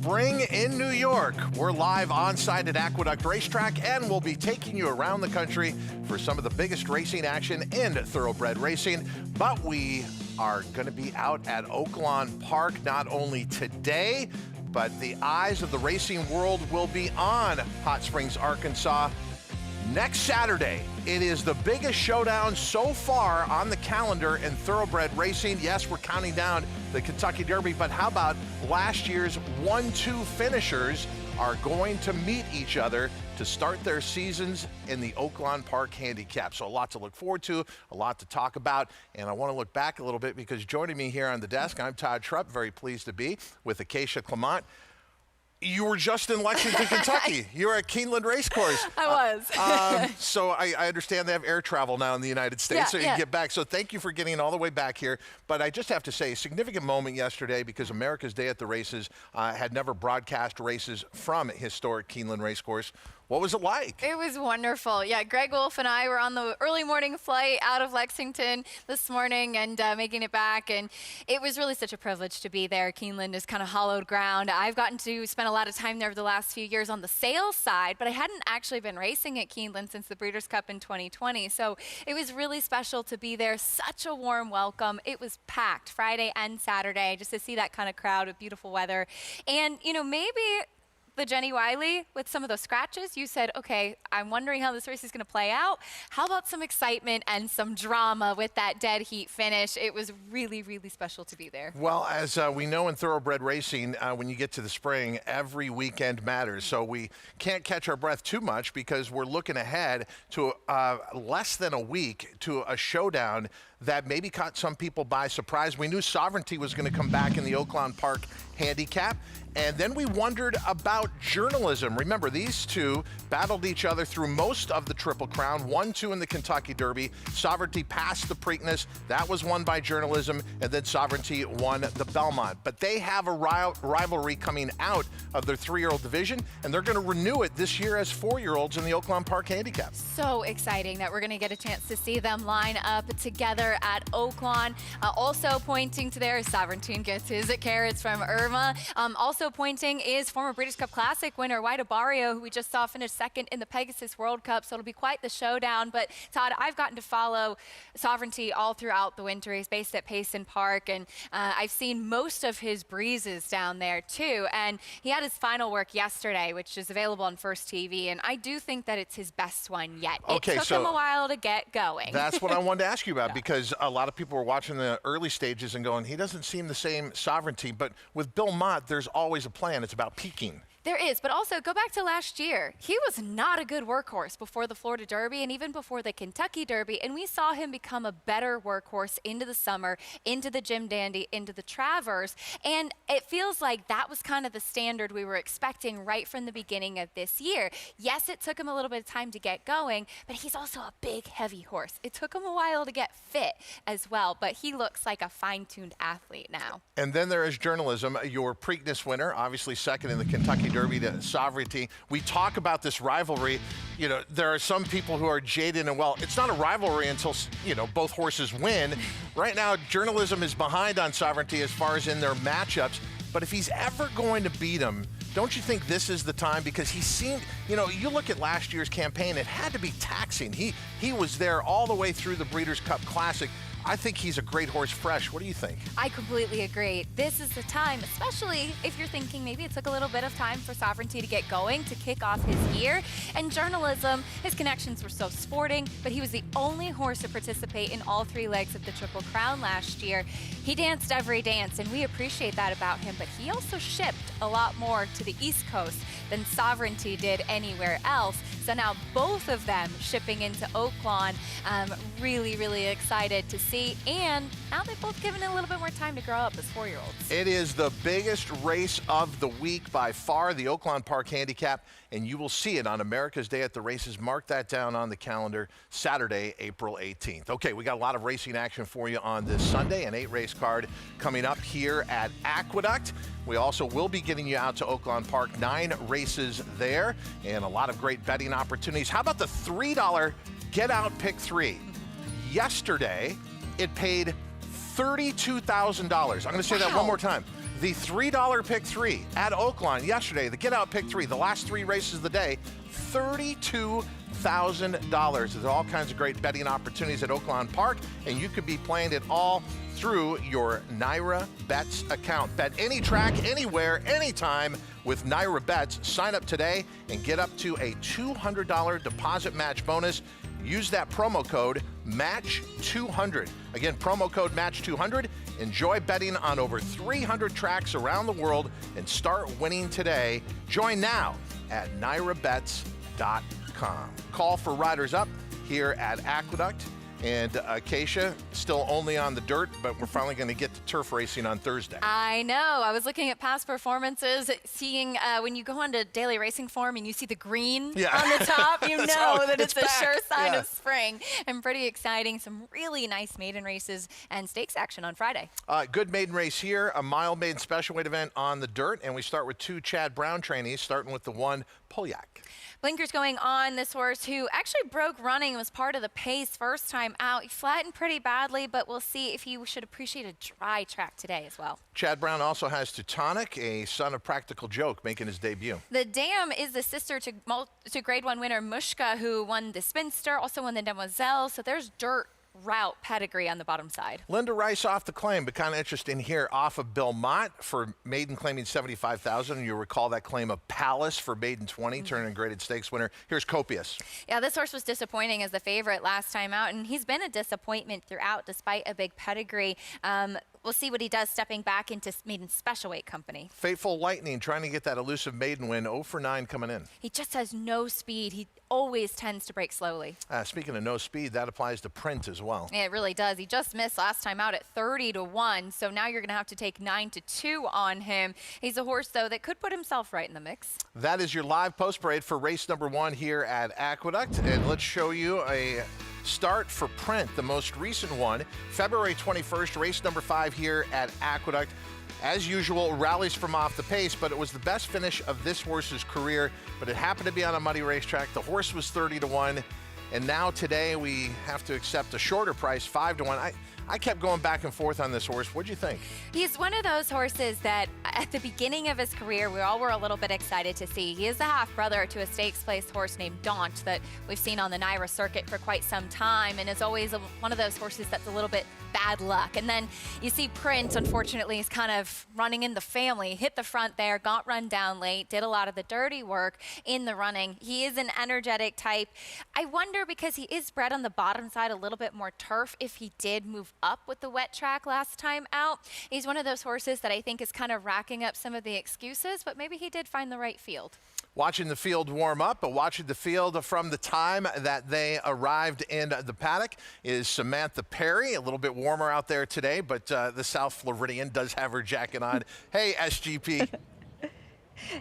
spring in New York. We're live on site at Aqueduct Racetrack, and we'll be taking you around the country for some of the biggest racing action in thoroughbred racing. But we are going to be out at Oaklawn Park not only today, but the eyes of the racing world will be on Hot Springs, Arkansas next Saturday. It is the biggest showdown so far on the calendar in thoroughbred racing. Yes, we're counting down the Kentucky Derby, but how about last year's 1-2 finishers are going to meet each other to start their seasons in the Oaklawn Park Handicap. So a lot to look forward to, a lot to talk about, and I want to look back a little bit because joining me here on the desk, I'm Todd Trupp, very pleased to be with Acacia Clement. You were just in Lexington, Kentucky. You were at Keeland Racecourse. I was. So I understand they have air travel now in the United States, so you can get back. So thank you for getting all the way back here. But I just have to say, a significant moment yesterday because America's Day at the Races had never broadcast races from historic Keeland Racecourse. What was it like? It was wonderful. Yeah, Greg Wolf and I were on the early morning flight out of Lexington this morning and making it back. And it was really such a privilege to be there. Keeland is kind of hallowed ground. I've gotten to spend a lot of time there over the last few years on the sales side, but I hadn't actually been racing at Keeland since the Breeders' Cup in 2020. So it was really special to be there. Such a warm welcome. It was packed Friday and Saturday just to see that kind of crowd with beautiful weather. And, you know, maybe the Jenny Wiley with some of those scratches, you said, okay, I'm wondering how this race is going to play out. How about some excitement and some drama with that dead heat finish? It was really, really special to be there. Well, as we know in thoroughbred racing, when you get to the spring, every weekend matters. So we can't catch our breath too much because we're looking ahead to less than a week to a showdown that maybe caught some people by surprise. We knew Sovereignty was going to come back in the Oaklawn Park Handicap, and then we wondered about journalism. Remember, these two battled each other through most of the Triple Crown, 1-2 in the Kentucky Derby. Sovereignty passed the Preakness. That was won by journalism, and then Sovereignty won the Belmont. But they have a rivalry coming out of their 3-year-old division, and they're going to renew it this year as 4-year-olds in the Oaklawn Park Handicap. So exciting that we're going to get a chance to see them line up together at Oaklawn. Also pointing to their Sovereignty gets his carrots from Irma. Also pointing is former Breeders' Cup Classic winner White Barrio, who we just saw finish second in the Pegasus World Cup. So it'll be quite the showdown. But Todd, I've gotten to follow Sovereignty all throughout the winter. He's based at Payson Park, and I've seen most of his breezes down there too. And he had his final work yesterday, which is available on First TV, and I do think that it's his best one yet. Okay, it took him a while to get going. That's what I wanted to ask you about, because a lot of people were watching the early stages and going, he doesn't seem the same Sovereignty. But with Bill Mott, there's always a plan. It's about peaking. There is, but also go back to last year. He was not a good workhorse before the Florida Derby and even before the Kentucky Derby, and we saw him become a better workhorse into the summer, into the Jim Dandy, into the Travers, and it feels like that was kind of the standard we were expecting right from the beginning of this year. Yes, it took him a little bit of time to get going, but he's also a big, heavy horse. It took him a while to get fit as well, but he looks like a fine-tuned athlete now. And then there is journalism. Your Preakness winner, obviously second in the Kentucky Derby to Sovereignty. We talk about this rivalry. You know, there are some people who are jaded and, well, it's not a rivalry until, you know, both horses win. Right now, journalism is behind on Sovereignty as far as in their matchups. But if he's ever going to beat him, don't you think this is the time? Because he seemed, you know, you look at last year's campaign, it had to be taxing. He was there all the way through the Breeders' Cup Classic. I think he's a great horse fresh. What do you think? I completely agree. This is the time, especially if you're thinking maybe it took a little bit of time for Sovereignty to get going, to kick off his year. And journalism, his connections were so sporting, but he was the only horse to participate in all 3 legs of the Triple Crown last year. He danced every dance, and we appreciate that about him, but he also shipped a lot more to the East Coast than Sovereignty did anywhere else. So now both of them shipping into Oaklawn. Really, really excited to see. And now they've both given it a little bit more time to grow up as 4-year-olds. It is the biggest race of the week by far, the Oaklawn Park Handicap, and you will see it on America's Day at the Races. Mark that down on the calendar, Saturday, April 18th. Okay, we got a lot of racing action for you on this Sunday, an 8-race card coming up here at Aqueduct. We also will be getting you out to Oaklawn Park, 9 races there, and a lot of great betting opportunities. How about the $3 Get Out Pick 3? Yesterday, it paid $32,000. I'm going to say that one more time. The $3 pick three at Oaklawn yesterday, the get out pick three, the last 3 races of the day, $32,000. There's all kinds of great betting opportunities at Oaklawn Park, and you could be playing it all through your Naira Bets account. Bet any track, anywhere, anytime with Naira Bets. Sign up today and get up to a $200 deposit match bonus. Use that promo code MATCH200. Again, promo code MATCH200. Enjoy betting on over 300 tracks around the world and start winning today. Join now at NairaBets.com. Call for riders up here at Aqueduct. And Acacia, still only on the dirt, but we're finally going to get to turf racing on Thursday. I know. I was looking at past performances, seeing when you go onto Daily Racing Form and you see the green on the top, you know that it's a sure sign of spring. And pretty exciting. Some really nice maiden races and stakes action on Friday. Good maiden race here, a mile maiden special weight event on the dirt. And we start with 2 Chad Brown trainees, starting with the 1 Polyak. Blinkers going on this horse, who actually broke running, was part of the pace first time out. He flattened pretty badly, but we'll see if he should appreciate a dry track today as well. Chad Brown also has Teutonic, a son of Practical Joke, making his debut. The Dam is the sister to Grade 1 winner Mushka, who won the Spinster, also won the Demoiselle. So there's dirt route pedigree on the bottom side. Linda Rice off the claim, but kind of interesting here, off of Bill Mott for maiden claiming $75,000. You'll recall that claim of Palace for maiden 20, turning graded stakes winner. Here's Copious. Yeah, this horse was disappointing as the favorite last time out, and he's been a disappointment throughout despite a big pedigree. We'll see what he does stepping back into maiden special weight company. Fateful Lightning trying to get that elusive maiden win, 0 for 9 coming in. He just has no speed. He always tends to break slowly. Speaking of no speed, that applies to Print as well. Yeah, it really does. He just missed last time out at 30-1, so now you're going to have to take 9-2 on him. He's a horse, though, that could put himself right in the mix. That is your live post parade for race number 1 here at Aqueduct, and let's show you a start for Print, the most recent one. February 21st, race number 5 here at Aqueduct. As usual, rallies from off the pace, but it was the best finish of this horse's career, but it happened to be on a muddy racetrack. The horse was 30-1, and now today we have to accept a shorter price, 5-1. I kept going back and forth on this horse. What'd you think? He's one of those horses that at the beginning of his career, we all were a little bit excited to see. He is the half-brother to a stakes-placed horse named Daunt that we've seen on the Naira circuit for quite some time, and is always one of those horses that's a little bit bad luck. And then you see Print, unfortunately, is kind of running in the family, hit the front there, got run down late, did a lot of the dirty work in the running. He is an energetic type. I wonder, because he is bred on the bottom side, a little bit more turf, if he did move up with the wet track last time out. He's one of those horses that I think is kind of racking up some of the excuses, but maybe he did find the right field. Watching the field warm up, but watching the field from the time that they arrived in the paddock is Samantha Perry. A little bit warmer out there today, but the South Floridian does have her jacket on. Hey, SGP.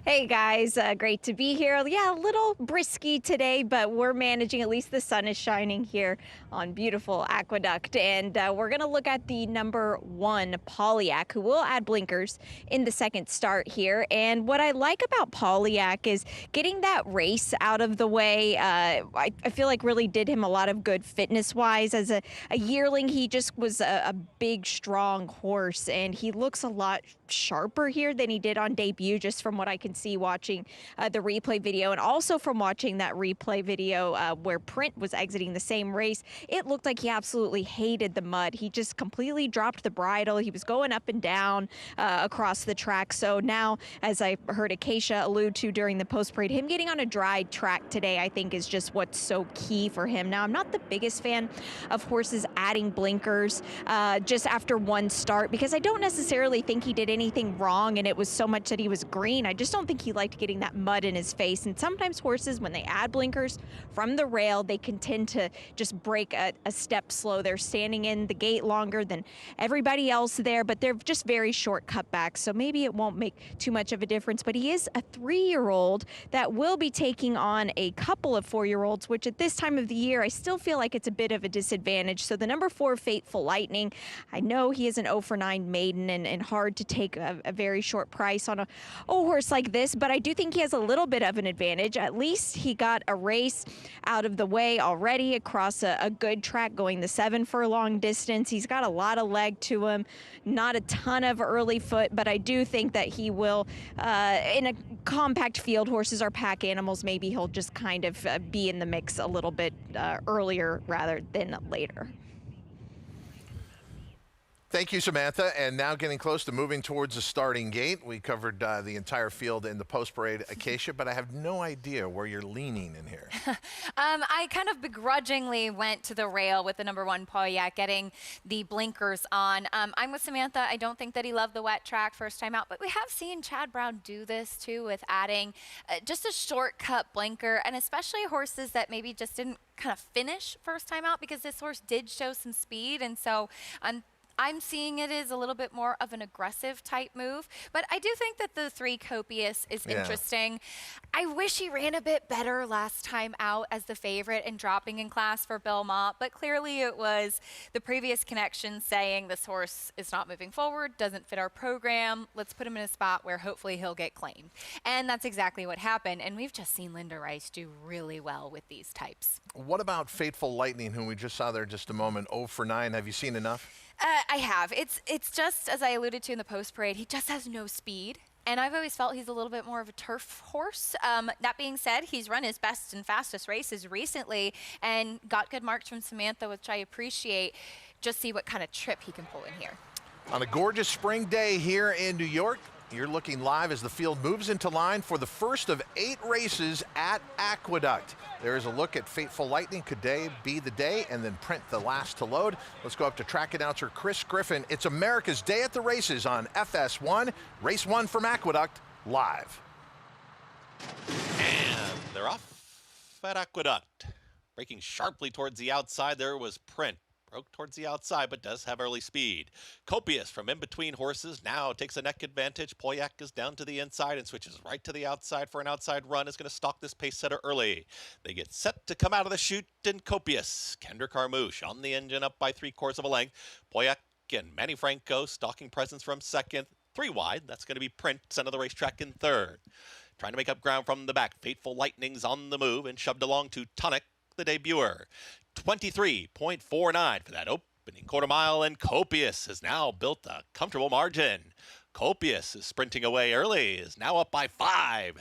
Hey guys, great to be here. Yeah, a little brisky today, but we're managing. At least the sun is shining here on beautiful Aqueduct. And we're going to look at the number 1 Polyak, who will add blinkers in the second start here. And what I like about Polyak is getting that race out of the way. I feel like really did him a lot of good fitness-wise. As a yearling, he just was a big, strong horse, and he looks a lot sharper here than he did on debut, just from what I can see watching the replay video, and also from watching that replay video where Print was exiting the same race. It looked like he absolutely hated the mud. He just completely dropped the bridle. He was going up and down across the track. So now, as I heard Acacia allude to during the post parade, him getting on a dry track today, I think, is just what's so key for him. Now, I'm not the biggest fan of horses adding blinkers just after one start, because I don't necessarily think he did anything wrong, and it was so much that he was green. I just don't think he liked getting that mud in his face. And sometimes horses, when they add blinkers from the rail, they can tend to just break a step slow. They're standing in the gate longer than everybody else there, but they're just very short cutbacks. So maybe it won't make too much of a difference. But he is a 3-year-old that will be taking on a couple of 4-year-olds, which at this time of the year, I still feel like it's a bit of a disadvantage. So the number 4, Fateful Lightning. I know he is an 0 for 9 maiden and hard to take a very short price on a horse like this, but I do think he has a little bit of an advantage. At least he got a race out of the way already across a good track going the 7 furlong distance. He's got a lot of leg to him, not a ton of early foot, but I do think that he will, in a compact field, horses are pack animals, maybe he'll just kind of be in the mix a little bit earlier rather than later. Thank you, Samantha. And now getting close to moving towards the starting gate. We covered the entire field in the post-parade Acacia, but I have no idea where you're leaning in here. I kind of begrudgingly went to the rail with the number 1 Pauillac, getting the blinkers on. I'm with Samantha. I don't think that he loved the wet track first time out, but we have seen Chad Brown do this too with adding just a shortcut blinker, and especially horses that maybe just didn't kind of finish first time out, because this horse did show some speed, and so I'm seeing it as a little bit more of an aggressive type move, but I do think that the 3 Copious is interesting. I wish he ran a bit better last time out as the favorite and dropping in class for Belmont, but clearly it was the previous connection saying this horse is not moving forward, doesn't fit our program, let's put him in a spot where hopefully he'll get claimed. And that's exactly what happened, and we've just seen Linda Rice do really well with these types. What about Fateful Lightning, whom we just saw there just a moment, 0 for 9? Have you seen enough? I have. It's just, as I alluded to in the post-parade, he just has no speed. And I've always felt he's a little bit more of a turf horse. That being said, he's run his best and fastest races recently and got good marks from Samantha, which I appreciate. Just see what kind of trip he can pull in here. On a gorgeous spring day here in New York, you're looking live as the field moves into line for the first of 8 races at Aqueduct. There is a look at Fateful Lightning. Could they be the day? And then Print, the last to load. Let's go up to track announcer Chris Griffin. It's America's Day at the Races on FS1. Race 1 from Aqueduct, live. And they're off at Aqueduct. Breaking sharply towards the outside, there was Print. Broke towards the outside, but does have early speed. Copious from in between horses now takes a neck advantage. Pauillac is down to the inside and switches right to the outside for an outside run. Is going to stalk this pace setter early. They get set to come out of the chute, and Copious, Kendrick Carmouche on the engine, up by 3/4 of a length. Pauillac and Manny Franco stalking presence from second. 3 wide. That's going to be Print, center of the racetrack, in third. Trying to make up ground from the back. Fateful Lightning's on the move and shoved along to Tonic, the debuter. 23.49 for that opening quarter mile, and Copious has now built a comfortable margin. Copious is sprinting away early, is now up by 5.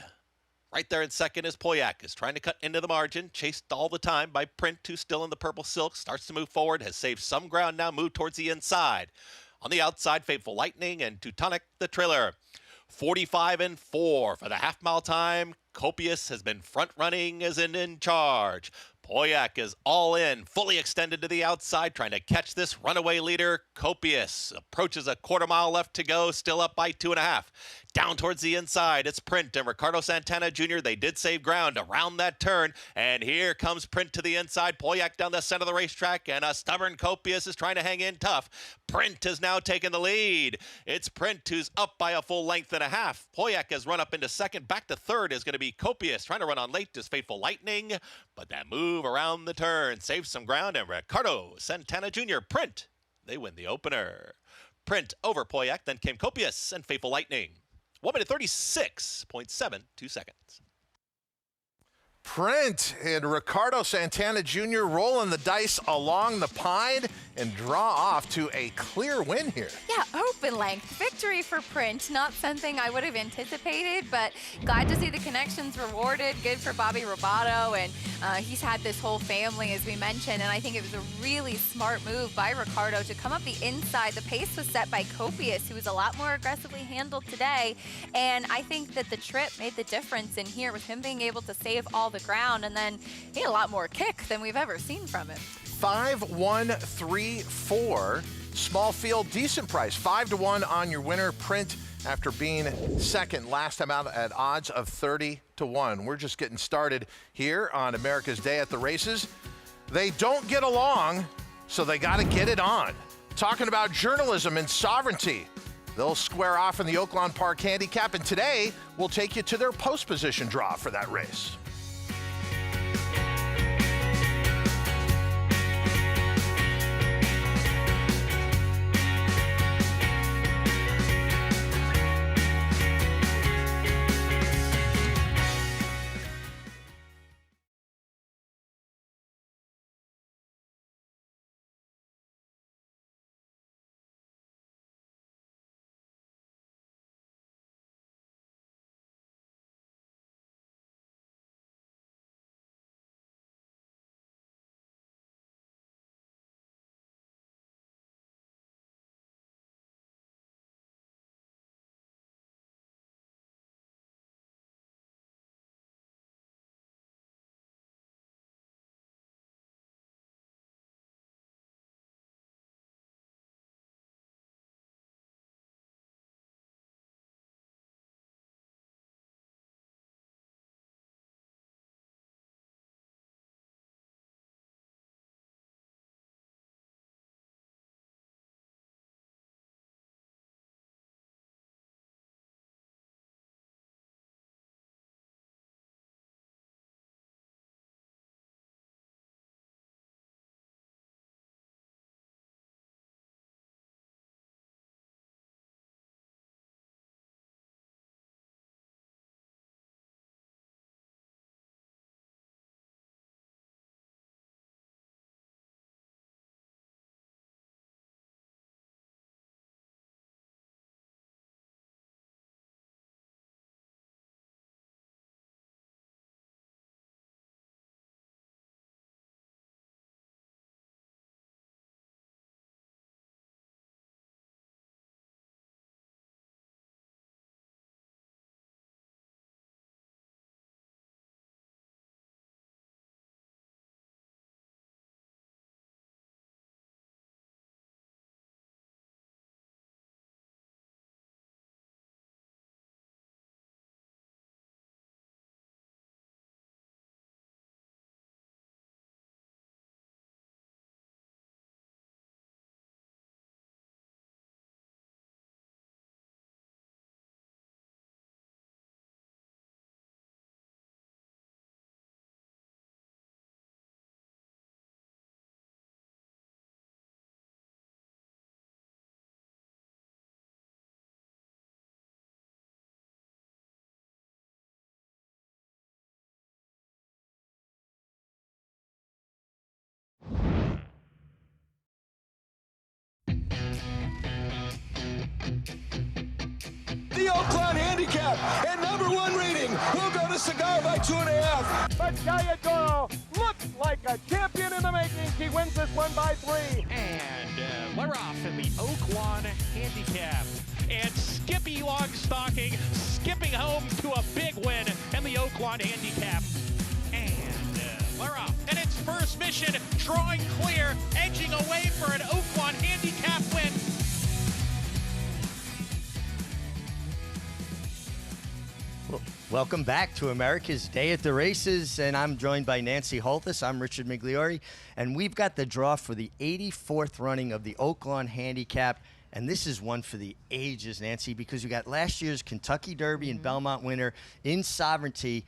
Right there in second is Pauillac, is trying to cut into the margin, chased all the time by Print, who's still in the purple silk, starts to move forward, has saved some ground now, moved towards the inside. On the outside, Fateful Lightning and Teutonic, the trailer. 45-4 for the half-mile time. Copious has been front-running, as in charge. Pauillac is all in, fully extended to the outside, trying to catch this runaway leader. Copious approaches a quarter mile left to go, still up by 2.5. Down towards the inside, it's Print and Ricardo Santana Jr. They did save ground around that turn, and here comes Print to the inside. Pauillac down the center of the racetrack, and a stubborn Copious is trying to hang in tough. Print has now taken the lead. It's Print who's up by a full length and a half. Pauillac has run up into second. Back to third is going to be Copious. Trying to run on late is Fateful Lightning, but that move around the turn saves some ground, and Ricardo Santana Jr. Print, they win the opener. Print over Pauillac, then came Copious and Fateful Lightning. 1 minute 36.72 seconds. Print and Ricardo Santana Jr. rolling the dice along the pine and draw off to a clear win here. Yeah, open length victory for Print. Not something I would have anticipated, but glad to see the connections rewarded. Good for Bobby Roboto, and he's had this whole family, as we mentioned, and I think it was a really smart move by Ricardo to come up the inside. The pace was set by Copious, who was a lot more aggressively handled today, and I think that the trip made the difference in here with him being able to save all the ground, and then he had a lot more kick than we've ever seen from him. 5-1-3-4, small field, decent price. 5-1 on your winner, Print, after being second last time out at odds of 30-1. We're just getting started here on America's Day at the Races. They don't get along, so they got to get it on. Talking about journalism and sovereignty. They'll square off in the Oaklawn Park Handicap, and today we'll take you to their post position draw for that race. Oaklawn Handicap. And #1 rating will go to Cigar by 2.5. But Galladoro looks like a champion in the making. He wins this one by 3. And we're off in the Oaklawn Handicap. And Skippy Longstocking skipping home to a big win in the Oaklawn Handicap. And we're off. And its first mission, drawing clear, edging away for an Oaklawn Handicap win. Welcome back to America's Day at the Races, and I'm joined by Nancy Holthus. I'm Richard Migliori, and we've got the draw for the 84th running of the Oaklawn Handicap, and this is one for the ages, Nancy, because we got last year's Kentucky Derby and Belmont winner in Sovereignty,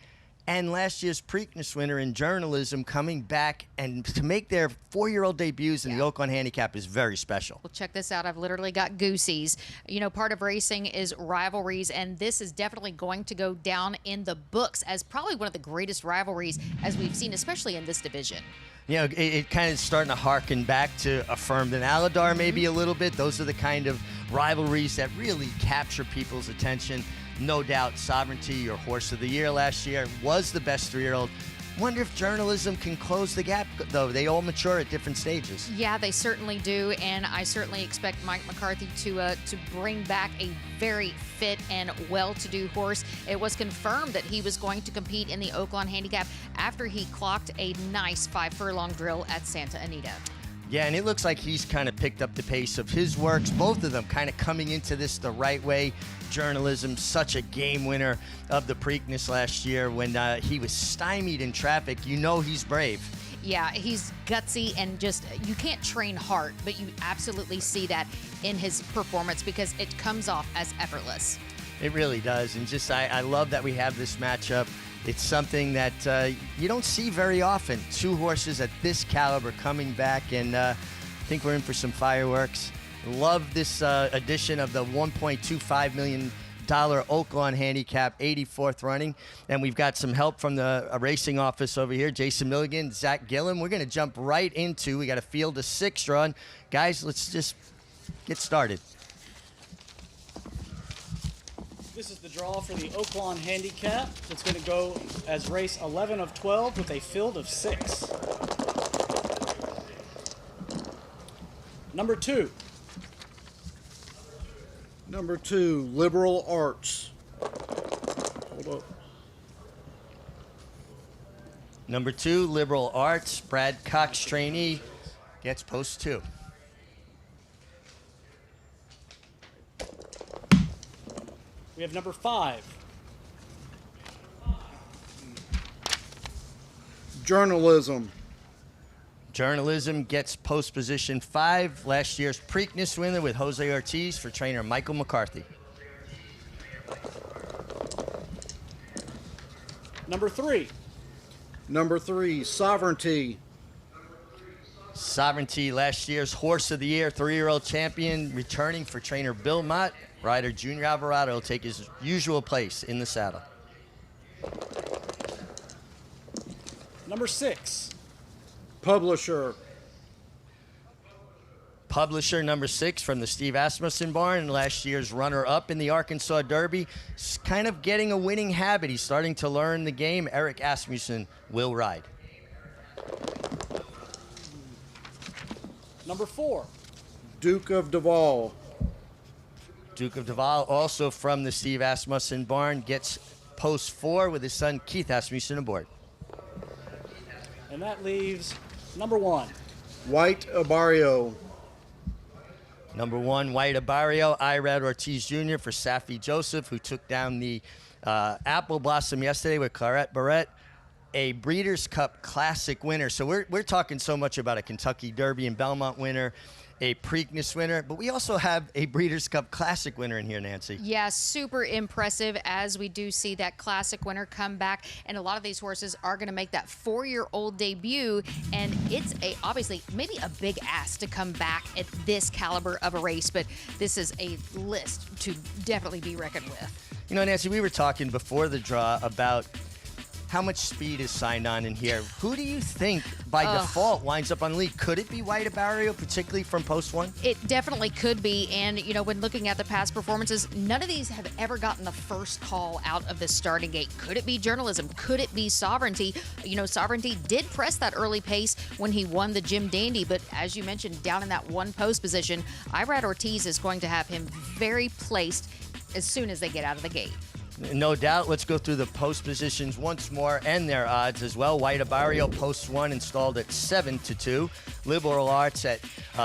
and last year's Preakness winner in Journalism coming back, and to make their 4-year-old debuts in the Oaklawn Handicap is very special. Well, check this out. I've literally got goosies. You know, part of racing is rivalries, and this is definitely going to go down in the books as probably one of the greatest rivalries as we've seen, especially in this division. You know, it kind of starting to harken back to Affirmed and Aladar maybe a little bit. Those are the kind of rivalries that really capture people's attention. No doubt Sovereignty, your horse of the year last year, was the best 3-year-old. Wonder if Journalism can close the gap, though. They all mature at different stages. Yeah, they certainly do, and I certainly expect Mike McCarthy to bring back a very fit and well-to-do horse. It was confirmed that he was going to compete in the Oaklawn Handicap after he clocked a nice 5-furlong drill at Santa Anita. Yeah, and it looks like he's kind of picked up the pace of his works. Both of them kind of coming into this the right way. Journalism, such a game winner of the Preakness last year when he was stymied in traffic. You know he's brave. Yeah, he's gutsy and just, you can't train hard, but you absolutely see that in his performance because it comes off as effortless. It really does. And just, I love that we have this matchup. It's something that you don't see very often. 2 horses at this caliber coming back, and I think we're in for some fireworks. Love this edition of the $1.25 million Oaklawn Handicap 84th running. And we've got some help from the racing office over here. Jason Milligan, Zach Gillen. We're going to jump right into, we got a field of 6 run. Guys, let's just get started. This is the draw for the Oaklawn Handicap. It's going to go as race 11 of 12 with a field of 6. Number 2. Number 2, Liberal Arts. Hold up. Number 2, Liberal Arts. Brad Cox, trainee, gets post 2. We have number 5. Journalism. Journalism gets post position 5. Last year's Preakness winner with Jose Ortiz for trainer Michael McCarthy. Number 3. Number 3, Sovereignty. Sovereignty, last year's horse of the year, 3-year-old champion, returning for trainer Bill Mott. Rider Junior Alvarado will take his usual place in the saddle. Number 6. Publisher. Publisher, number 6 from the Steve Asmussen barn, last year's runner-up in the Arkansas Derby. Kind of getting a winning habit. He's starting to learn the game. Eric Asmussen will ride. Number 4. Duke of Duval. Duke of Duval, also from the Steve Asmussen barn, gets post 4 with his son Keith Asmussen aboard. And that leaves number 1. White Abarrio. Number 1, White Abarrio, Irad Ortiz Jr. for Safi Joseph, who took down the Apple Blossom yesterday with Claret Barrett, a Breeders' Cup Classic winner. So we're talking so much about a Kentucky Derby and Belmont winner, a Preakness winner, but we also have a Breeders' Cup Classic winner in here, Nancy. Yeah, super impressive as we do see that Classic winner come back, and a lot of these horses are going to make that 4-year-old debut, and it's obviously maybe a big ask to come back at this caliber of a race, but this is a list to definitely be reckoned with. You know, Nancy, we were talking before the draw about how much speed is signed on in here. Who do you think by default winds up on lead? Could it be White Barrio, particularly from post 1? It definitely could be. And, you know, when looking at the past performances, none of these have ever gotten the first call out of the starting gate. Could it be Journalism? Could it be Sovereignty? You know, Sovereignty did press that early pace when he won the Jim Dandy, but as you mentioned, down in that one post position, Irad Ortiz is going to have him very placed as soon as they get out of the gate. No doubt. Let's go through the post positions once more and their odds as well. White Barrio, post 1, installed at 7-2. Liberal Arts at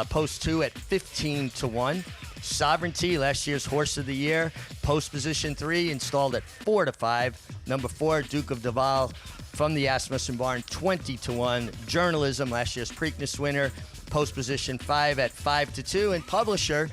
post 2 at 15-1. Sovereignty, last year's Horse of the Year, post position 3, installed at 4-5. Number 4, Duke of Duval from the Asmussen Barn, 20-1. Journalism, last year's Preakness winner, post position 5 at 5-2. And Publisher,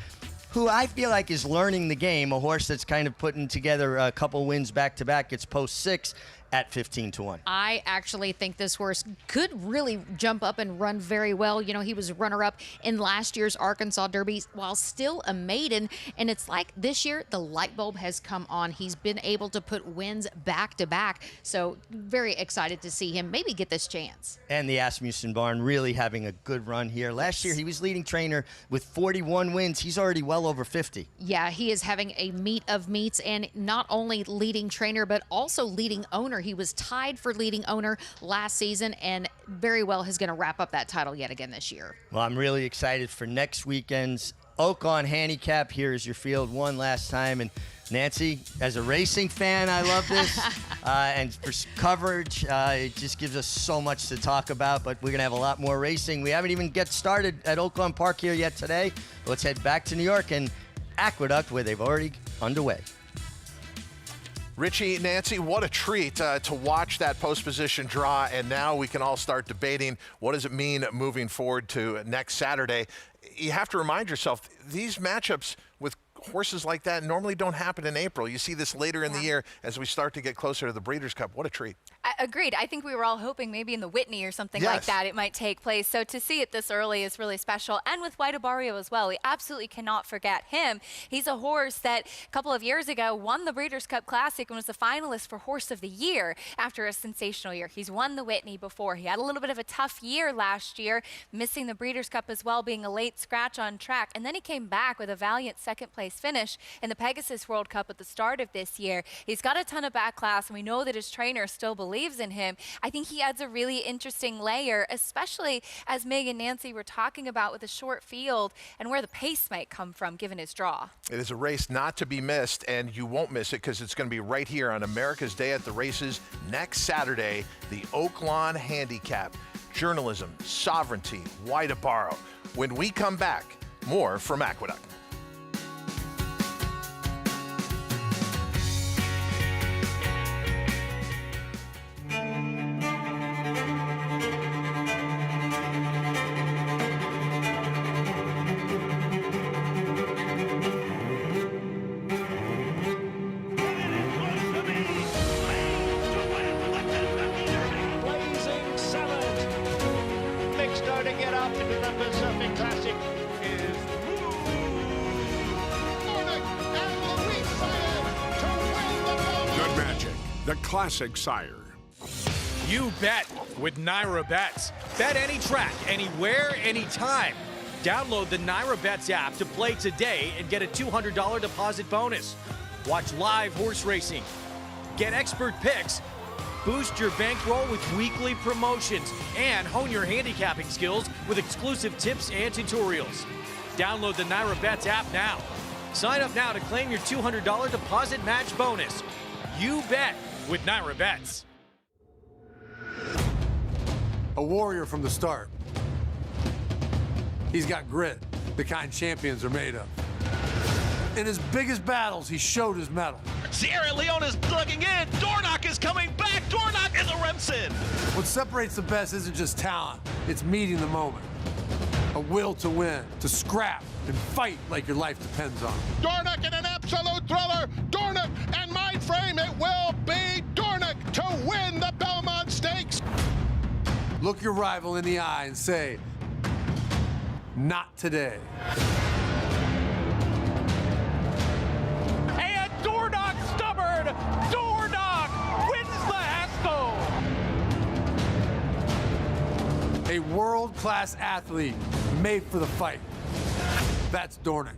who I feel like is learning the game, a horse that's kind of putting together a couple wins back-to-back. It's post 6 at 15-1. I actually think this horse could really jump up and run very well. You know, he was runner-up in last year's Arkansas Derby while still a maiden. And it's like this year, the light bulb has come on. He's been able to put wins back-to-back. So very excited to see him maybe get this chance. And the Asmussen Barn really having a good run here. Last year, he was leading trainer with 41 wins. He's already well over 50. Yeah, he is having a meat of meats, and not only leading trainer, but also leading owner. He was tied for leading owner last season, and very well is going to wrap up that title yet again this year. Well, I'm really excited for next weekend's Oaklawn Handicap. Here is your field one last time. And Nancy, as a racing fan, I love this. And for coverage, it just gives us so much to talk about. But we're going to have a lot more racing. We haven't even get started at Oaklawn Park here yet today. Let's head back to New York and Aqueduct, where they've already underway. Richie, Nancy, what a treat to watch that post position draw, and now we can all start debating what does it mean moving forward to next Saturday. You have to remind yourself, these matchups with horses like that normally don't happen in April. You see this later in the year as we start to get closer to the Breeders' Cup. What a treat. Agreed. I think we were all hoping maybe in the Whitney or something like that it might take place. So to see it this early is really special. And with White Barrio as well, we absolutely cannot forget him. He's a horse that a couple of years ago won the Breeders' Cup Classic and was the finalist for Horse of the Year after a sensational year. He's won the Whitney before. He had a little bit of a tough year last year, missing the Breeders' Cup as well, being a late scratch on track. And then he came back with a valiant second-place finish in the Pegasus World Cup at the start of this year. He's got a ton of back class, and we know that his trainer still believes in him. I think he adds a really interesting layer, especially as Meg and Nancy were talking about with a short field and where the pace might come from given his draw. It is a race not to be missed, and you won't miss it because it's going to be right here on America's Day at the Races next Saturday, the Oaklawn Handicap. Journalism, Sovereignty, White Barrio. When we come back, more from Aqueduct. The classic sire. You bet with Naira Bets. Bet any track, anywhere, anytime. Download the Naira Bets app to play today and get a $200 deposit bonus. Watch live horse racing. Get expert picks. Boost your bankroll with weekly promotions and hone your handicapping skills with exclusive tips and tutorials. Download the Naira Bets app now. Sign up now to claim your $200 deposit match bonus. You bet with Naira Bets. A warrior from the start. He's got grit, the kind champions are made of. In his biggest battles, he showed his mettle. Sierra Leone is plugging in. Dornock is coming back. Dornock is a Remsen. What separates the best isn't just talent, it's meeting the moment. A will to win, to scrap, and fight like your life depends on it. Dornock in an absolute thriller. Dornock and Mind Frame. It will be Dornock to win the Belmont Stakes. Look your rival in the eye and say, not today. And Dornock stubborn. Dornock wins the Haskell. world-class athlete made for the fight. That's Dornick.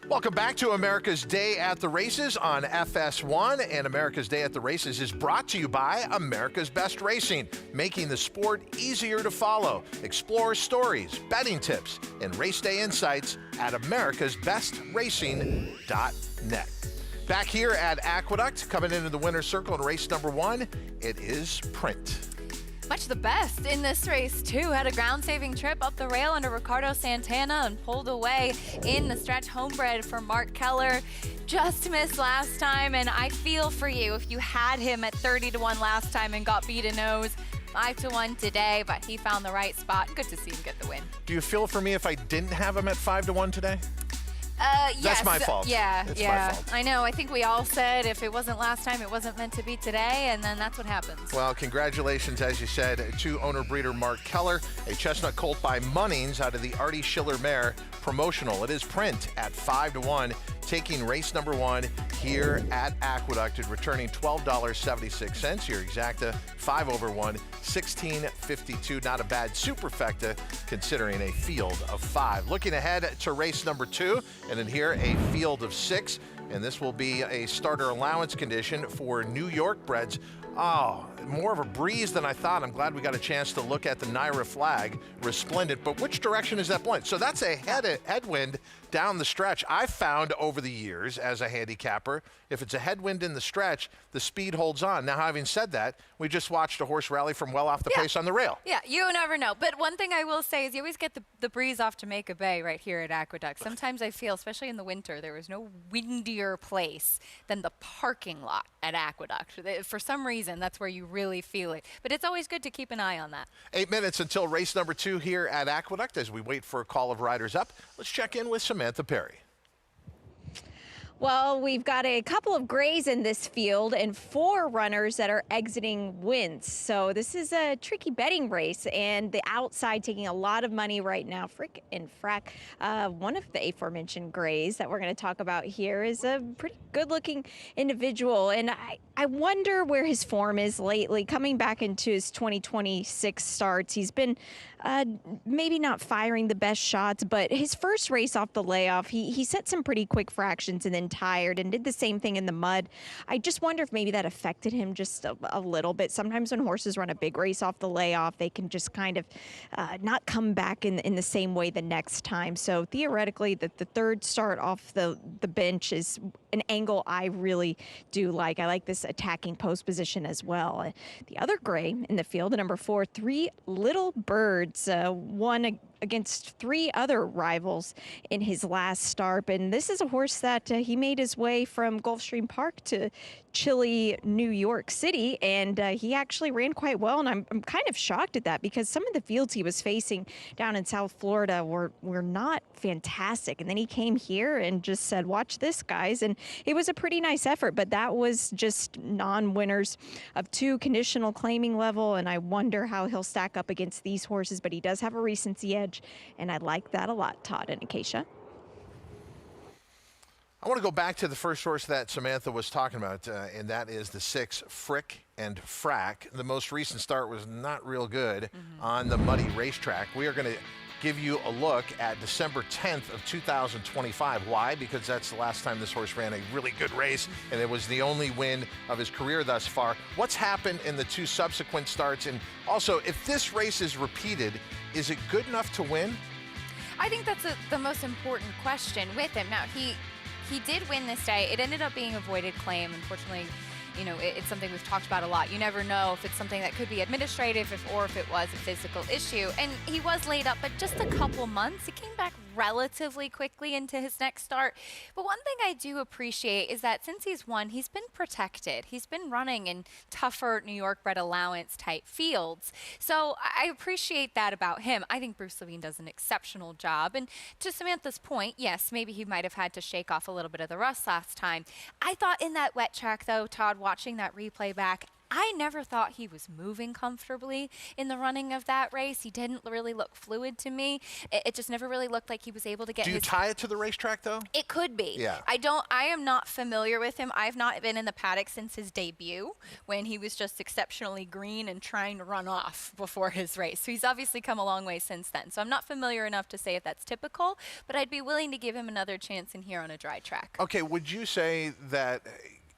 Welcome back to America's Day at the Races on FS1. And America's Day at the Races is brought to you by America's Best Racing, making the sport easier to follow. Explore stories, betting tips, and race day insights at americasbestracing.net. Back here at Aqueduct, coming into the winner's circle in race number 1, it is Print. Much the best in this race, too. Had a ground-saving trip up the rail under Ricardo Santana and pulled away in the stretch. Homebred for Mark Keller. Just missed last time, and I feel for you if you had him at 30-1 last time and got beat a nose. 5-1 today, but he found the right spot. Good to see him get the win. Do you feel for me if I didn't have him at 5-1 today? Yes. That's my fault. Yeah, it's yeah. my fault. I know. I think we all said if it wasn't last time, it wasn't meant to be today, and then that's what happens. Well, congratulations, as you said, to owner-breeder Mark Keller, a chestnut colt by Munnings out of the Artie Schiller mare promotional. It is Print at 5-1, taking race number 1 here at Aqueduct and returning $12.76. Your exacta 5/1, $16.52. Not a bad superfecta considering a field of 5. Looking ahead to race number 2, and in here a field of 6, and this will be a starter allowance condition for New York breds. Oh, more of a breeze than I thought. I'm glad we got a chance to look at the Naira flag, resplendent. But which direction is that blowing? So that's a headwind down the stretch. I've found over the years as a handicapper, if it's a headwind in the stretch, the speed holds on. Now, having said that, we just watched a horse rally from well off the pace on the rail. Yeah, you never know. But one thing I will say is you always get the breeze off Jamaica Bay right here at Aqueduct. Sometimes I feel, especially in the winter, there is no windier place than the parking lot at Aqueduct. For some reason, that's where you really feel it. But it's always good to keep an eye on that. 8 minutes until race number 2 here at Aqueduct. As we wait for a call of riders up, let's check in with Samantha Perry. Well, we've got a couple of grays in this field and 4 runners that are exiting wins. So this is a tricky betting race, and the outside taking a lot of money right now. Frick and Frack, one of the aforementioned grays that we're going to talk about here is a pretty good-looking individual, and I wonder where his form is lately. Coming back into his 2026 starts, he's been maybe not firing the best shots, but his first race off the layoff, he set some pretty quick fractions and then tired and did the same thing in the mud. I just wonder if maybe that affected him just a little bit. Sometimes when horses run a big race off the layoff, they can just kind of not come back in the same way the next time. So theoretically, the third start off the bench is an angle I really do like. I like this attacking post position as well. The other gray in the field, the number 4, 3 Little Birds, won against 3 other rivals in his last start. And this is a horse that he made his way from Gulfstream Park to chilly New York City, and he actually ran quite well. And I'm kind of shocked at that because some of the fields he was facing down in South Florida were not fantastic. And then he came here and just said, watch this, guys. And it was a pretty nice effort, but that was just non-winners of 2 conditional claiming level. And I wonder how he'll stack up against these horses, but he does have a recency edge, and I like that a lot, Todd and Acacia. I want to go back to the first horse that Samantha was talking about, and that is the 6, Frick and Frack. The most recent start was not real good on the muddy racetrack. We are going to give you a look at December 10th of 2025. Why? Because that's the last time this horse ran a really good race, and it was the only win of his career thus far. What's happened in the 2 subsequent starts? And also, if this race is repeated, is it good enough to win? I think that's the most important question with him. Now, he did win this day. It ended up being a voided claim. Unfortunately, You know, it's something we've talked about a lot. You never know if it's something that could be administrative or if it was a physical issue. And he was laid up, but just a couple months. He came back relatively quickly into his next start. But one thing I do appreciate is that since he's won, he's been protected. He's been running in tougher New York bred allowance type fields. So I appreciate that about him. I think Bruce Levine does an exceptional job. And to Samantha's point, yes, maybe he might have had to shake off a little bit of the rust last time. I thought in that wet track, though, Todd, watching that replay back, I never thought he was moving comfortably in the running of that race. He didn't really look fluid to me. It just never really looked like he was able to get Do you tie it to the racetrack, though? It could be. Yeah. I am not familiar with him. I've not been in the paddock since his debut when he was just exceptionally green and trying to run off before his race. So he's obviously come a long way since then. So I'm not familiar enough to say if that's typical, but I'd be willing to give him another chance in here on a dry track. Okay, would you say that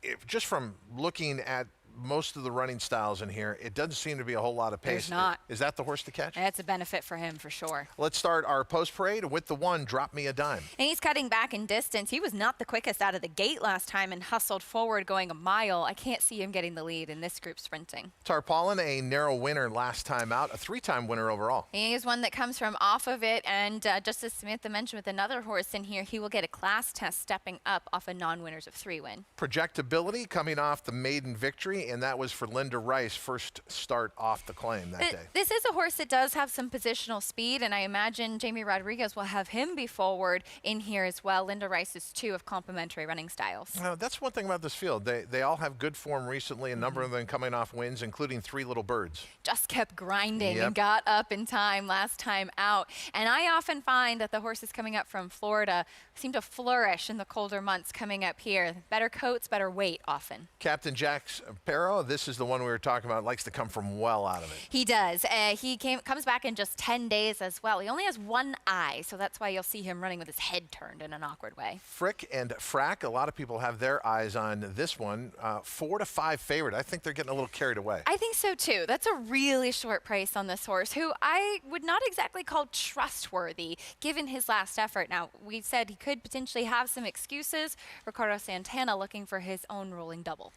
if just from looking at most of the running styles in here, it doesn't seem to be a whole lot of pace. There's not. Is that the horse to catch? That's a benefit for him for sure. Let's start our post parade with the one, Drop Me a Dime. And he's cutting back in distance. He was not the quickest out of the gate last time and hustled forward going a mile. I can't see him getting the lead in this group sprinting. Tarpaulin, a narrow winner last time out, a 3-time winner overall. He is one that comes from off of it, and just as Samantha mentioned with another horse in here, he will get a class test stepping up off a non-winners of 3 win. Projectability coming off the maiden victory, and that was for Linda Rice, first start off the claim that day. This is a horse that does have some positional speed, and I imagine Jamie Rodriguez will have him be forward in here as well. Linda Rice is 2 of complementary running styles. That's one thing about this field. They all have good form recently, a number of them coming off wins, including 3 Little Birds. Just kept grinding Yep. and got up in time last time out. And I often find that the horses coming up from Florida seem to flourish in the colder months coming up here. Better coats, better weight often. Captain Jack Sparrow, this is the one we were talking about, likes to come from well out of it. He does. He comes back in just 10 days as well. He only has one eye, so that's why you'll see him running with his head turned in an awkward way. Frick and Frack, a lot of people have their eyes on this one. 4 to 5 favorite. I think they're getting a little carried away. I think so too. That's a really short price on this horse, who I would not exactly call trustworthy given his last effort. Now, we said he could potentially have some excuses. Ricardo Santana looking for his own rolling double.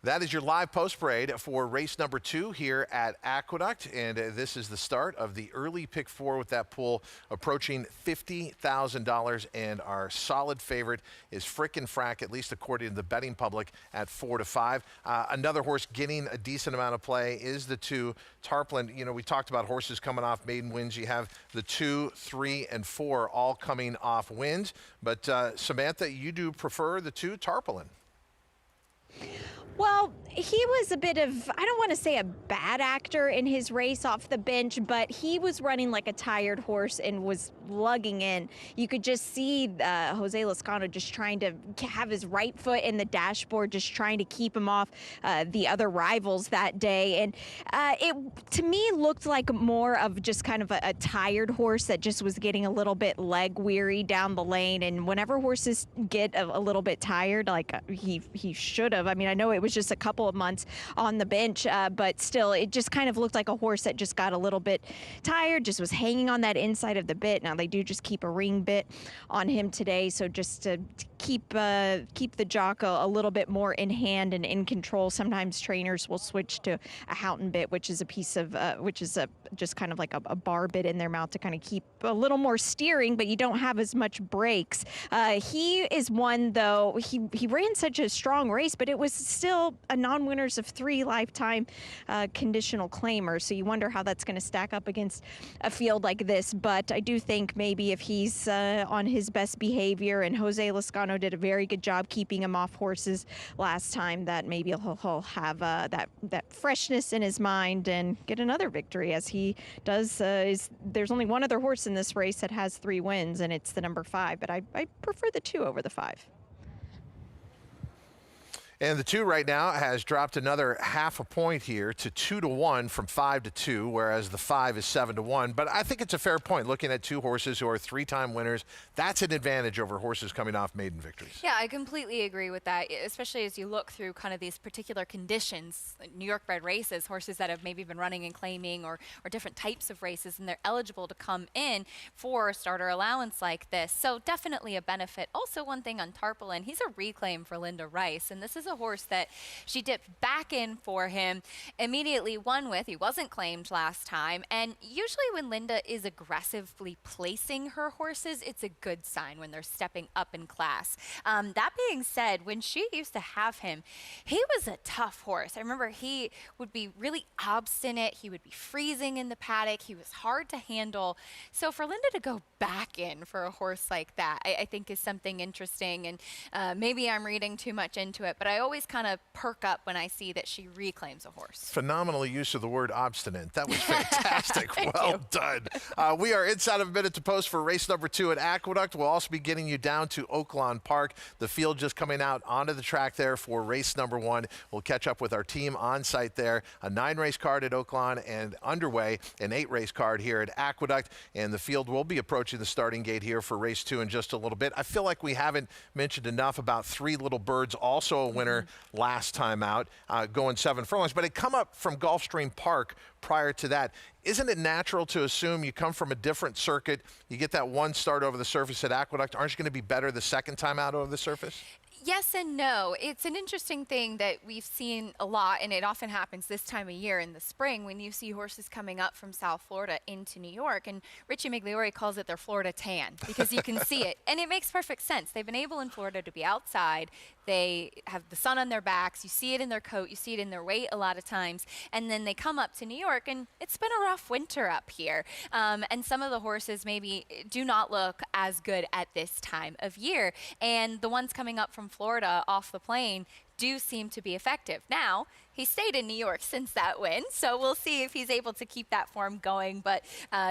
That is your live post parade for race number 2 here at Aqueduct, and this is the start of the early pick 4 with that pool approaching $50,000, and our solid favorite is Frick and Frack, at least according to the betting public, at 4 to 5. Another horse getting a decent amount of play is the 2 Tarpaulin. You know, we talked about horses coming off maiden wins. You have the 2, 3, and 4 all coming off wins, but Samantha, you do prefer the 2 Tarpaulin. Well, he was a bit of, I don't want to say a bad actor in his race off the bench, but he was running like a tired horse and was lugging in. You could just see Jose Lezcano just trying to have his right foot in the dashboard, just trying to keep him off the other rivals that day. And it, to me, looked like more of just kind of a tired horse that just was getting a little bit leg weary down the lane. And whenever horses get a little bit tired, like he should have, I mean, I know it was just a couple of months on the bench, but still, it just kind of looked like a horse that just got a little bit tired, just was hanging on that inside of the bit. Now, they do just keep a ring bit on him today, so just to keep the jock a little bit more in hand and in control. Sometimes trainers will switch to a Houghton bit, which is a piece of just kind of like a bar bit in their mouth to kind of keep a little more steering, but you don't have as much brakes. He is one, though, he ran such a strong race, but it was still a non-winners of 3 lifetime conditional claimer, so you wonder how that's going to stack up against a field like this. But I do think maybe if he's on his best behavior, and Jose Lezcano did a very good job keeping him off horses last time, that maybe he'll have that freshness in his mind and get another victory, as he does. There's only one other horse in this race that has 3 wins, and it's the number 5, but I prefer the 2 over the 5. And the 2 right now has dropped another half a point here to 2 to 1 from 5 to 2, whereas the 5 is 7 to 1. But I think it's a fair point looking at 2 horses who are 3-time winners. That's an advantage over horses coming off maiden victories. Yeah, I completely agree with that, especially as you look through kind of these particular conditions, New York bred races, horses that have maybe been running and claiming or different types of races, and they're eligible to come in for a starter allowance like this. So definitely a benefit. Also, one thing on Tarpaulin, he's a reclaim for Linda Rice, and this is was a horse that she dipped back in for him, immediately won with. He wasn't claimed last time. And usually when Linda is aggressively placing her horses, it's a good sign when they're stepping up in class. That being said, when she used to have him, he was a tough horse. I remember he would be really obstinate. He would be freezing in the paddock. He was hard to handle. So for Linda to go back in for a horse like that, I think is something interesting. And maybe I'm reading too much into it, but I always kind of perk up when I see that she reclaims a horse. Phenomenal use of the word obstinate. That was fantastic. Well done. We are inside of a minute to post for race number 2 at Aqueduct. We'll also be getting you down to Oaklawn Park. The field just coming out onto the track there for race number 1. We'll catch up with our team on site there. A 9-race card at Oaklawn and underway an 8-race card here at Aqueduct. And the field will be approaching the starting gate here for race 2 in just a little bit. I feel like we haven't mentioned enough about Three Little Birds, also a winner last time out, going 7 furlongs. But it come up from Gulfstream Park prior to that. Isn't it natural to assume you come from a different circuit, you get that one start over the surface at Aqueduct, aren't you going to be better the second time out over the surface? Yes and no. It's an interesting thing that we've seen a lot, and it often happens this time of year in the spring when you see horses coming up from South Florida into New York. And Richie Migliore calls it their Florida tan because you can see it. And it makes perfect sense. They've been able in Florida to be outside. They have the sun on their backs. You see it in their coat. You see it in their weight a lot of times. And then they come up to New York, and it's been a rough winter up here. And some of the horses maybe do not look as good at this time of year. And the ones coming up from Florida off the plane do seem to be effective. Now, he stayed in New York since that win, so we'll see if he's able to keep that form going. But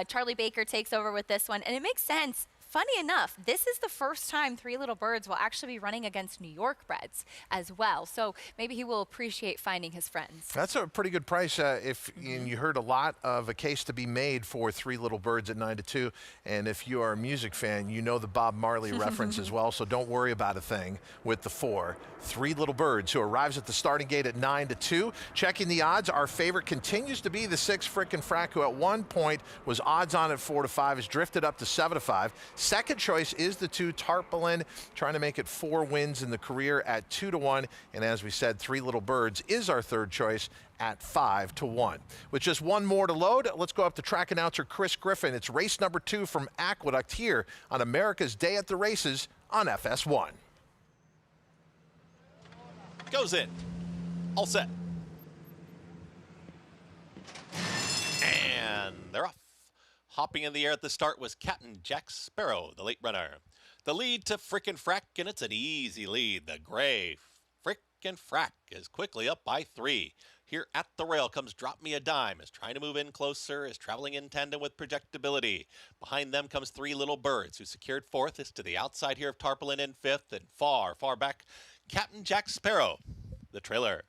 Charlie Baker takes over with this one, and it makes sense. Funny enough, this is the first time Three Little Birds will actually be running against New York breds as well. So maybe he will appreciate finding his friends. That's a pretty good price. If you heard a lot of a case to be made for Three Little Birds at 9-2. And if you are a music fan, you know the Bob Marley reference as well. So don't worry about a thing with the 4. Three Little Birds, who arrives at the starting gate at 9-2. Checking the odds, our favorite continues to be the 6 Frickin' Frack, who at one point was odds on at 4-5, has drifted up to 7-5. Second choice is the 2 Tarpaulin, trying to make it 4 wins in the career at 2-1. And as we said, Three Little Birds is our third choice at 5-1. With just one more to load, let's go up to track announcer Chris Griffin. It's race number 2 from Aqueduct here on America's Day at the Races on FS1. Goes in. All set. And they're off. Hopping in the air at the start was Captain Jack Sparrow, the late runner. The lead to Frickin' Frack, and it's an easy lead. The gray Frickin' Frack is quickly up by 3. Here at the rail comes Drop Me a Dime, is trying to move in closer, is traveling in tandem with Projectability. Behind them comes Three Little Birds, who secured 4th. Is to the outside here of Tarpaulin in 5th, and far, far back, Captain Jack Sparrow, the trailer.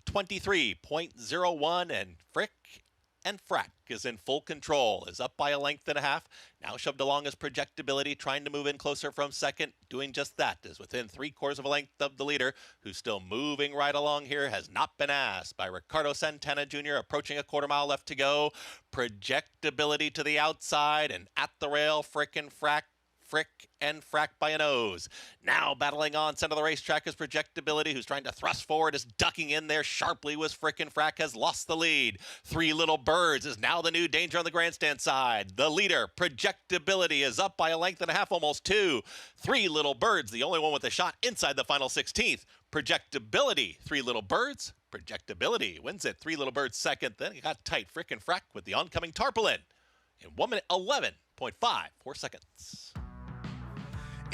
23.01, and Frick and Frack is in full control, is up by a length and a half. Now shoved along as Projectability, trying to move in closer from second. Doing just that, is within 3/4 of a length of the leader, who's still moving right along here, has not been asked by Ricardo Santana Jr., approaching a 1/4 mile left to go. Projectability to the outside, and at the rail, Frick and Frack by a nose. Now battling on center of the racetrack is Projectability, who's trying to thrust forward, is ducking in there sharply with Frickin' Frack, has lost the lead. Three Little Birds is now the new danger on the grandstand side. The leader, Projectability, is up by a length and a half, almost 2. Three Little Birds, the only one with a shot inside the final 16th. Projectability, Three Little Birds. Projectability wins it. Three Little Birds second. Then it got tight. Frickin' Frack with the oncoming Tarpaulin in 1 minute 11.54 seconds.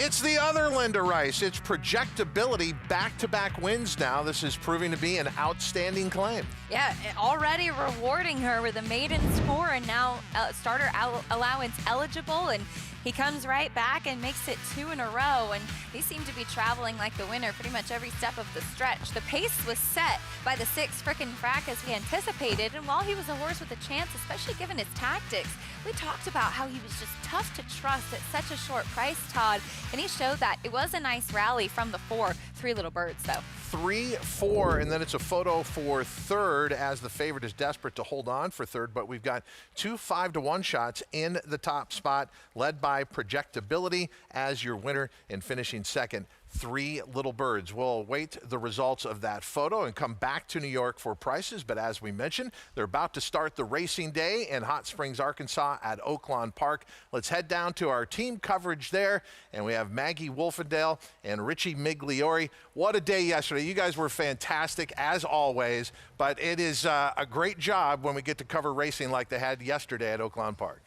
It's the other Linda Rice. It's Projectability, back-to-back wins now. This is proving to be an outstanding claim. Yeah, already rewarding her with a maiden score and now starter allowance eligible. And he comes right back and makes it 2 in a row. And he seemed to be traveling like the winner pretty much every step of the stretch. The pace was set by the 6 Frickin' Frack as we anticipated. And while he was a horse with a chance, especially given his tactics, we talked about how he was just tough to trust at such a short price, Todd. And he showed that. It was a nice rally from the 4 Three Little Birds, though. 3-4, and then it's a photo for third as the favorite is desperate to hold on for third, but we've got 2 5-1 shots in the top spot, led by Projectability as your winner, and finishing second, Three Little Birds. We'll await the results of that photo and come back to New York for prices. But as we mentioned, they're about to start the racing day in Hot Springs, Arkansas at Oaklawn Park. Let's head down to our team coverage there. And we have Maggie Wolfendale and Richie Migliori. What a day yesterday. You guys were fantastic as always. But it is a great job when we get to cover racing like they had yesterday at Oaklawn Park.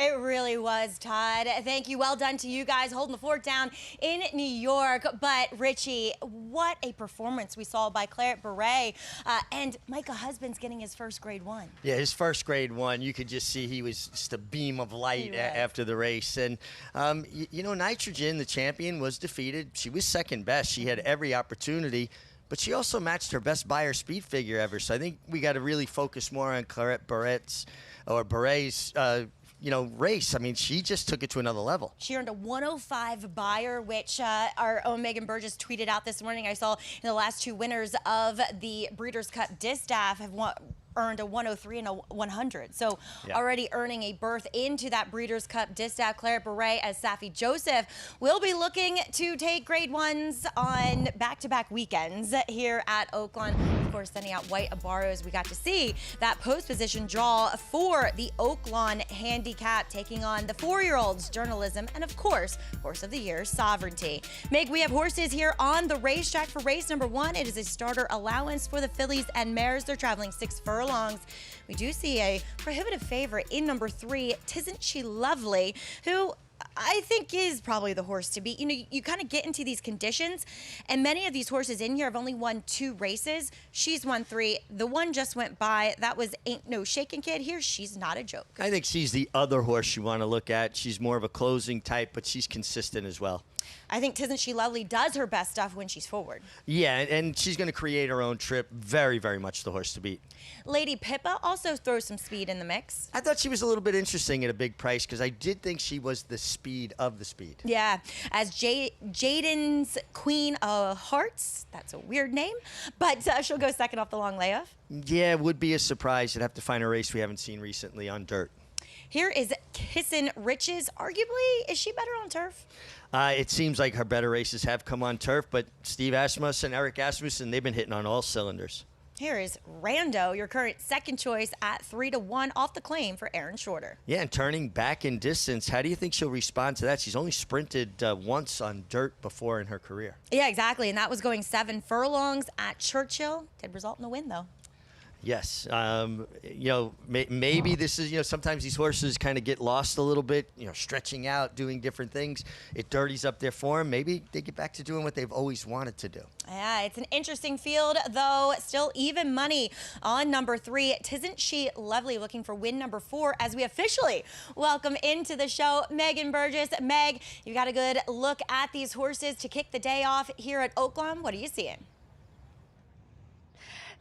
It really was, Todd. Thank you. Well done to you guys holding the fort down in New York. But, Richie, what a performance we saw by Claret Beret. And Micah Husband's getting his first grade 1. Yeah, his first grade 1. You could just see he was just a beam of light after the race. And, you know, Nitrogen, the champion, was defeated. She was second best. She had every opportunity. But she also matched her best buyer speed figure ever. So I think we got to really focus more on Claret Beret's race. I mean, she just took it to another level. She earned a 105 buyer, which our own Megan Burgess tweeted out this morning. I saw the last 2 winners of the Breeders' Cup Distaff have earned a 103 and a 100. So already earning a berth into that Breeders' Cup Distaff. Claret Beret, as Safi Joseph will be looking to take grade 1s on back-to-back weekends here at Oaklawn. Of course, sending out White Abaros. We got to see that post position draw for the Oaklawn Handicap, taking on the 4-year-olds, Journalism, and of course, Horse of the Year, Sovereignty. Meg, we have horses here on the racetrack for race number 1. It is a starter allowance for the fillies and mares. They're traveling 6 furlongs. We do see a prohibitive favorite in number 3, Tisn't She Lovely, who I think is probably the horse to beat. You know, you kind of get into these conditions, and many of these horses in here have only won 2 races. She's won 3. The one just went by. That was Ain't No Shakin' Kid. Here, she's not a joke. I think she's the other horse you want to look at. She's more of a closing type, but she's consistent as well. I think Tisn't She Lovely does her best stuff when she's forward. Yeah, and she's going to create her own trip. Very, very much the horse to beat. Lady Pippa also throws some speed in the mix. I thought she was a little bit interesting at a big price because I did think she was the speed of the speed. Yeah, as Jaden's Queen of Hearts. That's a weird name, but she'll go second off the long layoff. Yeah, it would be a surprise. You'd have to find a race we haven't seen recently on dirt. Here is Kissin' Riches. Arguably, is she better on turf? It seems like her better races have come on turf, but Steve Asmussen, Eric Asmussen, they've been hitting on all cylinders. Here is Rando, your current second choice at 3-1 off the claim for Aaron Shorter. Yeah, and turning back in distance, how do you think she'll respond to that? She's only sprinted once on dirt before in her career. Yeah, exactly, and that was going 7 furlongs at Churchill. Did result in a win, though. Yes. Maybe this is, sometimes these horses kind of get lost a little bit, stretching out, doing different things. It dirties up their form. Maybe they get back to doing what they've always wanted to do. Yeah, it's an interesting field, though. Still even money on number 3. Tisn't She Lovely, looking for win number 4 as we officially welcome into the show Megan Burgess. Meg, you got a good look at these horses to kick the day off here at Oaklawn. What are you seeing?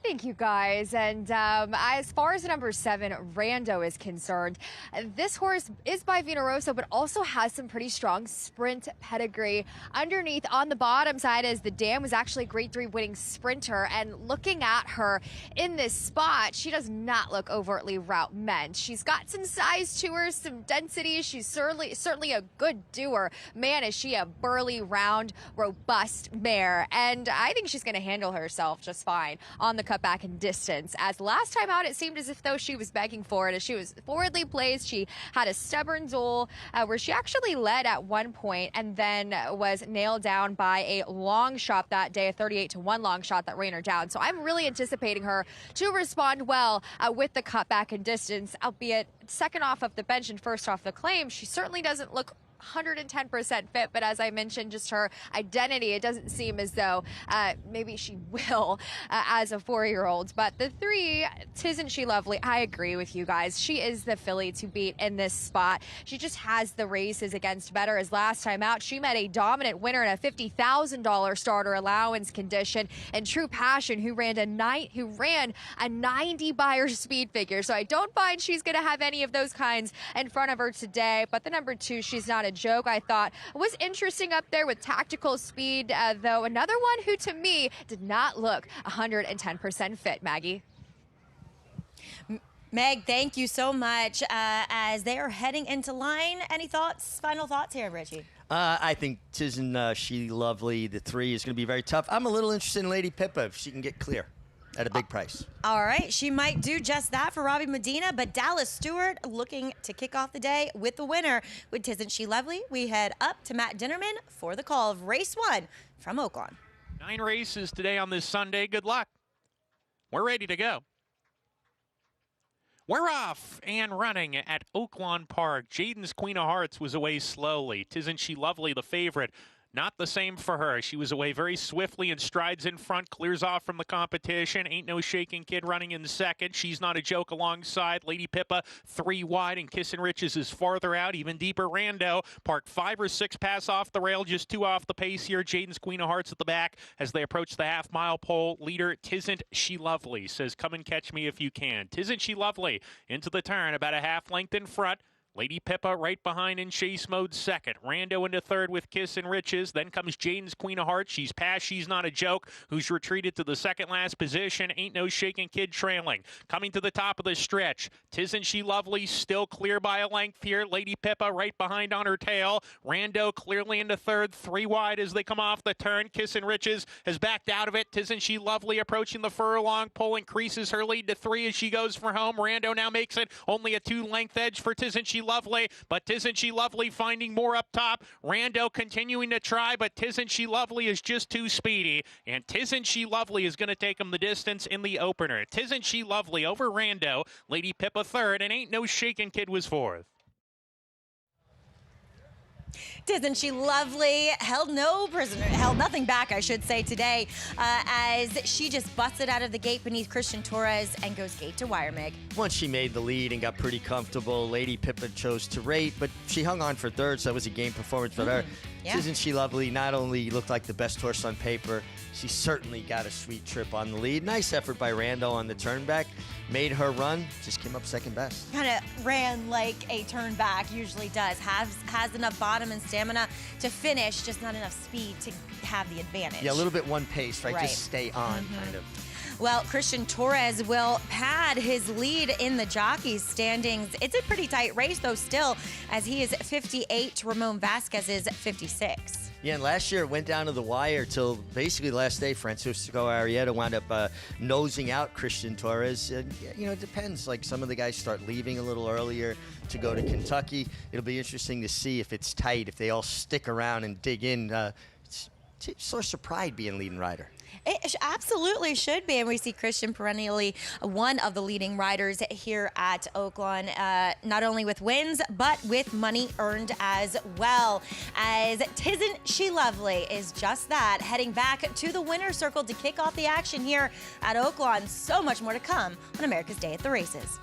Thank you, guys. And as far as number 7, Rando, is concerned, this horse is by Vino Rosso, but also has some pretty strong sprint pedigree. Underneath on the bottom side is the dam, was actually a grade 3 winning sprinter. And looking at her in this spot, she does not look overtly route meant. She's got some size to her, some density. She's certainly a good doer. Man, is she a burly, round, robust mare. And I think she's going to handle herself just fine on the cut back in distance. As last time out, it seemed as if though she was begging for it. As she was forwardly placed, she had a stubborn duel where she actually led at one point and then was nailed down by a long shot that day, a 38-1 long shot that ran her down. So I'm really anticipating her to respond well with the cut back in distance, albeit second off of the bench and first off the claim. She certainly doesn't look 110% fit, but as I mentioned, just her identity, it doesn't seem as though maybe she will as a 4-year-old. But the 3, Tisn't She Lovely, I agree with you guys. She is the filly to beat in this spot. She just has the races against better. As last time out, she met a dominant winner in a $50,000 starter allowance condition, and True Passion, who ran a 90 buyer speed figure. So I don't find she's going to have any of those kinds in front of her today. But the number 2, she's not a joke, I thought was interesting up there with tactical speed, though another one who to me did not look 110% fit. Maggie. Meg, thank you so much. As they are heading into line, any thoughts, final thoughts here, Richie? I think Tisn't She Lovely, the 3 is going to be very tough. I'm a little interested in Lady Pippa if she can get clear at a big price. All right, she might do just that for Robbie Medina, but Dallas Stewart looking to kick off the day with the winner. With Tisn't She Lovely, we head up to Matt Dinnerman for the call of race 1 from Oaklawn. 9 races today on this Sunday. Good luck. We're ready to go. We're off and running at Oaklawn Park. Jaden's Queen of Hearts was away slowly. Tisn't She Lovely, the favorite? Not the same for her. She was away very swiftly and strides in front, clears off from the competition. Ain't No Shaking Kid running in second. She's Not a Joke alongside. Lady Pippa 3 wide, and Kissin' Riches is farther out, even deeper. Rando parked 5 or 6 pass off the rail, just 2 off the pace here. Jaden's Queen of Hearts at the back as they approach the half-mile pole. Leader Tisn't She Lovely says, come and catch me if you can. Tisn't She Lovely into the turn, about a half length in front. Lady Pippa right behind in chase mode second. Rando into third with Kissin' Riches. Then comes Jaden's Queen of Hearts. She's past She's Not a Joke, who's retreated to the second last position. Ain't No Shaking Kid trailing. Coming to the top of the stretch. Tisn't She Lovely still clear by a length here. Lady Pippa right behind on her tail. Rando clearly into third. 3 wide as they come off the turn. Kissin' Riches has backed out of it. Tisn't She Lovely approaching the furlong pole, increases her lead to 3 as she goes for home. Rando now makes it only a 2-length edge for Tisn't She Lovely, but Tisn't She Lovely finding more up top. Rando continuing to try, but Tisn't She Lovely is just too speedy, and Tisn't She Lovely is going to take him the distance in the opener. Tisn't She Lovely over Rando, Lady Pippa third, and Ain't No Shakin' Kid was fourth. Tisn't She Lovely held nothing back, I should say, today, as she just busted out of the gate beneath Christian Torres and goes gate to wire, Meg. Once she made the lead and got pretty comfortable, Lady Pippa chose to rate, but she hung on for third, so that was a game performance for her. Yeah. Tisn't She Lovely not only looked like the best horse on paper, she certainly got a sweet trip on the lead. Nice effort by Rando on the turn back. Made her run, just came up second best. Kind of ran like a turn back usually does. Has enough bottom and stamina to finish, just not enough speed to have the advantage. Yeah, a little bit one pace, right? Just stay on, kind of. Well, Christian Torres will pad his lead in the jockeys standings. It's a pretty tight race, though, still, as he is 58 to Ramon Vasquez's 56. Yeah, and last year it went down to the wire till basically the last day. Francisco Arrieta wound up nosing out Christian Torres. And, you know, it depends. Like, some of the guys start leaving a little earlier to go to Kentucky. It'll be interesting to see if it's tight, if they all stick around and dig in. It's a source of pride being leading rider. It absolutely should be, and we see Christian perennially one of the leading riders here at Oaklawn, not only with wins, but with money earned as well, as Tisn't She Lovely is just that, heading back to the winner's circle to kick off the action here at Oaklawn. So much more to come on America's Day at the Races.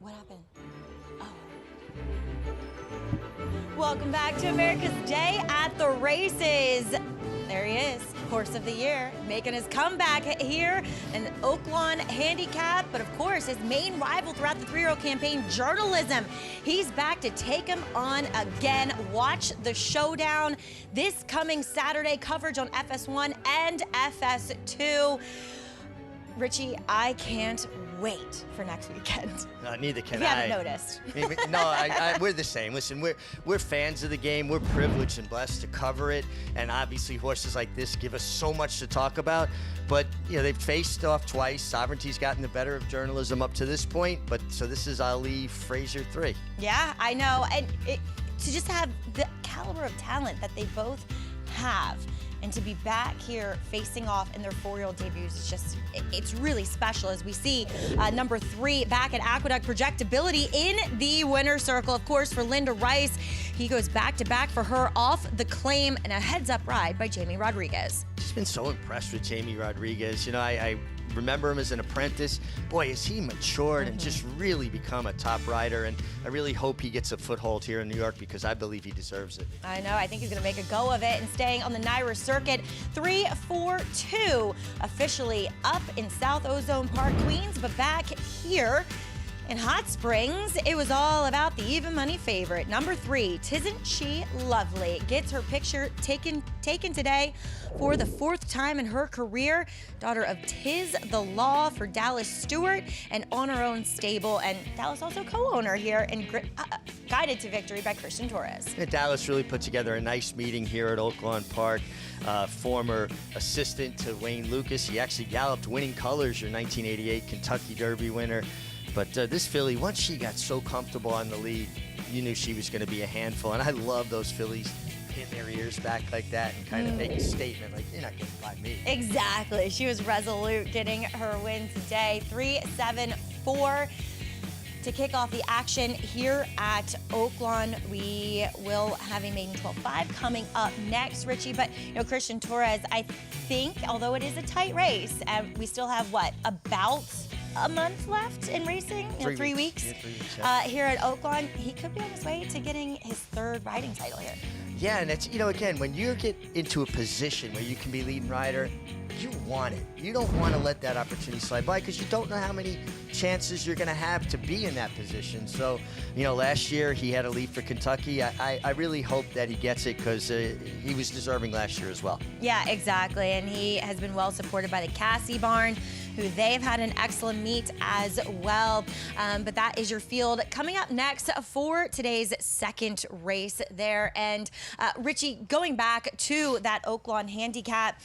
What happened? Oh. Welcome back to America's Day at the Races. There he is, horse of the year, making his comeback here in Oaklawn Handicap. But of course, his main rival throughout the three-year-old campaign, Journalism. He's back to take him on again. Watch the showdown this coming Saturday. Coverage on FS1 and FS2. Richie, I can't wait for next weekend. Neither can If you I. haven't noticed. No, we're the same. Listen, we're fans of the game. We're privileged and blessed to cover it, and obviously horses like this give us so much to talk about. But they've faced off twice. Sovereignty's gotten the better of Journalism up to this point. But so this is Ali Fraser 3. Yeah, I know, and to just have the caliber of talent that they both have. And to be back here facing off in their four-year-old debuts is just, it's really special as we see number 3 back at Aqueduct. Projectability in the winner's circle, of course, for Linda Rice. He goes back-to-back for her off the claim and a heads-up ride by Jamie Rodriguez. Just been so impressed with Jamie Rodriguez. I remember him as an apprentice. Boy, has he matured and just really become a top rider. And I really hope he gets a foothold here in New York because I believe he deserves it. I know. I think he's going to make a go of it and staying on the NYRA circuit. 3-4-2 officially up in South Ozone Park, Queens, but back here in Hot Springs, it was all about the even money favorite. Number 3, Tisn't She Lovely? Gets her picture taken today for the 4th time in her career. Daughter of Tiz the Law for Dallas Stewart and on her own stable. And Dallas also co-owner here and guided to victory by Christian Torres. Yeah, Dallas really put together a nice meeting here at Oaklawn Park. Former assistant to Wayne Lucas. He actually galloped Winning Colors, your 1988 Kentucky Derby winner. But this filly, once she got so comfortable on the lead, you knew she was going to be a handful. And I love those fillies pin their ears back like that and kind of make a statement like, you're not getting by me. Exactly. She was resolute getting her win today. 3-7-4 to kick off the action here at Oaklawn. We will have a maiden 12-5 coming up next, Richie. But, Christian Torres, I think, although it is a tight race, we still have, about a month left in racing, 3 weeks. Yeah, 3 weeks, yeah. Here at Oaklawn. He could be on his way to getting his 3rd riding title here. Yeah, and it's, again, when you get into a position where you can be leading rider, you want it. You don't want to let that opportunity slide by because you don't know how many chances you're going to have to be in that position. So, last year he had a lead for Kentucky. I really hope that he gets it because he was deserving last year as well. Yeah, exactly. And he has been well supported by the Cassie Barn, who they've had an excellent meet as well. But that is your field. Coming up next for today's 2nd race there. And Richie, going back to that Oaklawn Handicap,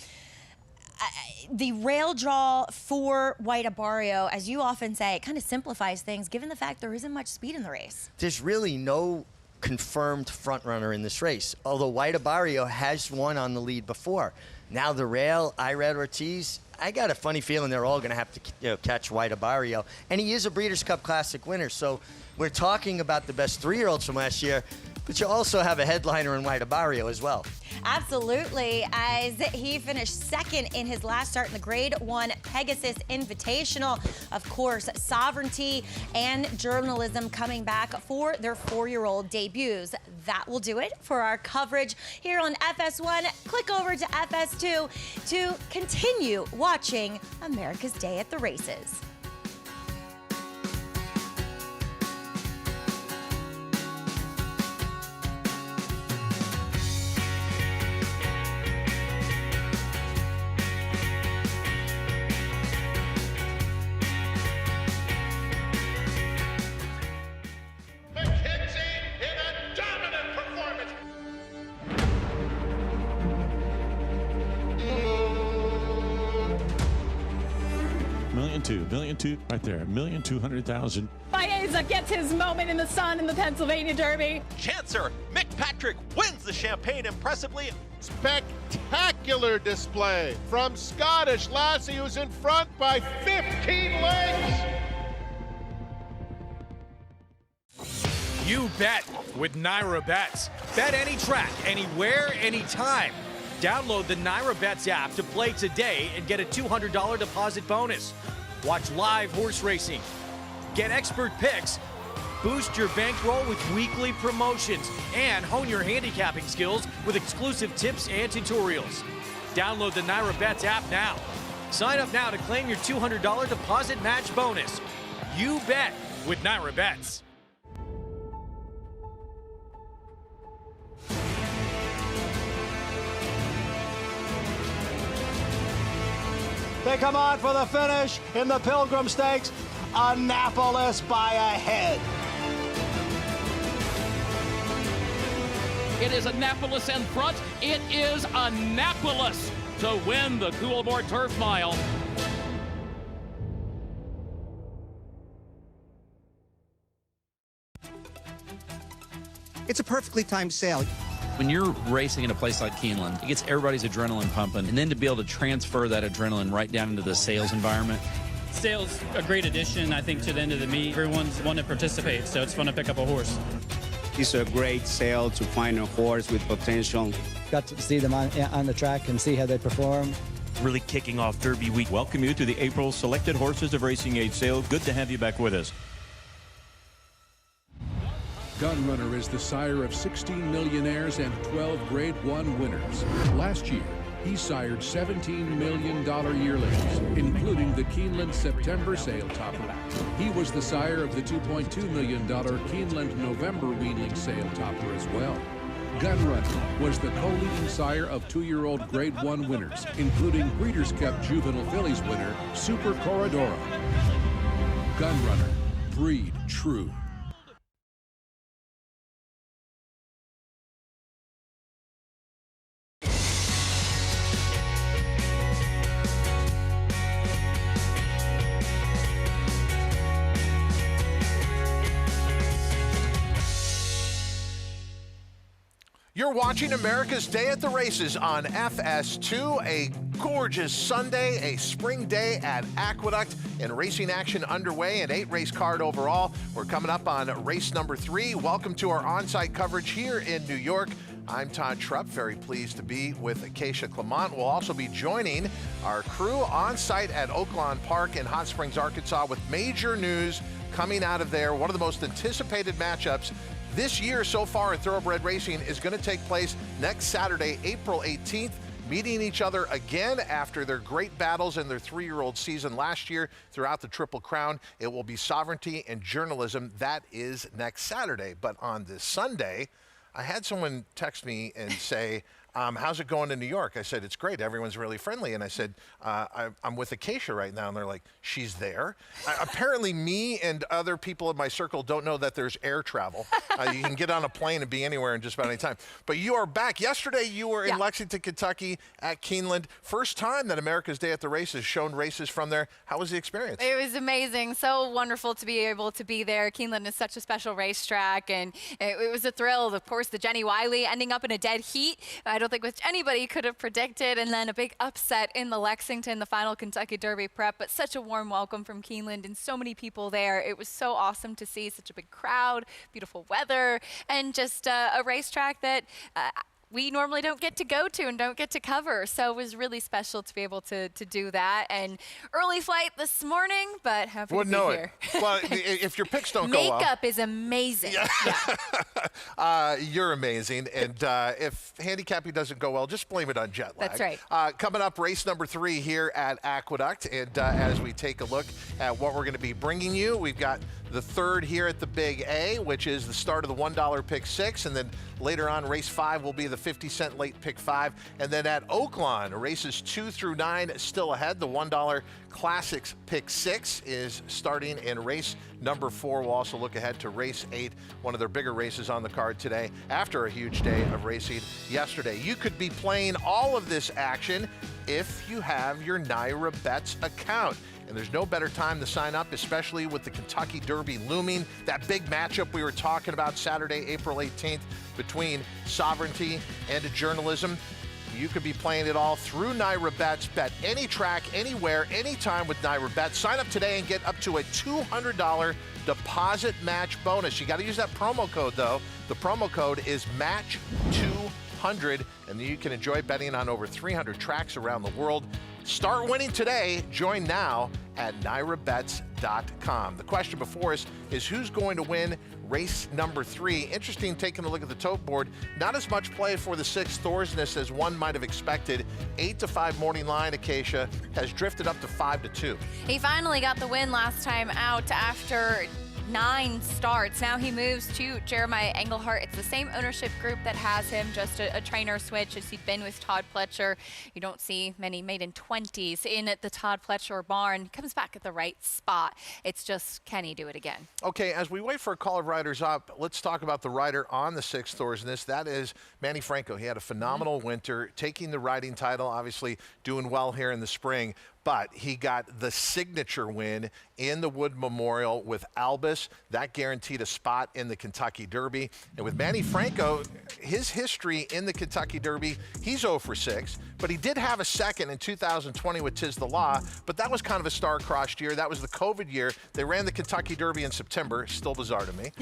the rail draw for White Abarrio, as you often say, it kind of simplifies things given the fact there isn't much speed in the race. There's really no confirmed front runner in this race, although White Abarrio has won on the lead before. Now the rail, Irad Ortiz, I got a funny feeling they're all going to have to catch White Abarrio. And he is a Breeders' Cup Classic winner, so we're talking about the best 3-year-olds from last year, but you also have a headliner in White Abarrio as well. Absolutely, as he finished 2nd in his last start in the Grade 1 Pegasus Invitational. Of course, Sovereignty and Journalism coming back for their 4-year-old debuts. That will do it for our coverage here on FS1. Click over to FS2 to continue watching America's Day at the Races. $1,200,000 right there, $1,200,000. Baeza gets his moment in the sun in the Pennsylvania Derby. Chancer Mick Patrick wins the Champagne impressively. Spectacular display from Scottish Lassie, who's in front by 15 lengths. You bet with NYRA Bets. Bet any track, anywhere, anytime. Download the NYRA Bets app to play today and get a $200 deposit bonus. Watch live horse racing. Get expert picks Boost your bankroll with weekly promotions and hone your handicapping skills with exclusive tips and tutorials. Download the Naira Bets app now. Sign up now to claim your $200 deposit match bonus. You bet with Naira Bets. They come on for the finish in the Pilgrim Stakes. Annapolis by a head. It is Annapolis in front. It is Annapolis to win the Coolmore Turf Mile. It's a perfectly timed sale. When you're racing in a place like Keeland, it gets everybody's adrenaline pumping, and then to be able to transfer that adrenaline right down into the sales environment. Sales a great addition, I think, to the end of the meet. Everyone's want to participate, so it's fun to pick up a horse. It's a great sale to find a horse with potential. Got to see them on the track and see how they perform. Really kicking off Derby week. Welcome you to the April Selected Horses of Racing Age sale. Good to have you back with us. Gunrunner is the sire of 16 millionaires and 12 Grade 1 winners. Last year, he sired $17 million yearlings, including the Keeland September sale topper. He was the sire of the $2.2 million Keeland November weanling sale topper as well. Gunrunner was the co-leading sire of 2-year-old Grade 1 winners, including Breeders' Cup Juvenile Fillies winner Super Corridoro. Gunrunner, breed true. You're watching America's Day at the Races on FS2, a gorgeous Sunday, a spring day at Aqueduct, and racing action underway, an 8-race card overall. We're coming up on race number 3. Welcome to our on-site coverage here in New York. I'm Todd Trupp, very pleased to be with Acacia Clement. We'll also be joining our crew on site at Oaklawn Park in Hot Springs, Arkansas, with major news coming out of there. One of the most anticipated matchups this year so far in thoroughbred racing is going to take place next Saturday, April 18th, meeting each other again after their great battles in their 3-year-old season last year throughout the Triple Crown. It will be Sovereignty and Journalism. That is next Saturday. But on this Sunday, I had someone text me and say, how's it going in New York? I said, it's great. Everyone's really friendly. And I said, I'm with Acacia right now. And they're like, she's there? Apparently, me and other people in my circle don't know that there's air travel. You can get on a plane and be anywhere in just about any time. But you are back. Yesterday, you were in Lexington, Kentucky at Keeland. First time that America's Day at the Races shown races from there. How was the experience? It was amazing. So wonderful to be able to be there. Keeland is such a special racetrack, and it was a thrill. Of course, the Jenny Wiley ending up in a dead heat. I don't think which anybody could have predicted, and then a big upset in the Lexington, the final Kentucky Derby prep, but such a warm welcome from Keeland and so many people there. It was so awesome to see such a big crowd, beautiful weather, and just a racetrack that we normally don't get to go to and don't get to cover. So it was really special to be able to do that. And early flight this morning, but happy to be here. Well, if your picks don't go well. Makeup is amazing. Yeah. You're amazing. And if handicapping doesn't go well, just blame it on jet lag. That's right. Coming up, race number 3 here at Aqueduct. And as we take a look at what we're going to be bringing you, we've got the 3rd here at the Big A, which is the start of the $1 pick 6. And then later on, race 5 will be the 50-cent late pick 5. And then at Oaklawn, races 2 through 9 still ahead. The $1 Classics pick 6 is starting in race number 4. We'll also look ahead to race 8, one of their bigger races on the card today after a huge day of racing yesterday. You could be playing all of this action if you have your Naira Bets account. And there's no better time to sign up, especially with the Kentucky Derby looming. That big matchup we were talking about Saturday, April 18th, between Sovereignty and Journalism. You could be playing it all through Naira Bets. Bet any track, anywhere, anytime with Naira Bets. Sign up today and get up to a $200 deposit match bonus. You got to use that promo code, though. The promo code is MATCH200, and you can enjoy betting on over 300 tracks around the world. Start winning today. Join now at NyraBets.com. The question before us is who's going to win race number 3. Interesting taking a look at the tote board. Not as much play for the 6th Thorsness as one might have expected. 8-5 morning line, Acacia, has drifted up to 5-2. He finally got the win last time out after 9 starts. Now he moves to Jeremiah Engelhart. It's the same ownership group that has him, just a trainer switch as he'd been with Todd Pletcher. You don't see many maiden 20s in at the Todd Pletcher barn. He comes back at the right spot. It's just, can he do it again? Okay, as we wait for a call of riders up, let's talk about the rider on the 6th Thorsness. That is Manny Franco. He had a phenomenal winter, taking the riding title, obviously doing well here in the spring. But he got the signature win in the Wood Memorial with Albus. That guaranteed a spot in the Kentucky Derby. And with Manny Franco, his history in the Kentucky Derby, he's 0 for 6. But he did have a second in 2020 with Tiz the Law. But that was kind of a star-crossed year. That was the COVID year. They ran the Kentucky Derby in September. Still bizarre to me.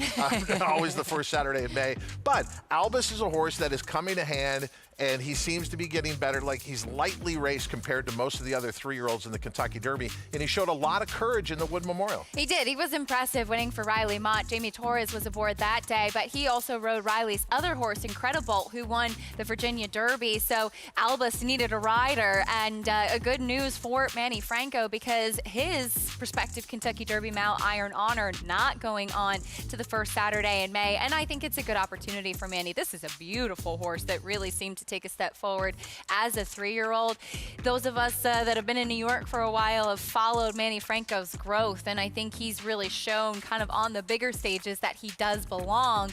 Always the first Saturday of May. But Albus is a horse that is coming to hand, and he seems to be getting better. Like, he's lightly raced compared to most of the other 3-year-olds in the Kentucky Derby, and he showed a lot of courage in the Wood Memorial. He did. He was impressive, winning for Riley Mott. Jamie Torres was aboard that day, but he also rode Riley's other horse, Incredible, who won the Virginia Derby. So Albus needed a rider, and a good news for Manny Franco, because his prospective Kentucky Derby mount, Iron Honor, not going on to the first Saturday in May, and I think it's a good opportunity for Manny. This is a beautiful horse that really seemed to take a step forward as a 3-year-old. Those of us that have been in New York for a while have followed Manny Franco's growth, and I think he's really shown kind of on the bigger stages that he does belong.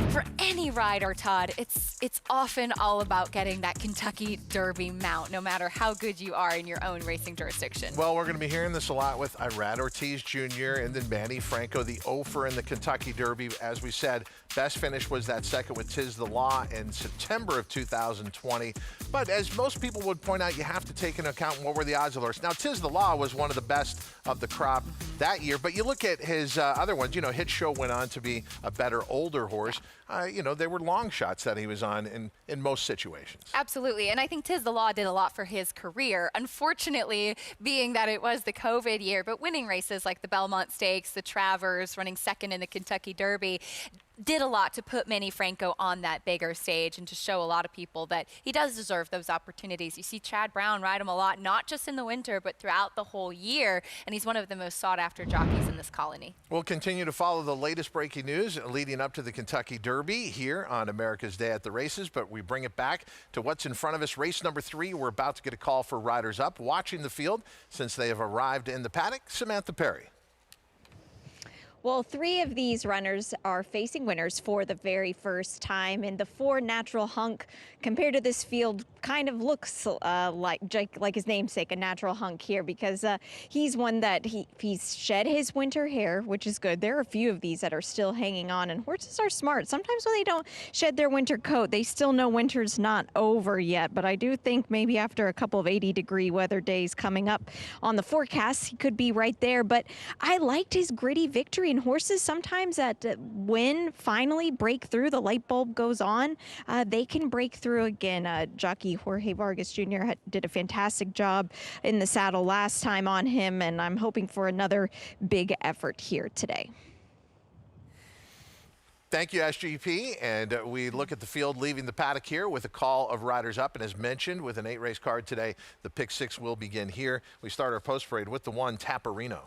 For any rider, Todd, it's often all about getting that Kentucky Derby mount, no matter how good you are in your own racing jurisdiction. Well, we're going to be hearing this a lot with Irad Ortiz Jr. and then Manny Franco, the Ofer in the Kentucky Derby. As we said, best finish was that second with Tiz the Law in September of 2020. But as most people would point out, you have to take into account what were the odds of the horse. Now, Tiz the Law was one of the best of the crop that year, but you look at his other ones, Hit Show went on to be a better, older horse. They were long shots that he was on in most situations. Absolutely, and I think Tiz the Law did a lot for his career. Unfortunately, being that it was the COVID year, but winning races like the Belmont Stakes, the Travers, running second in the Kentucky Derby, did a lot to put Manny Franco on that bigger stage and to show a lot of people that he does deserve those opportunities. You see Chad Brown ride him a lot, not just in the winter, but throughout the whole year, and he's one of the most sought-after jockeys in this colony. We'll continue to follow the latest breaking news leading up to the Kentucky Derby here on America's Day at the Races, but we bring it back to what's in front of us. Race number 3, we're about to get a call for riders up. Watching the field since they have arrived in the paddock, Samantha Perry. Well, 3 of these runners are facing winners for the very first time, and the 4 Natural Hunk, compared to this field, kind of looks like his namesake, a natural hunk here, because he's one that he's shed his winter hair, which is good. There are a few of these that are still hanging on, and horses are smart. Sometimes when they don't shed their winter coat, they still know winter's not over yet, but I do think maybe after a couple of 80-degree weather days coming up on the forecast, he could be right there. But I liked his gritty victory, and horses sometimes that win finally break through, the light bulb goes on, they can break through again. Jockey Jorge Vargas Jr. did a fantastic job in the saddle last time on him, and I'm hoping for another big effort here today. Thank you, SGP. And we look at the field leaving the paddock here with a call of riders up. And as mentioned, with an 8-race card today, the pick 6 will begin here. We start our post parade with the 1, Taparino.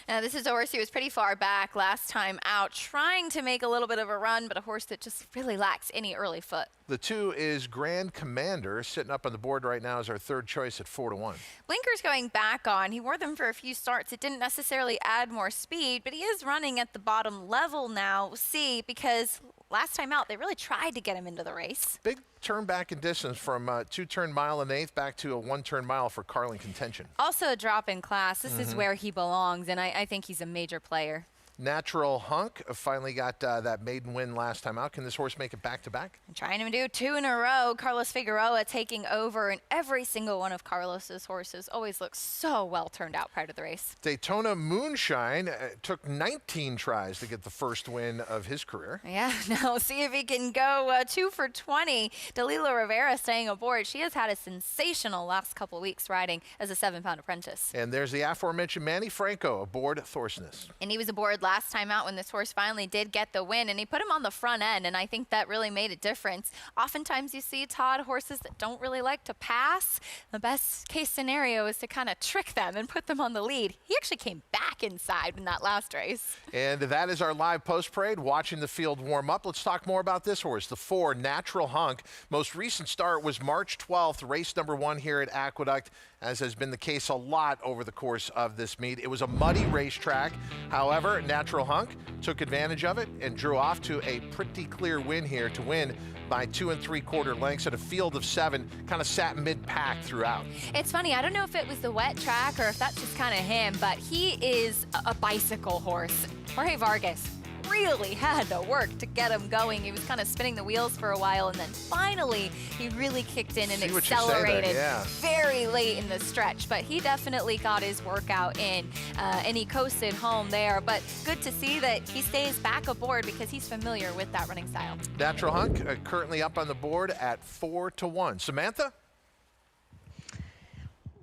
Now, this is a horse who was pretty far back last time out, trying to make a little bit of a run, but a horse that just really lacks any early foot. The 2 is Grand Commander, sitting up on the board right now as our 3rd choice at 4-1. Blinkers going back on. He wore them for a few starts. It didn't necessarily add more speed, but he is running at the bottom level now. We'll see, because last time out, they really tried to get him into the race. Big turn back in distance from 2-turn mile and 1/8 back to a 1-turn mile for Carling Contention. Also a drop in class. This is where he belongs, and I think he's a major player. Natural Hunk finally got that maiden win last time out. Can this horse make it back-to-back? Trying to do 2 in a row. Carlos Figueroa taking over, and every single one of Carlos's horses always looks so well turned out prior to the race. Daytona Moonshine took 19 tries to get the first win of his career. Yeah, now see if he can go 2 for 20. Dalila Rivera staying aboard. She has had a sensational last couple weeks riding as a 7-pound apprentice. And there's the aforementioned Manny Franco aboard Thorsness. And he was aboard last time out when this horse finally did get the win, and he put him on the front end, and I think that really made a difference. Oftentimes you see, Todd, horses that don't really like to pass. The best case scenario is to kind of trick them and put them on the lead. He actually came back inside in that last race. And that is our live post-parade, watching the field warm up. Let's talk more about this horse, the 4, Natural Hunk. Most recent start was March 12th, race number 1 here at Aqueduct, as has been the case a lot over the course of this meet. It was a muddy racetrack. However, Natural Hunk took advantage of it and drew off to a pretty clear win here to win by 2 3/4 lengths at a field of 7, kind of sat mid-pack throughout. It's funny, I don't know if it was the wet track or if that's just kind of him, but he is a bicycle horse. Jorge Vargas really had to work to get him going. He was kind of spinning the wheels for a while, and then finally he really kicked in and accelerated very late in the stretch. But he definitely got his workout in, and he coasted home there. But good to see that he stays back aboard because he's familiar with that running style. Natural Hunk currently up on the board at 4 to 1. Samantha?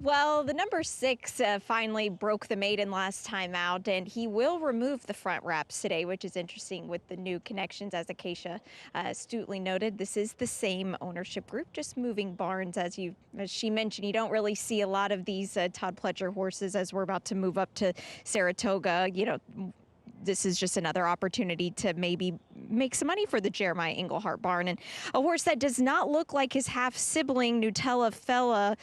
Well, the number 6 finally broke the maiden last time out, and he will remove the front wraps today, which is interesting with the new connections. As Acacia astutely noted, this is the same ownership group, just moving barns. As she mentioned, you don't really see a lot of these Todd Pletcher horses as we're about to move up to Saratoga. You know, this is just another opportunity to maybe make some money for the Jeremiah Englehart barn. And a horse that does not look like his half-sibling, Nutella Fella.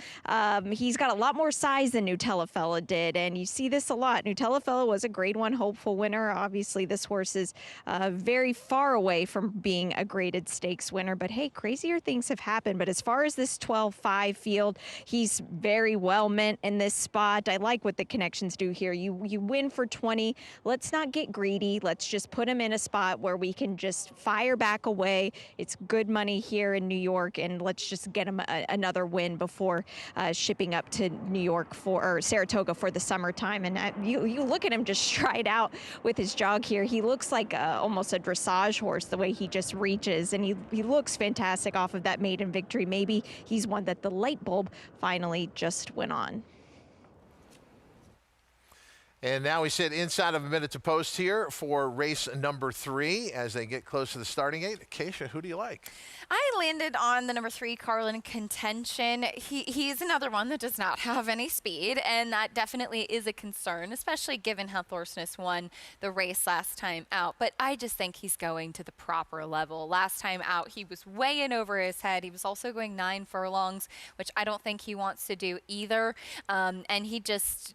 He's got a lot more size than Nutella Fella did, and you see this a lot. Nutella Fella was a Grade 1 hopeful winner. Obviously, this horse is very far away from being a graded stakes winner, but hey, crazier things have happened. But as far as this 12-5 field, he's very well meant in this spot. I like what the connections do here. You win for 20. Let's not get greedy. Let's just put him in a spot where we can just fire back away. It's good money here in New York, and let's just get him another win before shipping up to New York or Saratoga for the summertime. And you look at him just stride out with his jog here. He looks like almost a dressage horse, the way he just reaches, and he looks fantastic off of that maiden victory. Maybe he's one that the light bulb finally just went on. And now we sit inside of a minute to post here for race number 3 as they get close to the starting gate. Acacia, who do you like? I landed on the number 3, Carlin Contention. He's another one that does not have any speed, and that definitely is a concern, especially given how Thorsness won the race last time out. But I just think he's going to the proper level. Last time out, he was way in over his head. He was also going 9 furlongs, which I don't think he wants to do either. And he just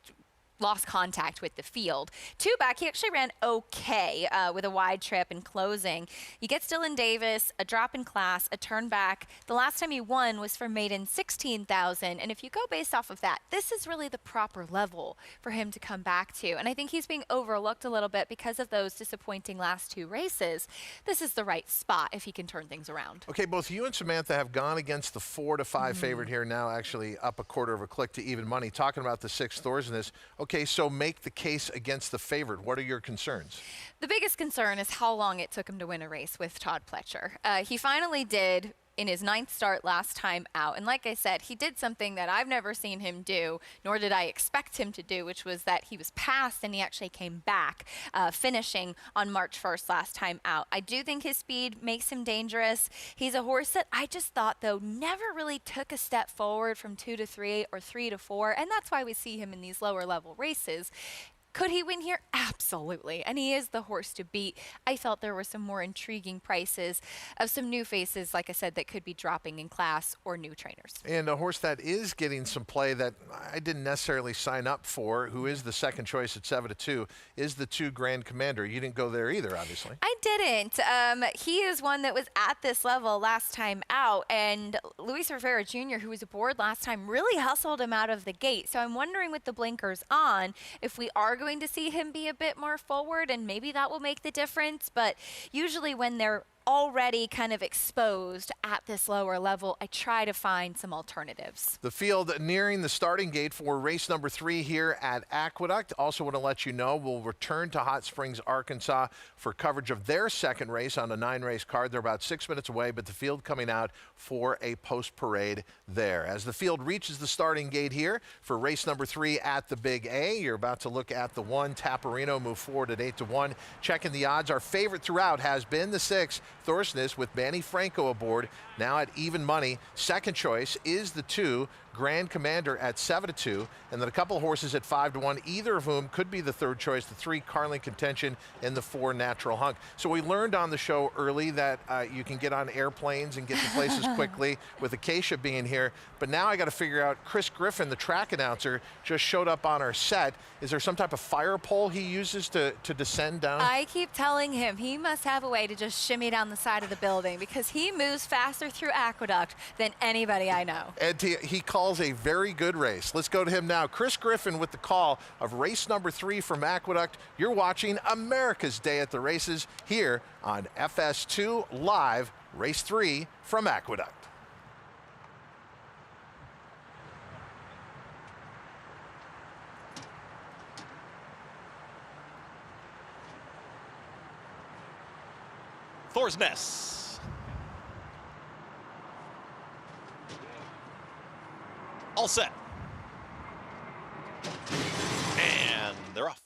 lost contact with the field. 2 back, he actually ran okay with a wide trip and closing. You get Dylan Davis, a drop in class, a turn back. The last time he won was for maiden 16,000, and if you go based off of that, this is really the proper level for him to come back to. And I think he's being overlooked a little bit because of those disappointing last 2 races. This is the right spot if he can turn things around. Okay, both you and Samantha have gone against the 4 to 5 favorite here, now actually up a quarter of a click to even money. Talking about the 6 Thorsness. Okay, so make the case against the favorite. What are your concerns? The biggest concern is how long it took him to win a race with Todd Pletcher. He finally did in his 9th start last time out. And like I said, he did something that I've never seen him do, nor did I expect him to do, which was that he was passed and he actually came back, finishing on March 1st last time out. I do think his speed makes him dangerous. He's a horse that I just thought, though, never really took a step forward from 2 to 3 or 3 to 4, and that's why we see him in these lower level races. Could he win here? Absolutely. And he is the horse to beat. I felt there were some more intriguing prices of some new faces, like I said, that could be dropping in class or new trainers. And a horse that is getting some play that I didn't necessarily sign up for, who is the second choice at 7 to 2, is the 2 Grand Commander. You didn't go there either, obviously. I didn't. He is one that was at this level last time out, and Luis Rivera Jr., who was aboard last time, really hustled him out of the gate. So I'm wondering, with the blinkers on, if we are going going to see him be a bit more forward, and maybe that will make the difference. But usually when they're already kind of exposed at this lower level, I try to find some alternatives. The field nearing the starting gate for race number 3 here at Aqueduct. Also want to let you know we'll return to Hot Springs, Arkansas for coverage of their second race on a 9-race card. They're about 6 minutes away, but the field coming out for a post-parade there. As the field reaches the starting gate here for race number 3 at the Big A, you're about to look at the 1, Taparino, move forward at 8-1. Checking the odds, our favorite throughout has been the 6, Thorsness, with Manny Franco aboard, now at even money. Second choice is the 2, Grand Commander, at 7-2, and then a couple horses at 5-1, either of whom could be the third choice, the 3, Carlin Contention, and the 4, Natural Hunk. So we learned on the show early that you can get on airplanes and get to places quickly with Acacia being here, but now I got to figure out, Chris Griffin, the track announcer, just showed up on our set. Is there some type of fire pole he uses to descend down? I keep telling him he must have a way to just shimmy down the side of the building, because he moves faster through Aqueduct than anybody I know. And he calls a very good race. Let's go to him now. Chris Griffin with the call of race number 3 from Aqueduct. You're watching America's Day at the Races here on FS2 Live, race 3 from Aqueduct. Thorsness. All set. And they're off.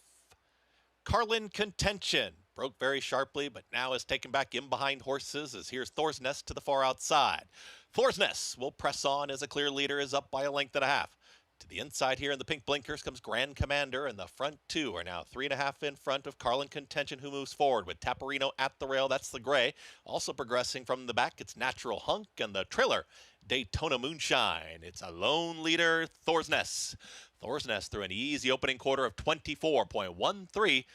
Carlin Contention broke very sharply, but now is taken back in behind horses, as here's Thorsness to the far outside. Thorsness will press on as a clear leader, is up by a length and a half. To the inside here in the pink blinkers comes Grand Commander, and the front 2 are now 3.5 in front of Carlin Contention, who moves forward with Taparino at the rail. That's the gray. Also progressing from the back, it's Natural Hunk, and the trailer, Daytona Moonshine. It's a lone leader, Thorsness. Thorsness through an easy opening quarter of 24.13.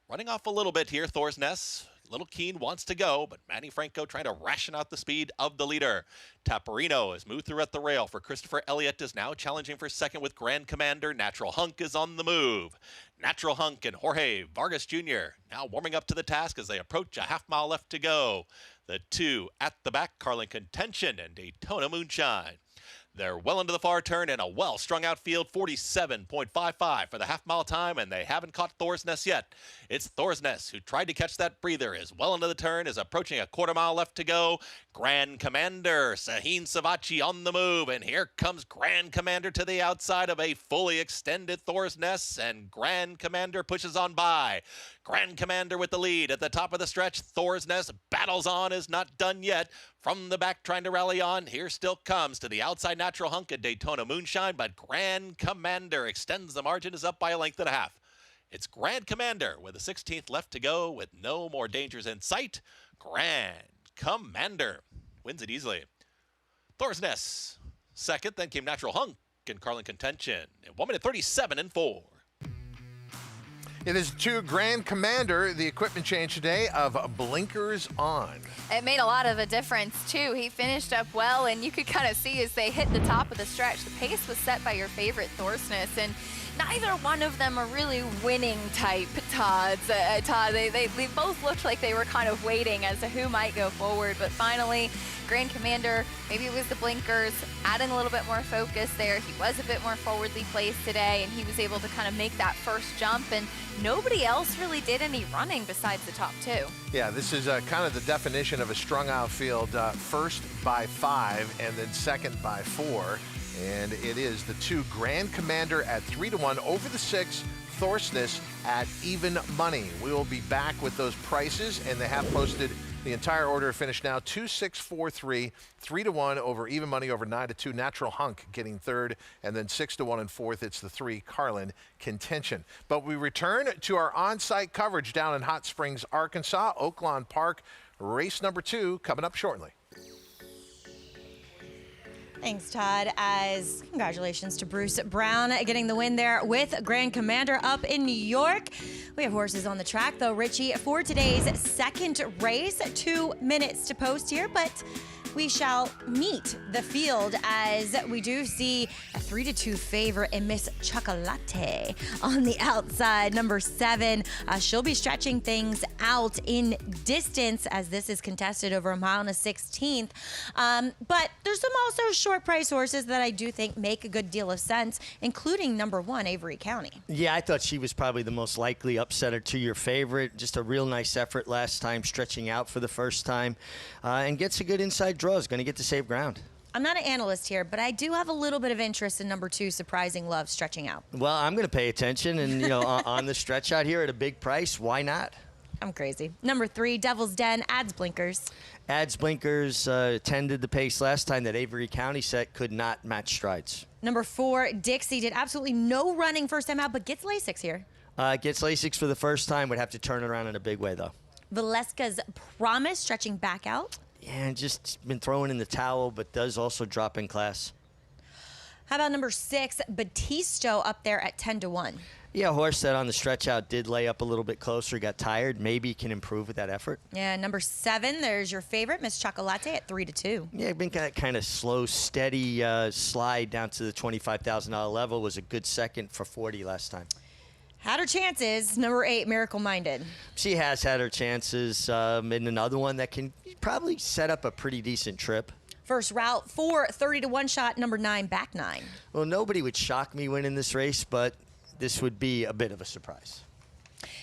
Running off a little bit here, Thorsness. Little Keen wants to go, but Manny Franco trying to ration out the speed of the leader. Taparino has moved through at the rail for Christopher Elliott, is now challenging for second with Grand Commander. Natural Hunk is on the move. Natural Hunk and Jorge Vargas Jr. now warming up to the task as they approach a half-mile left to go. The 2 at the back, Carlin Contention and Daytona Moonshine. They're well into the far turn in a well-strung out field, 47.55 for the half-mile time, and they haven't caught Thorsness yet. It's Thorsness who tried to catch that breather, is well into the turn, is approaching a quarter-mile left to go. Grand Commander, Sahin Savachi on the move, and here comes Grand Commander to the outside of a fully extended Thorsness, and Grand Commander pushes on by. Grand Commander with the lead at the top of the stretch. Thorsness battles on, is not done yet. From the back trying to rally on, here still comes to the outside Natural Hunk and Daytona Moonshine, but Grand Commander extends the margin, is up by a length and a half. It's Grand Commander with a 16th left to go with no more dangers in sight. Grand Commander wins it easily. Thorsness second, then came Natural Hunk and Carlin Contention in 1:37.4. It is to Grand Commander, the equipment change today of blinkers on. It made a lot of a difference, too. He finished up well, and you could kind of see as they hit the top of the stretch, the pace was set by your favorite Thorsness, and neither one of them are really winning type Todds. Todd, they both looked like they were kind of waiting as to who might go forward, but finally, Grand Commander, maybe it was the blinkers, adding a little bit more focus there. He was a bit more forwardly placed today, and he was able to kind of make that first jump, and nobody else really did any running besides the top 2. Yeah, this is kind of the definition of a strung out field. First by 5 and then second by 4. And it is the 2 Grand Commander at 3-1 over the 6 Thorsness at even money. We will be back with those prices, and they have posted the entire order. Finish now 2-6-4-3, 3-1 over even money, over 9-2. Natural Hunk getting third, and then 6-1 and fourth. It's the 3 Carlin Contention. But we return to our on-site coverage down in Hot Springs, Arkansas, Oaklawn Park. Race number 2 coming up shortly. Thanks, Todd. As congratulations to Bruce Brown getting the win there with Grand Commander up in New York. We have horses on the track, though, Richie, for today's second race. 2 minutes to post here, but we shall meet the field as we do see a 3-2 favorite in Miss Chocolate on the outside. Number 7, she'll be stretching things out in distance as this is contested over 1.16 miles. But there's some also short price horses that I do think make a good deal of sense, including number 1, Avery County. Yeah, I thought she was probably the most likely upsetter to your favorite. Just a real nice effort last time, stretching out for the first time, and gets a good inside draw. Is going to get to save ground. I'm not an analyst here, but I do have a little bit of interest in number 2, Surprising Love, stretching out. Well, I'm going to pay attention, and on the stretch out here at a big price, why not? I'm crazy. Number 3, Devil's Den, adds blinkers. Adds blinkers, tended the pace last time. That Avery County set could not match strides. Number 4, Dixie did absolutely no running first time out, but gets Lasix here. Gets Lasix for the first time. Would have to turn it around in a big way, though. Valeska's Promise, stretching back out. Yeah, just been throwing in the towel, but does also drop in class. How about number 6, Batisto up there at 10-1? Yeah, horse that on the stretch out did lay up a little bit closer, got tired. Maybe can improve with that effort. Yeah, number 7, there's your favorite, Miss Chocolate at 3-2. Yeah, been kind of slow, steady slide down to the $25,000 level. Was a good second for 40 last time. Had her chances. Number 8, Miracle Minded. She has had her chances. And another one that can probably set up a pretty decent trip. First route, 4, 30-1 shot. Number 9, Back 9. Well, nobody would shock me winning this race, but this would be a bit of a surprise.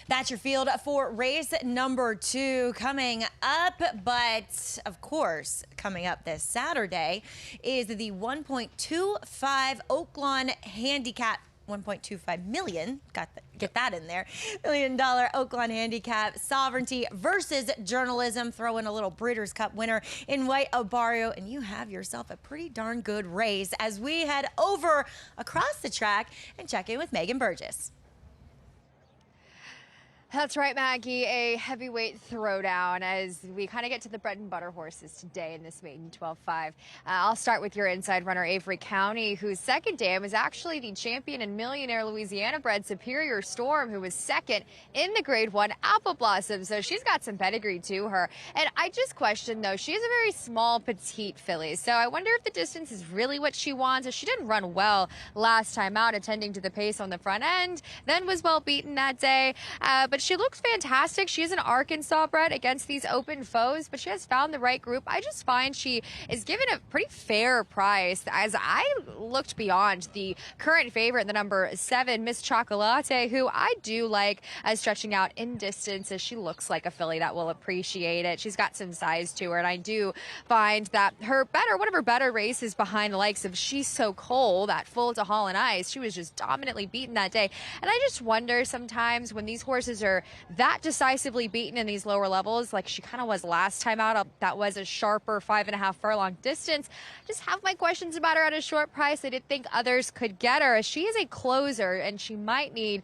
That's your field for race number 2 coming up. But, of course, coming up this Saturday is the 1.25 Oaklawn Handicap. 1.25 million, get that in there, $1 million Oaklawn Handicap Sovereignty versus Journalism. Throw in a little Breeders' Cup winner in White Obarrio, and you have yourself a pretty darn good race as we head over across the track and check in with Megan Burgess. That's right, Maggie, a heavyweight throwdown as we kind of get to the bread and butter horses today in this maiden 12-5. I'll start with your inside runner, Avery County, whose second dam is actually the champion and millionaire Louisiana-bred Superior Storm, who was second in the Grade 1 Apple Blossom. So she's got some pedigree to her. And I just question, though, she is a very small, petite filly. So I wonder if the distance is really what she wants. She didn't run well last time out, attending to the pace on the front end, then was well beaten that day. But she looks fantastic. She is an Arkansas bred against these open foes, but she has found the right group. I just find she is given a pretty fair price as I looked beyond the current favorite, the number 7, Miss Chocolate, who I do like as stretching out in distance as she looks like a filly that will appreciate it. She's got some size to her, and I do find that one of her better races behind the likes of She's So Cold, that full to Hall and Ice. She was just dominantly beaten that day. And I just wonder sometimes when these horses are that decisively beaten in these lower levels, like she kind of was last time out, that was a sharper 5.5 furlong distance. Just have my questions about her at a short price. I did think others could get her. She is a closer, and she might need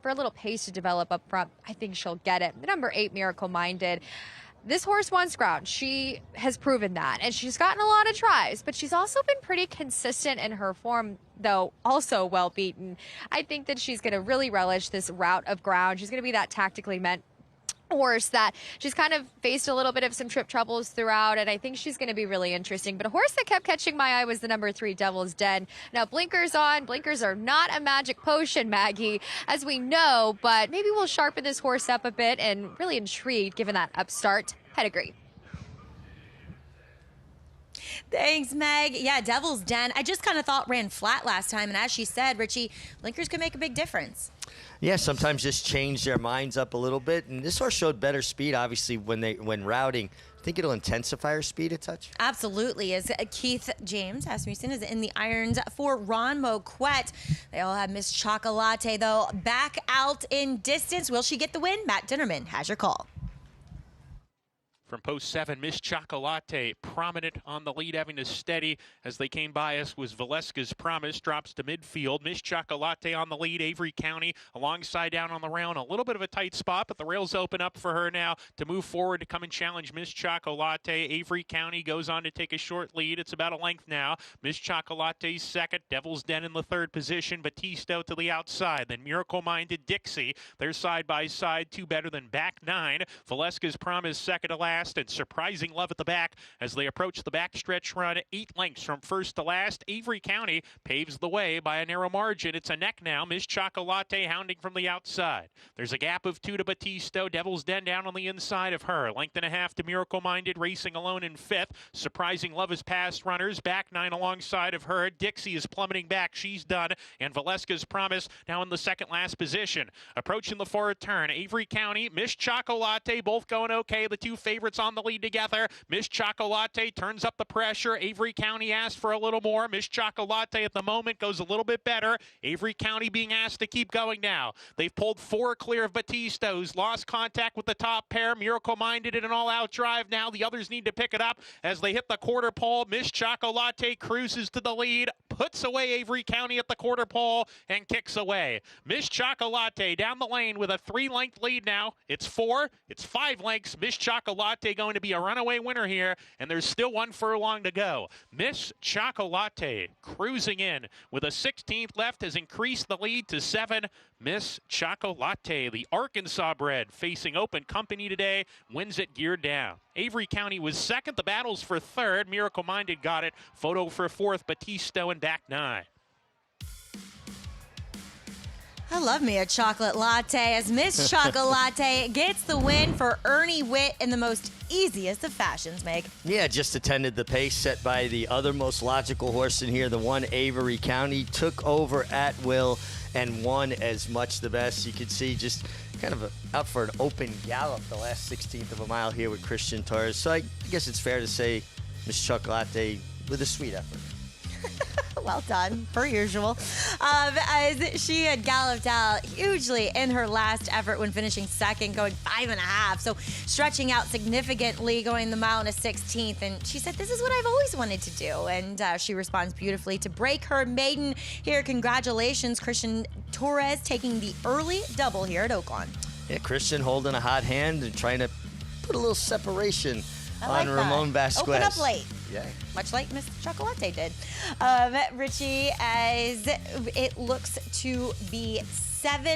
for a little pace to develop up front. I think she'll get it. The number 8, Miracle Minded. This horse wants ground. She has proven that, and she's gotten a lot of tries, but she's also been pretty consistent in her form, though also well beaten. I think that she's going to really relish this route of ground. She's going to be that tactically meant horse that she's kind of faced a little bit of some trip troubles throughout, and I think she's going to be really interesting. But a horse that kept catching my eye was the number 3, Devil's Den. Now, blinkers on. Blinkers are not a magic potion, Maggie, as we know, but maybe we'll sharpen this horse up a bit and really intrigued given that upstart pedigree. Thanks, Meg. Yeah, Devil's Den. I just kind of thought ran flat last time, and as she said, Richie, blinkers could make a big difference. Yeah, sometimes just change their minds up a little bit, and this horse showed better speed, obviously, when routing. I think it'll intensify her speed a touch. Absolutely. As Keith James Asmussen is in the irons for Ron Moquette. They all have Miss Chocolate, though, back out in distance. Will she get the win? Matt Dinnerman has your call. From post 7, Miss Chocolate, prominent on the lead, having to steady as they came by us was Valeska's Promise, drops to midfield. Miss Chocolate on the lead, Avery County alongside down on the round. A little bit of a tight spot, but the rails open up for her now to move forward to come and challenge Miss Chocolate. Avery County goes on to take a short lead. It's about a length now. Miss Chocolate's second, Devil's Den in the third position, Batisto to the outside. Then Miracle Minded Dixie. They're side by side, 2 better than Back 9. Valeska's Promise second to last. last, and Surprising Love at the back as they approach the backstretch run. 8 lengths from first to last. Avery County paves the way by a narrow margin. It's a neck now. Miss Chocolate hounding from the outside. There's a gap of 2 to Batista. Devil's Den down on the inside of her. Length and a half to Miracle Minded, racing alone in 5th. Surprising Love is past runners. Back 9 alongside of her. Dixie is plummeting back. She's done. And Valeska's Promise now in the second last position. Approaching the forward turn. Avery County, Miss Chocolate, both going okay. The 2 favorites on the lead together. Miss Chocolate turns up the pressure. Avery County asked for a little more. Miss Chocolate at the moment goes a little bit better. Avery County being asked to keep going now. They've pulled 4 clear of Batista, who's lost contact with the top pair. Miracle Minded in an all-out drive now. The others need to pick it up as they hit the quarter pole. Miss Chocolate cruises to the lead, puts away Avery County at the quarter pole, and kicks away. Miss Chocolate down the lane with a 3-length lead now. It's 4, it's 5 lengths. Miss Chocolate going to be a runaway winner here, and there's still 1 furlong to go. Miss Chocolate cruising in with a 16th left, has increased the lead to 7. Miss Chocolate, the Arkansas bred, facing open company today, wins it geared down. Avery County was second. The battle's for third. Miracle Minded got it. Photo for fourth. Batista and back 9. I love me a chocolate latte as Miss Chocolate gets the win for Ernie Witt in the most easiest of fashions, Meg. Yeah, just attended the pace set by the other most logical horse in here, the one Avery County, took over at will and won as much the best. You could see just kind of out for an open gallop the last 16th of a mile here with Christian Torres. So I guess it's fair to say Miss Chocolate with a sweet effort. Well done, per usual. As she had galloped out hugely in her last effort when finishing second, going 5.5. So stretching out significantly, going the mile and a 16th. And she said, this is what I've always wanted to do. And she responds beautifully to break her maiden here. Congratulations, Christian Torres, taking the early double here at Oaklawn. Yeah, Christian holding a hot hand and trying to put a little separation on Ramon Vasquez. Open up late. Yeah. Much like Miss Chocolate did. Richie, as it looks to be 7-1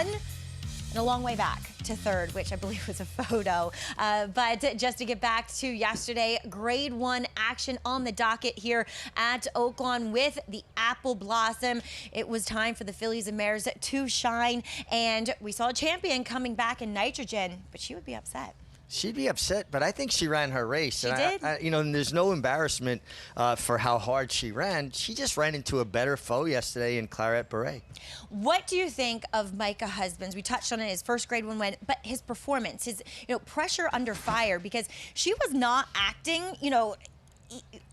and a long way back to third, which I believe was a photo. But just to get back to yesterday, grade 1 action on the docket here at Oaklawn with the Apple Blossom. It was time for the fillies and mares to shine, and we saw a champion coming back in nitrogen, but she would be upset. She'd be upset, but I think she ran her race. She and did. And there's no embarrassment for how hard she ran. She just ran into a better foe yesterday in Claret Beret. What do you think of Micah Husbands? We touched on it, his first grade 1 win, but his performance, his pressure under fire, because she was not acting,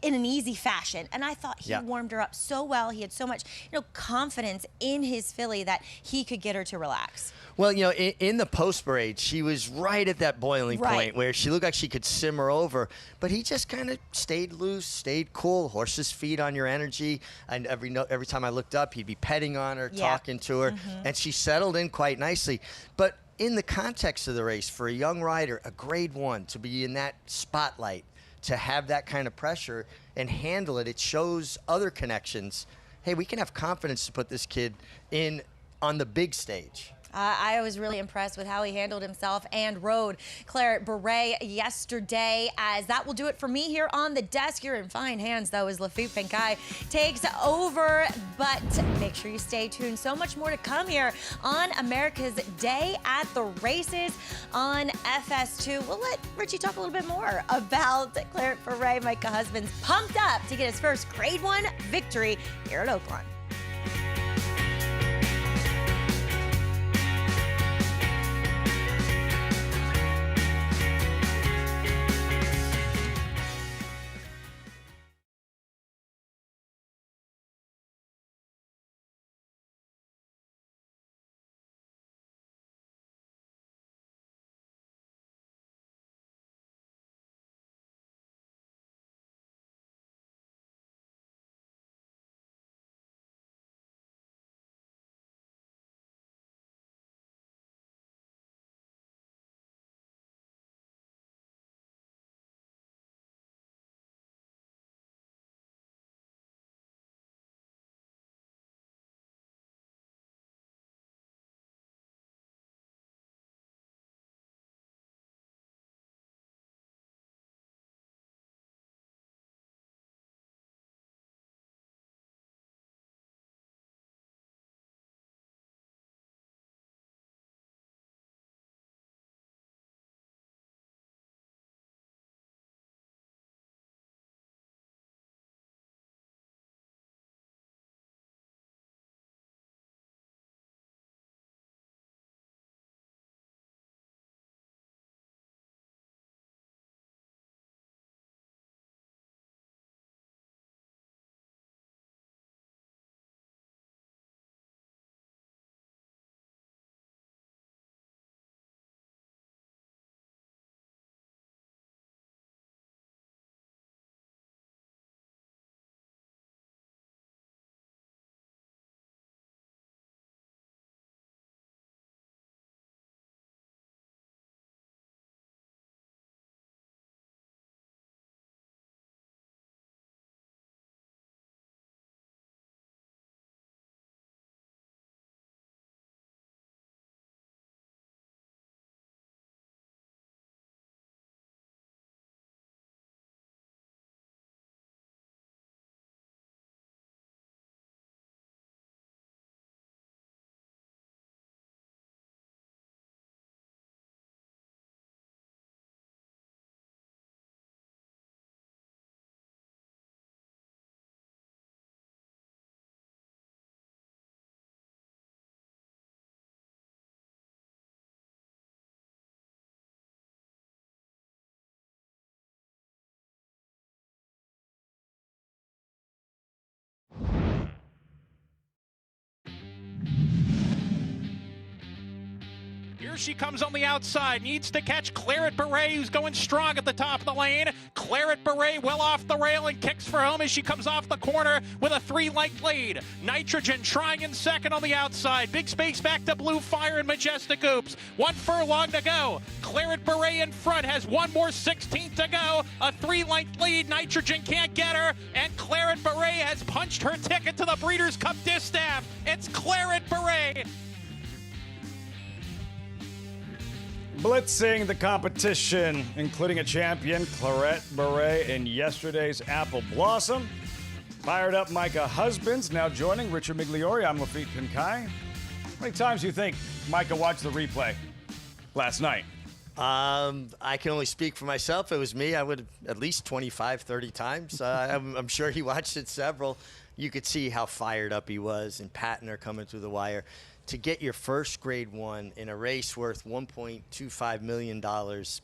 in an easy fashion. And I thought he warmed her up so well. He had so much, confidence in his filly that he could get her to relax. Well, in the post parade, she was right at that boiling point where she looked like she could simmer over, but he just kind of stayed loose, stayed cool. Horses feed on your energy, and every time I looked up, he'd be petting on her, talking to her, and she settled in quite nicely. But in the context of the race, for a young rider, a grade 1, to be in that spotlight, to have that kind of pressure and handle it, it shows other connections. Hey, we can have confidence to put this kid in on the big stage. I was really impressed with how he handled himself and rode Claret Beret yesterday, as that will do it for me here on the desk. You're in fine hands, though, as Lafitte Pinkai takes over. But make sure you stay tuned. So much more to come here on America's Day at the Races on FS2. We'll let Richie talk a little bit more about Claret Beret. Micah Husbands pumped up to get his first grade 1 victory here at Oaklawn. she comes on the outside. Needs to catch Claret Beret, who's going strong at the top of the lane. Claret Beret well off the rail and kicks for home as she comes off the corner with a 3-length lead. Nitrogen trying in second on the outside. Big space back to Blue Fire and Majestic Oops. 1 furlong to go. Claret Beret in front has one more 16th to go. A 3-length lead. Nitrogen can't get her. And Claret Beret has punched her ticket to the Breeders' Cup Distaff. It's Claret Beret. Blitzing the competition, including a champion, Claret Beret, in yesterday's Apple Blossom. Fired up Micah Husbands now joining. Richard Migliori, I'm Lafitte Pinkai. How many times do you think Micah watched the replay last night? I can only speak for myself. If it was me, I would at least 25, 30 times. I'm sure he watched it several. You could see how fired up he was, and Patton are coming through the wire. To get your first grade 1 in a race worth $1.25 million,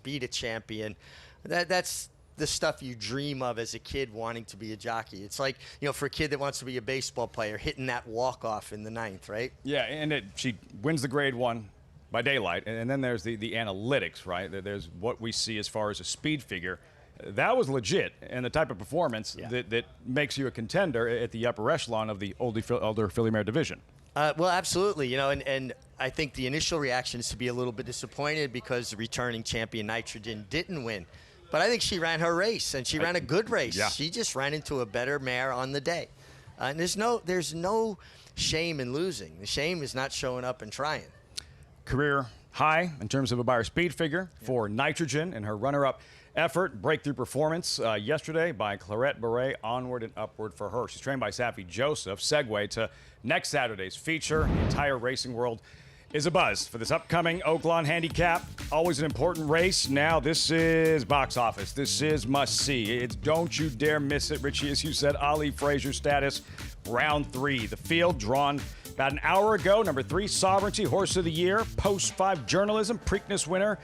beat a champion, that's the stuff you dream of as a kid wanting to be a jockey. It's like, for a kid that wants to be a baseball player, hitting that walk-off in the 9th, right? Yeah, and she wins the grade 1 by daylight, and then there's the analytics, right? There's what we see as far as a speed figure. That was legit, and the type of performance that makes you a contender at the upper echelon of the older filly mare division. Well, absolutely. And I think the initial reaction is to be a little bit disappointed because the returning champion Nitrogen didn't win. But I think she ran her race, and she ran a good race. Yeah. She just ran into a better mare on the day. And there's no shame in losing. The shame is not showing up and trying. Career high in terms of a buyer speed figure for Nitrogen and her runner-up effort. Breakthrough performance yesterday by Claret Beret, onward and upward for her. She's trained by Safi Joseph. Segue to next Saturday's feature. The entire racing world is abuzz for this upcoming Oaklawn Handicap. Always an important race. Now this is box office. This is must-see. It's don't you dare miss it, Richie, as you said. Ali Frazier status, round 3. The field drawn about an hour ago. Number 3, Sovereignty, Horse of the Year. Post 5 Journalism, Preakness winner.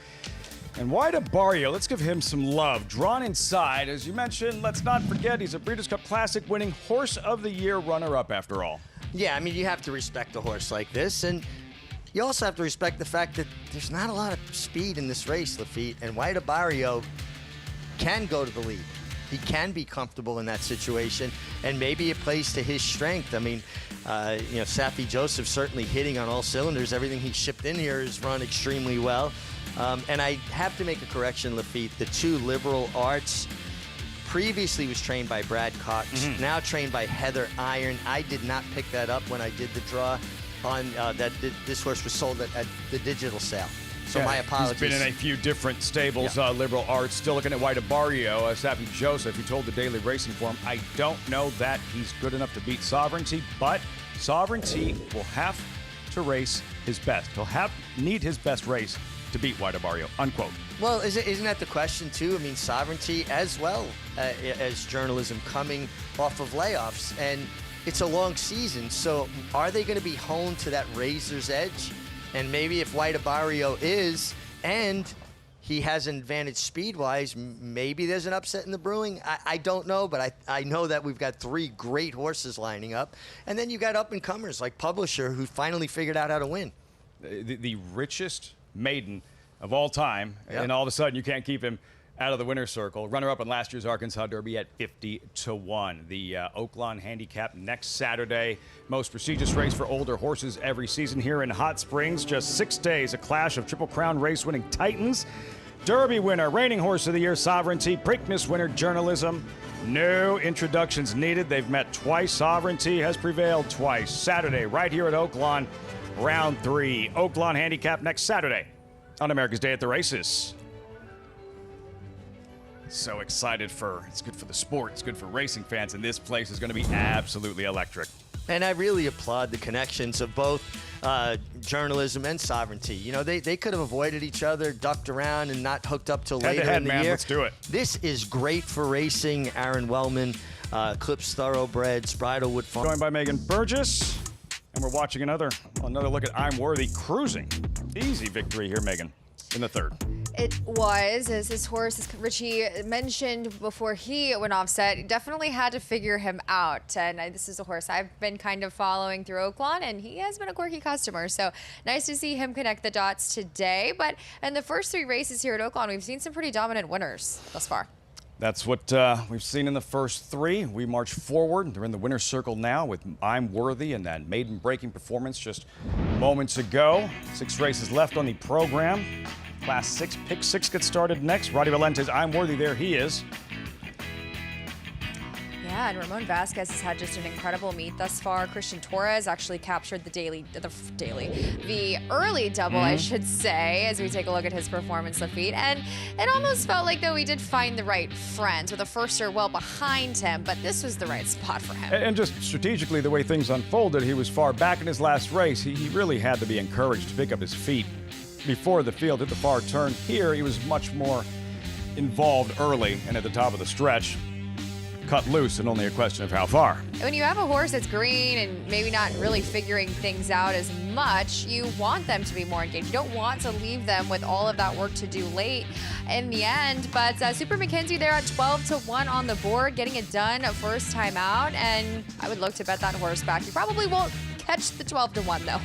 And White Barrio, let's give him some love. Drawn inside, as you mentioned, let's not forget he's a Breeders' Cup Classic winning Horse of the Year runner-up after all. Yeah, I mean, you have to respect a horse like this, and you also have to respect the fact that there's not a lot of speed in this race, Lafitte, and White Barrio can go to the lead. He can be comfortable in that situation, and maybe it plays to his strength. I mean, Safi Joseph certainly hitting on all cylinders. Everything he shipped in here has run extremely well. And I have to make a correction, Lafitte. The 2 Liberal Arts previously was trained by Brad Cox, now trained by Heather Iron. I did not pick that up when I did the draw on that this horse was sold at the digital sale. So my apologies. He's been in a few different stables, Liberal Arts. Still looking at White Barrio, Safi Joseph, who told the Daily Racing Forum, I don't know that he's good enough to beat Sovereignty, but Sovereignty will have to race his best. He'll need his best race to beat White Barrio, unquote. Well, isn't that the question, too? I mean, Sovereignty as well as Journalism coming off of layoffs, and it's a long season, so are they going to be honed to that razor's edge? And maybe if White Barrio is, and he has an advantage speed-wise, maybe there's an upset in the brewing. I don't know, but I know that we've got 3 great horses lining up. And then you got up-and-comers like Publisher, who finally figured out how to win. The richest maiden of all time, and all of a sudden you can't keep him out of the winner's circle. Runner-up in last year's Arkansas Derby at 50-1. The Oaklawn Handicap next Saturday. Most prestigious race for older horses every season here in Hot Springs. Just 6 days, a clash of Triple Crown race-winning titans. Derby winner, reigning Horse of the Year, Sovereignty. Preakness winner, Journalism. No introductions needed. They've met twice. Sovereignty has prevailed twice. Saturday, right here at Oaklawn, round 3. Oaklawn Handicap next Saturday on America's Day at the Races. So excited it's good for the sport, it's good for racing fans, and this place is going to be absolutely electric. And I really applaud the connections of both Journalism and Sovereignty. They could have avoided each other, ducked around, and not hooked up till later in the year. Let's do it. This is great for racing. Aaron Wellman, Clips Thoroughbreds, Bridlewood Farm. Joined by Megan Burgess, and we're watching another look at I'm Worthy cruising. Easy victory here, Megan, in the 3rd. It was, as this horse, as Richie mentioned before he went offset, definitely had to figure him out. And this is a horse I've been kind of following through Oaklawn, and he has been a quirky customer. So nice to see him connect the dots today. But in the first 3 races here at Oaklawn, we've seen some pretty dominant winners thus far. That's what we've seen in the first 3. We march forward. They're in the winner's circle now with I'm Worthy and that maiden breaking performance just moments ago. 6 races left on the program. Class 6, pick 6 gets started next. Roddy Valentes, I'm Worthy, there he is. Yeah, and Ramon Vasquez has had just an incredible meet thus far. Christian Torres actually captured the early double, I should say, as we take a look at his performance defeat. And it almost felt like, though, he did find the right friend with a firster well behind him, but this was the right spot for him. And just strategically, the way things unfolded, he was far back in his last race. He really had to be encouraged to pick up his feet before the field hit the far turn. Here, he was much more involved early and at the top of the stretch. Cut loose and only a question of how far. When you have a horse that's green and maybe not really figuring things out as much, you want them to be more engaged. You don't want to leave them with all of that work to do late in the end. But Super McKenzie there at 12-1 on the board, getting it done first time out. And I would look to bet that horse back. You probably won't catch the 12-1 though.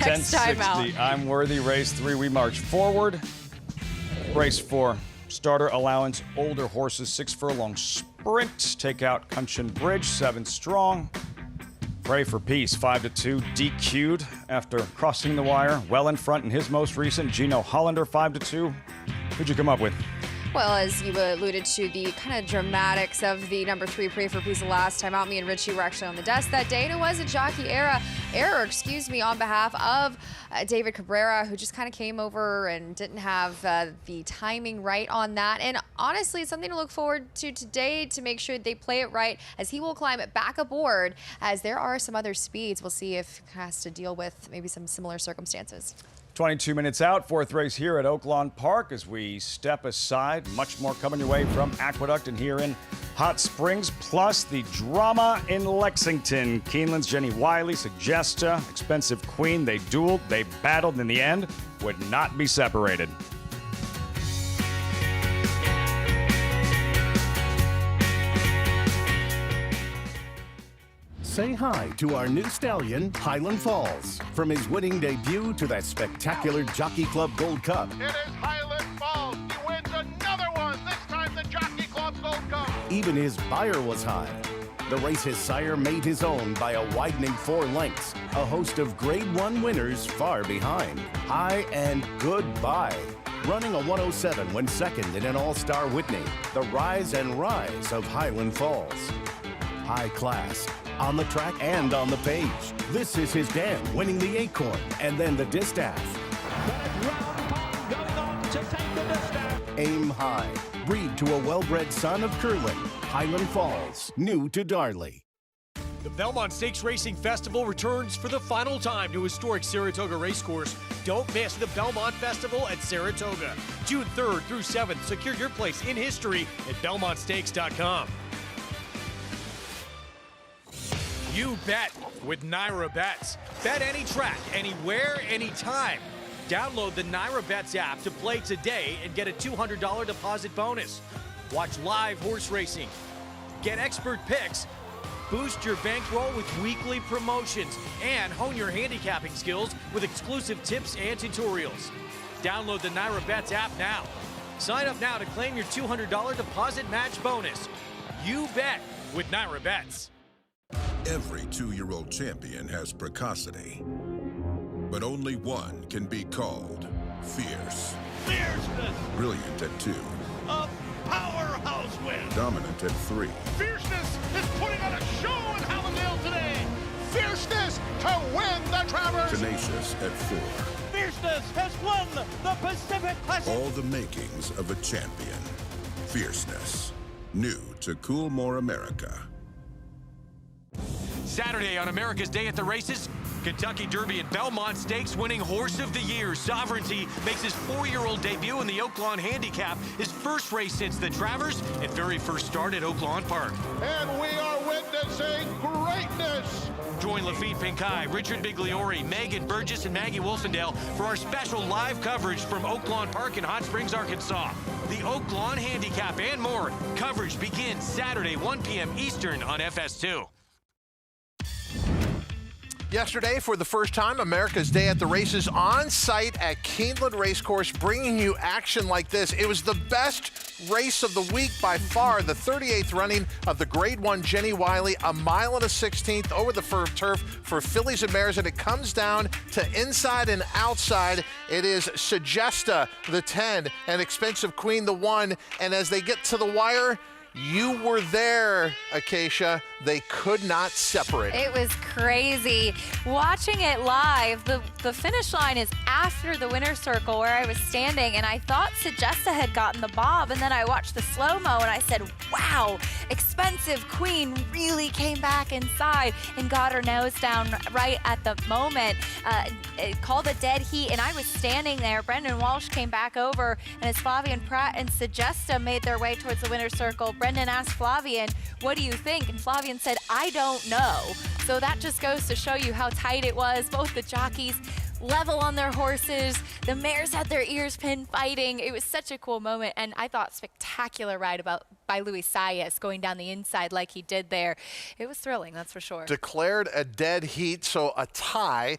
Next time out. 1060, I'm Worthy, race 3. We march forward. Race 4, starter allowance, older horses, 6 furlong sprint. Take out Kunshan Bridge, 7 strong. Pray for Peace, 5-2, DQ'd after crossing the wire. Well in front in his most recent. Gino Hollander, 5-2. Who'd you come up with? Well, as you alluded to, the kind of dramatics of the number 3 Pray for Peace the last time out, me and Richie were actually on the desk that day, and it was a jockey error, on behalf of David Cabrera, who just kind of came over and didn't have the timing right on that. And honestly, it's something to look forward to today to make sure they play it right, as he will climb it back aboard, as there are some other speeds. We'll see if he has to deal with maybe some similar circumstances. 22 minutes out, 4th race here at Oaklawn Park as we step aside. Much more coming your way from Aqueduct and here in Hot Springs, plus the drama in Lexington. Keeland's Jenny Wiley, Suggesta, Expensive Queen. They dueled, they battled, and in the end would not be separated. Say hi to our new stallion, Highland Falls. From his winning debut to that spectacular Jockey Club Gold Cup. It is Highland Falls. He wins another one, this time the Jockey Club Gold Cup. Even his buyer was high. The race his sire made his own by a widening 4 lengths. A host of Grade 1 winners far behind. High and goodbye. Running a 107 when second in an All-Star Whitney. The rise and rise of Highland Falls. High class, on the track and on the page. This is his dam, winning the Acorn and then the Distaff. Aim high, breed to a well-bred son of Curlin. Highland Falls, new to Darley. The Belmont Stakes Racing Festival returns for the final time to historic Saratoga Racecourse. Don't miss the Belmont Festival at Saratoga. June 3rd through 7th. Secure your place in history at BelmontStakes.com. You bet with Naira Bets. Bet any track, anywhere, anytime. Download the Naira Bets app to play today and get a $200 deposit bonus. Watch live horse racing. Get expert picks. Boost your bankroll with weekly promotions. And hone your handicapping skills with exclusive tips and tutorials. Download the Naira Bets app now. Sign up now to claim your $200 deposit match bonus. You bet with Naira Bets. Every 2-year-old champion has precocity, but only one can be called fierce. Fierceness. Brilliant at 2. A powerhouse win. Dominant at 3. Fierceness is putting on a show in Hallandale today. Fierceness to win the Travers. Tenacious at 4. Fierceness has won the Pacific Classic. All the makings of a champion. Fierceness. New to Coolmore America. Saturday on America's Day at the Races, Kentucky Derby and Belmont Stakes winning Horse of the Year, Sovereignty, makes his 4-year-old debut in the Oaklawn Handicap, his first race since the Travers and very first start at Oaklawn Park. And we are witnessing greatness. Join join Lafitte Pinkai, Richard Bigliori, Megan Burgess, and Maggie Wolfendale for our special live coverage from Oaklawn Park in Hot Springs, Arkansas. The Oaklawn Handicap and more. Coverage begins Saturday, 1 p.m. Eastern on FS2. Yesterday, for the first time, America's Day at the Races on site at Keeland Racecourse, bringing you action like this. It was the best race of the week by far, the 38th running of the Grade 1 Jenny Wiley, 1 1/16 over the turf for fillies and mares, and it comes down to inside and outside. It is Sagesta, the 10, and Expensive Queen, the 1, and as they get to the wire, you were there, Acacia. They could not separate. It was crazy. Watching it live, the finish line is after the winner's circle where I was standing, and I thought Sagesta had gotten the bob, and then I watched the slow-mo, and I said, wow, Expensive Queen really came back inside and got her nose down right at the moment. It called a dead heat, and I was standing there. Brendan Walsh came back over, and as Flavian Pratt and Sagesta made their way towards the winner's circle, Brendan asked Flavian, what do you think? And Flavian said, I don't know. So that just goes to show you how tight it was. Both the jockeys level on their horses. The mares had their ears pinned fighting. It was such a cool moment, and I thought spectacular ride by Luis Saez going down the inside like he did there. It was thrilling, that's for sure. Declared a dead heat, so a tie.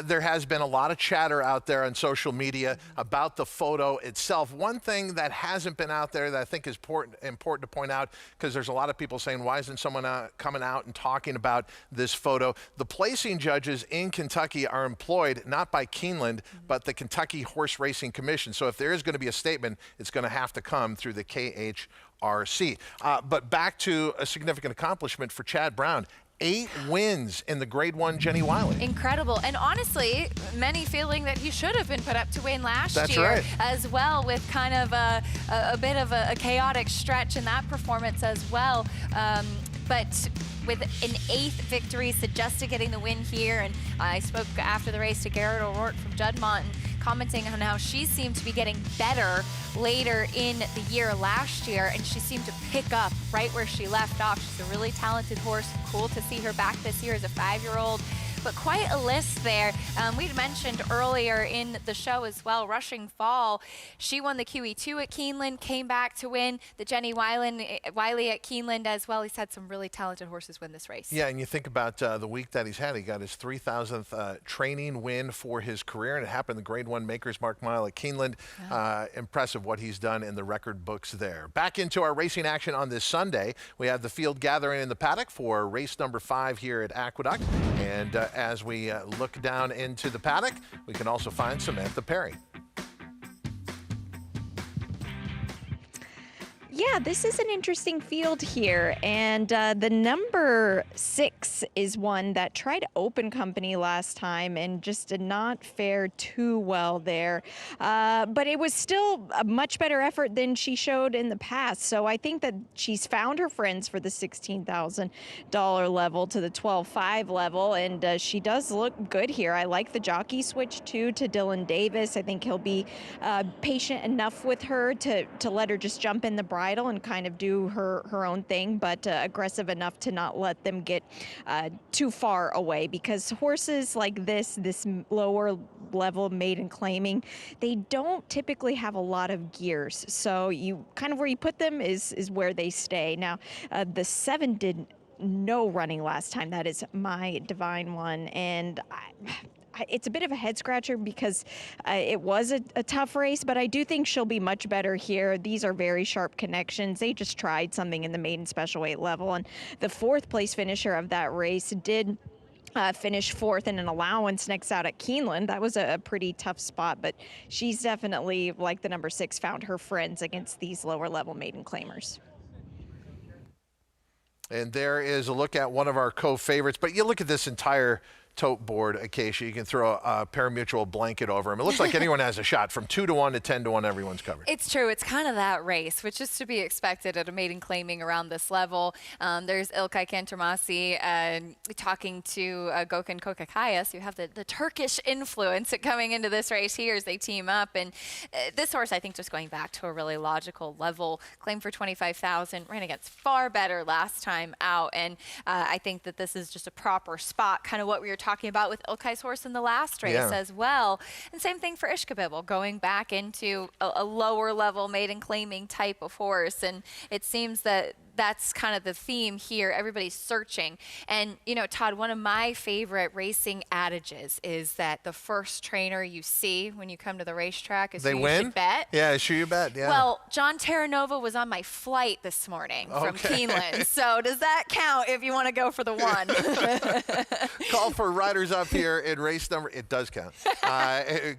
There has been a lot of chatter out there on social media about the photo itself. One thing that hasn't been out there that I think is important to point out, because there's a lot of people saying, why isn't someone coming out and talking about this photo? The placing judges in Kentucky are employed not by Keeland, but the Kentucky Horse Racing Commission. So if there is going to be a statement, it's going to have to come through the KHRC. But back to a significant accomplishment for Chad Brown. 8 wins in the Grade 1 Jenny Wiley. Incredible. And honestly, many feeling that he should have been put up to win last year right. as well, with kind of a bit of a chaotic stretch in that performance as well. But with an 8th victory, Sagesta getting the win here. And I spoke after the race to Garrett O'Rourke from Juddmonte, and commenting on how she seemed to be getting better later in the year last year, and she seemed to pick up right where she left off. She's a really talented horse. Cool to see her back this year as a 5-year-old. But quite a list there. We'd mentioned earlier in the show as well, Rushing Fall. She won the QE2 at Keeland, came back to win the Jenny Wiley at Keeland as well. He's had some really talented horses win this race. Yeah, and you think about the week that he's had. He got his 3,000th training win for his career, and it happened in the Grade 1 Maker's Mark Mile at Keeland. Impressive what he's done in the record books there. Back into our racing action on this Sunday. We have the field gathering in the paddock for race number 5 here at Aqueduct. And as we look down into the paddock, we can also find Samantha Perry. Yeah, this is an interesting field here, and the number 6 is one that tried open company last time and just did not fare too well there. But it was still a much better effort than she showed in the past, so I think that she's found her friends for the $16,000 level to the 12.5 level, and she does look good here. I like the jockey switch too to Dylan Davis. I think he'll be patient enough with her to let her just jump in the bridle and kind of do her own thing, but aggressive enough to not let them get too far away, because horses like this lower level maiden claiming, they don't typically have a lot of gears. So you kind of where you put them is where they stay. Now, the 7 did no running last time. That is my Divine One, and it's a bit of a head scratcher because it was a tough race, but I do think she'll be much better here. These are very sharp connections. They just tried something in the maiden special weight level, and the 4th place finisher of that race did finish 4th in an allowance next out at Keeland. That was a pretty tough spot, but she's definitely, like the number 6, found her friends against these lower level maiden claimers. And there is a look at one of our co-favorites. But you look at this entire tote board, Acacia. You can throw a pari-mutuel blanket over him. It looks like anyone has a shot. From 2-1 to 10-1, everyone's covered. It's true. It's kind of that race, which is to be expected at a maiden claiming around this level. There's İlkay Kantarmasi talking to Gökhan Kokakayas. You have the Turkish influence coming into this race here as they team up. And this horse, I think, just going back to a really logical level. Claimed for $25,000. Ran against far better last time out. And I think that this is just a proper spot, kind of what we were talking about with İlkay's horse in the last race as well. And same thing for Ishkabibble, going back into a lower level maiden claiming type of horse. And it seems that that's kind of the theme here. Everybody's searching. And, you know, Todd, one of my favorite racing adages is that the first trainer you see when you come to the racetrack is who you should bet. Yeah, it's who you bet, yeah. Well, John Terranova was on my flight this morning from Keeland. So does that count if you want to go for the one? Call for riders up here in race number, it does count.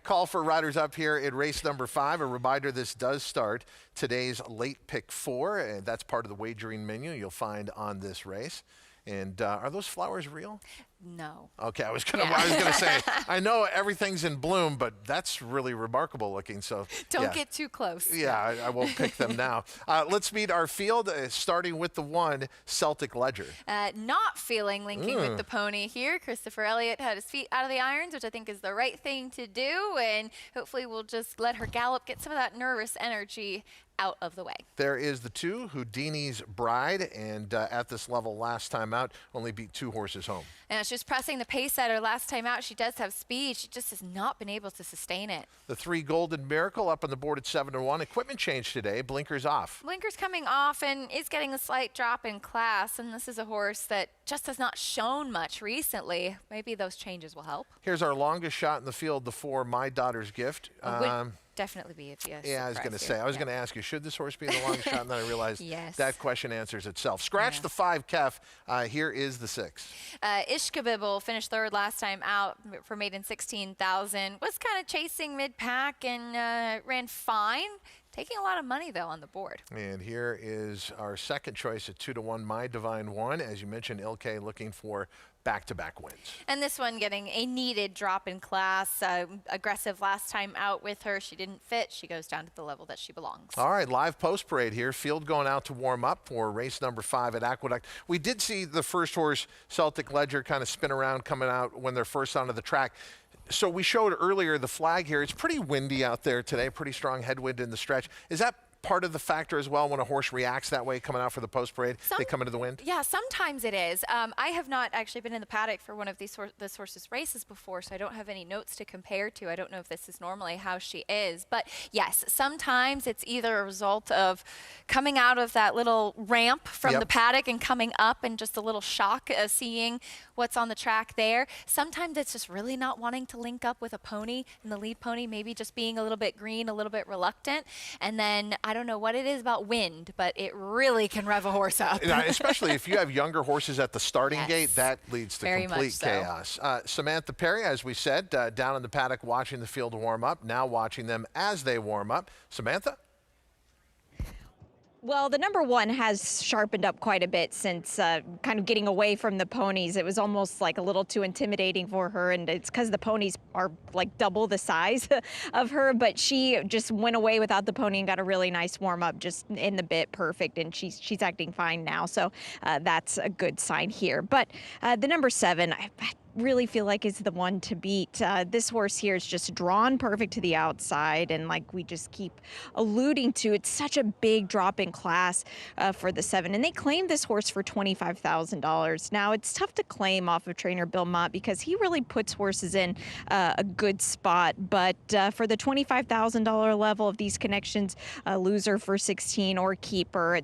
Call for riders up here in race number 5. A reminder, this does start today's late pick 4, and that's part of the wagering menu you'll find on this race. And are those flowers real? No. Okay, I was gonna say, I know everything's in bloom, but that's really remarkable looking. So don't get too close. Yeah, I won't pick them now. Let's meet our field, starting with the 1, Celtic Ledger. Not feeling linking with the pony here. Christopher Elliott had his feet out of the irons, which I think is the right thing to do, and hopefully we'll just let her gallop, get some of that nervous energy out of the way. There is the 2, Houdini's Bride, and at this level last time out, only beat 2 horses home. And she was pressing the pace at her last time out. She does have speed. She just has not been able to sustain it. The 3, Golden Miracle, up on the board at 7-1. Equipment change today. Blinkers off. Blinkers coming off and is getting a slight drop in class. And this is a horse that just has not shown much recently. Maybe those changes will help. Here's our longest shot in the field, the 4, My Daughter's Gift. Definitely be if you. Yeah, I was going to say. I was going to ask you, should this horse be the longest shot? And then I realized that question answers itself. Scratch the 5, Kef. Here is the 6. Ishkabibble finished 3rd last time out for maiden 16,000. Was kind of chasing mid-pack and ran fine. Taking a lot of money, though, on the board. And here is our second choice at 2-1, My Divine One. As you mentioned, İlkay looking for back-to-back wins. And this one getting a needed drop in class. Aggressive last time out with her. She didn't fit. She goes down to the level that she belongs. All right, live post parade here. Field going out to warm up for race number 5 at Aqueduct. We did see the first horse, Celtic Ledger, kind of spin around coming out when they're first onto the track. So we showed earlier the flag here. It's pretty windy out there today, pretty strong headwind in the stretch. Is that part of the factor as well when a horse reacts that way coming out for the post parade? They come into the wind? Yeah, sometimes it is. I have not actually been in the paddock for one of this horse's races before, so I don't have any notes to compare to. I don't know if this is normally how she is. But yes, sometimes it's either a result of coming out of that little ramp from the paddock and coming up and just a little shock seeing what's on the track there. Sometimes it's just really not wanting to link up with a pony, and the lead pony maybe just being a little bit green, a little bit reluctant. And then I don't know what it is about wind, but it really can rev a horse up. Especially if you have younger horses at the starting gate, that leads to complete chaos. Samantha Perry, as we said, down in the paddock watching the field warm up, now watching them as they warm up. Samantha? Well, the number 1 has sharpened up quite a bit since kind of getting away from the ponies. It was almost like a little too intimidating for her, and it's because the ponies are like double the size of her, but she just went away without the pony and got a really nice warm-up just in the bit, perfect, and she's acting fine now, so that's a good sign here. But the number 7, I really feel like is the one to beat. This horse here is just drawn perfect to the outside, and like we just keep alluding to, it's such a big drop in class for the 7, and they claimed this horse for $25,000. Now it's tough to claim off of trainer Bill Mott because he really puts horses in a good spot, but for the $25,000 level of these connections, loser for 16 or keeper,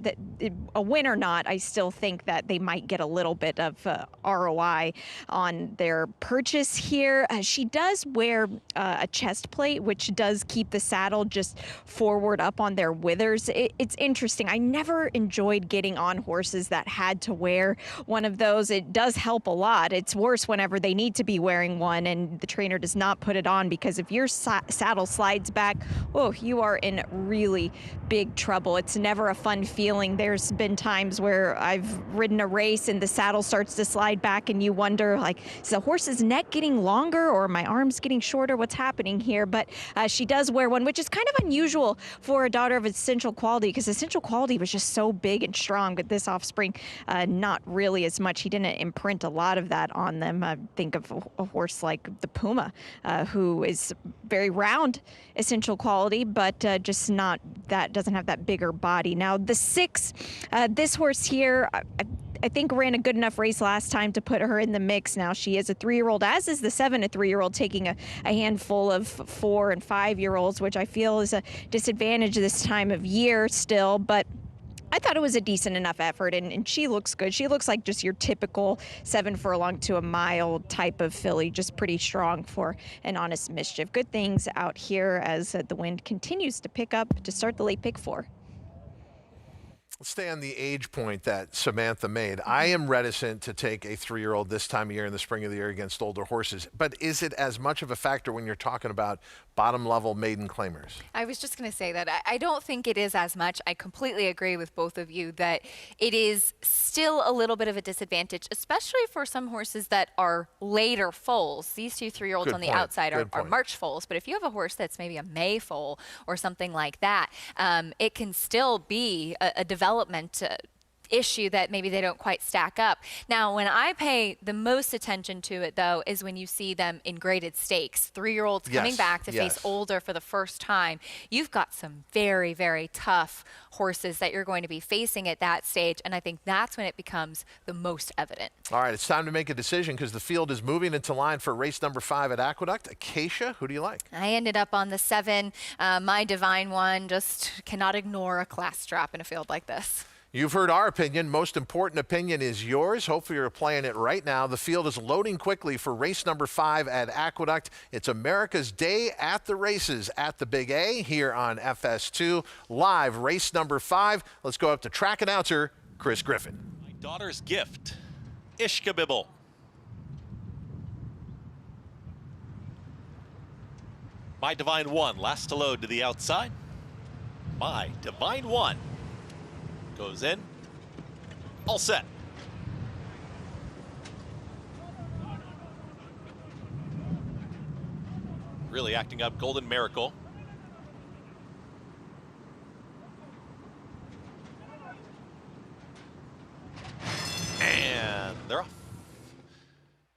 a win or not, I still think that they might get a little bit of ROI on their purchase here. She does wear a chest plate, which does keep the saddle just forward up on their withers. It's interesting. I never enjoyed getting on horses that had to wear one of those. It does help a lot. It's worse whenever they need to be wearing one and the trainer does not put it on, because if your saddle slides back, oh, you are in really big trouble. It's never a fun feeling. There's been times where I've ridden a race and the saddle starts to slide back and you wonder, like, is Is the horse's neck getting longer or my arms getting shorter? What's happening here? But she does wear one, which is kind of unusual for a daughter of Essential Quality, because Essential Quality was just so big and strong, but this offspring, not really as much. He didn't imprint a lot of that on them. Think of a horse like the Puma, who is very round Essential Quality, but just not that, doesn't have that bigger body. Now the 6, this horse here, I think ran a good enough race last time to put her in the mix. Now she is a 3-year-old, as is the 7, a 3-year-old, taking a handful of 4 and 5-year-olds, which I feel is a disadvantage this time of year still, but I thought it was a decent enough effort, and she looks good. She looks like just your typical 7 furlong to a mile type of filly, just pretty strong for an Honest Mischief. Good things out here as the wind continues to pick up to start the late pick 4. Let's stay on the age point that Samantha made. I am reticent to take a 3-year-old this time of year in the spring of the year against older horses. But is it as much of a factor when you're talking about bottom-level maiden claimers? I was just going to say that I don't think it is as much. I completely agree with both of you that it is still a little bit of a disadvantage, especially for some horses that are later foals. These 2 3-year-olds on the outside are March foals. But if you have a horse that's maybe a May foal or something like that, it can still be a development issue that maybe they don't quite stack up. Now, when I pay the most attention to it, though, is when you see them in graded stakes. 3-year-olds coming back to face older for the first time. You've got some very, very tough horses that you're going to be facing at that stage, and I think that's when it becomes the most evident. All right, it's time to make a decision because the field is moving into line for race number 5 at Aqueduct. Acacia, who do you like? I ended up on the 7. My Divine One just cannot ignore a class strap in a field like this. You've heard our opinion. Most important opinion is yours. Hopefully you're playing it right now. The field is loading quickly for race number 5 at Aqueduct. It's America's Day at the Races at the Big A here on FS2. Live race number 5. Let's go up to track announcer Chris Griffin. My Daughter's Gift, Ishkabibble. My Divine One, last to load to the outside. My Divine One goes in, all set. Really acting up Golden Miracle. And they're off.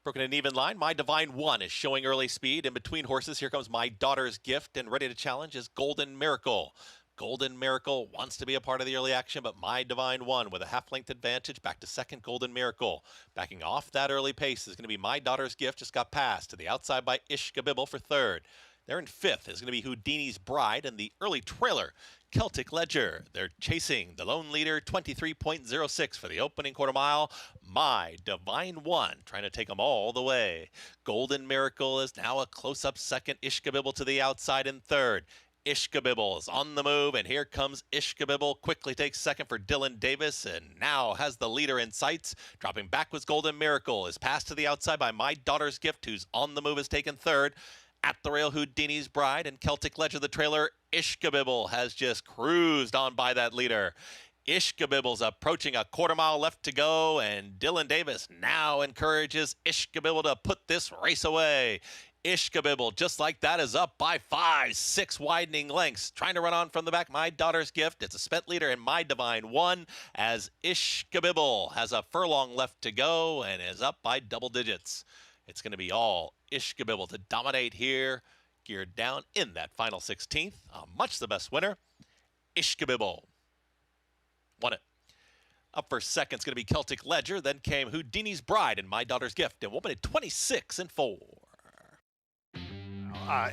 Broken an even line. My Divine One is showing early speed. In between horses, here comes My Daughter's Gift, and ready to challenge is Golden Miracle. Golden Miracle wants to be a part of the early action, but My Divine One with a half-length advantage back to second. Golden Miracle backing off that early pace is going to be My Daughter's Gift, just got passed to the outside by Ishkabibble for third. There in fifth is going to be Houdini's Bride and the early trailer, Celtic Ledger. They're chasing the lone leader, 23.06 for the opening quarter mile. My Divine One trying to take them all the way. Golden Miracle is now a close-up second. Ishkabibble to the outside in third. Ishkabibble is on the move, and here comes Ishkabibble. Quickly takes second for Dylan Davis, and now has the leader in sights. Dropping back was Golden Miracle. Is passed to the outside by My Daughter's Gift, who's on the move, is taken third. At the rail, Houdini's Bride and Celtic Ledger, the trailer. Ishkabibble has just cruised on by that leader. Ishkabibble's approaching a quarter mile left to go, and Dylan Davis now encourages Ishkabibble to put this race away. Ishkabibble, just like that, is up by 5, 6 widening lengths. Trying to run on from the back, My Daughter's Gift. It's a spent leader in My Divine One, as Ishkabibble has a furlong left to go and is up by double digits. It's going to be all Ishkabibble to dominate here, geared down in that final 16th. Much the best winner, Ishkabibble. Won it. Up for second is going to be Celtic Ledger. Then came Houdini's Bride and My Daughter's Gift, and we'll win it 26-4.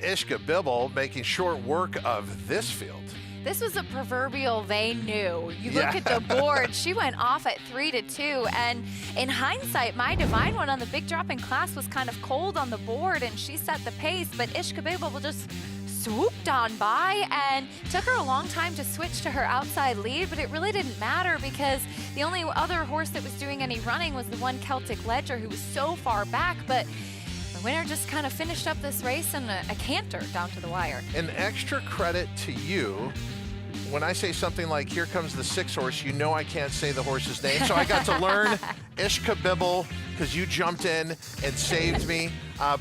Ishkabibble making short work of this field. This was a proverbial they knew. You look at the board, she went off at 3-2, and in hindsight, My Divine One on the big drop in class was kind of cold on the board, and she set the pace, but Ishkabibble just swooped on by, and took her a long time to switch to her outside lead, but it really didn't matter because the only other horse that was doing any running was the one Celtic Ledger, who was so far back, but the winner just kind of finished up this race in a canter down to the wire. An extra credit to you. when I say something like, here comes the 6 horse, you know I can't say the horse's name. So I got to learn Ishkabibble because you jumped in and saved me.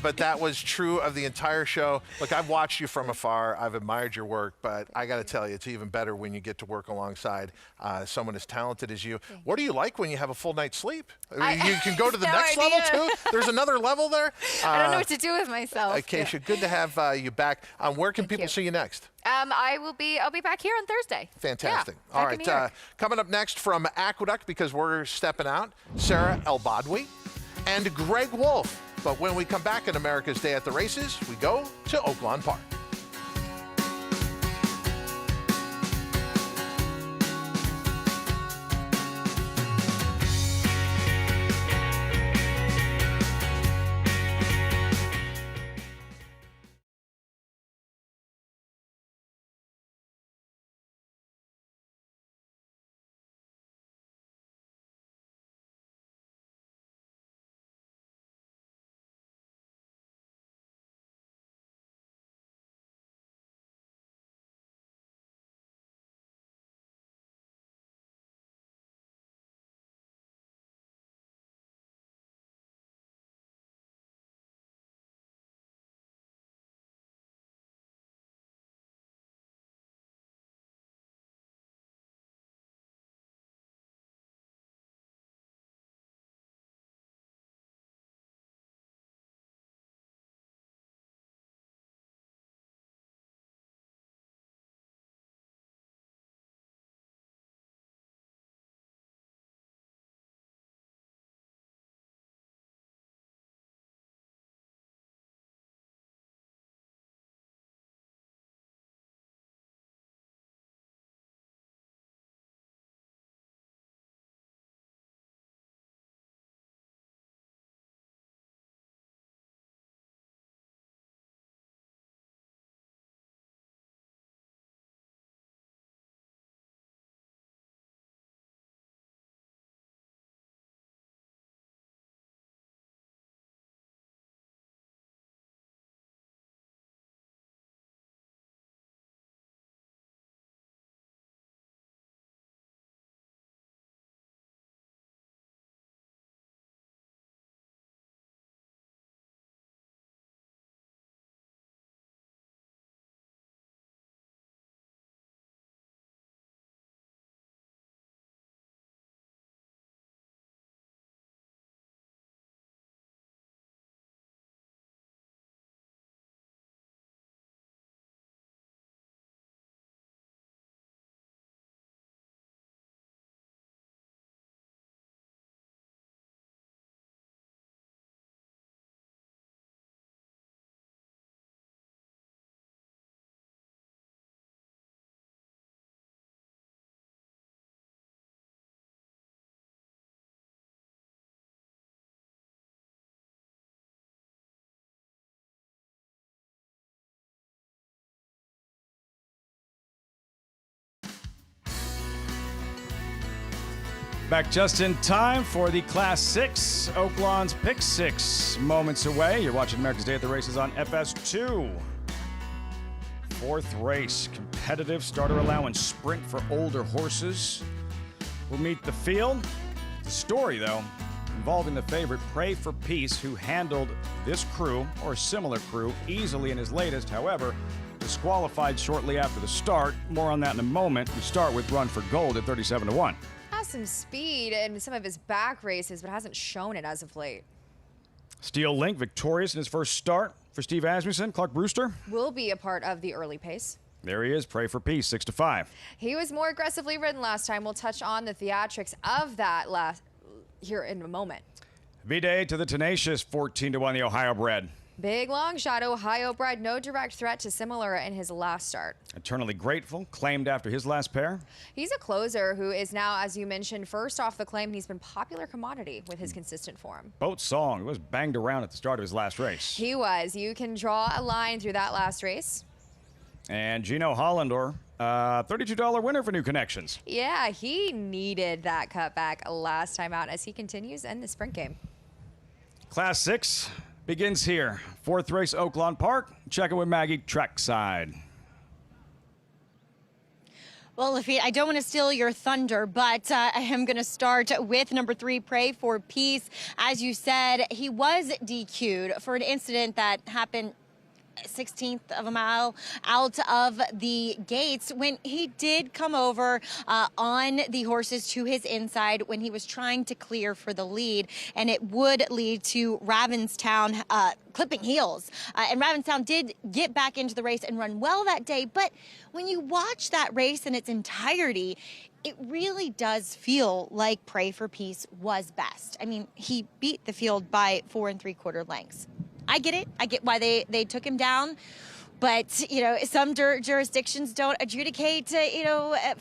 But that was true of the entire show. Look, I've watched you from afar. I've admired your work, but I got to tell you, it's even better when you get to work alongside someone as talented as you. What do you like when you have a full night's sleep? You can go to the next level too? There's another level there? I don't know what to do with myself. Keisha, good to have you back. Where can people see you next? I'll be back here on Thursday. Fantastic. Yeah, all right, coming up next from Aqueduct, because we're stepping out, Sarah Elbadwi and Greg Wolf. But when we come back on America's Day at the Races, we go to Oaklawn Park. Back just in time for the Class 6, Oaklawn's Pick 6. Moments away. You're watching America's Day at the Races on FS2. Fourth race, competitive starter allowance sprint for older horses. We'll meet the field. The story, though, involving the favorite Pray for Peace, who handled this crew, or a similar crew, easily in his latest. However, disqualified shortly after the start. More on that in a moment. We start with Run for Gold at 37-1. Has some speed in some of his back races, but hasn't shown it as of late. Steel Link victorious in his first start for Steve Asmussen. Clark Brewster will be a part of the early pace. There he is, Pray for Peace, 6-5. He was more aggressively ridden last time. We'll touch on the theatrics of that here in a moment. V-Day to the Tenacious, 14-1, the Ohio bred. Big long shot, Ohio bred, no direct threat to similar in his last start. Eternally Grateful, claimed after his last pair. He's a closer who is now, as you mentioned, first off the claim. He's been popular commodity with his consistent form. Boat Song was banged around at the start of his last race. He was. You can draw a line through that last race. And Gino Hollander, $32 winner for New Connections. Yeah, he needed that cutback last time out as he continues in the sprint game. Class 6 begins here. Fourth race, Oaklawn Park. Checking with Maggie trackside. Well, I don't want to steal your thunder, but I am going to start with number 3, Pray for Peace. As you said, he was DQ'd for an incident that happened 16th of a mile out of the gates when he did come over on the horses to his inside when he was trying to clear for the lead, and it would lead to Ravenstown clipping heels. And Ravenstown did get back into the race and run well that day, but when you watch that race in its entirety, it really does feel like Pray for Peace was best. I mean, he beat the field by 4 3/4 lengths. I get it. I get why they took him down. But, you know, some jurisdictions don't adjudicate,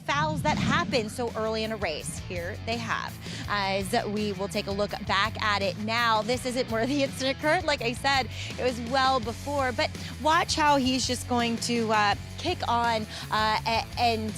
fouls that happen so early in a race. Here they have. As we will take a look back at it now. This isn't where the incident occurred. Like I said, it was well before. But watch how he's just going to kick on and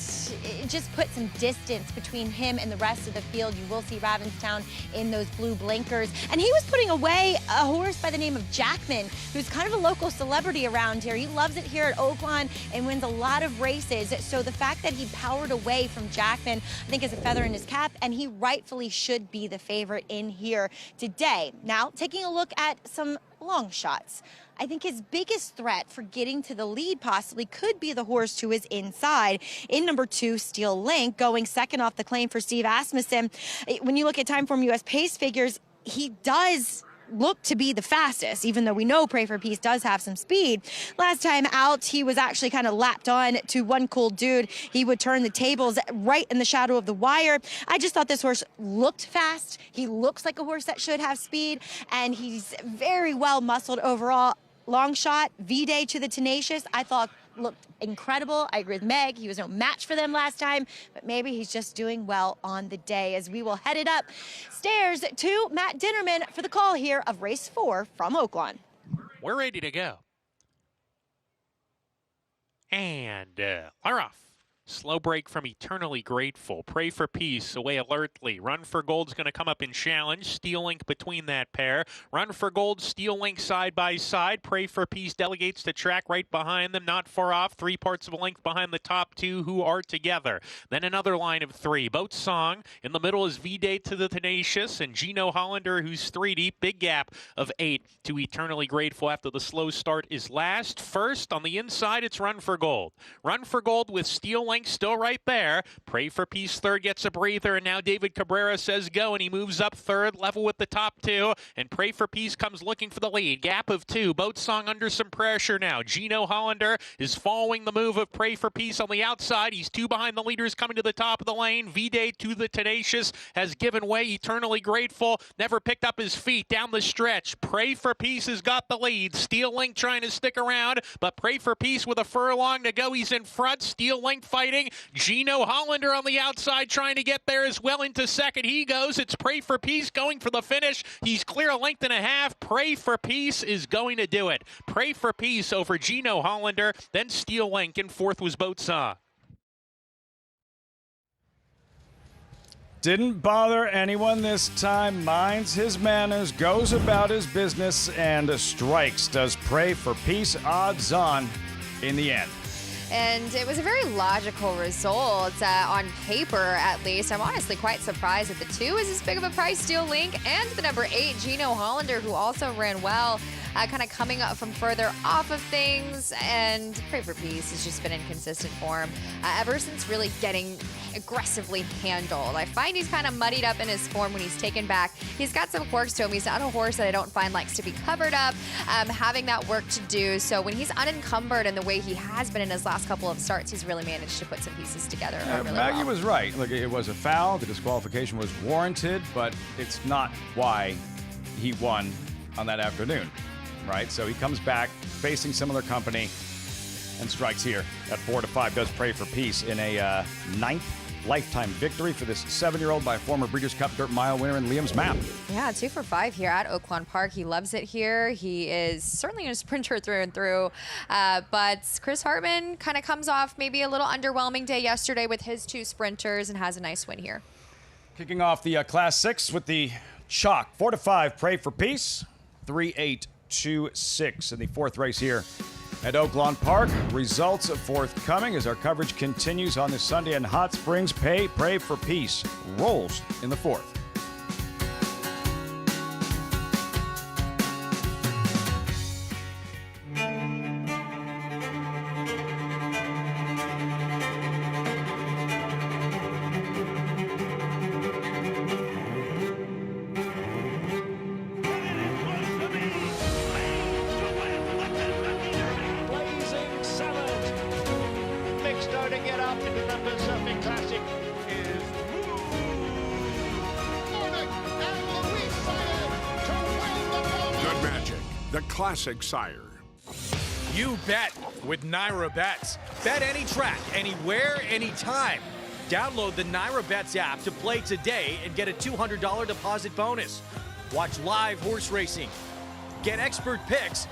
just put some distance between him and the rest of the field. You will see Ravenstown in those blue blinkers. And he was putting away a horse by the name of Jackman, who's kind of a local celebrity around here. He loves it here at Oaklawn and wins a lot of races. So the fact that he powered away from Jackman, I think, is a feather in his cap, and he rightfully should be the favorite in here today. Now, taking a look at some long shots. I think his biggest threat for getting to the lead possibly could be the horse to his inside in number 2, Steel Link, going second off the claim for Steve Asmussen. When you look at Timeform US pace figures, he does look to be the fastest, even though we know Pray for Peace does have some speed. Last time out, he was actually kind of lapped on to One Cool Dude. He would turn the tables right in the shadow of the wire. I just thought this horse looked fast. He looks like a horse that should have speed, and he's very well muscled overall. Long shot, V-Day to the Tenacious, I thought looked incredible. I agree with Meg. He was no match for them last time, but maybe he's just doing well on the day as we will head it up stairs to Matt Dinnerman for the call here of race 4 from Oaklawn. We're ready to go. And we're off. Slow break from Eternally Grateful. Pray for Peace away alertly. Run for Gold's going to come up in challenge. Steel Link between that pair. Run for Gold, Steel Link side by side. Pray for Peace delegates to track right behind them, not far off. 3 parts of a length behind the top 2 who are together. Then another line of 3. Boat Song. In the middle is V-Day to the Tenacious and Gino Hollander, who's 3 deep. Big gap of 8 to Eternally Grateful after the slow start is last. First on the inside, it's Run for Gold. Run for Gold with Steel Link still right there. Pray for Peace third, gets a breather, and now David Cabrera says go, and he moves up third, level with the top 2, and Pray for Peace comes looking for the lead. Gap of 2. Boat Song under some pressure now. Gino Hollander is following the move of Pray for Peace on the outside. He's 2 behind the leaders coming to the top of the lane. V-Day to the Tenacious has given way. Eternally Grateful never picked up his feet down the stretch. Pray for Peace has got the lead. Steel Link trying to stick around, but Pray for Peace with a furlong to go. He's in front. Steel Link fighting. Gino Hollander on the outside trying to get there as well into second. He goes. It's Pray for Peace going for the finish. He's clear a length and a half. Pray for Peace is going to do it. Pray for Peace over Gino Hollander. Then Steel Link, and fourth was Boat Song. Didn't bother anyone this time, minds his manners, goes about his business, and strikes. Does Pray for Peace odds on in the end. And it was a very logical result on paper, at least. I'm honestly quite surprised that the 2 is as big of a price. Steel Link and the number 8, Gino Hollander, who also ran well, kind of coming up from further off of things. And Pray for Peace has just been in consistent form ever since really getting aggressively handled. I find he's kind of muddied up in his form when he's taken back. He's got some quirks to him. He's not a horse that I don't find likes to be covered up, having that work to do. So when he's unencumbered in the way he has been in his last couple of starts, he's really managed to put some pieces together. Really Maggie well. was right. Look, it was a foul. The disqualification was warranted, but it's not why he won on that afternoon, right? So he comes back facing similar company and strikes here at 4-5. Does Pray for Peace in a 9th lifetime victory for this 7-year-old by former Breeders' Cup Dirt Mile winner in Liam's Map. Yeah, 2 for 5 here at Oaklawn Park. He loves it here. He is certainly a sprinter through and through. But Chris Hartman kind of comes off maybe a little underwhelming day yesterday with his 2 sprinters and has a nice win here. Kicking off the Class 6 with the chalk. 4-5, Pray for Peace. 3-8, 2-6 in the 4th race here At Oaklawn Park, results forthcoming as our coverage continues on this Sunday, and Hot Springs Pray for Peace rolls in the 4th. The classic sire. You bet with Naira Bets. Bet any track, anywhere, anytime. Download the Naira Bets app to play today and get a $200 deposit bonus. Watch live horse racing. Get expert picks.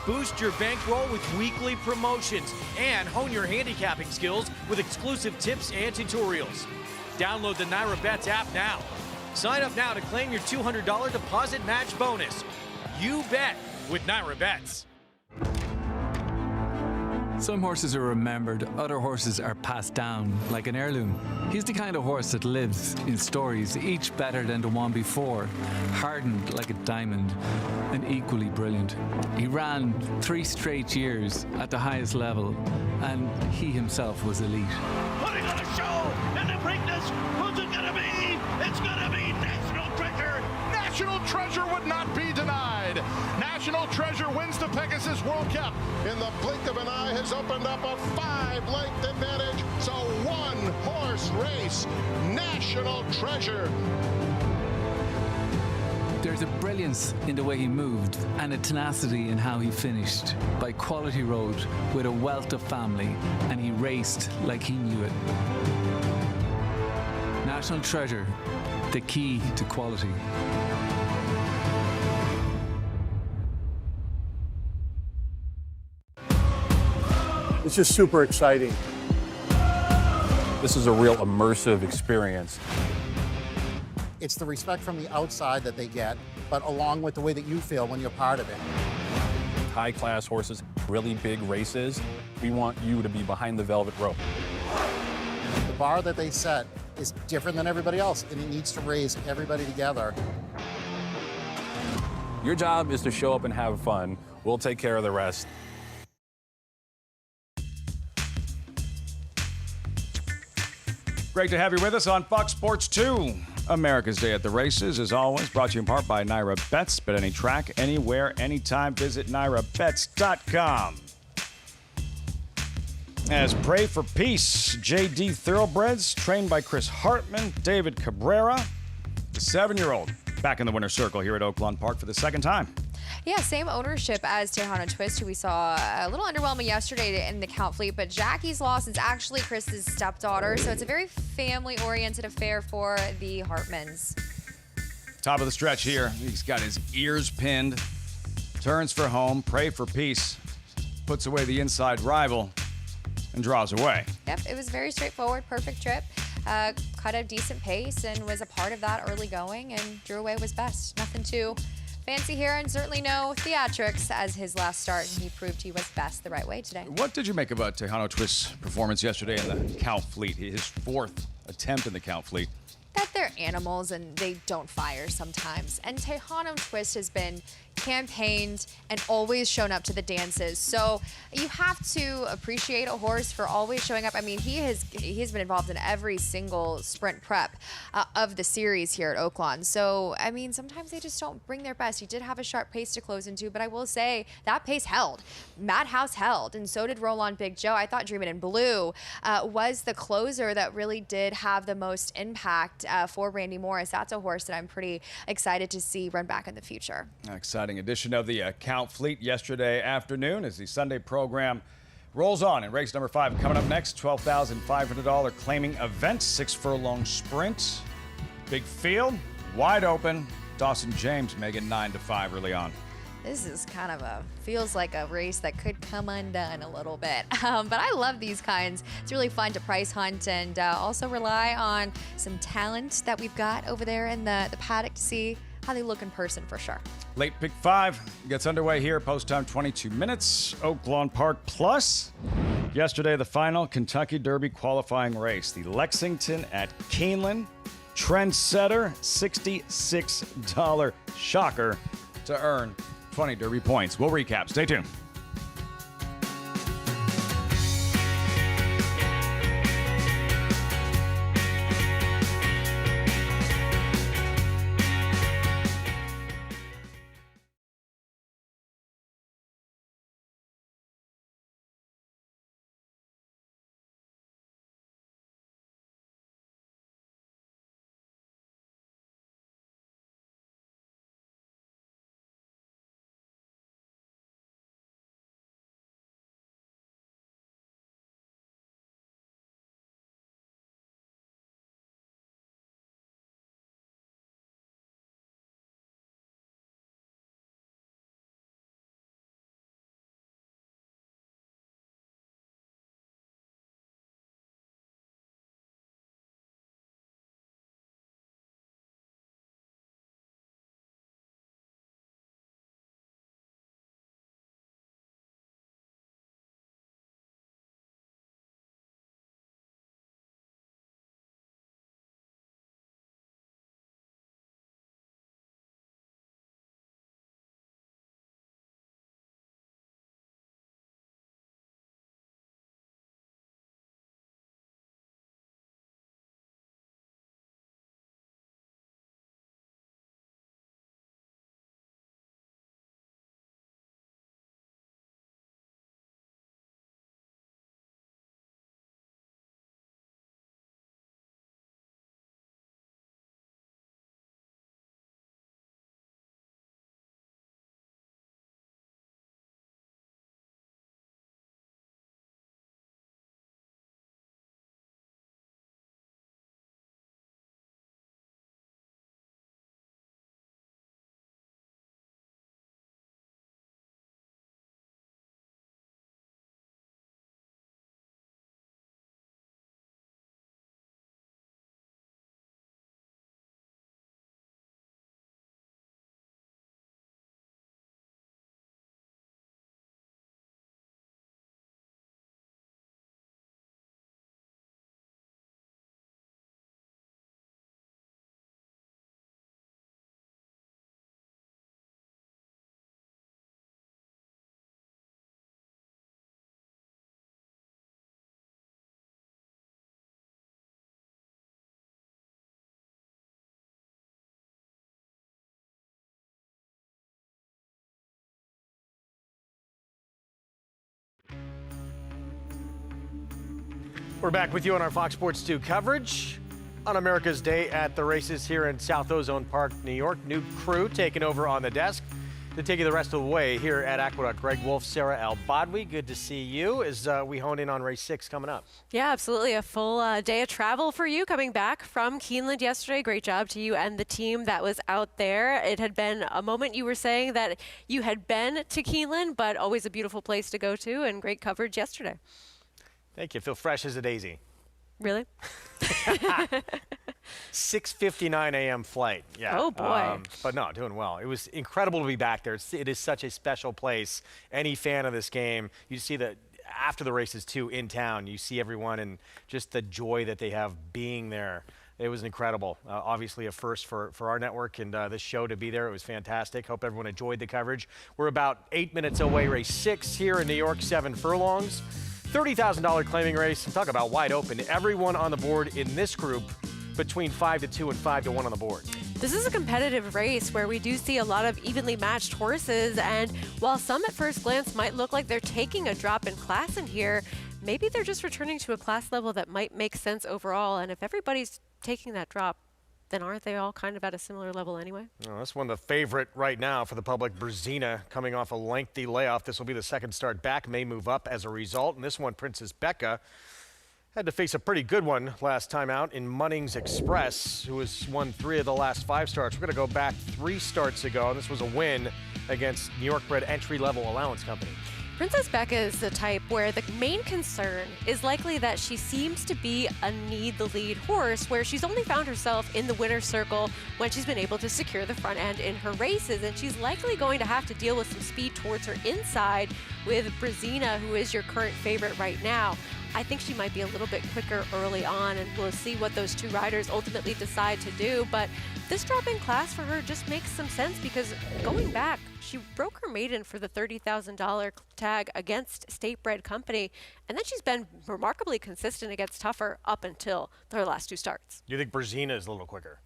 Boost your bankroll with weekly promotions and hone your handicapping skills with exclusive tips and tutorials. Download the Naira Bets app now. Sign up now to claim your $200 deposit match bonus. You bet with Naira Bets. Some horses are remembered, other horses are passed down like an heirloom. He's the kind of horse that lives in stories, each better than the one before, hardened like a diamond and equally brilliant. He ran 3 straight years at the highest level, and he himself was elite. Putting on a show in the Preakness. Who's it gonna be? It's gonna be National Treasure. National Treasure would not be denied. National Treasure wins the Pegasus World Cup. In the blink of an eye has opened up a 5-length advantage. So 1-horse race. National Treasure. There's a brilliance in the way he moved and a tenacity in how he finished. By quality road with a wealth of family, and he raced like he knew it. National Treasure, the key to quality. It's just super exciting. This is a real immersive experience. It's the respect from the outside that they get, but along with the way that you feel when you're part of it. High-class horses, really big races. We want you to be behind the velvet rope. The bar that they set is different than everybody else, and it needs to raise everybody together. Your job is to show up and have fun. We'll take care of the rest. Great to have you with us on Fox Sports 2. America's Day at the Races, as always, brought to you in part by Naira Bets. Bet any track, anywhere, anytime. Visit NairaBets.com. As Pray for Peace, JD Thoroughbreds, trained by Chris Hartman, David Cabrera, the 7-year-old, back in the winner's circle here at Oaklawn Park for the 2nd time. Yeah, same ownership as Tejano Twist, who we saw a little underwhelming yesterday in the Count Fleet, but Jackie's loss is actually Chris's stepdaughter, so it's a very family-oriented affair for the Hartmans. Top of the stretch here. He's got his ears pinned, turns for home, Pray for Peace, puts away the inside rival, and draws away. Yep, it was very straightforward, perfect trip. Cut a decent pace and was a part of that early going, and drew away was best. Nothing too fancy here, and certainly no theatrics as his last start, and he proved he was best the right way today. What did you make about Tejano Twist's performance yesterday in the Count Fleet, his 4th attempt in the Count Fleet? That they're animals and they don't fire sometimes. And Tejano Twist has been campaigned and always shown up to the dances. So you have to appreciate a horse for always showing up. I mean, he has been involved in every single sprint prep of the series here at Oaklawn. So, I mean, sometimes they just don't bring their best. He did have a sharp pace to close into, but I will say that pace held. Madhouse held, and so did Roland Big Joe. I thought Dreamin' in Blue was the closer that really did have the most impact for Randy Morris. That's a horse that I'm pretty excited to see run back in the future. Exciting edition of the Count Fleet yesterday afternoon as the Sunday program rolls on. In race number 5 coming up next, $12,500 claiming event, 6-furlong sprint. Big field, wide open. Dawson James making 9-5 early on. This is kind of feels like a race that could come undone a little bit. But I love these kinds. It's really fun to price hunt and also rely on some talent that we've got over there in the paddock to see how they look in person for sure. Late pick 5 gets underway here. Post time 22 minutes. Oaklawn Park Plus. Yesterday, the final Kentucky Derby qualifying race. The Lexington at Keeland. Trendsetter, $66 shocker to earn 20 Derby points. We'll recap. Stay tuned. We're back with you on our Fox Sports 2 coverage on America's Day at the races here in South Ozone Park, New York. New crew taking over on the desk to take you the rest of the way here at Aqueduct. Greg Wolf, Sarah Al-Badwi, good to see you as we hone in on race 6 coming up. Yeah, absolutely. A full day of travel for you coming back from Keeland yesterday. Great job to you and the team that was out there. It had been a moment you were saying that you had been to Keeland, but always a beautiful place to go to, and great coverage yesterday. Thank you. Feel fresh as a daisy. Really? 6:59 a.m. flight. Yeah. Oh, boy. But no, doing well. It was incredible to be back there. It is such a special place. Any fan of this game, you see that after the races too in town, you see everyone and just the joy that they have being there. It was incredible. Obviously a first for our network and this show to be there. It was fantastic. Hope everyone enjoyed the coverage. We're about 8 minutes away. Race 6 here in New York, 7 furlongs. $30,000 claiming race. Talk about wide open. Everyone on the board in this group between 5-2 and 5-1 on the board. This is a competitive race where we do see a lot of evenly matched horses, and while some at first glance might look like they're taking a drop in class in here, maybe they're just returning to a class level that might make sense overall. And if everybody's taking that drop, then aren't they all kind of at a similar level anyway? Well, that's one of the favorite right now for the public. Brzezina coming off a lengthy layoff. This will be the second start back, may move up as a result. And this one, Princess Becca, had to face a pretty good one last time out in Munnings Express, who has won 3 of the last 5 starts. We're going to go back 3 starts ago, and this was a win against New York-bred entry-level allowance company. Princess Becca is the type where the main concern is likely that she seems to be a need-the-lead horse, where she's only found herself in the winner's circle when she's been able to secure the front end in her races, and she's likely going to have to deal with some speed towards her inside with Brazina, who is your current favorite right now. I think she might be a little bit quicker early on, and we'll see what those two riders ultimately decide to do. But this drop in class for her just makes some sense, because going back, she broke her maiden for the $30,000 tag against State Bred Company, and then she's been remarkably consistent against tougher up until her last two starts. You think Brazina is a little quicker?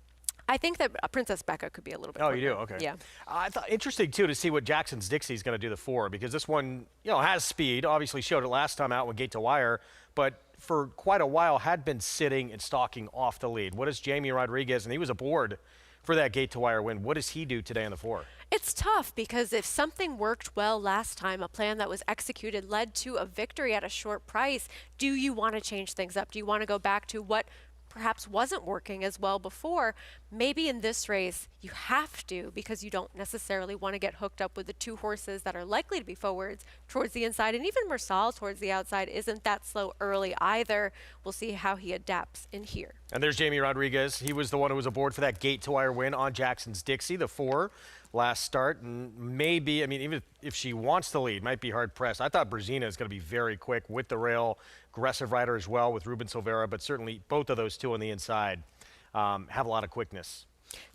I think that Princess Becca could be a little bit Oh, quicker. you do? Okay. Yeah. I thought interesting, too, to see what Jackson's Dixie is going to do the 4, because this one, has speed. Obviously showed it last time out with gate to wire, but for quite a while had been sitting and stalking off the lead. What does Jamie Rodriguez, and he was aboard for that gate to wire win, what does he do today in the 4? It's tough, because if something worked well last time, a plan that was executed led to a victory at a short price, do you want to change things up? Do you want to go back to what perhaps wasn't working as well before? Maybe in this race you have to, because you don't necessarily want to get hooked up with the two horses that are likely to be forwards towards the inside, and even Mersal towards the outside isn't that slow early either. We'll see how he adapts in here. And there's Jamie Rodriguez. He was the one who was aboard for that gate to wire win on Jackson's Dixie, the 4 last start. And maybe, even if she wants to lead, might be hard pressed. I thought Brazina is going to be very quick with the rail, aggressive rider as well with Ruben Silveira, but certainly both of those two on the inside have a lot of quickness.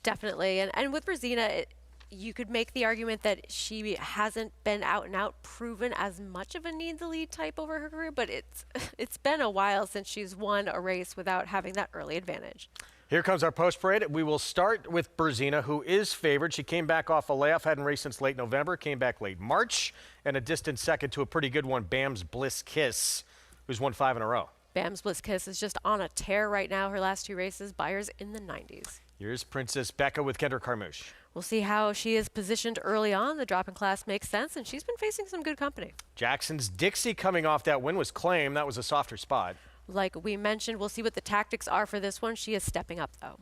Definitely. And with Brazina, you could make the argument that she hasn't been out and out proven as much of a need-the-lead type over her career, but it's been a while since she's won a race without having that early advantage. Here comes our post parade. We will start with Brazina, who is favored. She came back off a layoff, hadn't raced since late November, came back late March, and a distant second to a pretty good one, Bam's Bliss Kiss, who's won 5 in a row. Bam's Bliss Kiss is just on a tear right now. Her last 2 races, buyers in the 90s. Here's Princess Becca with Kendrick Carmouche. We'll see how she is positioned early on. The drop in class makes sense, and she's been facing some good company. Jackson's Dixie coming off that win was claimed. That was a softer spot. Like we mentioned, we'll see what the tactics are for this one. She is stepping up, though.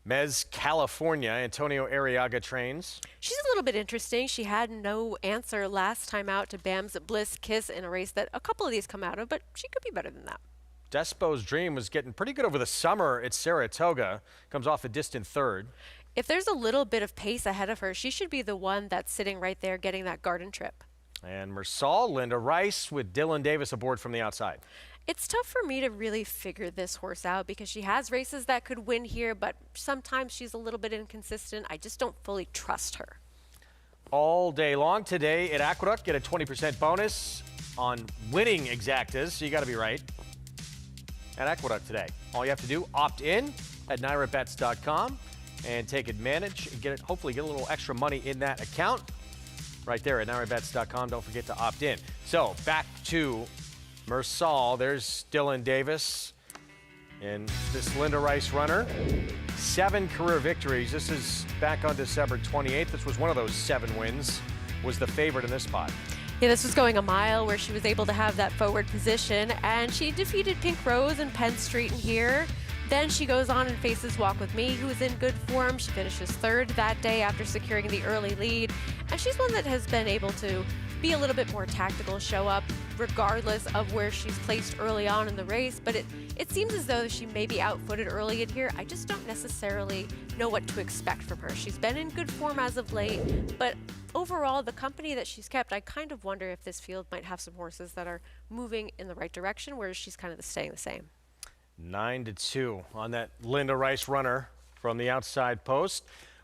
Mez, California, Antonio Arriaga trains. She's a little bit interesting. She had no answer last time out to Bam's Bliss Kiss in a race that a couple of these come out of, but she could be better than that. Despo's Dream was getting pretty good over the summer at Saratoga. Comes off a distant 3rd. If there's a little bit of pace ahead of her, she should be the one that's sitting right there getting that garden trip. And Mersal, Linda Rice with Dylan Davis aboard from the outside. It's tough for me to really figure this horse out, because she has races that could win here, but sometimes she's a little bit inconsistent. I just don't fully trust her. All day long today at Aqueduct, get a 20% bonus on winning exactas, so you got to be right at Aqueduct today. All you have to do, opt in at NyraBets.com and take advantage and hopefully get a little extra money in that account right there at NyraBets.com. Don't forget to opt in. So back to Mersal. There's Dylan Davis and this Linda Rice runner. 7 career victories. This is back on December 28th. This was one of those 7 wins. Was the favorite in this spot. Yeah, this was going a mile where she was able to have that forward position, and she defeated Pink Rose and Penn Street in here. Then she goes on and faces Walk With Me, who's in good form. She finishes 3rd that day after securing the early lead, and she's one that has been able to be a little bit more tactical, show up regardless of where she's placed early on in the race. But it seems as though she may be outfooted early in here. I just don't necessarily know what to expect from her. She's been in good form as of late, but overall, the company that she's kept, I kind of wonder if this field might have some horses that are moving in the right direction, whereas she's kind of staying the same. 9-2 on that Linda Rice runner from the outside post.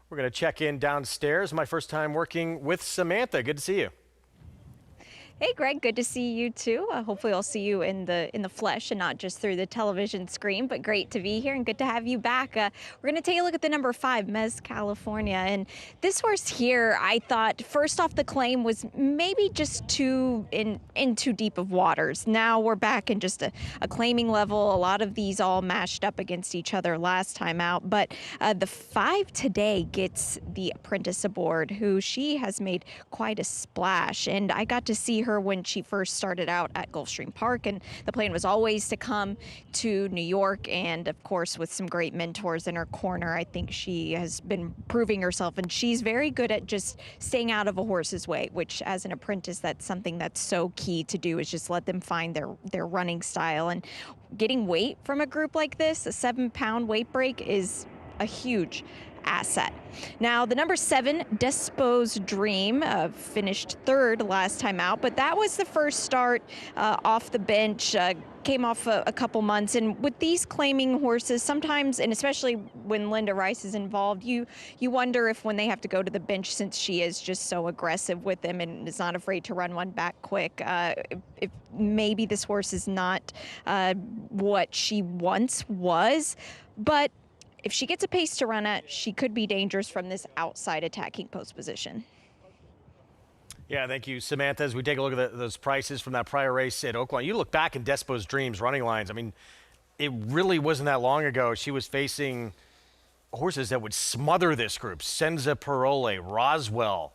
We're going to check in downstairs. My first time working with Samantha. Good to see you. Hey, Greg, good to see you too. Hopefully I'll see you in the flesh and not just through the television screen, but great to be here and good to have you back. We're going to take a look at the number 5, Mez, California. And this horse here, I thought first off the claim was maybe just in too deep of waters. Now we're back in just a claiming level. A lot of these all mashed up against each other last time out. But the 5 today gets the apprentice aboard, who she has made quite a splash. And I got to see her when she first started out at Gulfstream Park, and the plan was always to come to New York. And of course, with some great mentors in her corner, I think she has been proving herself, and she's very good at just staying out of a horse's way, which as an apprentice, that's something that's so key to do, is just let them find their running style. And getting weight from a group like this, a 7-pound weight break, is a huge asset. Now, the number 7, Despo's Dream, finished 3rd last time out, but that was the first start off the bench, came off a couple months. And with these claiming horses, sometimes, and especially when Linda Rice is involved, you wonder if when they have to go to the bench, since she is just so aggressive with them and is not afraid to run one back quick, if maybe this horse is not what she once was. But if she gets a pace to run at, she could be dangerous from this outside attacking post position. Yeah, thank you, Samantha. As we take a look at those prices from that prior race at Oaklawn, you look back in Despo's Dreams running lines. I mean, it really wasn't that long ago. She was facing horses that would smother this group. Senza Parole, Roswell.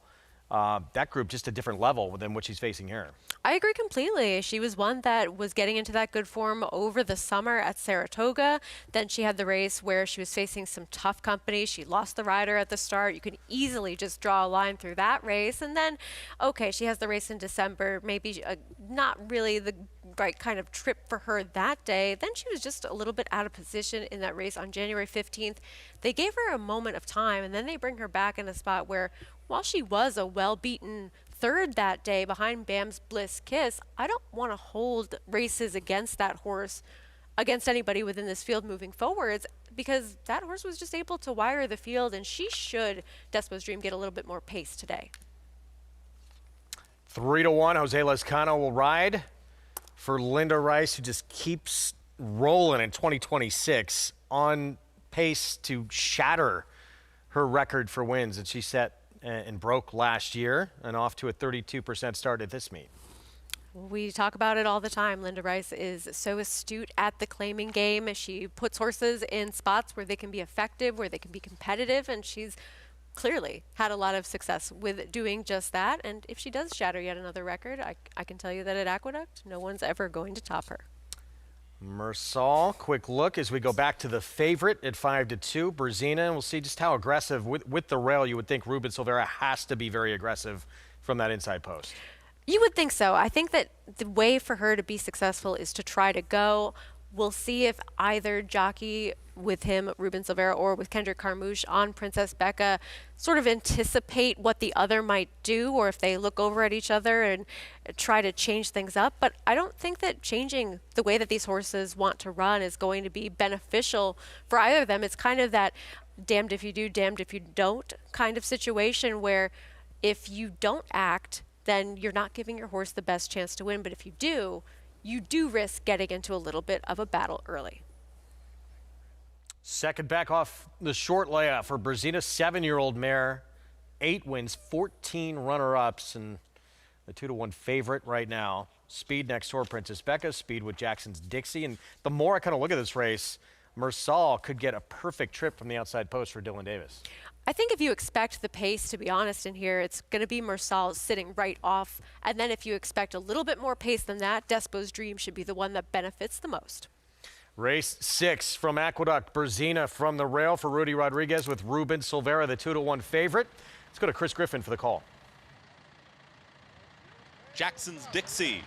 That group just a different level than what she's facing here. I agree completely. She was one that was getting into that good form over the summer at Saratoga. Then she had the race where she was facing some tough company. She lost the rider at the start. You could easily just draw a line through that race. And then, okay, she has the race in December, maybe not really the right kind of trip for her that day. Then she was just a little bit out of position in that race on January 15th. They gave her a moment of time, and then they bring her back in a spot where, while she was a well-beaten 3rd that day behind Bam's Bliss Kiss, I don't want to hold races against that horse, against anybody within this field moving forwards, because that horse was just able to wire the field, and she should, Despo's Dream, get a little bit more pace today. 3-1, Jose Lezcano will ride for Linda Rice, who just keeps rolling in 2026, on pace to shatter her record for wins that she set and broke last year, and off to a 32% start at this meet. We talk about it all the time. Linda Rice is so astute at the claiming game. She puts horses in spots where they can be effective, where they can be competitive, and she's clearly had a lot of success with doing just that. And if she does shatter yet another record, I can tell you that at Aqueduct, no one's ever going to top her. Mersal, quick look as we go back to the favorite at 5-2, Brzezina, and we'll see just how aggressive with the rail. You would think Ruben Silvera has to be very aggressive from that inside post. You would think so. I think that the way for her to be successful is to try to go. We'll see if either jockey with him, Ruben Silvera, or with Kendrick Carmouche on Princess Becca, sort of anticipate what the other might do, or if they look over at each other and try to change things up. But I don't think that changing the way that these horses want to run is going to be beneficial for either of them. It's kind of that damned if you do, damned if you don't kind of situation, where if you don't act, then you're not giving your horse the best chance to win. But if you do, you do risk getting into a little bit of a battle early. Second back off the short layout for Brzezina, 7-year-old mare, 8 wins, 14 runner-ups, and the 2-1 favorite right now. Speed next door, Princess Becca, speed with Jackson's Dixie. And the more I kind of look at this race, Mersal could get a perfect trip from the outside post for Dylan Davis. I think if you expect the pace, to be honest, in here, it's going to be Mersal sitting right off. And then if you expect a little bit more pace than that, Despo's Dream should be the one that benefits the most. Race 6 from Aqueduct, Brzezina from the rail for Rudy Rodriguez with Ruben Silvera, the 2-1 favorite. Let's go to Chris Griffin for the call. Jackson's Dixie.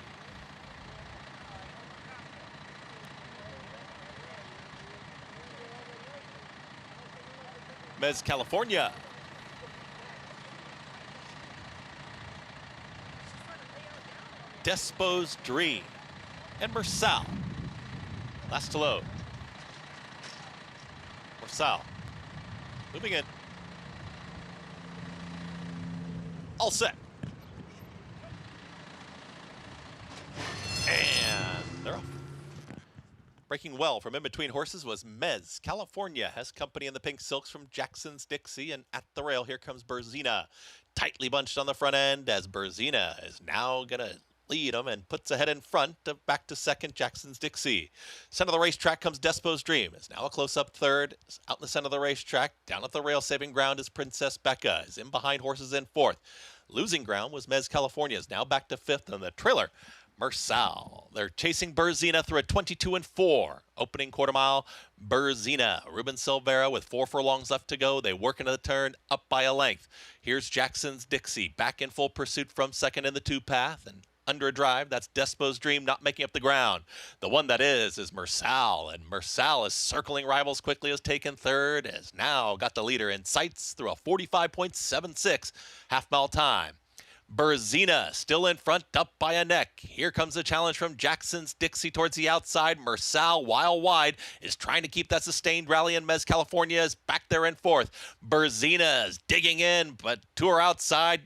Mez California. Despo's Dream. And Mersal. Last to load. Mersal. Moving in. All set. And they're off. Breaking well from in between horses was Mez California. Has company in the pink silks from Jackson's Dixie. And at the rail, here comes Brzezina. Tightly bunched on the front end as Brzezina is now going to lead him and puts ahead in front of back to second Jackson's Dixie. Center of the racetrack comes Despo's Dream. Is now a close-up third. Is out in the center of the racetrack. Down at the rail saving ground is Princess Becca. Is in behind horses in fourth. Losing ground was Mez California's, now back to 5th, and the trailer, Mersal. They're chasing Berzina through a 22-4. Opening quarter mile, Berzina. Ruben Silvera with 4 furlongs left to go. They work into the turn, up by a length. Here's Jackson's Dixie, back in full pursuit from second in the 2-path, and under a drive, that's Despo's Dream not making up the ground. The one that is Mersal, and Mersal is circling rivals quickly, has taken third, has now got the leader in sights through a 45.76 half-mile time. Berzina still in front, up by a neck. Here comes the challenge from Jackson's Dixie towards the outside. Mersal, while wide, is trying to keep that sustained rally, and Mez California is back there in 4th. Berzina is digging in, but to her outside,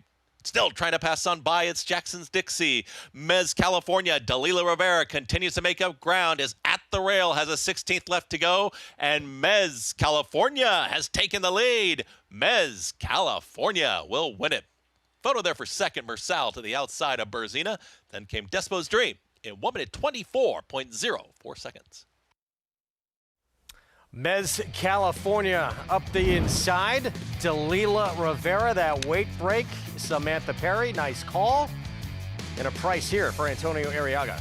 still trying to pass on by. It's Jackson's Dixie. Mez California, Dalila Rivera continues to make up ground, is at the rail, has a 16th left to go, and Mez California has taken the lead. Mez California will win it. Photo there for second, Mersal to the outside of Berzina. Then came Despo's Dream in 1 minute 24.04 seconds. Mez California up the inside. Dalila Rivera, that weight break. Samantha Perry, nice call. And a price here for Antonio Arriaga.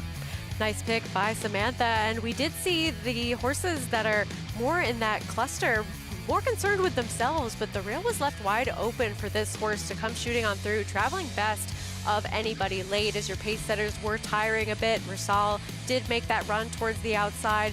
Nice pick by Samantha. And we did see the horses that are more in that cluster more concerned with themselves, but the rail was left wide open for this horse to come shooting on through, traveling best of anybody late as your pace setters were tiring a bit. Mersal did make that run towards the outside.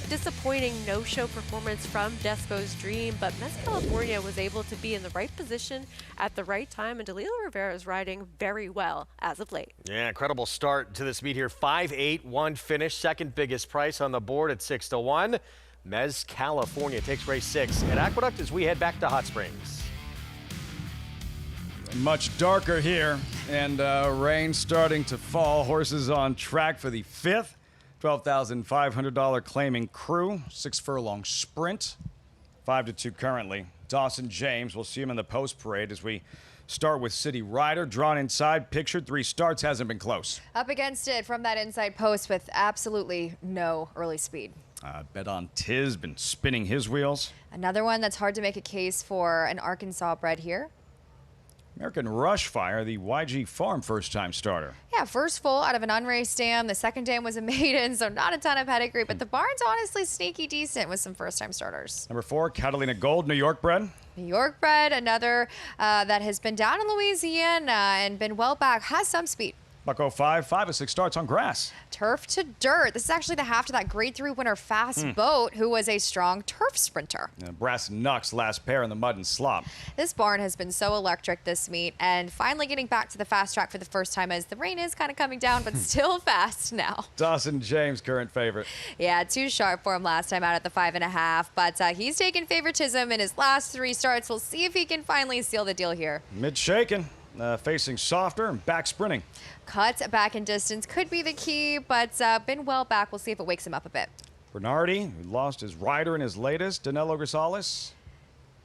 Disappointing no-show performance from Despo's Dream, but Mez California was able to be in the right position at the right time, and Dalila Rivera is riding very well as of late. Yeah, incredible start to this meet here. 5-8-1 finish, second biggest price on the board at 6-1. Mez California takes race 6 at Aqueduct as we head back to Hot Springs. Much darker here, and rain starting to fall. Horses on track for the 5th. $12,500 claiming crew, 6 furlong sprint, 5-2 currently. Dawson James, we'll see him in the post parade as we start with City Rider, drawn inside, pictured 3 starts, hasn't been close. Up against it from that inside post with absolutely no early speed. Bet on Tiz, been spinning his wheels. Another one that's hard to make a case for an Arkansas bred here. American Rushfire, the YG Farm first-time starter. Yeah, first full out of an unraced dam. The second dam was a maiden, so not a ton of pedigree, but the barn's honestly sneaky decent with some first-time starters. Number 4, Catalina Gold, New York bred. New York bred, another that has been down in Louisiana and been well back, has some speed. Buck 05, 5 of 6 starts on grass. Turf to dirt. This is actually the half to that Grade 3 winner Fast Boat, who was a strong turf sprinter. Brass Knucks last pair in the mud and slop. This barn has been so electric this meet, and finally getting back to the fast track for the first time as the rain is kind of coming down, but still fast now. Dawson James, current favorite. Yeah, too sharp for him last time out at the 5.5, but he's taken favoritism in his last 3 starts. We'll see if he can finally seal the deal here. Mid-shaken. Facing softer and back sprinting. Cut back in distance could be the key, but been well back. We'll see if it wakes him up a bit. Bernardi, who lost his rider in his latest. Danilo Grisales.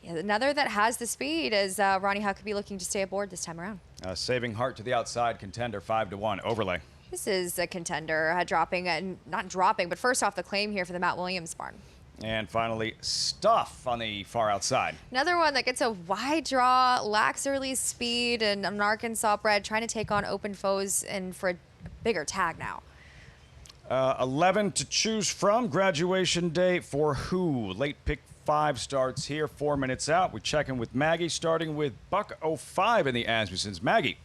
Yeah, another that has the speed is Ronnie Huck could be looking to stay aboard this time around. Saving Heart to the outside, contender 5-1 overlay. This is a contender dropping, not dropping, but first off the claim here for the Matt Williams barn. And finally, Stuff on the far outside. Another one that gets a wide draw, lacks early speed, and an Arkansas bred trying to take on open foes and for a bigger tag now. 11 to choose from. Graduation day for who? Late pick 5 starts here, 4 minutes out. We're checking with Maggie, starting with Buck 05 in the Asmussens. Maggie.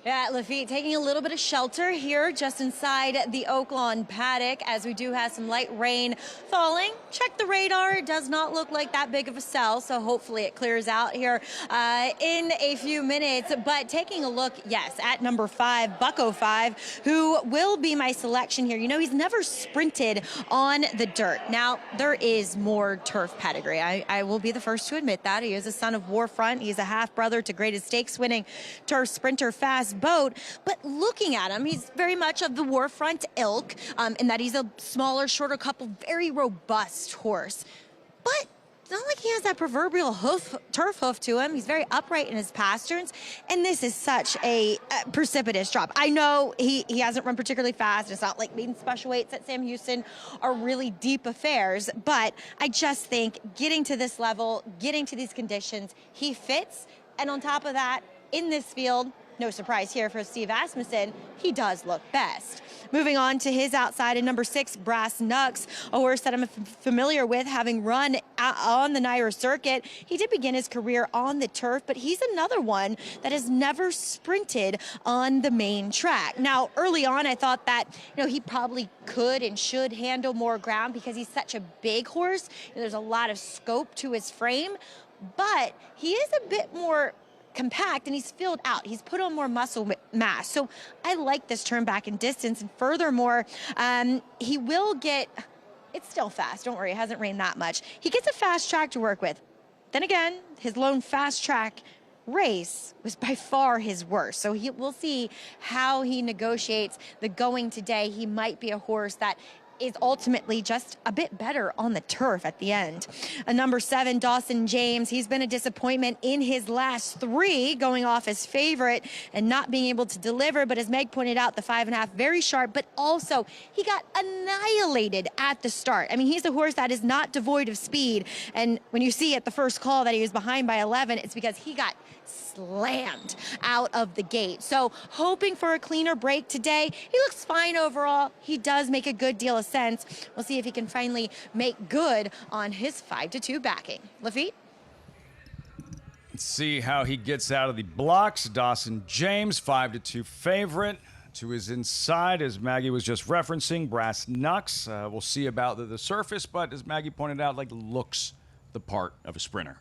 Yeah, Lafitte taking a little bit of shelter here just inside the Oaklawn paddock as we do have some light rain falling. Check the radar. It does not look like that big of a cell, so hopefully it clears out here in a few minutes. But taking a look, yes, at number 5, Buck 05, who will be my selection here. You know, he's never sprinted on the dirt. Now, there is more turf pedigree. I will be the first to admit that. He is a son of Warfront. He's a half-brother to Greatest Stakes winning turf sprinter Fast Boat, but looking at him, he's very much of the Warfront ilk, in that he's a smaller, shorter couple, very robust horse. But it's not like he has that proverbial turf hoof to him. He's very upright in his pasterns, and this is such a precipitous drop. I know he hasn't run particularly fast. It's not like maiden special weights at Sam Houston are really deep affairs, but I just think getting to this level, getting to these conditions, he fits. And on top of that, in this field, no surprise here for Steve Asmussen, he does look best. Moving on to his outside in number 6, Brass Knucks, a horse that I'm familiar with, having run on the NYRA circuit. He did begin his career on the turf, but he's another one that has never sprinted on the main track. Now, early on, I thought that, he probably could and should handle more ground because he's such a big horse. There's a lot of scope to his frame, but he is a bit more compact and he's filled out. He's put on more muscle mass. So I like this turn back in distance. And furthermore, he will get, it's still fast. Don't worry, it hasn't rained that much. He gets a fast track to work with. Then again, his lone fast track race was by far his worst. So we'll see how he negotiates the going today. He might be a horse that is ultimately just a bit better on the turf at the end. Number 7, Dawson James. He's been a disappointment in his last 3, going off as favorite and not being able to deliver. But as Meg pointed out, the 5.5, very sharp, but also he got annihilated at the start. I mean, he's a horse that is not devoid of speed. And when you see at the first call that he was behind by 11, it's because he got slammed out of the gate. So hoping for a cleaner break today. He looks fine overall. He does make a good deal of sense. We'll see if he can finally make good on his 5-2 backing. Lafitte? Let's see how he gets out of the blocks. Dawson James, 5-2 favorite. To his inside, as Maggie was just referencing, Brass Knucks. We'll see about the surface, but as Maggie pointed out, looks the part of a sprinter.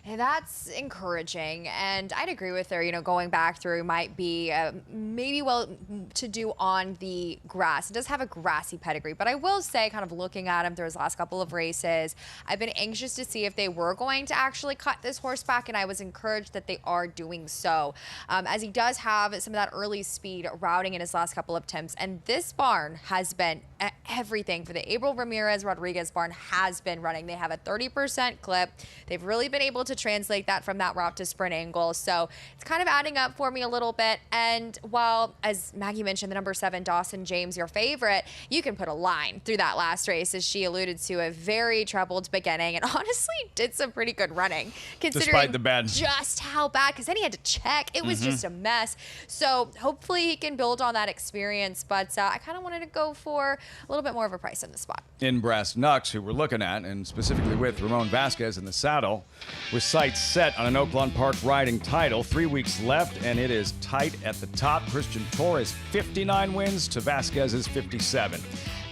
And that's encouraging, and I'd agree with her. Going back through might be maybe well to do on the grass. It does have a grassy pedigree, but I will say, kind of looking at him through his last couple of races, I've been anxious to see if they were going to actually cut this horse back, and I was encouraged that they are doing so, as he does have some of that early speed routing in his last couple of attempts. And this barn has been everything for the April Ramirez Rodriguez barn has been running. They have a 30% clip. They've really been able to translate that from that route to sprint angle. So it's kind of adding up for me a little bit. And while, as Maggie mentioned, the number 7, Dawson James, your favorite, you can put a line through that last race, as she alluded to, a very troubled beginning, and honestly did some pretty good running, considering despite the bad, just how bad, because then he had to check. It was just a mess. So hopefully he can build on that experience. But I kind of wanted to go for a little bit more of a price in the spot. In Brass Knucks, who we're looking at, and specifically with Ramon Vasquez in the saddle, with sights set on an Oaklawn Park riding title. 3 weeks left, and it is tight at the top. Christian Torres, 59 wins to Vasquez's 57.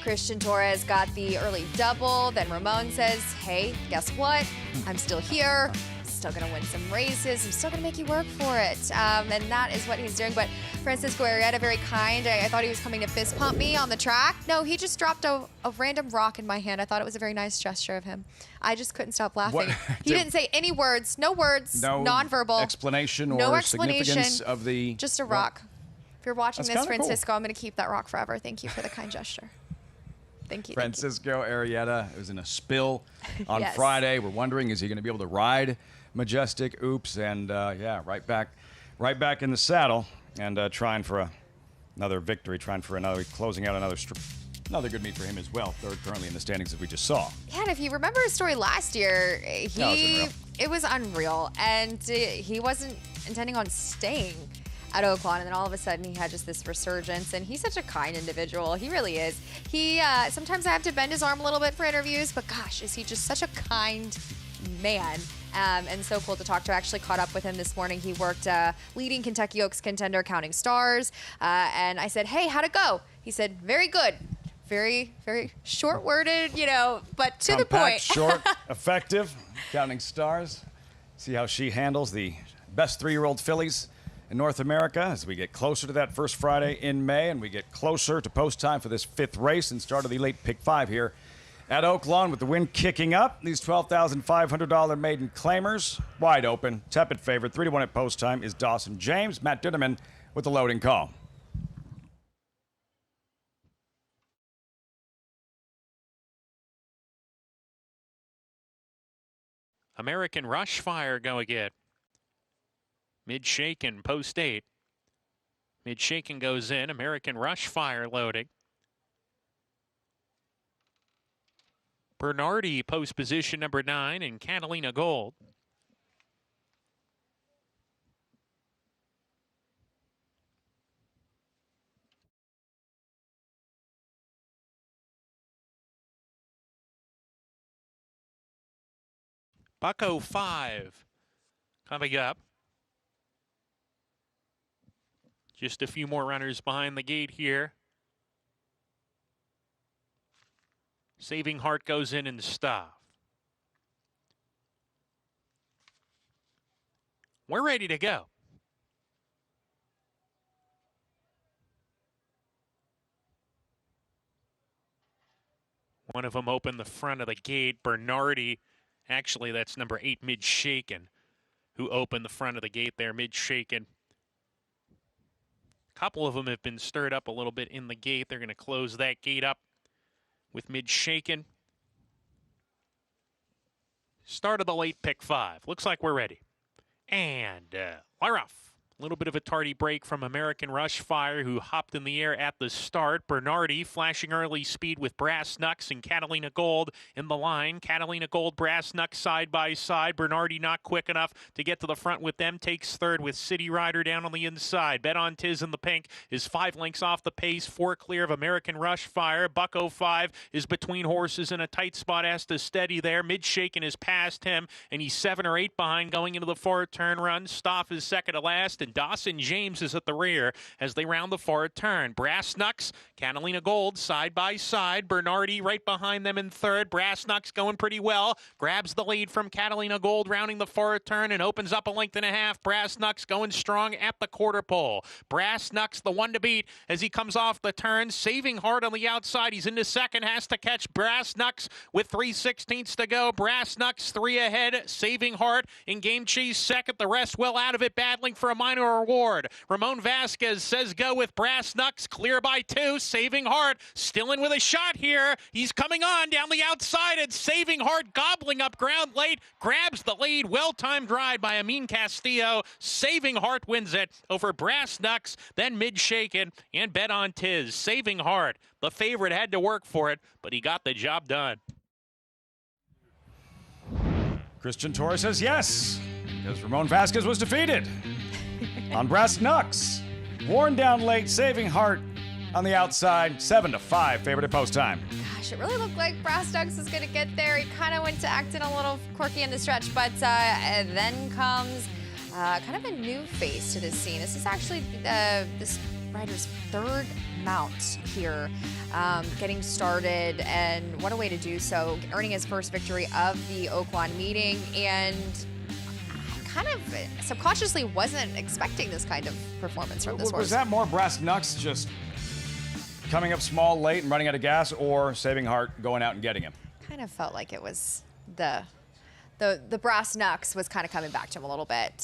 Christian Torres got the early double. Then Ramon says, hey, guess what? I'm still here. Still going to win some races. I'm still going to make you work for it. And that is what he's doing. But Francisco Arrieta, very kind. I thought he was coming to fist pump me on the track. No, he just dropped a random rock in my hand. I thought it was a very nice gesture of him. I just couldn't stop laughing. He didn't say any words. No words. No nonverbal. Explanation no or explanation, significance of the... Just a rock. If you're watching this, Francisco, cool. I'm going to keep that rock forever. Thank you for the kind gesture. Thank you. Francisco Arrieta was in a spill on Yes. Friday. We're wondering, is he going to be able to ride Majestic? Oops. And yeah, right back in the saddle and trying for another victory, closing out another good meet for him as well. Third currently in the standings, as we just saw. Yeah, and if you remember his story last year, it was unreal. And he wasn't intending on staying at Oaklawn, and then all of a sudden he had just this resurgence, and he's such a kind individual. He really is. He sometimes I have to bend his arm a little bit for interviews, but gosh, is he just such a kind man. And so cool to talk to. I actually caught up with him this morning. He worked leading Kentucky Oaks contender Counting Stars, and I said, hey, how'd it go? He said, very good. Very, very short-worded, but to the point. Short, effective, Counting Stars. See how she handles the best 3-year-old fillies in North America as we get closer to that first Friday in May, and we get closer to post time for this 5th race and start of the late pick 5 here at Oaklawn, with the wind kicking up. These $12,500 maiden claimers wide open. Tepid favorite, 3-1 at post time, is Dawson James. Matt Dinnerman with the loading call. American Rush Fire go again. Mid-shaken, post 8. Mid-shaken goes in. American Rush Fire loading. Bernardi, post position number 9, and Catalina Gold. Bucko 5 coming up. Just a few more runners behind the gate here. Saving Heart goes in and stop. We're ready to go. One of them opened the front of the gate. Bernardi, actually that's number 8, Mid-Shaken, who opened the front of the gate there, Mid-Shaken. A couple of them have been stirred up a little bit in the gate. They're going to close that gate up with Mid-Shaken. Start of the late pick 5. Looks like we're ready. And we're off. A little bit of a tardy break from American Rush Fire, who hopped in the air at the start. Bernardi flashing early speed with Brass Knucks and Catalina Gold in the line. Catalina Gold, Brass Knucks side by side. Bernardi not quick enough to get to the front with them. Takes third with City Rider down on the inside. Bet on Tiz in the pink is 5 lengths off the pace. 4 clear of American Rush Fire. Bucko 5 is between horses in a tight spot. Has to steady there. Mid-Shaken is past him, and he's 7 or 8 behind going into the forward turn run. Stoff is second to last, and Dawson James is at the rear as they round the forward turn. Brass Knucks, Catalina Gold side by side. Bernardi right behind them in third. Brass Knucks going pretty well. Grabs the lead from Catalina Gold rounding the forward turn and opens up a length and a half. Brass Knucks going strong at the quarter pole. Brass Knucks the one to beat as he comes off the turn. Saving Heart on the outside. He's into second. Has to catch Brass Knucks with 3/16 to go. Brass Knucks 3 ahead. Saving Heart in Game Cheese second. The rest well out of it, battling for a minor reward. Ramon Vasquez says go with Brass Knucks, clear by 2. Saving Heart still in with a shot here. He's coming on down the outside, and Saving Heart gobbling up ground late, grabs the lead. Well-timed ride by Amin Castillo. Saving Heart wins it over Brass Knucks, then Mid-Shaken, and Bet on Tiz. Saving Heart, the favorite, had to work for it, but he got the job done. Christian Torres says yes, because Ramon Vasquez was defeated. On Brass Knucks, worn down late, Saving Heart on the outside, 7-5, favorite at post time. Gosh, it really looked like Brass Knucks was going to get there. He kind of went to acting a little quirky in the stretch, but then comes kind of a new face to this scene. This is actually this rider's 3rd mount here, getting started, and what a way to do so, earning his first victory of the Oaklawn meeting, and kind of subconsciously wasn't expecting this kind of performance from this horse. Was that more Brass Knucks just coming up small late and running out of gas, or Saving Heart going out and getting him? Kind of felt like it was the Brass Knucks was kind of coming back to him a little bit.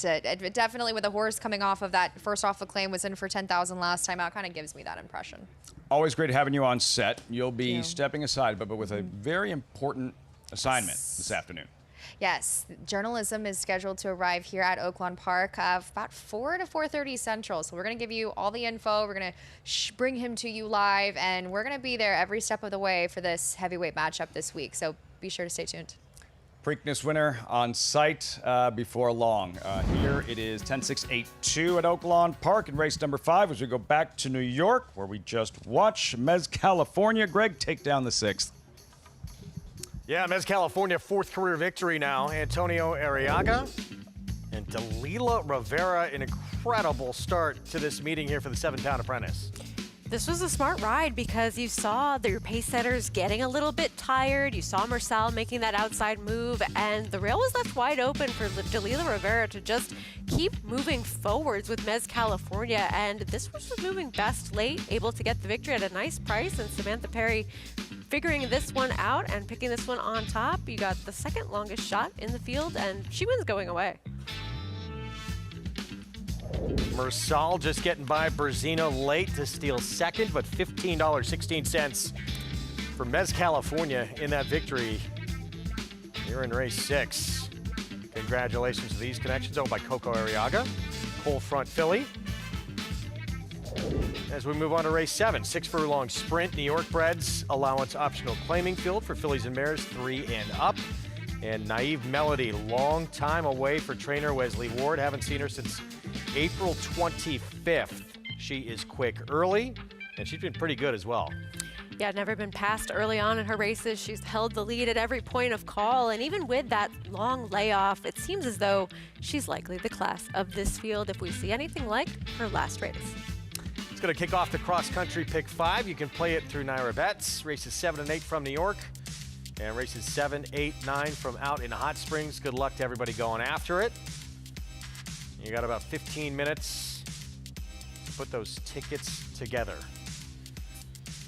Definitely with the horse coming off of that first off the claim, was in for 10,000 last time out, kind of gives me that impression. Always great having you on set. You'll be stepping aside, but with a very important assignment this afternoon. Yes, journalism is scheduled to arrive here at Oaklawn Park about 4 to 4:30 Central. So we're going to give you all the info. We're going to bring him to you live, and we're going to be there every step of the way for this heavyweight matchup this week. So be sure to stay tuned. Preakness winner on site before long. Here it is 10-6-8-2 at Oaklawn Park in race number 5 as we go back to New York, where we just watched Mez California. Greg, take down the 6th. Yeah, Mez California, 4th career victory now. Antonio Arriaga and Dalila Rivera, an incredible start to this meeting here for the 7-pound apprentice. This was a smart ride because you saw their pace setters getting a little bit tired. You saw Marcel making that outside move, and the rail was left wide open for Dalila Rivera to just keep moving forwards with Mez California. And this horse was moving best late, able to get the victory at a nice price, and Samantha Perry figuring this one out and picking this one on top. You got the 2nd longest shot in the field, and she wins going away. Marcel just getting by Berzino late to steal 2nd, but $15.16 for Mez California in that victory here in race 6. Congratulations to these connections owned by Coco Arriaga, Coal Front Filly. As we move on to race 7, 6-furlong sprint, New York breds, allowance optional claiming field for fillies and mares 3 and up. And Naive Melody, long time away for trainer Wesley Ward. Haven't seen her since April 25th. She is quick early, and she's been pretty good as well. Yeah, never been passed early on in her races. She's held the lead at every point of call, and even with that long layoff, it seems as though she's likely the class of this field if we see anything like her last race. It's going to kick off the cross-country pick 5. You can play it through Naira Bets. Races 7 and 8 from New York, and races 7, 8, 9 from out in Hot Springs. Good luck to everybody going after it. You got about 15 minutes to put those tickets together.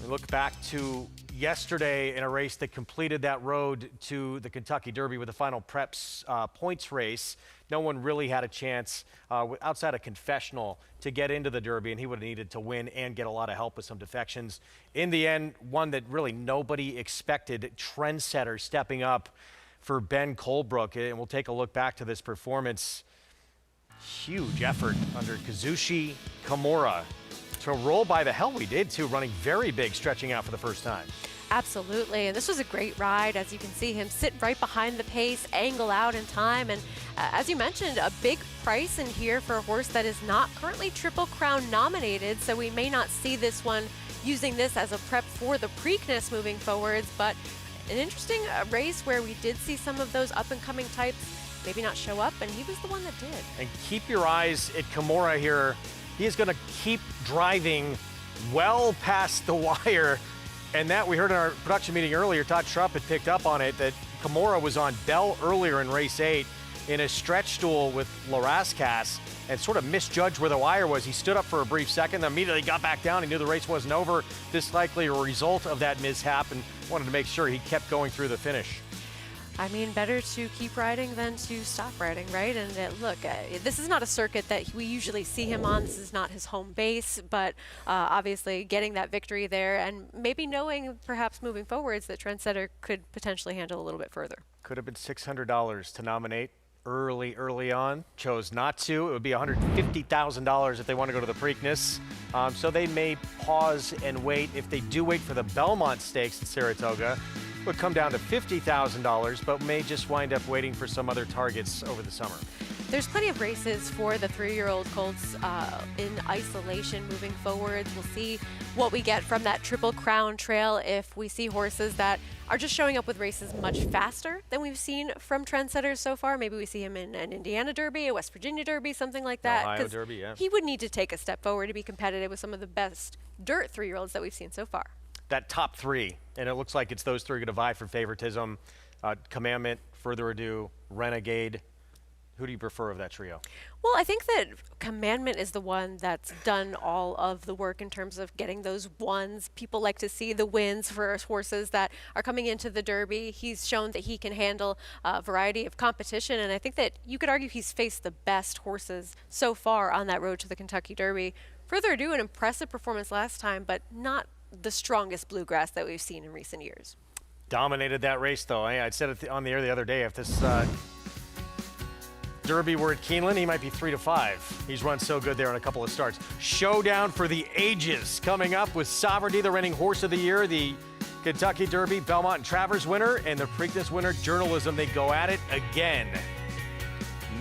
We look back to yesterday in a race that completed that road to the Kentucky Derby with the final preps points race. No one really had a chance outside of Confessional to get into the Derby, and he would have needed to win and get a lot of help with some defections. In the end, one that really nobody expected, Trendsetter stepping up for Ben Colebrook. And we'll take a look back to this performance. Huge effort under Kazushi Kimura to roll by the hell we did too, running very big, stretching out for the first time. Absolutely, and this was a great ride. As you can see him sit right behind the pace, angle out in time, and as you mentioned, a big price in here for a horse that is not currently Triple Crown nominated, so we may not see this one using this as a prep for the Preakness moving forwards, but an interesting race where we did see some of those up-and-coming types maybe not show up, and he was the one that did. And keep your eyes at Kimura here. He is going to keep driving well past the wire. And that we heard in our production meeting earlier, Todd Schrupp had picked up on it, that Kimura was on Bell earlier in race 8 in a stretch stool with Larascas and sort of misjudged where the wire was. He stood up for a brief second, then immediately got back down. He knew the race wasn't over. This likely a result of that mishap, and wanted to make sure he kept going through the finish. I mean, better to keep riding than to stop riding, right? And look, this is not a circuit that we usually see him on. This is not his home base, but obviously getting that victory there and maybe knowing perhaps moving forwards that Trendsetter could potentially handle a little bit further. Could have been $600 to nominate early on. Chose not to. It would be $150,000 if they want to go to the Preakness. So they may pause and wait. If they do wait for the Belmont Stakes in Saratoga, it would come down to $50,000, but may just wind up waiting for some other targets over the summer. There's plenty of races for the 3-year-old colts in isolation moving forwards. We'll see what we get from that Triple Crown trail if we see horses that are just showing up with races much faster than we've seen from Trendsetters so far. Maybe we see him in an Indiana Derby, a West Virginia Derby, something like that. Ohio Derby, yeah. He would need to take a step forward to be competitive with some of the best dirt 3-year-olds that we've seen so far. That top 3, and it looks like it's those 3 going to vie for favoritism. Commandment, Further Ado, Renegade. Who do you prefer of that trio? Well, I think that Commandment is the one that's done all of the work in terms of getting those ones. People like to see the wins for horses that are coming into the Derby. He's shown that he can handle a variety of competition, and I think that you could argue he's faced the best horses so far on that road to the Kentucky Derby. Further Ado, an impressive performance last time, but not the strongest bluegrass that we've seen in recent years. Dominated that race, though. I said it on the air the other day, if this Derby were at Keeland, he might be 3-5. He's run so good there in a couple of starts. Showdown for the ages coming up with Sovereignty, the reigning horse of the year, the Kentucky Derby, Belmont and Travers winner, and the Preakness winner, Journalism. They go at it again.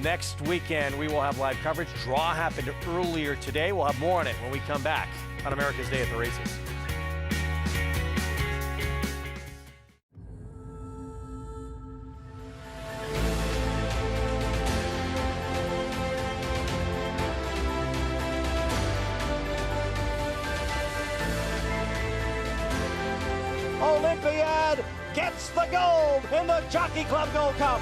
Next weekend, we will have live coverage. Draw happened earlier today. We'll have more on it when we come back on America's Day at the Races. Olympiad gets the gold in the Jockey Club Gold Cup.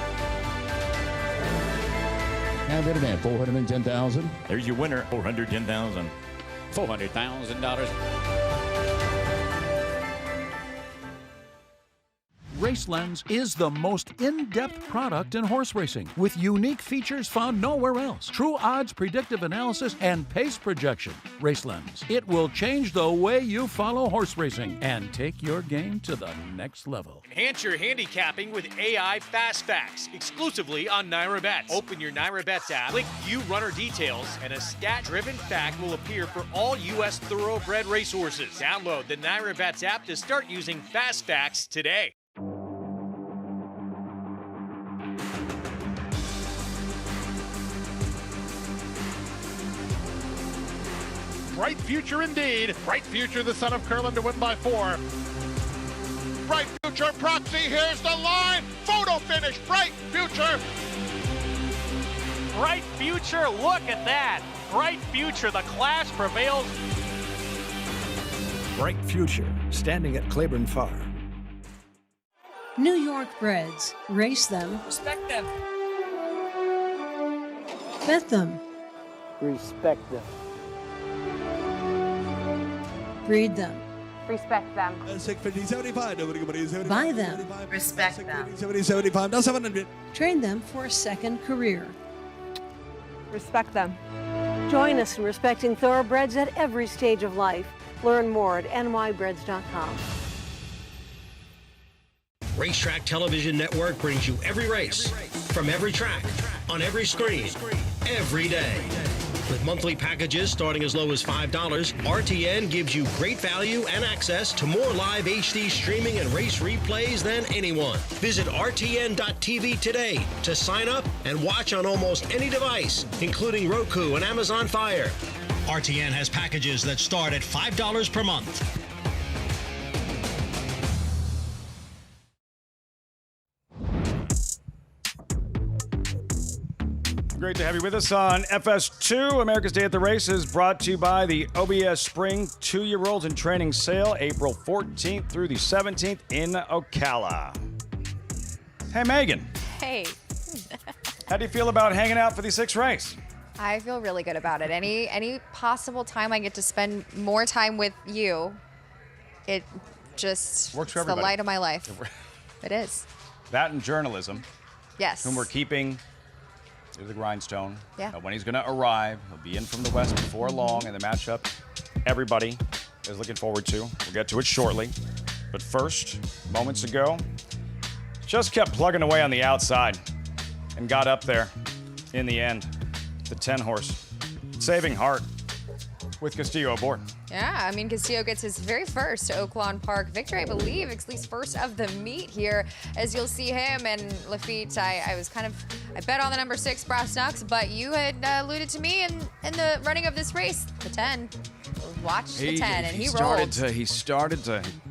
Now bid at $410,000. There's your winner, $410,000. $400,000. RaceLens is the most in-depth product in horse racing with unique features found nowhere else. True odds, predictive analysis, and pace projection. RaceLens. It will change the way you follow horse racing and take your game to the next level. Enhance your handicapping with AI Fast Facts, exclusively on Naira Bets. Open your Naira Bets app, click View Runner Details, and a stat-driven fact will appear for all U.S. thoroughbred racehorses. Download the Naira Bets app to start using Fast Facts today. bright future indeed. Bright Future, the son of Keeland, to win by 4. Bright Future Proxy, here's the line. Photo finish, Bright Future. Bright Future, look at that. Bright Future, the class prevails. Bright Future, standing at Claiborne Farm. New York breds. Race them. Respect them. Bet them. Respect them. Breed them. Respect them. Buy them. Respect them. Train them for a second career. Respect them. Join us in respecting thoroughbreds at every stage of life. Learn more at nybreds.com. Racetrack Television Network brings you every race, from every track, on every screen, every day. With monthly packages starting as low as $5, RTN gives you great value and access to more live HD streaming and race replays than anyone. Visit RTN.tv today to sign up and watch on almost any device, including Roku and Amazon Fire. RTN has packages that start at $5 per month. Great to have you with us on FS2. America's Day at the Races, brought to you by the OBS Spring 2-year-olds in training sale, April 14th through the 17th in Ocala. Hey, Megan. Hey. How do you feel about hanging out for the 6th race? I feel really good about it. Any possible time I get to spend more time with you, it just works for it's the everybody. light of my life. It is. That and journalism. Yes. Whom we're keeping to the grindstone. Yeah. When he's going to arrive, he'll be in from the west before long, and the matchup everybody is looking forward to. We'll get to it shortly. But first, moments ago, just kept plugging away on the outside and got up there in the end. The 10-horse, Saving Heart, with Castillo aboard. Yeah, I mean, Castillo gets his very first Oaklawn Park victory, I believe, at least first of the meet here, as you'll see him and Lafitte. I bet on the number 6, Brass Knucks, but you had alluded to me in the running of this race, the 10. Watch the 10, and he rolled. He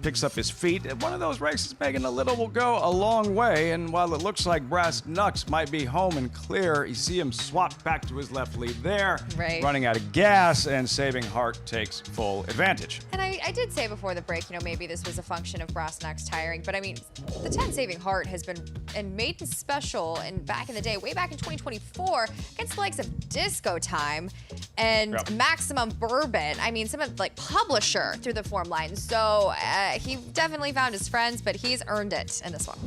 picks up his feet. One of those races, Megan, a little will go a long way, and while it looks like Brass Knucks might be home and clear, you see him swap back to his left lead there, running out of gas, and Saving Heart takes full advantage. And I did say before the break, maybe this was a function of Brass Knucks tiring, but I mean, the 10 Saving Heart has been and maiden special, and back in the day, way back in 2024, against the likes of Disco Time and Maximum Bourbon. I mean, some of like Publisher through the form line. So he definitely found his friends, but he's earned it in this one.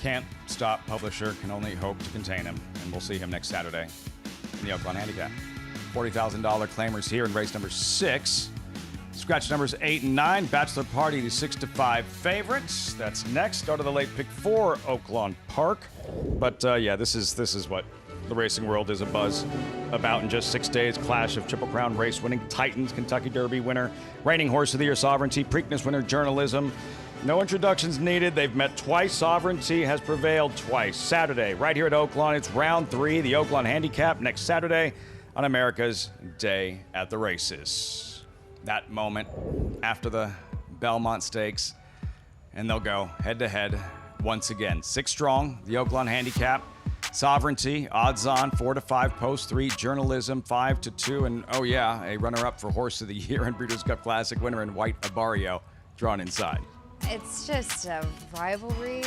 Can't stop Publisher, can only hope to contain him, and we'll see him next Saturday in the Oaklawn Handicap. $40,000 claimers here in race number 6. Scratch numbers 8 and 9. Bachelor Party, the 6-5 favorites. That's next. Go to the late pick 4, Oaklawn Park. But yeah, this is what the racing world is abuzz about in just 6 days. Clash of Triple Crown race winning Titans, Kentucky Derby winner, reigning Horse of the Year Sovereignty, Preakness winner, Journalism. No introductions needed. They've met twice. Sovereignty has prevailed twice. Saturday, right here at Oaklawn, it's round 3, the Oaklawn Handicap, next Saturday on America's Day at the Races. That moment after the Belmont Stakes, and they'll go head-to-head once again. 6 strong, the Oaklawn Handicap. Sovereignty, odds on, 4-5, post 3, Journalism, 5-2, and oh yeah, a runner-up for Horse of the Year and Breeders' Cup Classic winner in White Abario, drawn inside. It's just a rivalry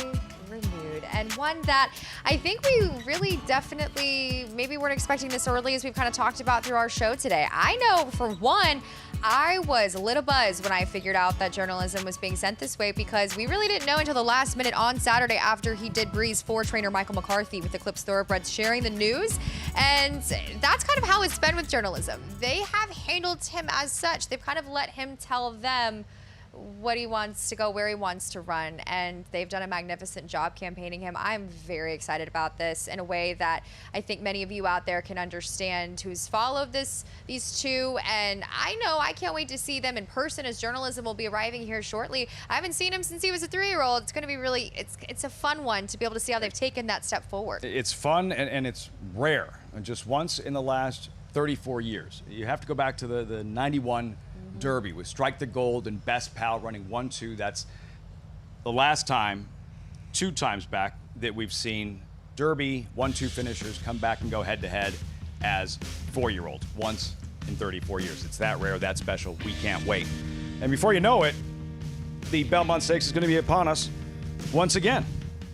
renewed, and one that I think we really definitely maybe weren't expecting this early, as we've kind of talked about through our show today. I know for one, I was a little buzzed when I figured out that Journalism was being sent this way, because we really didn't know until the last minute on Saturday after he did breeze for trainer Michael McCarthy with Eclipse Thoroughbreds sharing the news. And that's kind of how it's been with Journalism. They have handled him as such. They've kind of let him tell them what he wants to go, where he wants to run, and they've done a magnificent job campaigning him. I'm very excited about this in a way that I think many of you out there can understand, who's followed these two, and I know I can't wait to see them in person, as Journalism will be arriving here shortly. I haven't seen him since he was a 3-year-old. It's going to be really, it's a fun one to be able to see how they've taken that step forward. It's fun and it's rare. And just once in the last 34 years. You have to go back to the 91 Derby with Strike the Gold and Best Pal running 1-2. That's the last time, 2 times back, that we've seen Derby 1-2 finishers come back and go head-to-head as 4-year-olds once in 34 years. It's that rare, that special. We can't wait. And before you know it, the Belmont Stakes is going to be upon us once again.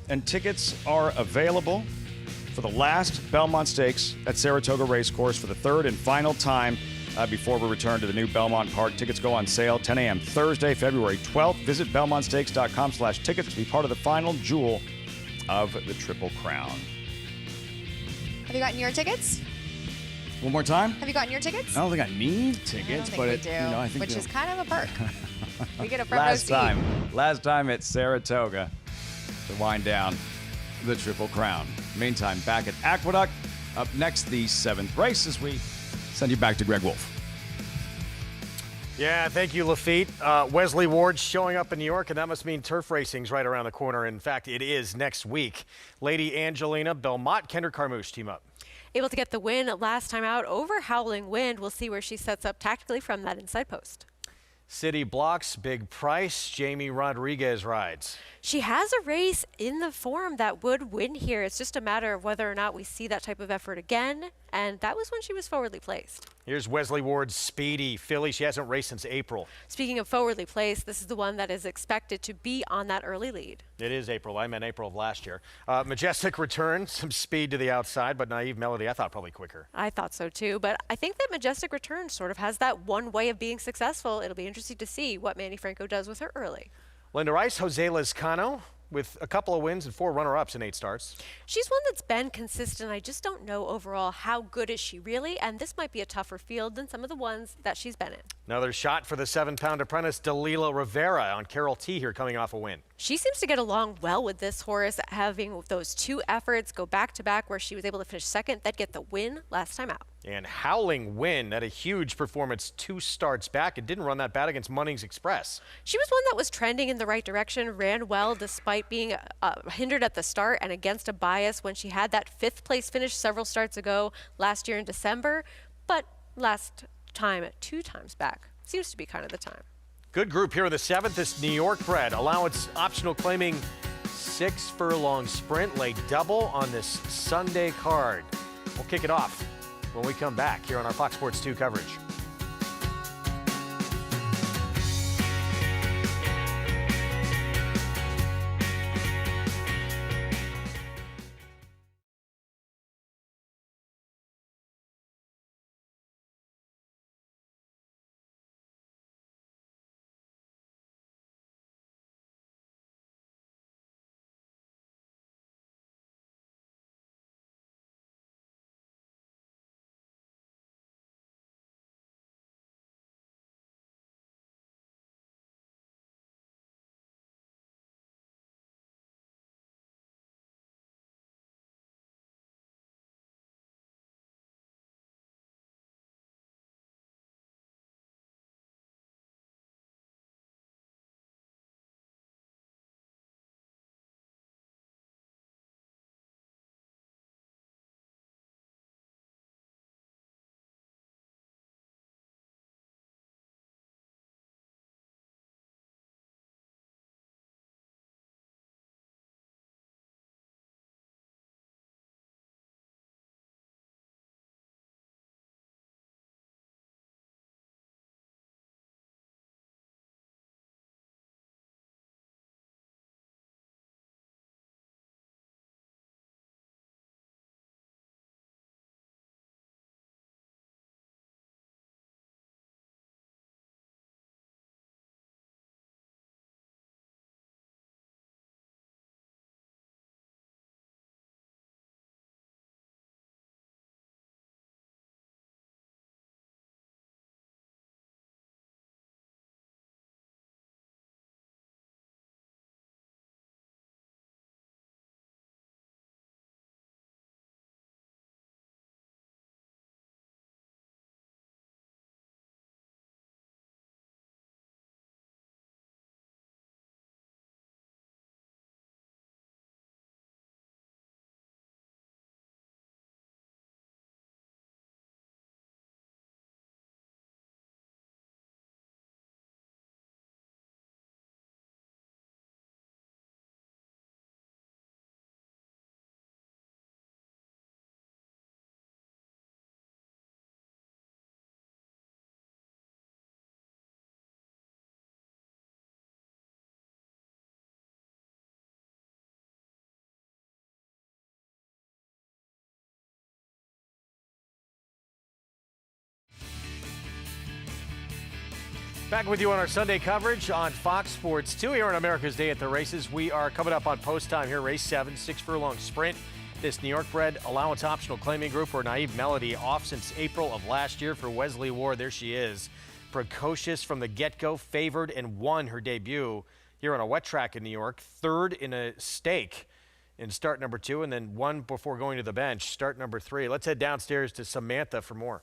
And tickets are available for the last Belmont Stakes at Saratoga Racecourse for the 3rd and final time before we return to the new Belmont Park. Tickets go on sale 10 a.m. Thursday, February 12th. Visit BelmontStakes.com/tickets to be part of the final jewel of the Triple Crown. Have you gotten your tickets? One more time? Have you gotten your tickets? I don't think I need tickets, I don't think but we it, do, I think which we'll- is kind of a perk. We get a front row seat. Last time at Saratoga to wind down the Triple Crown. Meantime, back at Aqueduct. Up next, the 7th race as we send you back to Greg Wolf. Yeah, thank you, Lafitte. Wesley Ward showing up in New York, and that must mean turf racing's right around the corner. In fact, it is next week. Lady Angelina Belmont, Kendra Carmouche team up. Able to get the win last time out over Howling Wind. We'll see where she sets up tactically from that inside post. City Blocks, big price. Jamie Rodriguez rides. She has a race in the form that would win here. It's just a matter of whether or not we see that type of effort again, and that was when she was forwardly placed. Here's Wesley Ward's Speedy filly. She hasn't raced since April. Speaking of forwardly placed, this is the one that is expected to be on that early lead. It is April. I meant April of last year. Majestic Return, some speed to the outside, but Naive Melody, I thought probably quicker. I thought so too, but I think that Majestic Return sort of has that one way of being successful. It'll be interesting to see what Manny Franco does with her early. Linda Rice, Jose Lezcano, with a couple of wins and 4 runner-ups in 8 starts. She's one that's been consistent. I just don't know overall how good is she really, and this might be a tougher field than some of the ones that she's been in. Another shot for the 7-pound apprentice, Dalila Rivera, on Carol T here coming off a win. She seems to get along well with this horse, having those 2 efforts go back-to-back where she was able to finish second, then get the win last time out. And Howling Wind had a huge performance 2 starts back. It didn't run that bad against Munnings Express. She was one that was trending in the right direction, ran well despite being hindered at the start and against a bias when she had that 5th place finish several starts ago last year in December. But last time, 2 times back, seems to be kind of the time. Good group here in the 7th. This New York bred. Allowance optional claiming 6 furlong sprint. Lay double on this Sunday card. We'll kick it off when we come back here on our Fox Sports 2 coverage. Back with you on our Sunday coverage on Fox Sports 2 here on America's Day at the Races. We are coming up on post time here, race 7, 6-furlong sprint. This New York-bred allowance optional claiming group for Naive Melody off since April of last year for Wesley Ward. There she is. Precocious from the get-go, favored and won her debut here on a wet track in New York. Third in a stake in start number 2 and then won before going to the bench, start number 3. Let's head downstairs to Samantha for more.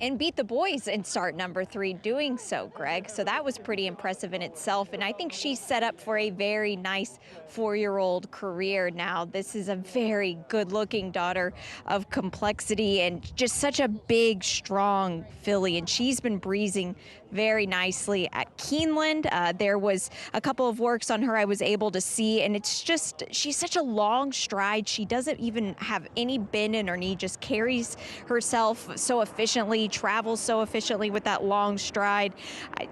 And beat the boys in start number 3 doing so, Greg. So that was pretty impressive in itself. And I think she's set up for a very nice 4-year-old career now. This is a very good-looking daughter of complexity and just such a big, strong filly. And she's been breezing very nicely at Keeland. There was a couple of works on her I was able to see, and it's just, she's such a long stride. She doesn't even have any bend in her knee, just carries herself so efficiently, travels so efficiently with that long stride. I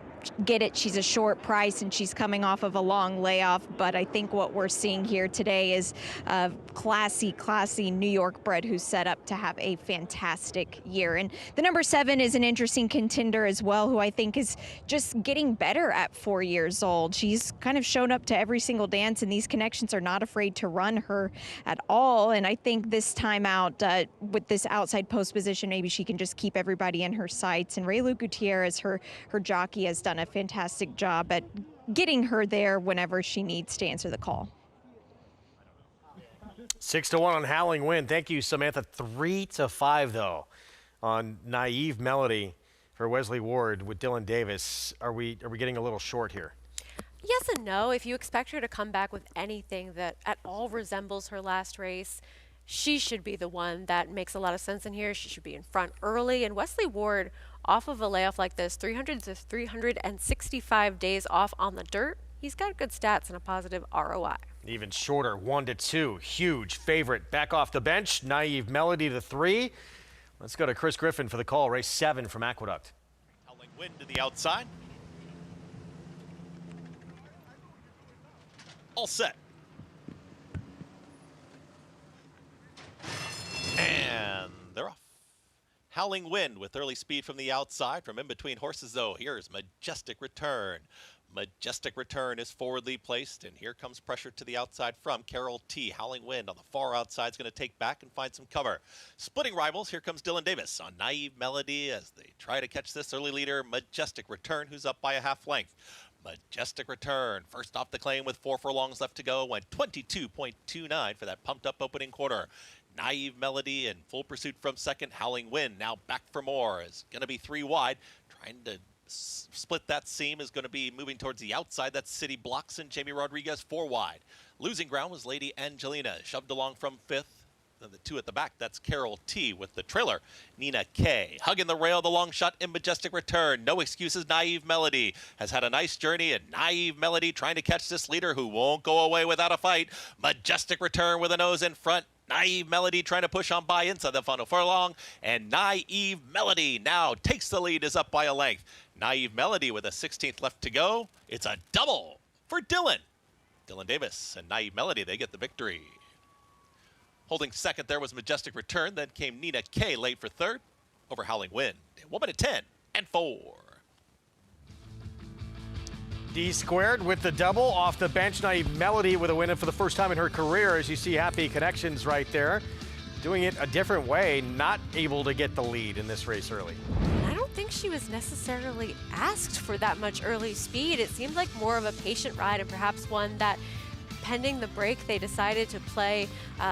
get it, she's a short price and she's coming off of a long layoff, but I think what we're seeing here today is a classy New York bred who's set up to have a fantastic year. And the number 7 is an interesting contender as well, who I think is just getting better at 4 years old. She's kind of shown up to every single dance, and these connections are not afraid to run her at all. And I think this time out with this outside post position, maybe she can just keep everybody in her sights. And Raylu Gutierrez, her jockey, has done a fantastic job at getting her there whenever she needs to answer the call. 6-1 on Howling Wind. Thank you, Samantha. 3-5 though on Naive Melody for Wesley Ward with Dylan Davis. Are we getting a little short here? Yes and no. If you expect her to come back with anything that at all resembles her last race, she should be the one that makes a lot of sense in here. She should be in front early. And Wesley Ward, off of a layoff like this, 300 to 365 days off on the dirt, he's got good stats and a positive ROI. Even shorter, 1-2. Huge favorite. Back off the bench, Naive Melody to 3. Let's go to Chris Griffin for the call. Race 7 from Aqueduct. Howling Wind to the outside. All set. And they're off. Howling Wind with early speed from the outside. From in between horses, though, here's Majestic Return. Majestic Return is forwardly placed, and here comes pressure to the outside from Carol T. Howling Wind on the far outside is going to take back and find some cover. Splitting rivals, here comes Dylan Davis on Naive Melody as they try to catch this early leader, Majestic Return, who's up by a half length. Majestic Return, first off the claim with 4 furlongs left to go, went 22.29 for that pumped up opening quarter. Naive Melody in full pursuit from second. Howling Wind now back for more, is going to be 3 wide, trying to split that seam, is going to be moving towards the outside. That's City Blocks and Jamie Rodriguez 4 wide. Losing ground was Lady Angelina, shoved along from 5th. Then the 2 at the back, that's Carol T with the trailer, Nina K. Hugging the rail, the long shot in Majestic Return. No excuses, Naive Melody has had a nice journey, and Naive Melody trying to catch this leader who won't go away without a fight. Majestic Return with a nose in front. Naive Melody trying to push on by inside the final furlong, and Naive Melody now takes the lead, is up by a length. Naive Melody with a 16th left to go. It's a double for Dylan. Dylan Davis and Naive Melody, they get the victory. Holding second there was Majestic Return, then came Nina K late for third over Howling Wind. 1:10 and 4. D squared with the double off the bench. Naive Melody with a win for the first time in her career, as you see Happy Connections right there. Doing it a different way, not able to get the lead in this race early. I don't think she was necessarily asked for that much early speed. It seemed like more of a patient ride, and perhaps one that, pending the break, they decided to play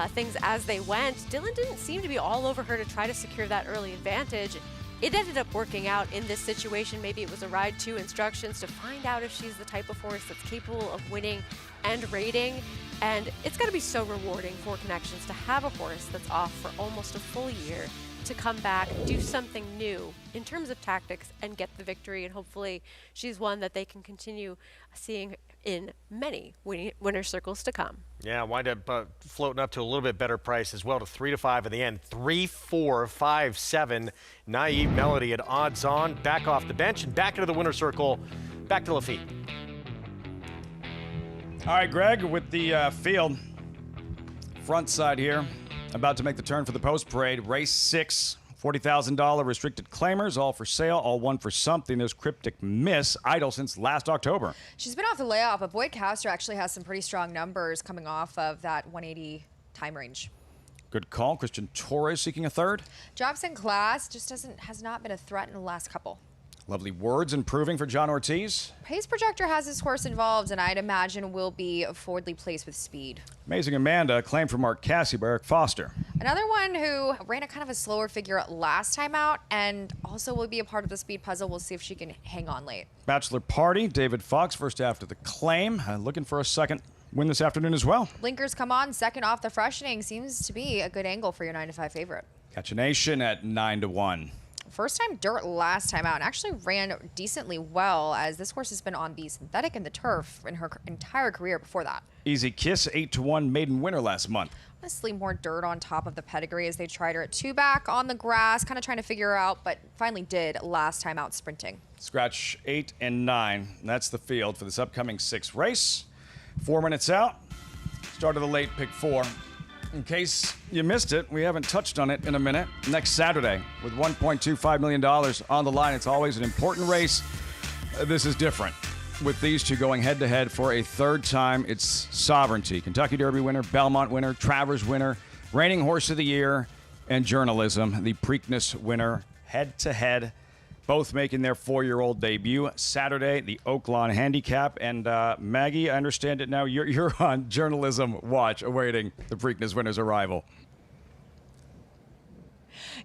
things as they went. Dylan didn't seem to be all over her to try to secure that early advantage. It ended up working out in this situation. Maybe it was a ride to instructions to find out if she's the type of horse that's capable of winning and rating. And it's got to be so rewarding for Connections to have a horse that's off for almost a full year, to come back, do something new in terms of tactics, and get the victory. And hopefully she's one that they can continue seeing in many winner circles to come. Yeah, wind up floating up to a little bit better price as well, to 3-5 in the end. 3, 4, 5, 7. Naive Melody at odds on. Back off the bench and back into the winner circle. Back to Lafitte. All right, Greg, with the field front side here, about to make the turn for the post parade. Race 6, $40,000 restricted claimers, all for sale, all one for something. There's Cryptic Miss, idle since last October. She's been off the layoff, but Boyd Castor actually has some pretty strong numbers coming off of that 180 time range. Good call. Christian Torres seeking a third. Drops in class, just has not been a threat in the last couple. Lovely words improving for John Ortiz. Pace Projector has his horse involved, and I'd imagine will be forwardly placed with speed. Amazing Amanda, claimed for Mark Cassie by Eric Foster. Another one who ran a kind of a slower figure last time out and also will be a part of the speed puzzle. We'll see if she can hang on late. Bachelor Party, David Fox, first after the claim. Looking for a second win this afternoon as well. Blinkers come on, second off the freshening. Seems to be a good angle for your 9-5 favorite. Catch a Nation at 9-1. First time dirt last time out and actually ran decently well, as this horse has been on the synthetic and the turf in her entire career before that. Easy Kiss, 8-1 maiden winner last month. Honestly, more dirt on top of the pedigree as they tried her at 2 back on the grass, kind of trying to figure her out, but finally did last time out sprinting. Scratch 8 and 9. That's the field for this upcoming 6th race. 4 minutes out. Start of the late pick 4. In case you missed it, we haven't touched on it in a minute. Next Saturday, with $1.25 million on the line, it's always an important race. This is different. With these two going head-to-head for a third time, it's sovereignty. Kentucky Derby winner, Belmont winner, Travers winner, reigning horse of the year, and journalism, the Preakness winner, head-to-head. Both making their 4-year-old debut Saturday, the Oaklawn Handicap. And Maggie, I understand it now. You're on journalism watch, awaiting the Preakness winner's arrival.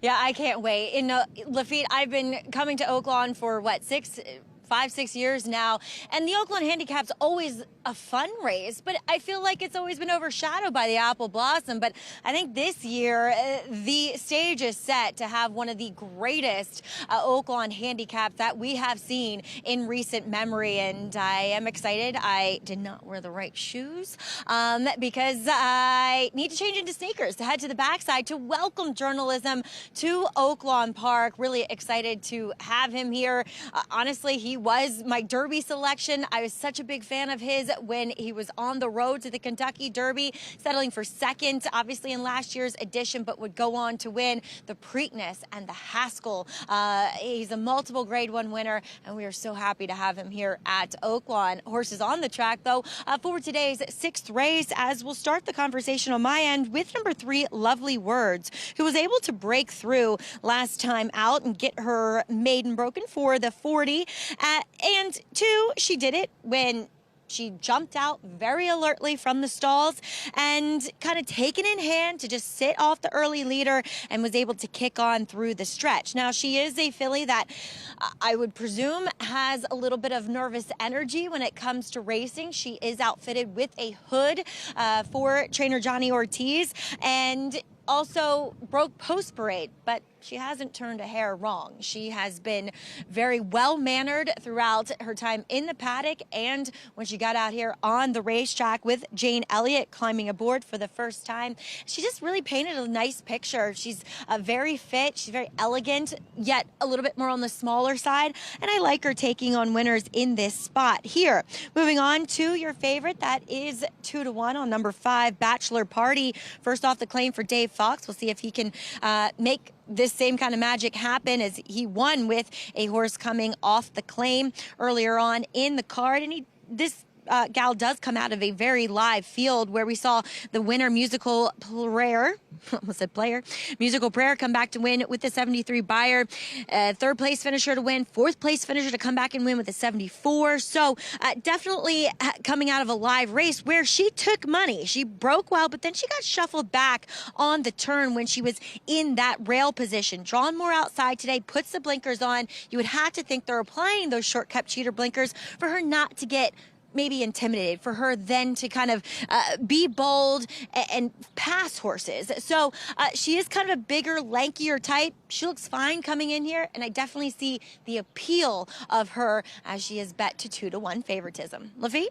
Yeah, I can't wait. Lafitte, I've been coming to Oaklawn for 5-6 years now, and the Oaklawn Handicap's always a fun race, but I feel like it's always been overshadowed by the Apple Blossom. But I think this year the stage is set to have one of the greatest Oaklawn Handicaps that we have seen in recent memory, and I am excited. I did not wear the right shoes because I need to change into sneakers to head to the backside to welcome journalism to Oaklawn Park. Really excited to have him here. Honestly, he was my Derby selection. I was such a big fan of his when he was on the road to the Kentucky Derby, settling for second, obviously in last year's edition, but would go on to win the Preakness and the Haskell. He's a multiple Grade 1 winner, and we are so happy to have him here at Oaklawn. Horses on the track, though, for today's 6th race, as we'll start the conversation on my end with number 3, Lovely Words, who was able to break through last time out and get her maiden broken for the 40. And 2, she did it when she jumped out very alertly from the stalls and kind of taken in hand to just sit off the early leader and was able to kick on through the stretch. Now, she is a filly that I would presume has a little bit of nervous energy when it comes to racing. She is outfitted with a hood for trainer Johnny Ortiz and also broke post parade, but she hasn't turned a hair wrong. She has been very well-mannered throughout her time in the paddock and when she got out here on the racetrack with Jane Elliott climbing aboard for the first time. She just really painted a nice picture. She's very fit, she's very elegant, yet a little bit more on the smaller side, and I like her taking on winners in this spot here. Moving on to your favorite, that is 2-1 on number 5, Bachelor Party. First off the claim for Dave Fox. We'll see if he can make this same kind of magic happen, as he won with a horse coming off the claim earlier on in the card. And this gal does come out of a very live field where we saw the winner, Musical Prayer, Musical Prayer, come back to win with the 73 buyer, 3rd place finisher to win, 4th place finisher to come back and win with a 74. So definitely coming out of a live race where she took money. She broke well, but then she got shuffled back on the turn when she was in that rail position. Drawn more outside today, puts the blinkers on. You would have to think they're applying those shortcut cheater blinkers for her not to get maybe intimidated, for her then to kind of be bold and pass horses. So she is kind of a bigger, lankier type. She looks fine coming in here, and I definitely see the appeal of her as she is bet to 2-1 favoritism. Lafitte?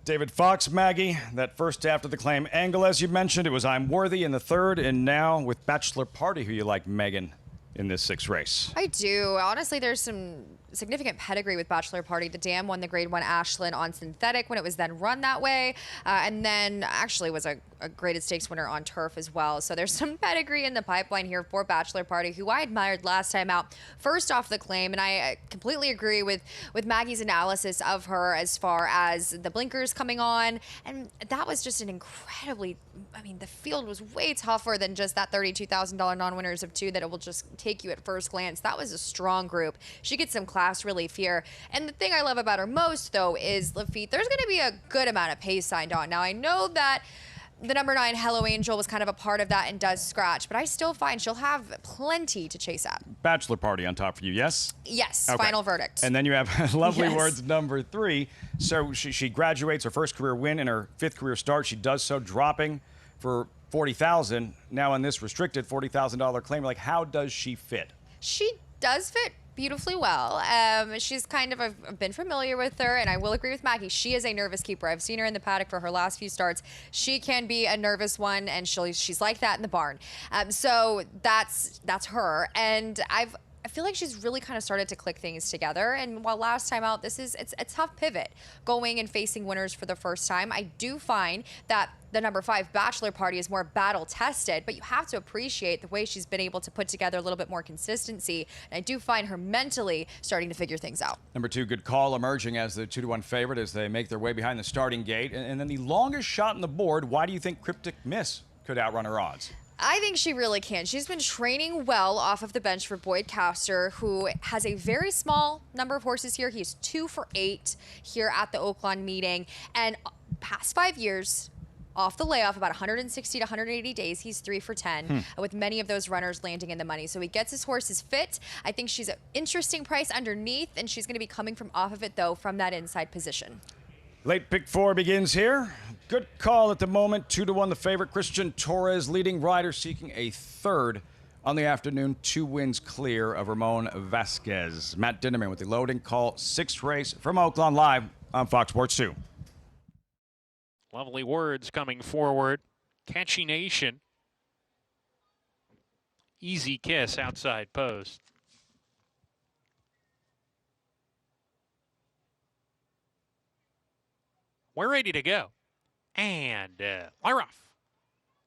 David Fox, Maggie, that first after the claim angle, as you mentioned, it was I'm Worthy in the 3rd, and now with Bachelor Party, who you like, Megan, in this 6th race. I do. Honestly, there's some significant pedigree with Bachelor Party. The dam won the Grade 1 Ashland on synthetic when it was then run that way, and then actually was a graded stakes winner on turf as well. So there's some pedigree in the pipeline here for Bachelor Party, who I admired last time out, first off the claim, and I completely agree with Maggie's analysis of her as far as the blinkers coming on, and that was just an incredibly, I mean, the field was way tougher than just that $32,000 non-winners of 2 that it will just take you at first glance. That was a strong group. She gets some class relief here. And the thing I love about her most, though, is Lafitte. There's going to be a good amount of pace signed on. Now, I know that the number 9 Hello Angel was kind of a part of that and does scratch, but I still find she'll have plenty to chase at. Bachelor Party on top for you, yes? Yes, Okay. final verdict. And then you have Lovely Yes. Words number 3. So she graduates her first career win in her 5th career start. She does so dropping for $40,000. Now in this restricted $40,000 claim, like, how does she fit? She does fit beautifully well. She's kind of, I've been familiar with her, and I will agree with Maggie. She is a nervous keeper. I've seen her in the paddock for her last few starts. She can be a nervous one, and she's like that in the barn. So that's her. And I feel like she's really kind of started to click things together. And while last time out, it's a tough pivot going and facing winners for the first time. I do find that the number 5 Bachelor Party is more battle tested, but you have to appreciate the way she's been able to put together a little bit more consistency. And I do find her mentally starting to figure things out. Number 2, Good Call, emerging as the 2-1 favorite as they make their way behind the starting gate. And then the longest shot on the board, why do you think Cryptic Miss could outrun her odds? I think she really can. She's been training well off of the bench for Boyd Castor, who has a very small number of horses here. He's 2 for 8 here at the Oaklawn meeting. And past 5 years, off the layoff, about 160 to 180 days, he's 3 for 10, with many of those runners landing in the money. So he gets his horses fit. I think she's an interesting price underneath, and she's going to be coming from off of it, though, from that inside position. Late pick 4 begins here. Good Call at the moment, 2-1 the favorite. Christian Torres, leading rider, seeking a 3rd on the afternoon. 2 wins clear of Ramon Vasquez. Matt Dinnerman with the Loading Call 6th race from Oaklawn, live on Fox Sports 2. Lovely Words coming forward. Catchy Nation. Easy Kiss outside post. We're ready to go. And Lyroff.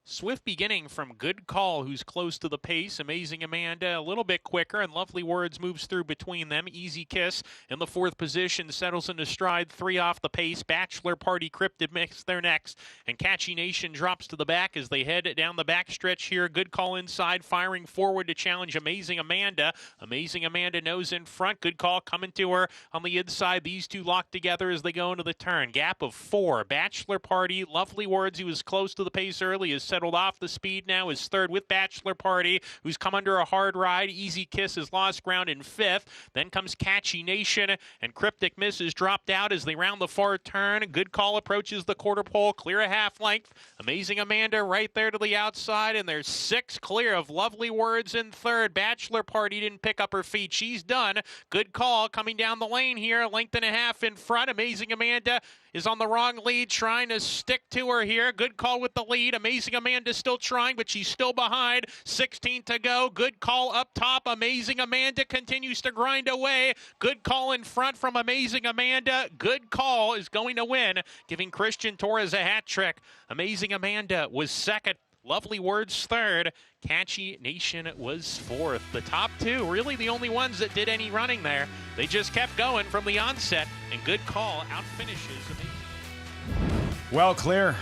Swift beginning from Good Call, who's close to the pace. Amazing Amanda a little bit quicker, and Lovely Words moves through between them. Easy Kiss in the 4th position, settles into stride, 3 off the pace. Bachelor Party, Cryptid Mix, they're next. And Catchy Nation drops to the back as they head down the back stretch here. Good Call inside, firing forward to challenge Amazing Amanda. Amazing Amanda nose in front. Good Call coming to her on the inside. These two locked together as they go into the turn. Gap of 4. Bachelor Party, Lovely Words, who was close to the pace early, is settled off the speed now, is 3rd with Bachelor Party, who's come under a hard ride. Easy Kiss has lost ground in 5th. Then comes Catchy Nation, and Cryptic Miss is dropped out as they round the far turn. Good Call approaches the quarter pole, clear a half length. Amazing Amanda right there to the outside, and there's 6 clear of Lovely Words in 3rd. Bachelor Party didn't pick up her feet. She's done. Good Call coming down the lane here, a length and a half in front. Amazing Amanda is on the wrong lead, trying to stick to her here. Good Call with the lead. Amazing Amanda still trying, but she's still behind. 16 to go. Good Call up top. Amazing Amanda continues to grind away. Good Call in front from Amazing Amanda. Good Call is going to win, giving Christian Torres a hat trick. Amazing Amanda was 2nd. Lovely Words 3rd. Catchy Nation was 4th. The top 2, really the only ones that did any running there. They just kept going from the onset, and Good Call outfinishes Amazing. Well clear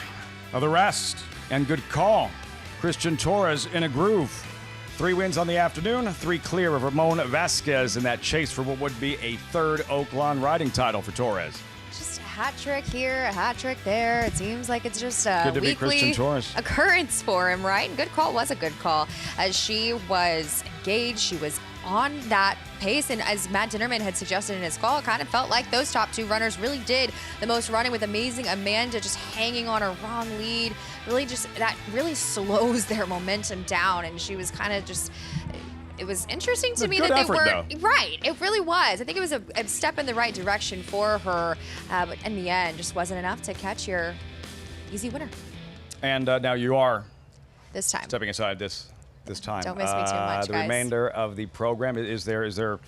of the rest, and Good Call. Christian Torres in a groove. 3 wins on the afternoon, 3 clear of Ramon Vasquez in that chase for what would be a 3rd Oaklawn riding title for Torres. Just a hat trick here, a hat trick there. It seems like it's just a Good to be Christian weekly Torres. occurrence for him, right? And Good Call was a good call. As she was engaged, she was on that pace, and as Matt Dinnerman had suggested in his call, it kind of felt like those top 2 runners really did the most running, with Amazing Amanda just hanging on her wrong lead. Really just, that really slows their momentum down, and she was kind of just, it was interesting to me that they weren't, right, it really was. I think it was a step in the right direction for her, but in the end, just wasn't enough to catch your easy winner. And now you are this time stepping aside this time. Don't miss me too much, the guys. remainder of the program, is there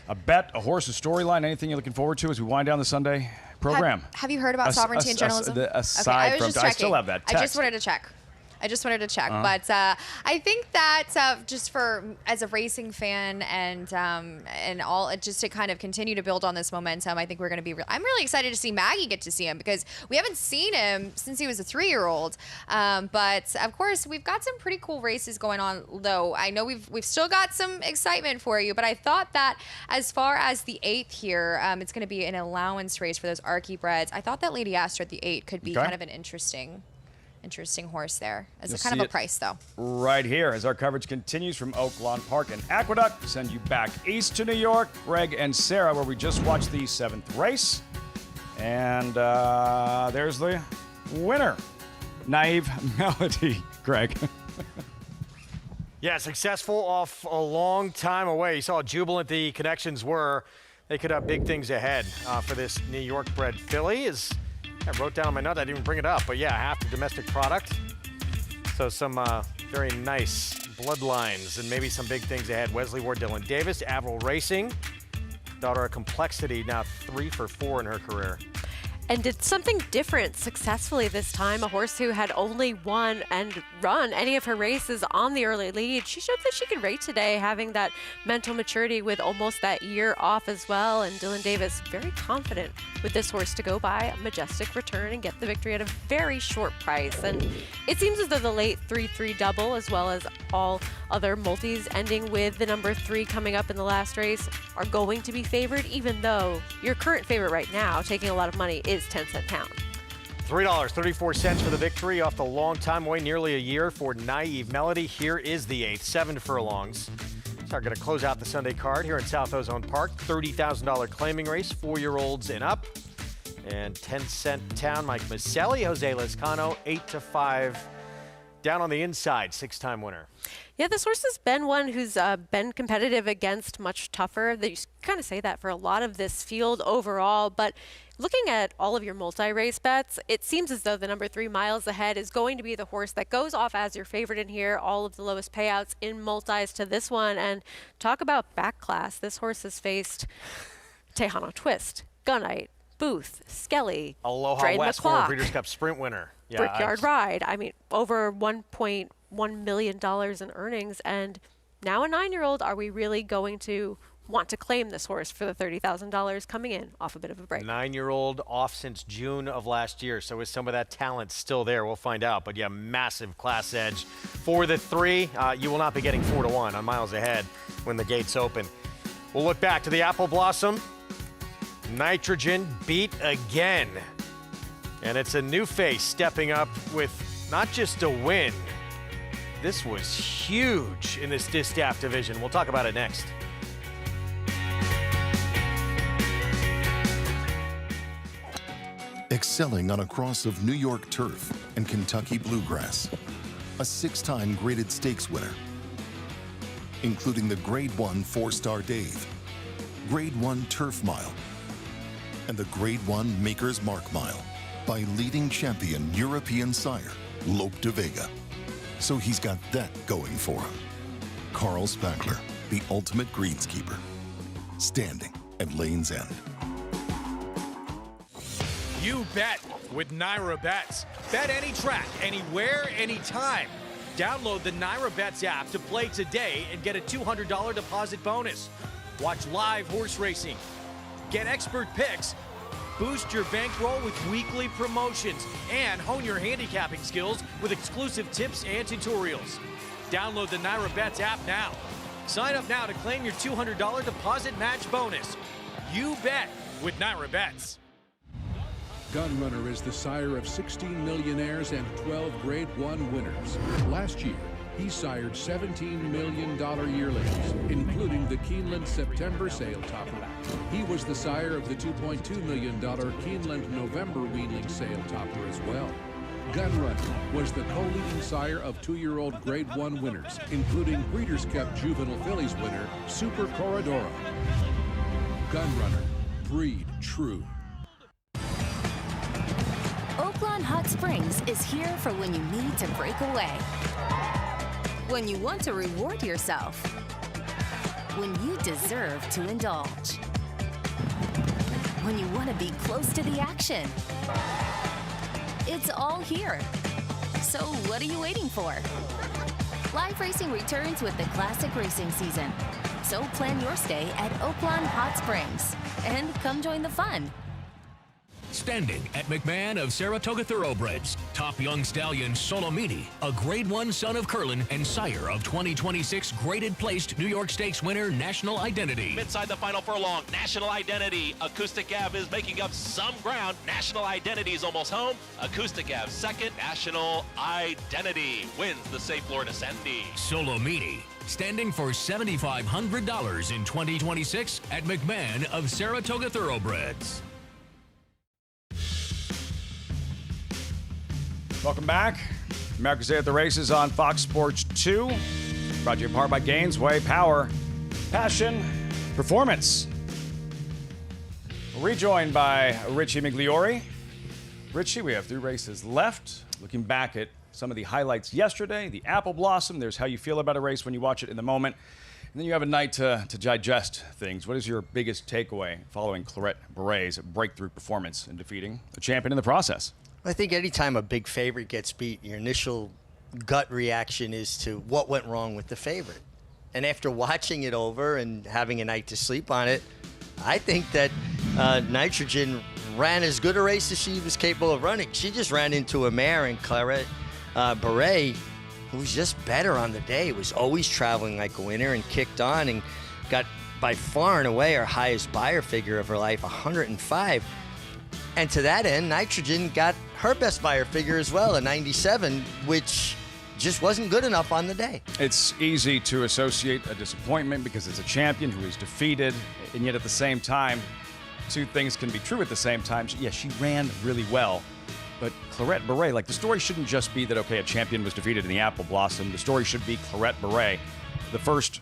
a bet, a horse, a storyline, anything you're looking forward to as we wind down the Sunday program? Have you heard about sovereignty and journalism? Aside I was from, just I still have that text. I just wanted to check. But I think that just as a racing fan and all, just to kind of continue to build on this momentum, I think we're going to be. I'm really excited to see Maggie get to see him because we haven't seen him since he was a 3-year-old. But of course, we've got some pretty cool races going on. Though I know we've still got some excitement for you. But I thought that as far as the 8th here, it's going to be an allowance race for those Archie breds. I thought that Lady Astor at the 8 could be kind of an interesting horse there as a kind of a price, though. Right here as our coverage continues from Oaklawn Park and Aqueduct. Send you back east to New York, Greg and Sarah, where we just watched the 7th race. And there's the winner, Naive Melody. Greg. Yeah, successful off a long time away. You saw how jubilant the connections were. They could have big things ahead for this New York-bred filly. I wrote down on my note, I didn't bring it up, but yeah, half the domestic product. So some very nice bloodlines and maybe some big things ahead. Wesley Ward, Dylan Davis, Avril Racing. Daughter of Complexity, now 3 for 4 in her career. And did something different successfully this time. A horse who had only won and run any of her races on the early lead. She showed that she could rate today, having that mental maturity with almost that year off as well. And Dylan Davis very confident with this horse to go by a majestic return and get the victory at a very short price. And it seems as though the late 3-3 double, as well as all other multis ending with the number 3 coming up in the last race, are going to be favored, even though your current favorite right now, taking a lot of money, is 10-cent pound. $3.34 for the victory off the long time away, nearly a year for Naive Melody. Here is the 8th, 7 furlongs. So we're going to close out the Sunday card here in South Ozone Park. $30,000 claiming race, 4-year-olds and up. And 10-cent town, Mike Maselli, Jose Lezcano, 8-5. Down on the inside, 6-time winner. Yeah, this horse has been one who's been competitive against much tougher. You kind of say that for a lot of this field overall, but looking at all of your multi-race bets, it seems as though the number 3 Miles Ahead is going to be the horse that goes off as your favorite in here. All of the lowest payouts in multis to this one. And talk about back class. This horse has faced Tejano Twist, Gunite, Booth, Skelly, Aloha Drain West, the former Breeders' Cup Sprint winner. Yeah, Brickyard Ride. I mean, over $1.1 million in earnings. And now a 9-year-old, are we really going to want to claim this horse for the $30,000 coming in off a bit of a break? 9-year-old off since June of last year. So is some of that talent still there? We'll find out. But yeah, massive class edge for the 3. You will not be getting 4-1 on Miles Ahead when the gates open. We'll look back to the Apple Blossom. Nitrogen beat again. And it's a new face stepping up with not just a win. This was huge in this distaff division. We'll talk about it next. Excelling on a cross of New York turf and Kentucky bluegrass. A 6-time graded stakes winner, including the Grade 1 4-Star Dave, Grade 1 Turf Mile, and the Grade 1 Maker's Mark Mile by leading champion European sire, Lope de Vega. So he's got that going for him. Carl Spackler, the ultimate greenskeeper, standing at Lane's End. You bet with Naira Bets. Bet any track, anywhere, anytime. Download the Naira Bets app to play today and get a $200 deposit bonus. Watch live horse racing, get expert picks, boost your bankroll with weekly promotions, and hone your handicapping skills with exclusive tips and tutorials. Download the Naira Bets app now. Sign up now to claim your $200 deposit match bonus. You bet with Naira Bets. Gunrunner is the sire of 16 millionaires and 12 Grade 1 winners. Last year, he sired $17 million yearlings, including the Keeland September sale topper. He was the sire of the $2.2 million Keeland November weanling sale topper as well. Gunrunner was the co-leading sire of 2-year-old Grade 1 winners, including Breeders' Cup Juvenile Fillies winner, Super Corridoro. Gunrunner, breed true. Oaklawn Hot Springs is here for when you need to break away. When you want to reward yourself. when you deserve to indulge. When you want to be close to the action. It's all here. So what are you waiting for? Live racing returns with the classic racing season. So plan your stay at Oaklawn Hot Springs and come join the fun. Standing at McMahon of Saratoga Thoroughbreds, top young stallion Solomini, a Grade 1 son of Curlin and sire of 2026 graded placed New York Stakes winner National Identity. Inside the final furlong, National Identity. Acoustic Ave is making up some ground. National Identity is almost home. Acoustic Ave second. National Identity wins the Safe Florida Ascendi. Solomini, standing for $7,500 in 2026 at McMahon of Saratoga Thoroughbreds. Welcome back. America's Day at the Races on Fox Sports 2. Brought to you in part by Gainesway Power, Passion, Performance. We're rejoined by Richie Migliori. Richie, we have 3 races left. Looking back at some of the highlights yesterday, the Apple Blossom. There's how you feel about a race when you watch it in the moment. And then you have a night to digest things. What is your biggest takeaway following Claret Bure's breakthrough performance in defeating a champion in the process? I think anytime a big favorite gets beat, your initial gut reaction is to what went wrong with the favorite. And after watching it over and having a night to sleep on it, I think that Nitrogen ran as good a race as she was capable of running. She just ran into a mare in Claret Bure, who was just better on the day, was always traveling like a winner and kicked on and got by far and away her highest buyer figure of her life, 105. And to that end, Nitrogen got her best buyer figure as well, a 97, which just wasn't good enough on the day. It's easy to associate a disappointment because it's a champion who is defeated, and yet at the same time, 2 things can be true at the same time. Yeah, she ran really well, but Claret Bure, like the story shouldn't just be that, okay, a champion was defeated in the Apple Blossom. The story should be Claret Bure, the first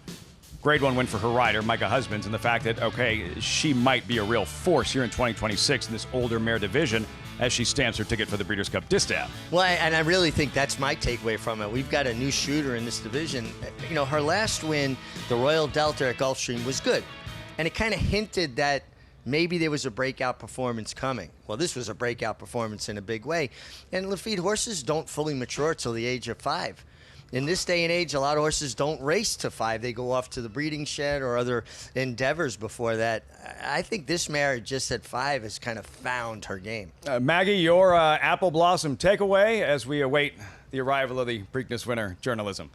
Grade 1 win for her rider, Micah Husbands, and the fact that, okay, she might be a real force here in 2026 in this older mare division as she stamps her ticket for the Breeders' Cup Distaff. Well, and I really think that's my takeaway from it. We've got a new shooter in this division. You know, her last win, the Royal Delta at Gulfstream, was good. And it kind of hinted that maybe there was a breakout performance coming. Well, this was a breakout performance in a big way. And Lafitte horses don't fully mature till the age of 5. In this day and age, a lot of horses don't race to 5. They go off to the breeding shed or other endeavors before that. I think this mare just at 5 has kind of found her game. Maggie, your Apple Blossom takeaway as we await the arrival of the Preakness winner, journalism.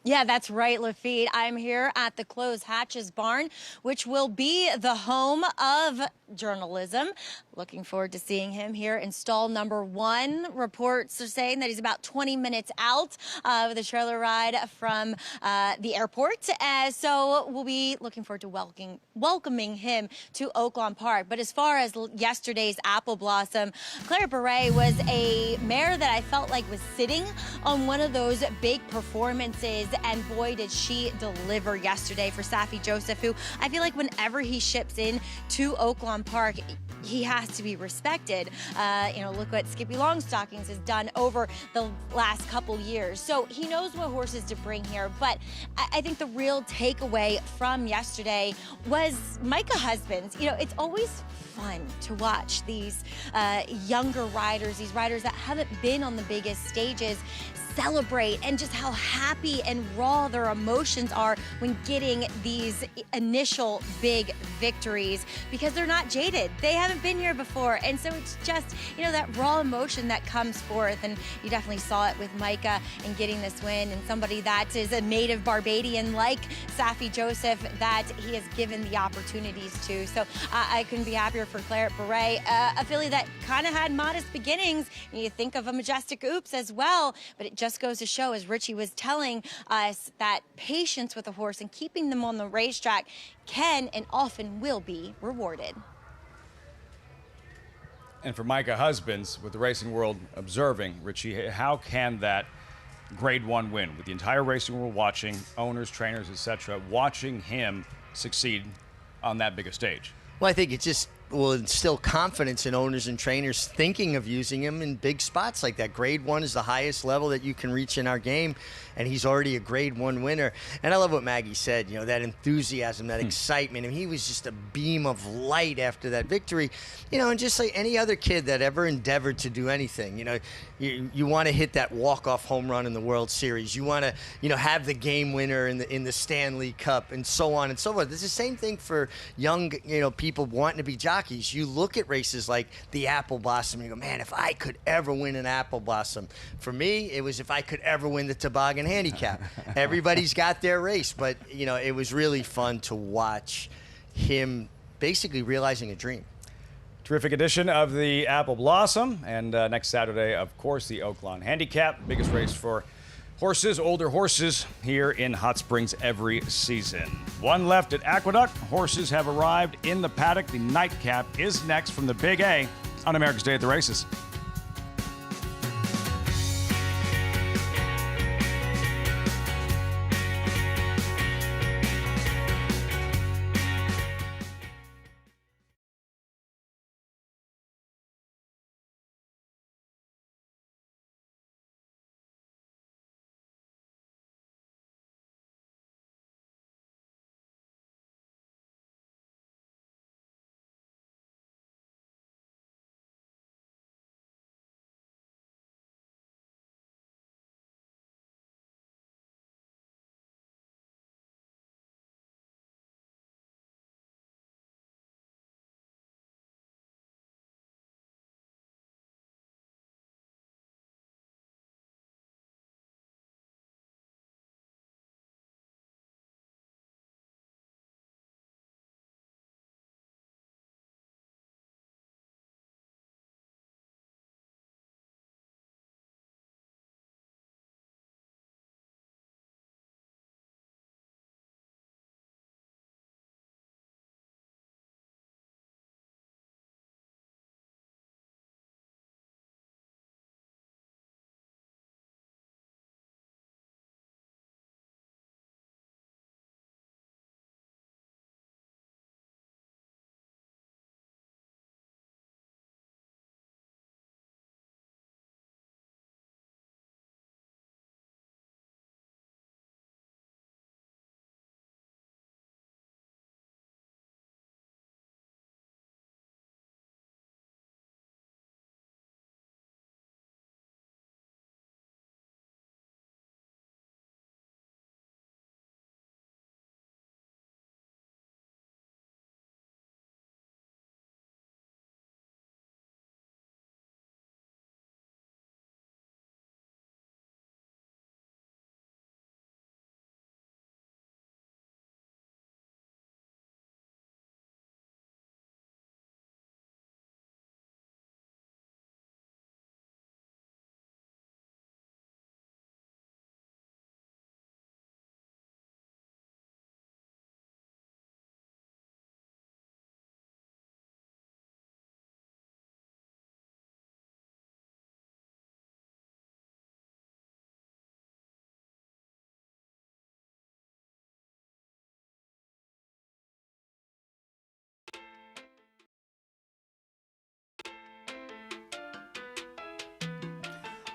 Yeah, that's right, Lafitte. I'm here at the Closed Hatches Barn, which will be the home of journalism. Looking forward to seeing him here in stall number 1. Reports are saying that he's about 20 minutes out with a trailer ride from the airport. So we'll be looking forward to welcoming him to Oaklawn Park. But as far as yesterday's Apple Blossom, Claret Bure was a mare that I felt like was sitting on one of those big performances. And boy, did she deliver yesterday for Safi Joseph, who I feel like whenever he ships in to Oaklawn Park, he has to be respected. Look what Skippy Longstockings has done over the last couple years. So he knows what horses to bring here. But I think the real takeaway from yesterday was Micah Husbands. You know, it's always fun to watch these younger riders, these riders that haven't been on the biggest stages, celebrate, and just how happy and raw their emotions are when getting these initial big victories, because they're not jaded. They haven't been here before. And so it's just, that raw emotion that comes forth. And you definitely saw it with Micah in getting this win, and somebody that is a native Barbadian like Safi Joseph that he has given the opportunities to. So I couldn't be happier for Claret Bure, a filly that kind of had modest beginnings. You think of a Majestic Oops as well, but it just goes to show, as Richie was telling us, that patience with a horse and keeping them on the racetrack can and often will be rewarded. And for Micah Husbands, with the racing world observing, Richie, how can that Grade 1 win, with the entire racing world watching, owners, trainers, etc., watching him succeed on that big a stage? Well, I think it's just will instill confidence in owners and trainers thinking of using him in big spots like that. Grade 1 is the highest level that you can reach in our game, and he's already a Grade 1 winner. And I love what Maggie said, you know, that enthusiasm, that excitement. And he was just a beam of light after that victory. You know, and just like any other kid that ever endeavored to do anything, you know, you want to hit that walk-off home run in the World Series. You want to, you know, have the game winner in the Stanley Cup and so on and so forth. It's the same thing for young, you know, people wanting to be jockeys. You look at races like the Apple Blossom and you go, man, if I could ever win an Apple Blossom. For me, it was if I could ever win the Toboggan Handicap. Everybody's got their race, but, you know, it was really fun to watch him basically realizing a dream. Terrific edition of the Apple Blossom. And next Saturday, of course, the Oaklawn Handicap, biggest race for horses, older horses, here in Hot Springs every season. One left at Aqueduct. Horses have arrived in the paddock. The nightcap is next from the Big A on America's Day at the Races.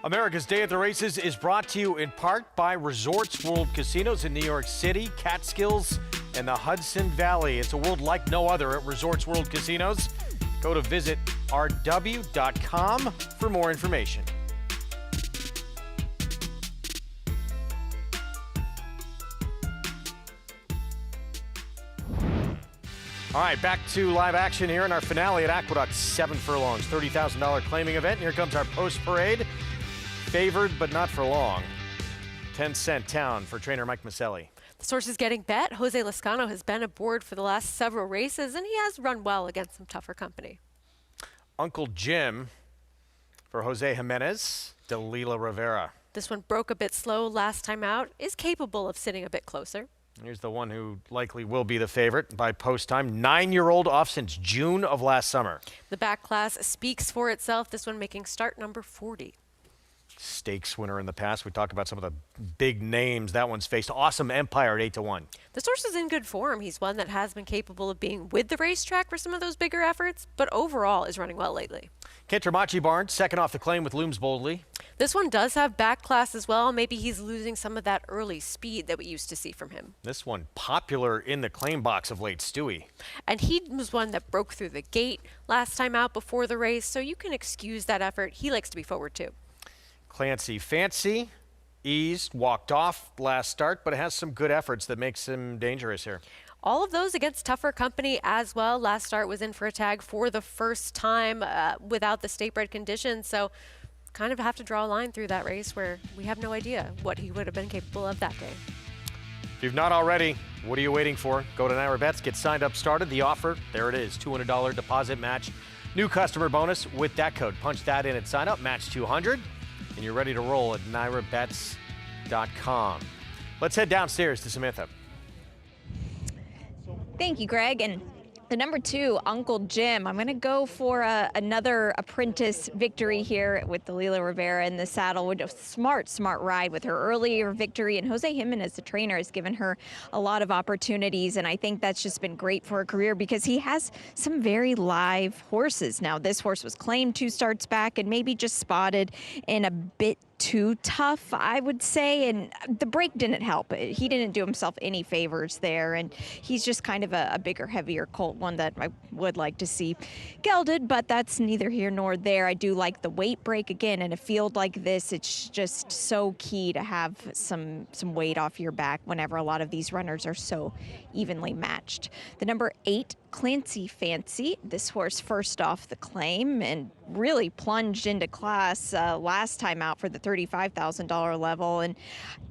America's Day at the Races is brought to you in part by Resorts World Casinos in New York City, Catskills, and the Hudson Valley. It's a world like no other at Resorts World Casinos. Go to visitrw.com for more information. All right, back to live action here in our finale at Aqueduct. 7 furlongs, $30,000 claiming event. Here comes our post parade. Favored, but not for long. 10-cent town for trainer Mike Maselli. The source is getting bet. Jose Lascano has been aboard for the last several races, and he has run well against some tougher company. Uncle Jim for Jose Jimenez, Dalila Rivera. This one broke a bit slow last time out, is capable of sitting a bit closer. Here's the one who likely will be the favorite by post time. 9-year-old off since June of last summer. The back class speaks for itself. This one making start number 40. stakes winner in the past. We talked about some of the big names that one's faced. Awesome Empire at 8-1. This horse is in good form. He's one that has been capable of being with the racetrack for some of those bigger efforts, but overall is running well lately. Cantermachi Barnes, second off the claim with Looms Boldly. This one does have back class as well. Maybe he's losing some of that early speed that we used to see from him. This one popular in the claim box of late, Stewie. And he was one that broke through the gate last time out before the race, so you can excuse that effort. He likes to be forward too. Clancy Fancy, eased, walked off last start, but it has some good efforts that makes him dangerous here. All of those against tougher company as well. Last start was in for a tag for the first time without the state-bred conditions, so kind of have to draw a line through that race where we have no idea what he would have been capable of that day. If you've not already, what are you waiting for? Go to Naira Bets, get signed up, started. The offer, there it is, $200 deposit match. New customer bonus with that code. Punch that in at sign up, match 200, and you're ready to roll at NairaBets.com. Let's head downstairs to Samantha. Thank you, Greg. And the number 2, Uncle Jim. I'm going to go for another apprentice victory here with Dalila Rivera in the saddle. With a smart ride with her earlier victory. And Jose Jimenez, the trainer, has given her a lot of opportunities. And I think that's just been great for her career because he has some very live horses. Now, this horse was claimed 2 starts back and maybe just spotted in a bit too tough, I would say, and the break didn't help. He didn't do himself any favors there, and he's just kind of a bigger, heavier colt, one that I would like to see gelded, but that's neither here nor there. I do like the weight break. Again, in a field like this, it's just so key to have some weight off your back whenever a lot of these runners are so evenly matched. The number 8, Clancy Fancy. This horse first off the claim and really plunged into class last time out for the $35,000 level. And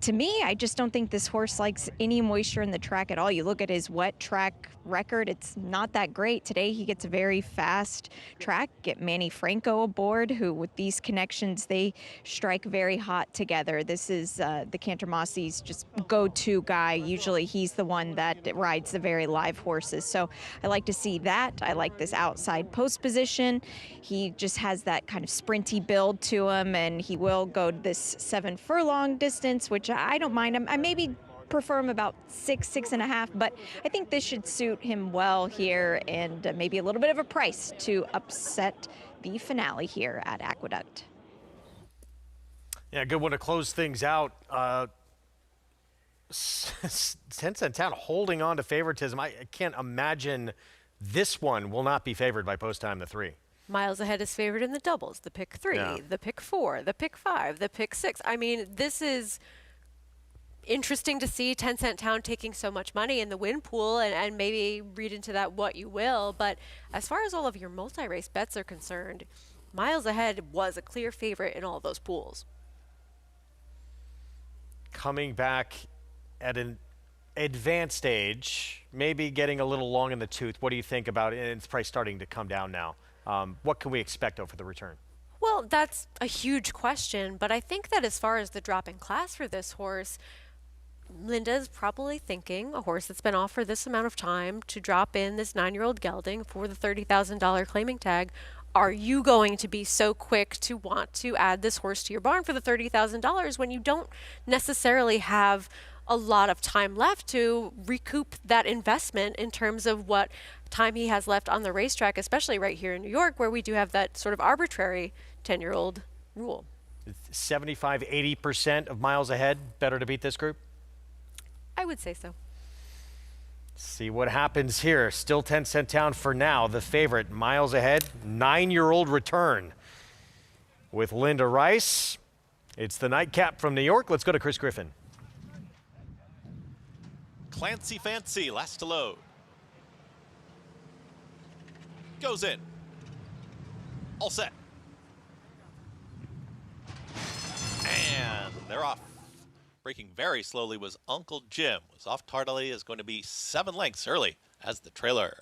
to me, I just don't think this horse likes any moisture in the track at all. You look at his wet track record, it's not that great. Today he gets a very fast track. Get Manny Franco aboard, who with these connections, they strike very hot together. This is the Cantermachi's just go-to guy. Usually he's the one that rides the very live horses. So I like to see that. I like this outside post position. He just has that kind of sprinty build to him, and he will go this 7 furlong distance, which I don't mind. I maybe prefer him about 6.5, but I think this should suit him well here, and maybe a little bit of a price to upset the finale here at Aqueduct. Yeah, good one to close things out. 10 Cent Town holding on to favoritism. I can't imagine this one will not be favored by post time the 3. Miles Ahead is favored in the doubles, the pick 3, the pick 4, the pick 5, the pick 6. I mean, this is interesting to see 10 Cent Town taking so much money in the win pool, and maybe read into that what you will. But as far as all of your multi-race bets are concerned, Miles Ahead was a clear favorite in all of those pools. Coming back at an advanced age, maybe getting a little long in the tooth. What do you think about it? And it's probably starting to come down now. What can we expect over the return? Well, that's a huge question, but I think that as far as the drop in class for this horse, Linda's probably thinking a horse that's been off for this amount of time to drop in this 9-year-old gelding for the $30,000 claiming tag. Are you going to be so quick to want to add this horse to your barn for the $30,000 when you don't necessarily have a lot of time left to recoup that investment in terms of what time he has left on the racetrack, especially right here in New York, where we do have that sort of arbitrary 10-year-old rule? 75–80% of Miles Ahead better to beat this group? I would say so. See what happens here. Still 10 Cent Town for now. The favorite, Miles Ahead, 9-year-old return with Linda Rice. It's the nightcap from New York. Let's go to Chris Griffin. Clancy Fancy, last to load. Goes in. All set. And they're off. Breaking very slowly was Uncle Jim. Was off tardily, is going to be 7 lengths early as the trailer.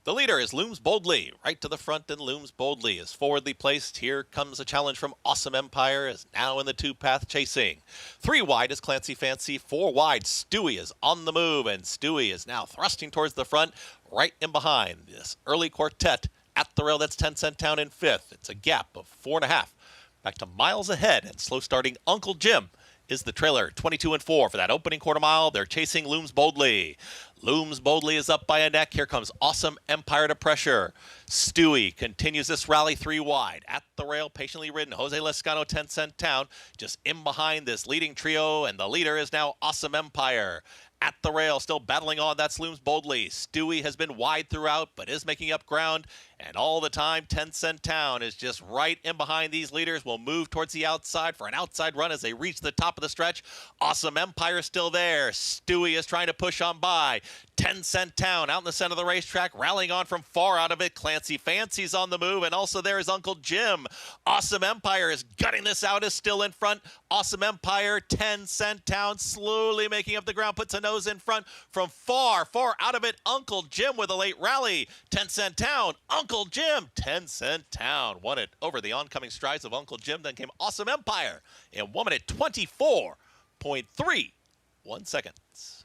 The leader is Looms Boldly. Right to the front, and Looms Boldly is forwardly placed. Here comes a challenge from Awesome Empire, is now in the 2-path chasing. 3 wide is Clancy Fancy. 4 wide, Stewie is on the move, and Stewie is now thrusting towards the front, right in behind this early quartet at the rail. That's 10 Cent Town in 5th. It's a gap of 4.5 Back to miles ahead, and slow starting Uncle Jim is the trailer. 22-4 for that opening quarter mile. They're chasing Looms Boldly. Looms Boldly is up by a neck. Here comes Awesome Empire to pressure. Stewie continues this rally 3 wide. At the rail, patiently ridden, Jose Lescano, 10 Cent Town, just in behind this leading trio, and the leader is now Awesome Empire. At the rail, still battling on, that's Looms Boldly. Stewie has been wide throughout, but is making up ground. And all the time, 10 Cent Town is just right in behind these leaders. Will move towards the outside for an outside run as they reach the top of the stretch. Awesome Empire still there. Stewie is trying to push on by. 10 Cent Town out in the center of the racetrack, rallying on from far out of it. Clancy Fancy's on the move, and also there is Uncle Jim. Awesome Empire is gutting this out, is still in front. Awesome Empire, 10 Cent Town slowly making up the ground, puts a nose in front from far, far out of it. Uncle Jim with a late rally. 10 Cent Town, Uncle Jim. 10 Cent Town won it over the oncoming strides of Uncle Jim. Then came Awesome Empire in 1 minute 24.31 seconds.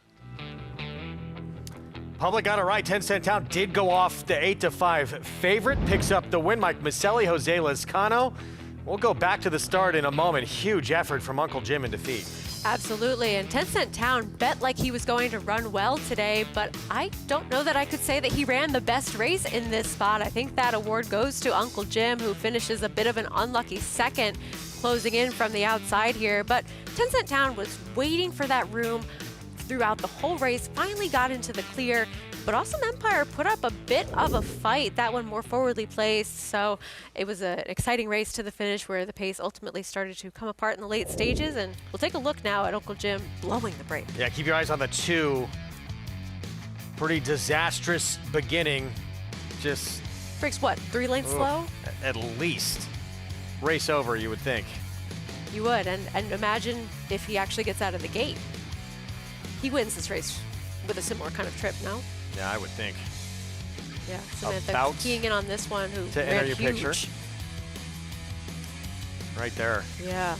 Public got it right. 10 Cent Town did go off the 8-5 favorite. Picks up the win. Mike Maselli, Jose Lescano. We'll go back to the start in a moment. Huge effort from Uncle Jim in defeat. Absolutely, and 10 Cent Town bet like he was going to run well today, but I don't know that I could say that he ran the best race in this spot. I think that award goes to Uncle Jim, who finishes a bit of an unlucky second, closing in from the outside here. But 10 Cent Town was waiting for that room throughout the whole race, finally got into the clear, but Awesome Empire put up a bit of a fight, that one more forwardly placed. So it was an exciting race to the finish where the pace ultimately started to come apart in the late stages. And we'll take a look now at Uncle Jim blowing the brake. Yeah, keep your eyes on the 2. Pretty disastrous beginning. Just breaks what, 3 lengths slow? At least. Race over, you would think. You would, and imagine if he actually gets out of the gate. He wins this race with a similar kind of trip, no? Yeah, I would think. Yeah, Samantha About keying in on this one, who to ran enter your huge. picture. Right there. Yeah.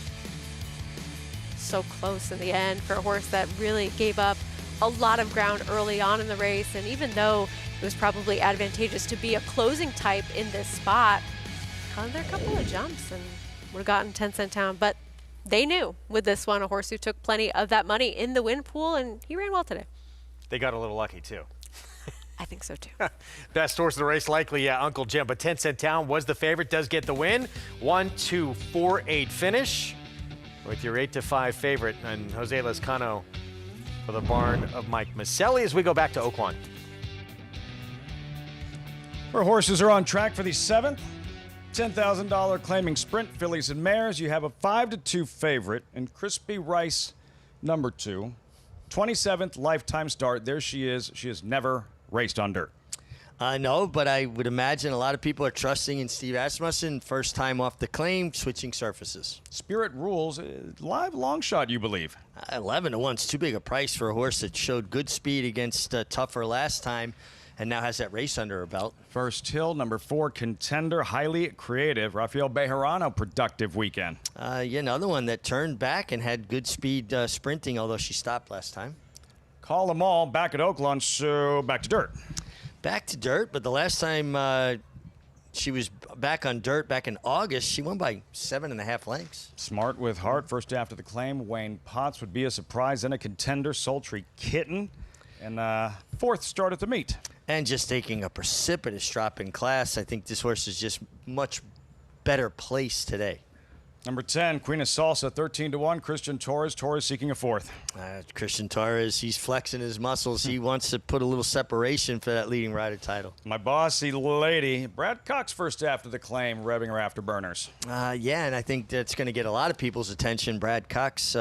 So close in the end for a horse that really gave up a lot of ground early on in the race. And even though it was probably advantageous to be a closing type in this spot, there a couple of jumps and would have gotten 10 Cent Town. But they knew with this one, a horse who took plenty of that money in the win pool, and he ran well today. They got a little lucky, too. I think so, too. Best horse of the race, likely, yeah, Uncle Jim. But 10 Cent Town was the favorite, does get the win. 1-2-4-8 finish with your 8-5 favorite and Jose Lescano for the barn of Mike Maselli as we go back to Oaklawn. Our horses are on track for the 7th. $10,000 claiming sprint fillies and mares. You have a 5-2 favorite in Crispy Rice, number 2. 27th lifetime start. There she is. She has never raced under. No, but I would imagine a lot of people are trusting in Steve Asmussen. First time off the claim, switching surfaces. Spirit Rules, live long shot, you believe? 11-1 is too big a price for a horse that showed good speed against Tougher last time and now has that race under her belt. First Hill, number 4 contender, highly creative. Rafael Bejarano, productive weekend. Yeah, another one that turned back and had good speed sprinting, although she stopped last time. Call them all back at Oaklawn, so back to dirt. Back to dirt, but the last time she was back on dirt back in August, she won by 7.5 lengths. Smart with heart, first after the claim. Wayne Potts would be a surprise and a contender. Sultry Kitten, and 4th start at the meet. And just taking a precipitous drop in class. I think this horse is just much better placed today. Number 10, Queen of Salsa, 13-1. Christian Torres. Torres seeking a 4th. Christian Torres, he's flexing his muscles. He wants to put a little separation for that leading rider title. My bossy lady, Brad Cox, first after the claim, revving her afterburners. Yeah, and I think that's going to get a lot of people's attention. Brad Cox,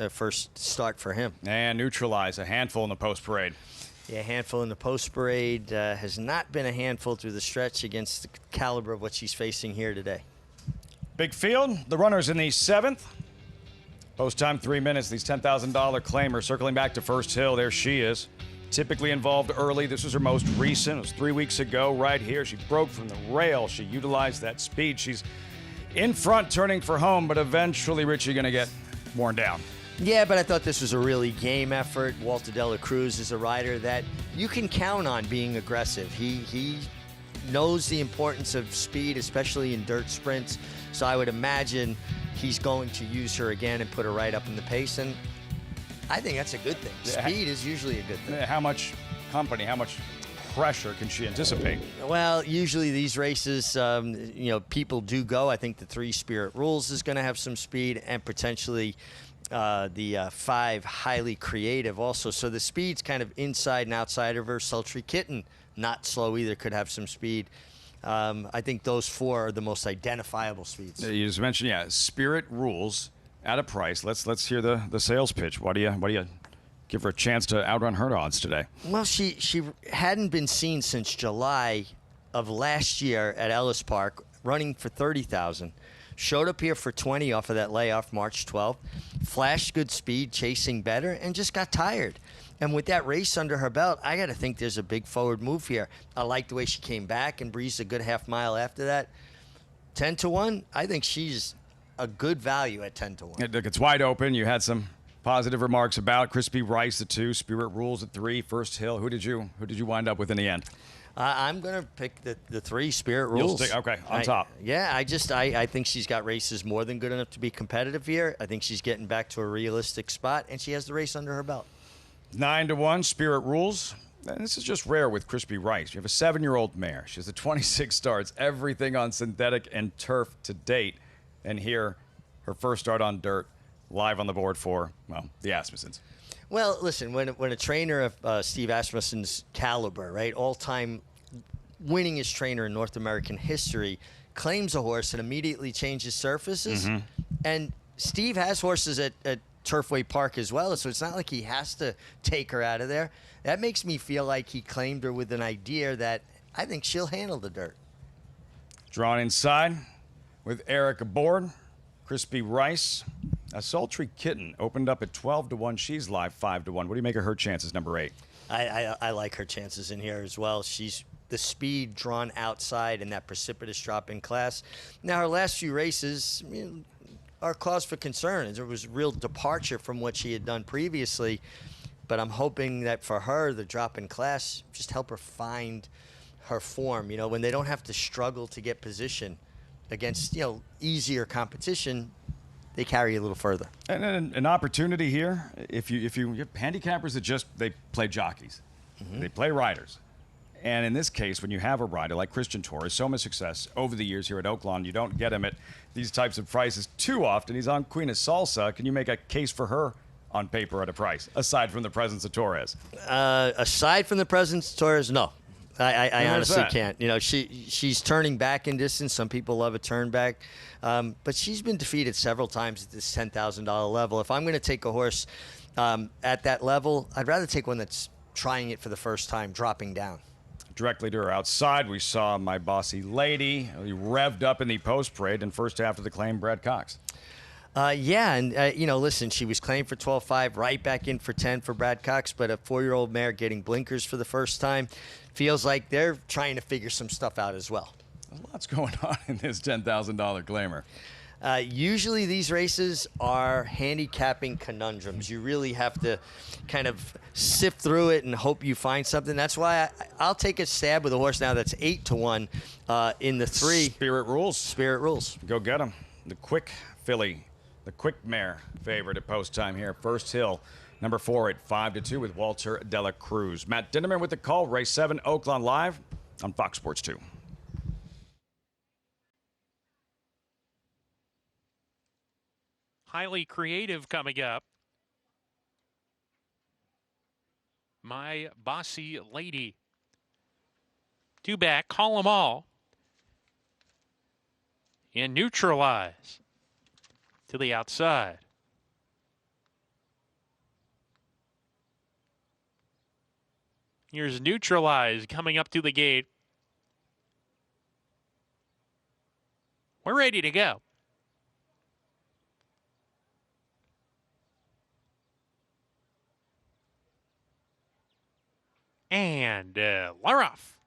first start for him. And Neutralize, a handful in the post parade. Yeah, a handful in the post parade. Has not been a handful through the stretch against the caliber of what she's facing here today. Big field, the runners in the 7th. Post time 3 minutes. These $10,000 claimers circling back to First Hill. There she is. Typically involved early. This was her most recent. It was 3 weeks ago right here. She broke from the rail. She utilized that speed. She's in front turning for home, but eventually Richie going to get worn down. Yeah, but I thought this was a really game effort. Walter Dela Cruz is a rider that you can count on being aggressive. He knows the importance of speed, especially in dirt sprints. So I would imagine he's going to use her again and put her right up in the pace. And I think that's a good thing. Speed is usually a good thing. How much company, how much pressure can she anticipate? Well, usually these races, people do go. I think the 3 Spirit Rules is going to have some speed, and potentially the 5 Highly Creative also. So the speed's kind of inside and outside of her. Sultry Kitten, not slow either, could have some speed. I think those 4 are the most identifiable speeds. You just mentioned, Spirit Rules at a price. Let's hear the sales pitch. What do you give her a chance to outrun her odds today? Well, she hadn't been seen since July of last year at Ellis Park, running for 30,000. Showed up here for 20 off of that layoff March 12th. Flashed good speed, chasing better, and just got tired. And with that race under her belt, I got to think there's a big forward move here. I like the way she came back and breezed a good half mile after that. 10-1, I think she's a good value at 10-1. Look, it's wide open. You had some positive remarks about Crispy Rice at 2, Spirit Rules at 3, First Hill. Who did you wind up with in the end? I'm going to pick the 3 Spirit Rules. Okay, on top. Yeah, I think she's got races more than good enough to be competitive here. I think she's getting back to a realistic spot, and she has the race under her belt. 9-1, Spirit Rules. And this is just rare with Crispy Rice. You have a 7-year-old mare. She has a 26 starts, everything on synthetic and turf to date. And here, her first start on dirt, live on the board for, the Asmussens. Well, listen, when a trainer of Steve Asmussen's caliber, right, all-time winningest trainer in North American history, claims a horse and immediately changes surfaces, and Steve has horses at Turfway Park as well, so it's not like he has to take her out of there. That makes me feel like he claimed her with an idea that I think she'll handle the dirt. Drawn inside with Eric aboard, Crispy Rice. A Sultry Kitten opened up at 12-1. She's live 5-1. What do you make of her chances, number 8? I like her chances in here as well. She's the speed drawn outside and that precipitous drop in class. Now, her last few races are cause for concern. There was real departure from what she had done previously. But I'm hoping that for her, the drop in class just help her find her form. When they don't have to struggle to get position against, easier competition, they carry a little further. And an opportunity here, if you have handicappers that they play jockeys, they play riders. And in this case, when you have a rider like Christian Torres, so much success over the years here at Oaklawn, you don't get him at these types of prices too often. He's on Queen of Salsa. Can you make a case for her on paper at a price, aside from the presence of Torres? Aside from the presence of Torres, no. I honestly can't. She's turning back in distance. Some people love a turn back. But she's been defeated several times at this $10,000 level. If I'm going to take a horse at that level, I'd rather take one that's trying it for the first time, dropping down. Directly to her outside, we saw My Bossy Lady. He revved up in the post parade and first half of the claim, Brad Cox. Listen, she was claimed for 12.5, right back in for 10 for Brad Cox, but a 4-year-old mare getting blinkers for the first time feels like they're trying to figure some stuff out as well. There's lots going on in this $10,000 claimer. Usually these races are handicapping conundrums. You really have to kind of sift through it and hope you find something. That's why I'll take a stab with a horse now that's 8-1 in the 3. Spirit Rules. Spirit Rules. Go get him. The quick filly. The quick mare favorite at post time here. First Hill, number 4 at 5-2 with Walter Dela Cruz. Matt Dinnerman with the call. Race 7, Oaklawn Live on Fox Sports 2. Highly Creative coming up. My Bossy Lady. 2 back, call them all. And Neutralize to the outside. Here's Neutralize coming up to the gate. We're ready to go. And Laroff.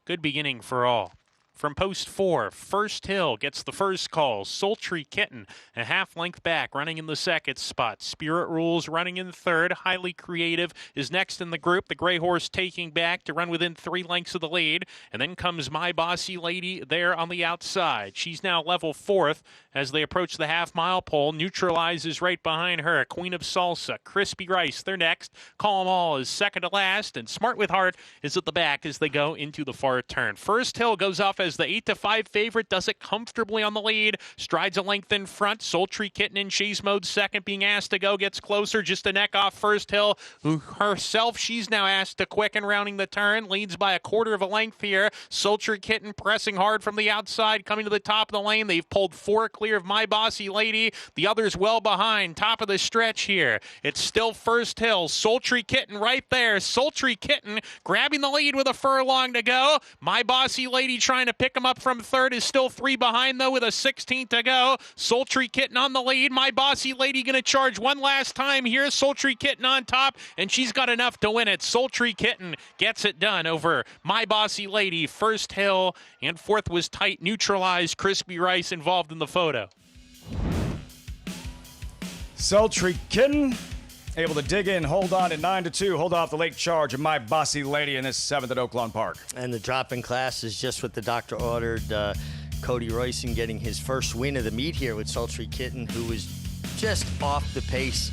Good beginning for all. from post 4. First Hill gets the first call. Sultry Kitten, a half length back, running in the second spot. Spirit Rules running in third. Highly Creative is next in the group. The gray horse taking back to run within 3 lengths of the lead. And then comes My Bossy Lady there on the outside. She's now level 4th as they approach the half-mile pole. Neutralizes right behind her. Queen of Salsa, Crispy Rice, they're next. Call 'em All is second to last. And Smart with Heart is at the back as they go into the far turn. First Hill goes off as the 8-5 favorite, does it comfortably on the lead, strides a length in front. Sultry Kitten in chase mode second, being asked to go, gets closer, just a neck off First Hill, who herself, she's now asked to quicken rounding the turn, leads by a quarter of a length here. Sultry Kitten pressing hard from the outside, coming to the top of the lane. They've pulled 4 clear of My Bossy Lady, the others well behind, top of the stretch here. It's still First Hill, Sultry Kitten right there. Sultry Kitten grabbing the lead with a furlong to go. My Bossy Lady trying to pick him up from third, is still 3 behind though with a 16th to go. Sultry Kitten on the lead. My Bossy Lady going to charge one last time here. Sultry Kitten on top, and she's got enough to win it. Sultry Kitten gets it done over My Bossy Lady. First Hill, and fourth was tight, neutralized. Crispy Rice involved in the photo. Sultry Kitten able to dig in, hold on at 9-2, hold off the late charge of My Bossy Lady in this 7th at Oaklawn Park. And the drop in class is just what the doctor ordered. Cody Royson getting his first win of the meet here with Sultry Kitten, who was just off the pace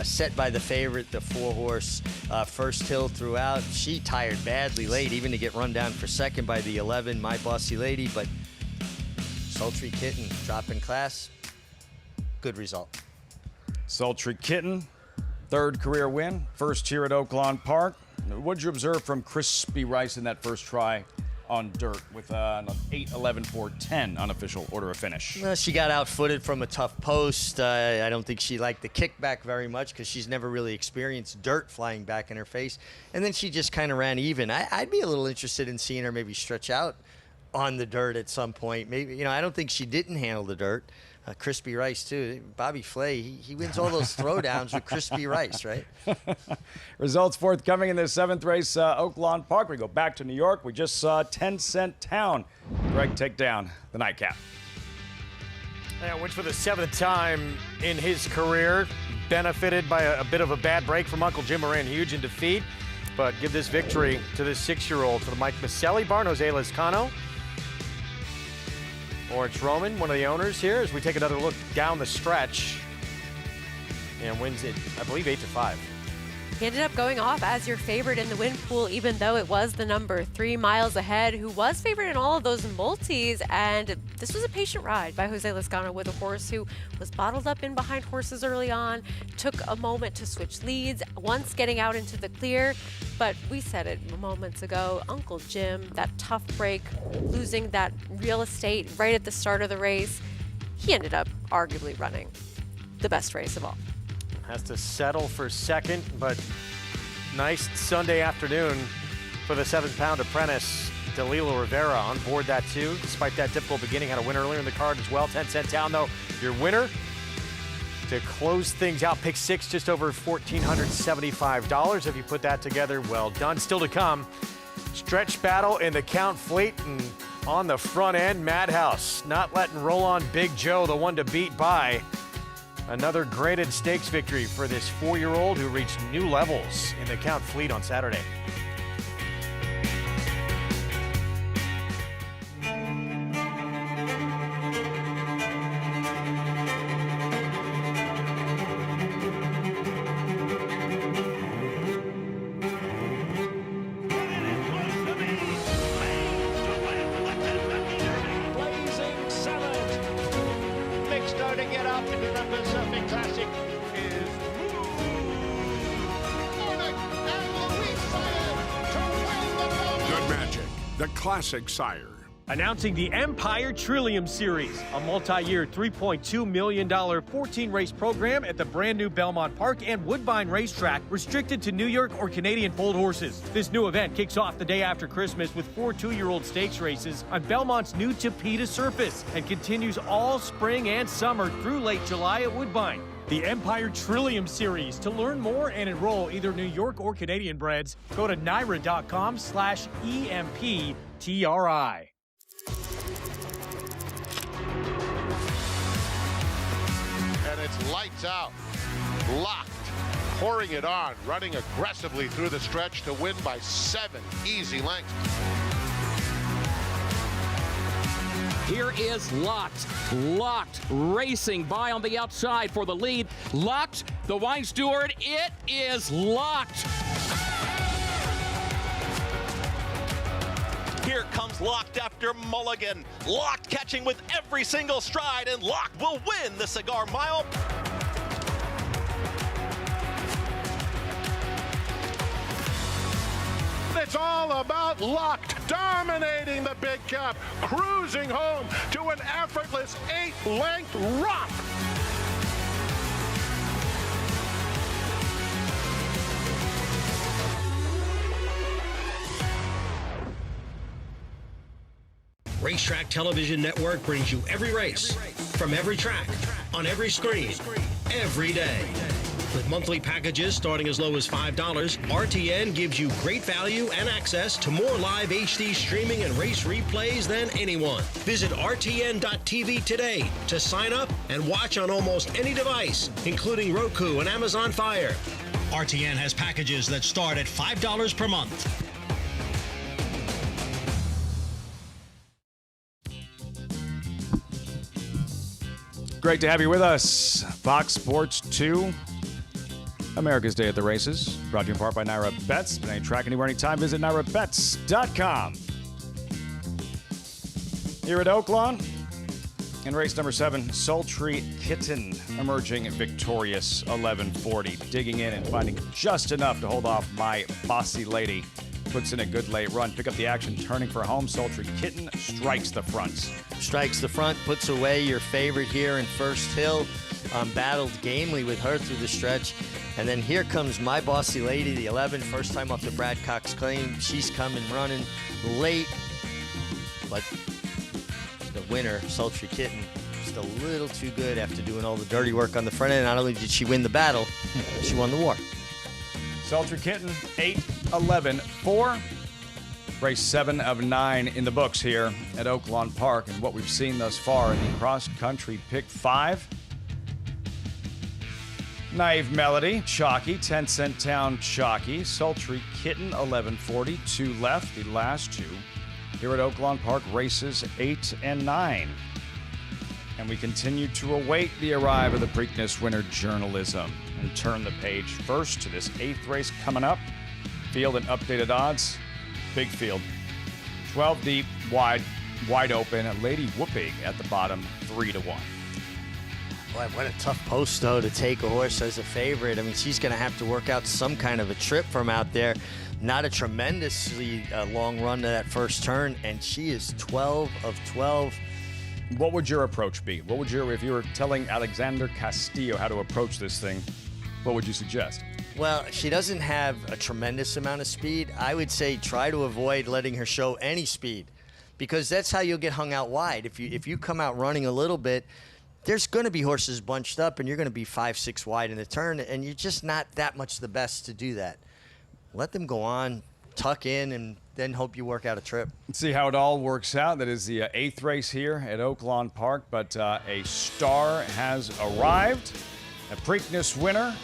set by the favorite, the 4-horse First Hill throughout. She tired badly late, even to get run down for second by the 11, My Bossy Lady. But Sultry Kitten, drop in class, good result. Sultry Kitten, 3rd career win, first here at Oaklawn Park. What did you observe from Crispy Rice in that first try on dirt with an 8-11-4-10 unofficial order of finish? Well, she got outfooted from a tough post. I don't think she liked the kickback very much because she's never really experienced dirt flying back in her face. And then she just kind of ran even. I'd be a little interested in seeing her maybe stretch out on the dirt at some point. Maybe, I don't think she didn't handle the dirt. Crispy Rice, too. Bobby Flay, he wins all those throwdowns with Crispy Rice, right? Results forthcoming in the 7th race, Oaklawn Park. We go back to New York. We just saw 10 Cent Town. Greg take down the nightcap. Yeah, wins for the 7th time in his career. Benefited by a bit of a bad break from Uncle Jim Moran. Huge in defeat. But give this victory to this 6-year-old, to the Mike Maselli barn, Jose Lezcano. Lawrence Roman, one of the owners here, as we take another look down the stretch, and wins it, I believe, 8-5. He ended up going off as your favorite in the win pool, even though it was the number 3 miles ahead, who was favored in all of those multis. And this was a patient ride by Jose Lezcano with a horse who was bottled up in behind horses early on, took a moment to switch leads, once getting out into the clear. But we said it moments ago, Uncle Jim, that tough break, losing that real estate right at the start of the race, he ended up arguably running the best race of all. Has to settle for second, but nice Sunday afternoon for the 7-pound apprentice, Dalila Rivera, on board that too. Despite that difficult beginning, had a win earlier in the card as well. 10 Cent Town, though, your winner to close things out. Pick 6, just over $1,475. If you put that together, well done. Still to come, stretch battle in the Count Fleet, and on the front end, Madhouse not letting roll on Big Joe, the one to beat by. Another graded stakes victory for this 4-year-old who reached new levels in the Count Fleet on Saturday. The classic sire. Announcing the Empire Trillium Series, a multi-year $3.2 million 14-race program at the brand new Belmont Park and Woodbine Racetrack, restricted to New York or Canadian foaled horses. This new event kicks off the day after Christmas with 4 2-year-old stakes races on Belmont's new Tapeta surface and continues all spring and summer through late July at Woodbine. The Empire Trillium Series. To learn more and enroll either New York or Canadian breds, go to NYRA.com/EMPTRI. and it's lights out. Locked, pouring it on, running aggressively through the stretch to win by 7 easy lengths. Here is Locked. Locked racing by on the outside for the lead. Locked, the wine steward. It is Locked. Here comes Locked after Mulligan. Locked catching with every single stride, and Locked will win the Cigar Mile. It's all about Locked, dominating the big cap, cruising home to an effortless 8-length romp. Racetrack Television Network brings you every race, from every track, on every screen, every day. With monthly packages starting as low as $5, RTN gives you great value and access to more live HD streaming and race replays than anyone. Visit RTN.tv today to sign up and watch on almost any device, including Roku and Amazon Fire. RTN has packages that start at $5 per month. Great to have you with us. Fox Sports 2, America's Day at the Races. Brought to you in part by Naira Bets. But any track, anywhere, anytime, visit nairabets.com. Here at Oaklawn, in race number 7, Sultry Kitten emerging victorious, 11:40. Digging in and finding just enough to hold off My Bossy Lady. Puts in a good late run. Pick up the action, turning for home. Sultry Kitten strikes the front. Strikes the front, puts away your favorite here in First Hill. Battled gamely with her through the stretch. And then here comes My Bossy Lady, the 11, first time off the Brad Cox claim. She's coming running late. But the winner, Sultry Kitten, just a little too good after doing all the dirty work on the front end. Not only did she win the battle, she won the war. Sultry Kitten, 8-11-4. Race 7 of 9 in the books here at Oaklawn Park. And what we've seen thus far in the cross-country pick 5. Naive Melody, Chalky, 10 Cent Town, Chalky. Sultry Kitten, 11:40, 2 left, the last 2. Here at Oaklawn Park, races 8 and 9. And we continue to await the arrival of the Preakness winner, Journalism. And turn the page first to this 8th race coming up. Field and updated odds. Big field. 12 deep, wide open. Lady Whooping at the bottom, 3-1. Boy, what a tough post, though, to take a horse as a favorite. I mean, she's going to have to work out some kind of a trip from out there. Not a tremendously long run to that first turn, and she is 12 of 12. What would your approach be? What would if you were telling Alexander Castillo how to approach this thing, what would you suggest? Well, she doesn't have a tremendous amount of speed. I would say try to avoid letting her show any speed, because that's how you'll get hung out wide. If you come out running a little bit, there's going to be horses bunched up, and you're going to be 5-6 wide in the turn, and you're just not that much the best to do that. Let them go on, tuck in, and then hope you work out a trip. Let's see how it all works out. That is the 8th race here at Oaklawn Park, but a star has arrived, a Preakness winner.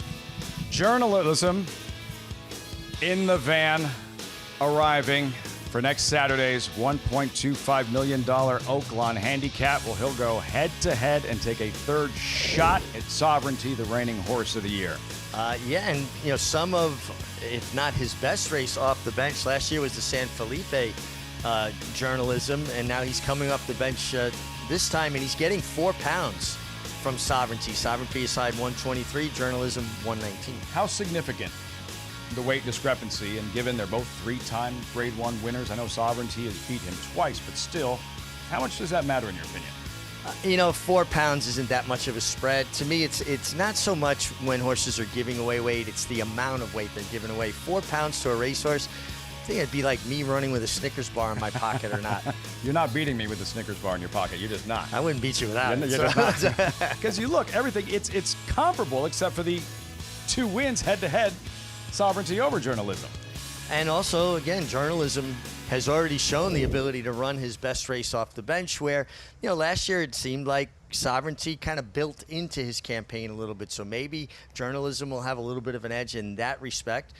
Journalism in the van, arriving for next Saturday's $1.25 million Oaklawn Handicap. Well, he'll go head-to-head and take a 3rd shot at Sovereignty, the reigning horse of the year. Yeah, and some of, if not his best race off the bench last year was the San Felipe Journalism, and now he's coming off the bench this time, and he's getting 4 pounds from Sovereignty. Sovereignty aside 123, Journalism 119. How significant the weight discrepancy, and given they're both 3-time Grade 1 winners? I know Sovereignty has beat him twice, but still, how much does that matter in your opinion? 4 pounds isn't that much of a spread. To me, it's not so much when horses are giving away weight, it's the amount of weight they're giving away. 4 pounds to a racehorse, I think it'd be like me running with a Snickers bar in my pocket or not. You're not beating me with a Snickers bar in your pocket. You're just not. I wouldn't beat you without it. You're not. Because you look, everything, it's comparable except for the 2 wins head-to-head, Sovereignty over Journalism. And also, again, Journalism has already shown the ability to run his best race off the bench, where, last year it seemed like sovereignty kind of built into his campaign a little bit. So maybe journalism will have a little bit of an edge in that respect.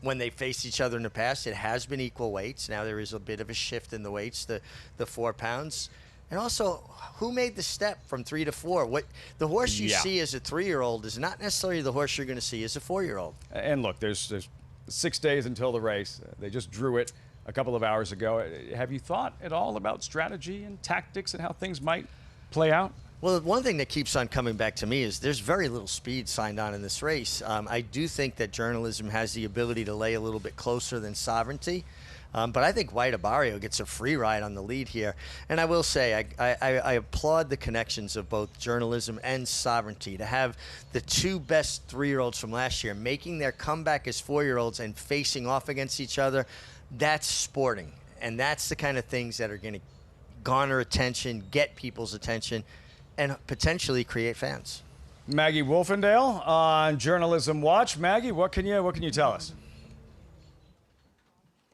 When they faced each other in the past, it has been equal weights. Now there is a bit of a shift in the weights, the 4 pounds. And also, who made the step from 3 to 4? What the horse you see as a 3-year-old is not necessarily the horse you're going to see as a 4-year-old. And look, there's 6 days until the race. They just drew it a couple of hours ago. Have you thought at all about strategy and tactics and how things might play out? Well, one thing that keeps on coming back to me is there's very little speed signed on in this race. I do think that journalism has the ability to lay a little bit closer than sovereignty. But I think White Abarrio gets a free ride on the lead here. And I will say, I applaud the connections of both journalism and sovereignty. To have the 2 best 3-year-olds from last year making their comeback as 4-year-olds and facing off against each other, that's sporting. And that's the kind of things that are going to garner attention, get people's attention, and potentially create fans. Maggie Wolfendale on Journalism Watch. Maggie, what can you tell us?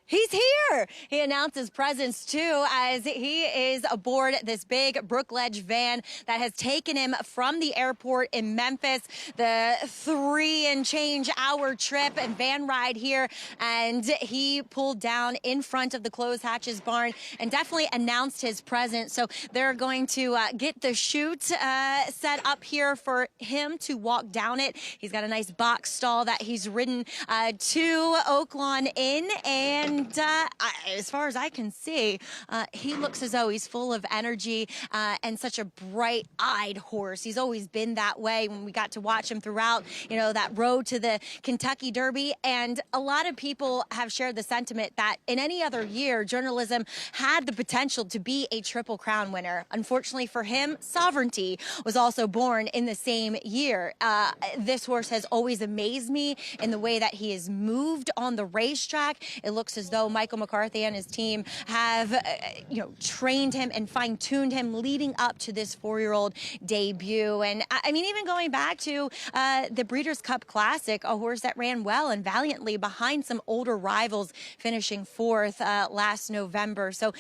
He's here. He announced his presence, too, as he is aboard this big Brookledge van that has taken him from the airport in Memphis, the 3 and change hour trip and van ride here. And he pulled down in front of the Closed Hatches barn and definitely announced his presence. So they're going to get the chute set up here for him to walk down it. He's got a nice box stall that he's ridden to Oaklawn Inn. And as far as I can see, he looks as though he's full of energy and such a bright-eyed horse. He's always been that way when we got to watch him throughout, that road to the Kentucky Derby. And a lot of people have shared the sentiment that in any other year, journalism had the potential to be a Triple Crown winner. Unfortunately for him, Sovereignty was also born in the same year. This horse has always amazed me in the way that he is moved on the racetrack. It looks as though Michael McCarthy and his team have, trained him and fine-tuned him leading up to this 4-year-old debut. And I mean, even going back to the Breeders' Cup Classic, a horse that ran well and valiantly behind some older rivals, finishing 4th last November. So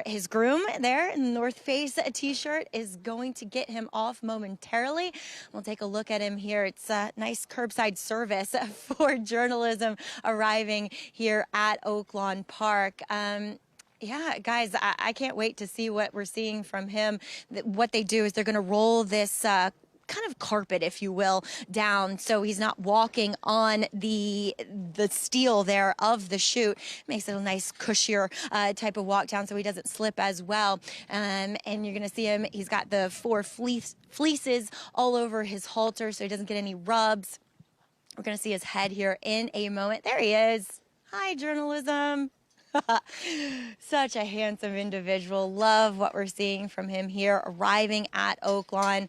his groom there in the North Face t-shirt is going to get him off momentarily. We'll take a look at him here. It's a nice curbside service for journalism arriving here at Oaklawn Park. Yeah, guys, I can't wait to see what we're seeing from him. What they do is they're going to roll this kind of carpet, if you will, down so he's not walking on the steel there of the chute. Makes it a nice cushier type of walk down so he doesn't slip as well. And you're going to see him. He's got the 4 fleeces all over his halter so he doesn't get any rubs. We're going to see his head here in a moment. There he is. Hi, journalism. Such a handsome individual. Love what we're seeing from him here arriving at Oaklawn.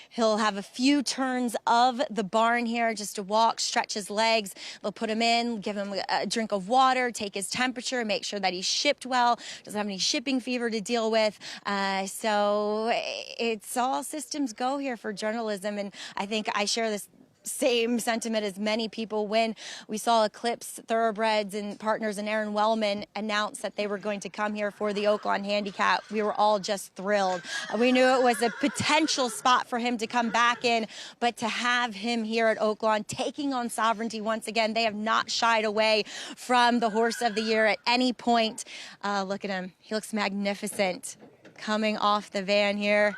He'll have a few turns of the barn here just to walk, stretch his legs. They'll put him in, give him a drink of water, take his temperature, make sure that he's shipped well, doesn't have any shipping fever to deal with. So it's all systems go here for journalism. And I think I share this same sentiment as many people when we saw Eclipse Thoroughbreds and Partners and Aaron Wellman announce that they were going to come here for the Oaklawn Handicap. We were all just thrilled. We knew it was a potential spot for him to come back in, but to have him here at Oaklawn taking on Sovereignty once again, they have not shied away from the horse of the year at any point. Look at him. He looks magnificent coming off the van here.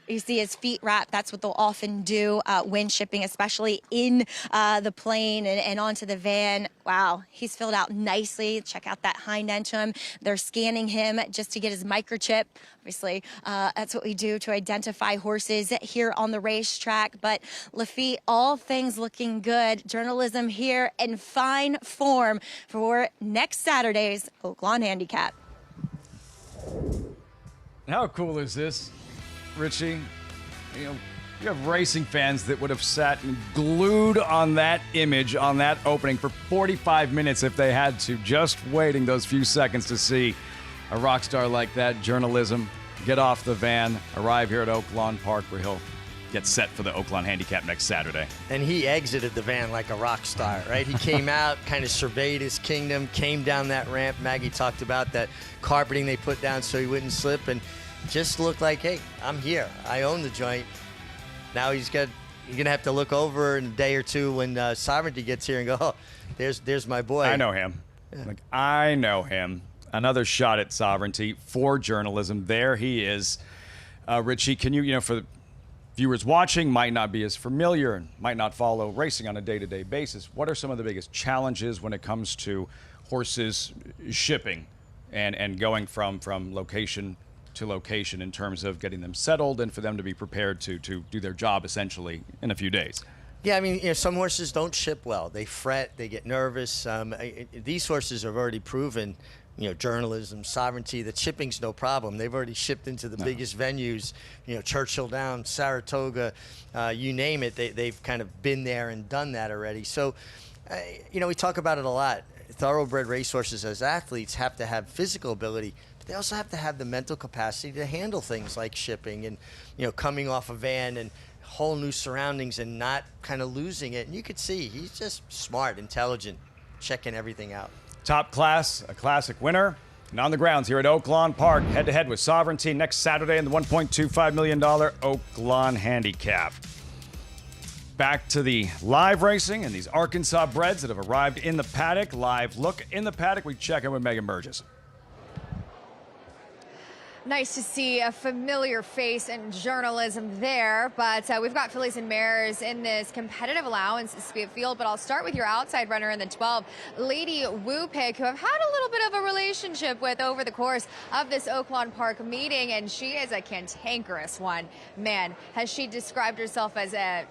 You see his feet wrapped. That's what they'll often do when shipping, especially in the plane and onto the van. Wow, he's filled out nicely. Check out that hind end to him. They're scanning him just to get his microchip. Obviously, that's what we do to identify horses here on the racetrack. But Lafitte, all things looking good. Journalism here in fine form for next Saturday's Oaklawn Handicap. How cool is this, Richie? You have racing fans that would have sat glued on that image, on that opening for 45 minutes if they had to, just waiting those few seconds to see a rock star like that, journalism, get off the van, arrive here at Oaklawn Park where he'll get set for the Oaklawn Handicap next Saturday. And he exited the van like a rock star, right? He came out, kind of surveyed his kingdom, came down that ramp. Maggie talked about that carpeting they put down so he wouldn't slip, and just looked like, hey, I'm here. I own the joint. Now you're going to have to look over in a day or two when Sovereignty gets here and go, oh, there's my boy. I know him. I know him. Another shot at Sovereignty for journalism. There he is. Richie, can you, for the viewers watching, might not be as familiar and might not follow racing on a day-to-day basis, what are some of the biggest challenges when it comes to horses shipping and going from location to location in terms of getting them settled and for them to be prepared to do their job essentially in a few days? Yeah, I mean, some horses don't ship well. They fret, they get nervous. These horses have already proven, journalism, Sovereignty, that shipping's no problem. They've already shipped into the biggest venues, Churchill Downs, Saratoga, you name it. They've kind of been there and done that already. So, we talk about it a lot. Thoroughbred racehorses as athletes have to have physical ability, but they also have to have the mental capacity to handle things like shipping and, coming off a van and whole new surroundings and not kind of losing it. And you could see he's just smart, intelligent, checking everything out. Top class, a classic winner, and on the grounds here at Oaklawn Park, head-to-head with Sovereignty next Saturday in the $1.25 million Oaklawn Handicap. Back to the live racing and these Arkansas breds that have arrived in the paddock. Live look in the paddock. We check in with Megan Burgess. Nice to see a familiar face in journalism there, but we've got fillies and mares in this competitive allowance speed field, but I'll start with your outside runner in the 12, Lady Woo Pig, who I've had a little bit of a relationship with over the course of this Oaklawn Park meeting, and she is a cantankerous one. Man, has she described herself as a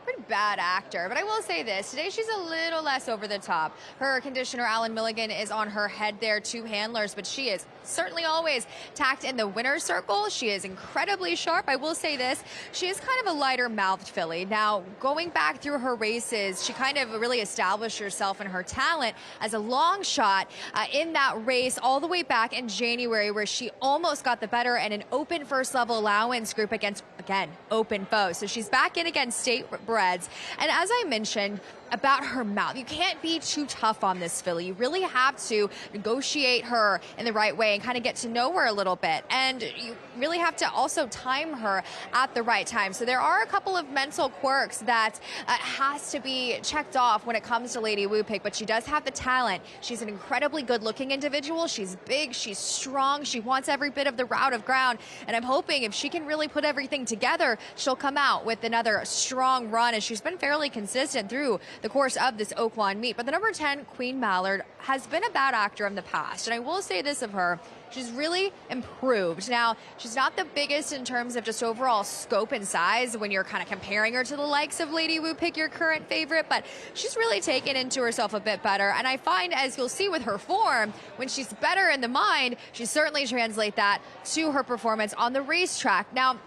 pretty bad actor, but I will say this, today she's a little less over the top. Her conditioner, Alan Milligan, is on her head there, 2 handlers, but she is certainly always tacked in the winner's circle. She is incredibly sharp. I will say this, she is kind of a lighter mouthed filly. Now, going back through her races, she kind of really established herself and her talent as a long shot in that race all the way back in January, where she almost got the better in an open first level allowance group against, again, open foes. So she's back in against state breds. And as I mentioned about her mouth, you can't be too tough on this filly. You really have to negotiate her in the right way and kind of get to know her a little bit. And you really have to also time her at the right time. So there are a couple of mental quirks that has to be checked off when it comes to Lady Woo Pig, but she does have the talent. She's an incredibly good looking individual. She's big, she's strong, she wants every bit of the route of ground. And I'm hoping if she can really put everything together, she'll come out with another strong run, as she's been fairly consistent through the course of this Oaklawn meet. But the number 10, Queen Mallard, has been a bad actor in the past. And I will say this of her, she's really improved. Now, she's not the biggest in terms of just overall scope and size when you're kind of comparing her to the likes of Lady Woo Pig, your current favorite, but she's really taken into herself a bit better. And I find, as you'll see with her form, when she's better in the mind, she certainly translates that to her performance on the racetrack. Now,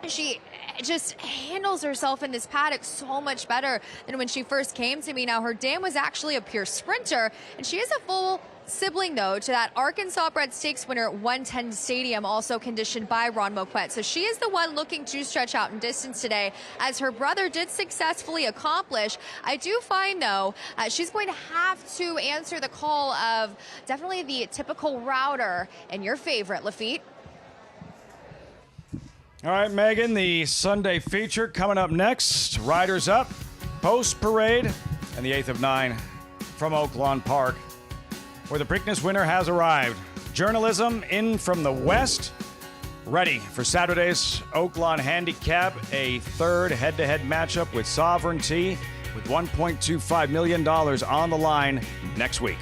she just handles herself in this paddock so much better than when she first came to me. Now, her dam was actually a pure sprinter, and she is a full sibling, though, to that Arkansas bred stakes winner 110 Stadium, also conditioned by Ron Moquette. So she is the one looking to stretch out in distance today, as her brother did successfully accomplish. I do find, though, she's going to have to answer the call of definitely the typical router and your favorite, Lafitte. All right, Megan, the Sunday feature coming up next. Riders up, post parade, and the 8th of 9 from Oaklawn Park, where the Preakness winner has arrived. Journalism in from the west, ready for Saturday's Oaklawn Handicap, a third head-to-head matchup with Sovereignty, with $1.25 million on the line next week.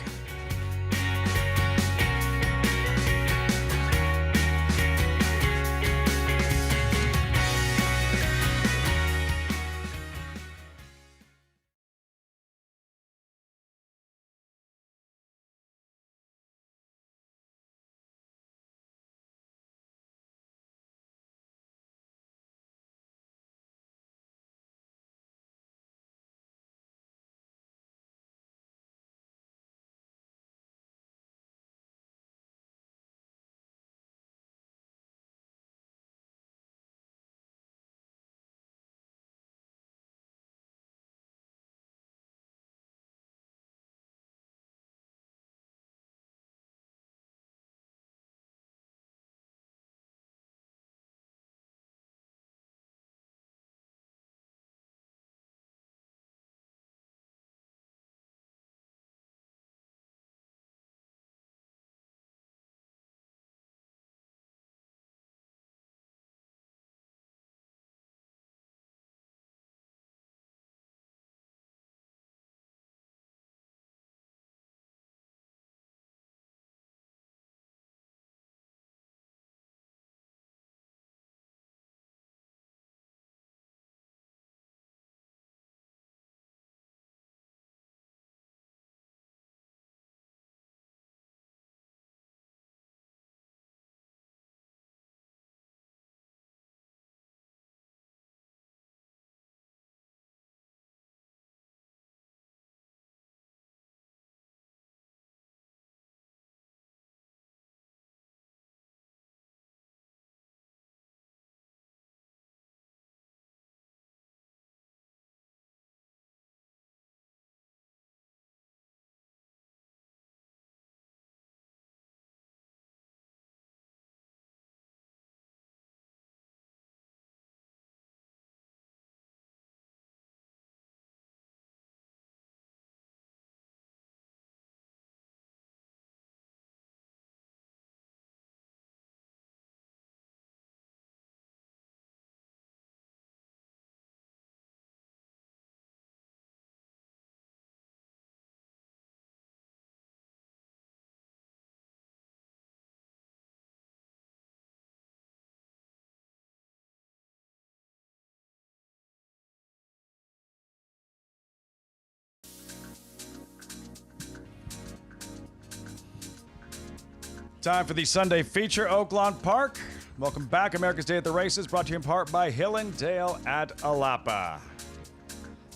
Time for the Sunday feature, Oaklawn Park. Welcome back. America's Day at the Races, brought to you in part by Hill and Dale at Alapa.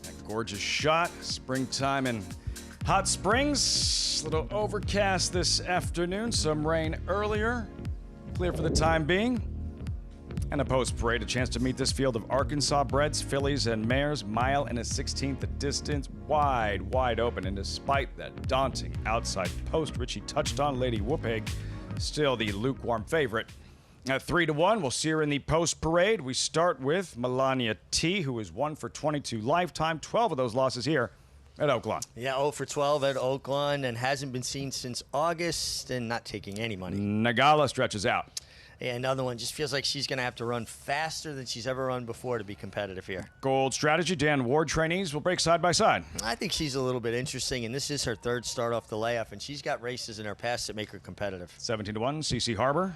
That gorgeous shot, springtime in Hot Springs. A little overcast this afternoon, some rain earlier. Clear for the time being. And a post-parade, a chance to meet this field of Arkansas breds, fillies, and mares, mile and a 16th the distance, wide open. And despite that daunting outside post, which he touched on, Lady Whoopig, still the lukewarm favorite. At 3-1, we'll see her in the post-parade. We start with Melania T, who is 1 for 22 lifetime, 12 of those losses here at Oaklawn. Yeah, 0 for 12 at Oaklawn and hasn't been seen since August and not taking any money. Nagala stretches out. Yeah, another one. Just feels like she's going to have to run faster than she's ever run before to be competitive here. Gold strategy. Dan Ward trainees will break side by side. I think she's a little bit interesting, and this is her third start off the layoff, and she's got races in her past that make her competitive. 17-1, CC Harbor.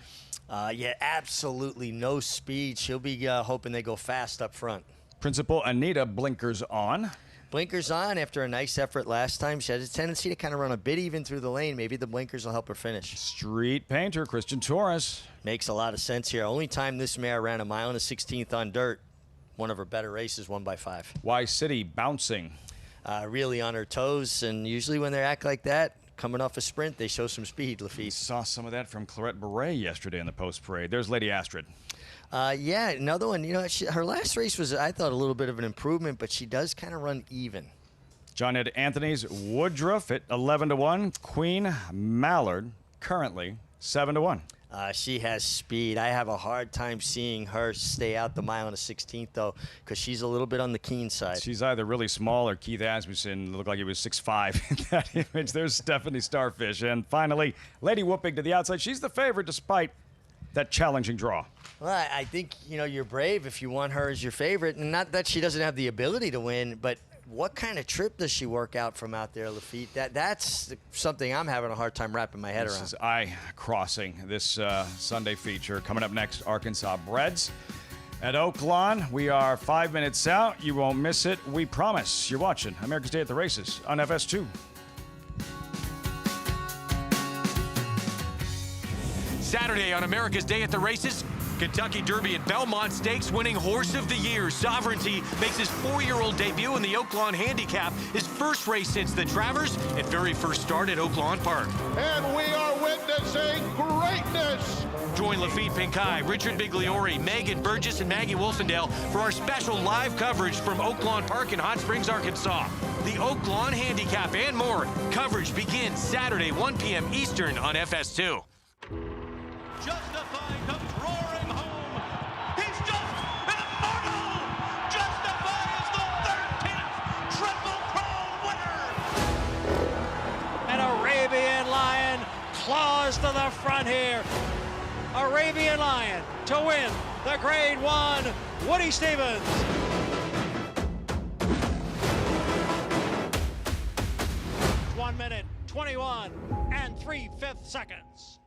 Yeah, absolutely no speed. She'll be hoping they go fast up front. Principal Anita blinkers on. Blinkers on after a nice effort last time. She has a tendency to kind of run a bit even through the lane. Maybe the blinkers will help her finish. Street painter Christian Torres. Makes a lot of sense here. Only time this mare ran a mile and a 16th on dirt. One of her better races, 1 by 5. Y City bouncing. Really on her toes, and usually when they act like that, coming off a sprint, they show some speed, Lafitte. Saw some of that from Clarette Beret yesterday in the post-parade. There's Lady Astrid. Yeah, another one. You know, her last race was, I thought, a little bit of an improvement, but she does kind of run even. John Ed Anthony's Woodruff at 11-1. Queen Mallard currently 7-1. She has speed. I have a hard time seeing her stay out the mile and a 16th, though, because she's a little bit on the keen side. She's either really small or Keith Asmussen looked like he was 6'5" in that image. There's Stephanie Starfish. And finally, Lady Whoopig to the outside. She's the favorite despite that challenging draw. Well, I think, you know, you're brave if you want her as your favorite. And not that she doesn't have the ability to win, but what kind of trip does she work out from out there, Lafitte? That's something I'm having a hard time wrapping my head around. This is eye-crossing, this Sunday feature. Coming up next, Arkansas Breds. At Oaklawn, we are 5 minutes out. You won't miss it. We promise. You're watching America's Day at the Races on FS2. Saturday on America's Day at the Races, Kentucky Derby and Belmont Stakes winning Horse of the Year. Sovereignty makes his 4-year-old debut in the Oaklawn Handicap, his first race since the Travers and very first start at Oaklawn Park. And we are witnessing greatness. Join Lafitte Pinkai, Richard Bigliori, Megan Burgess, and Maggie Wolfendale for our special live coverage from Oaklawn Park in Hot Springs, Arkansas. The Oaklawn Handicap and more. Coverage begins Saturday, 1 p.m. Eastern on FS2. Justify comes roaring home. He's just immortal. Justify is the 13th Triple Crown winner. An Arabian Lion claws to the front here. Arabian Lion to win the Grade 1 Woody Stevens. One minute, 21 and 3/5 seconds.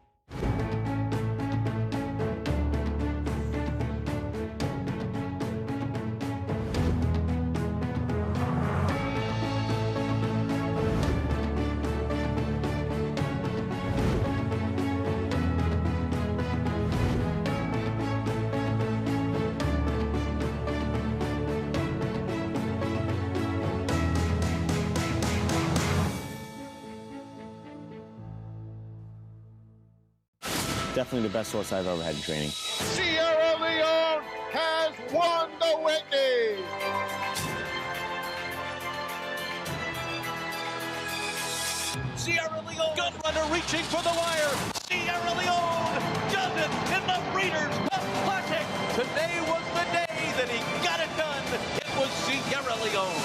Definitely the best horse I've ever had in training. Sierra Leone has won the Whitney. Sierra Leone, gun runner reaching for the wire. Sierra Leone does it in the Breeders' Cup Classic. Today was the day that he got it done. It was Sierra Leone.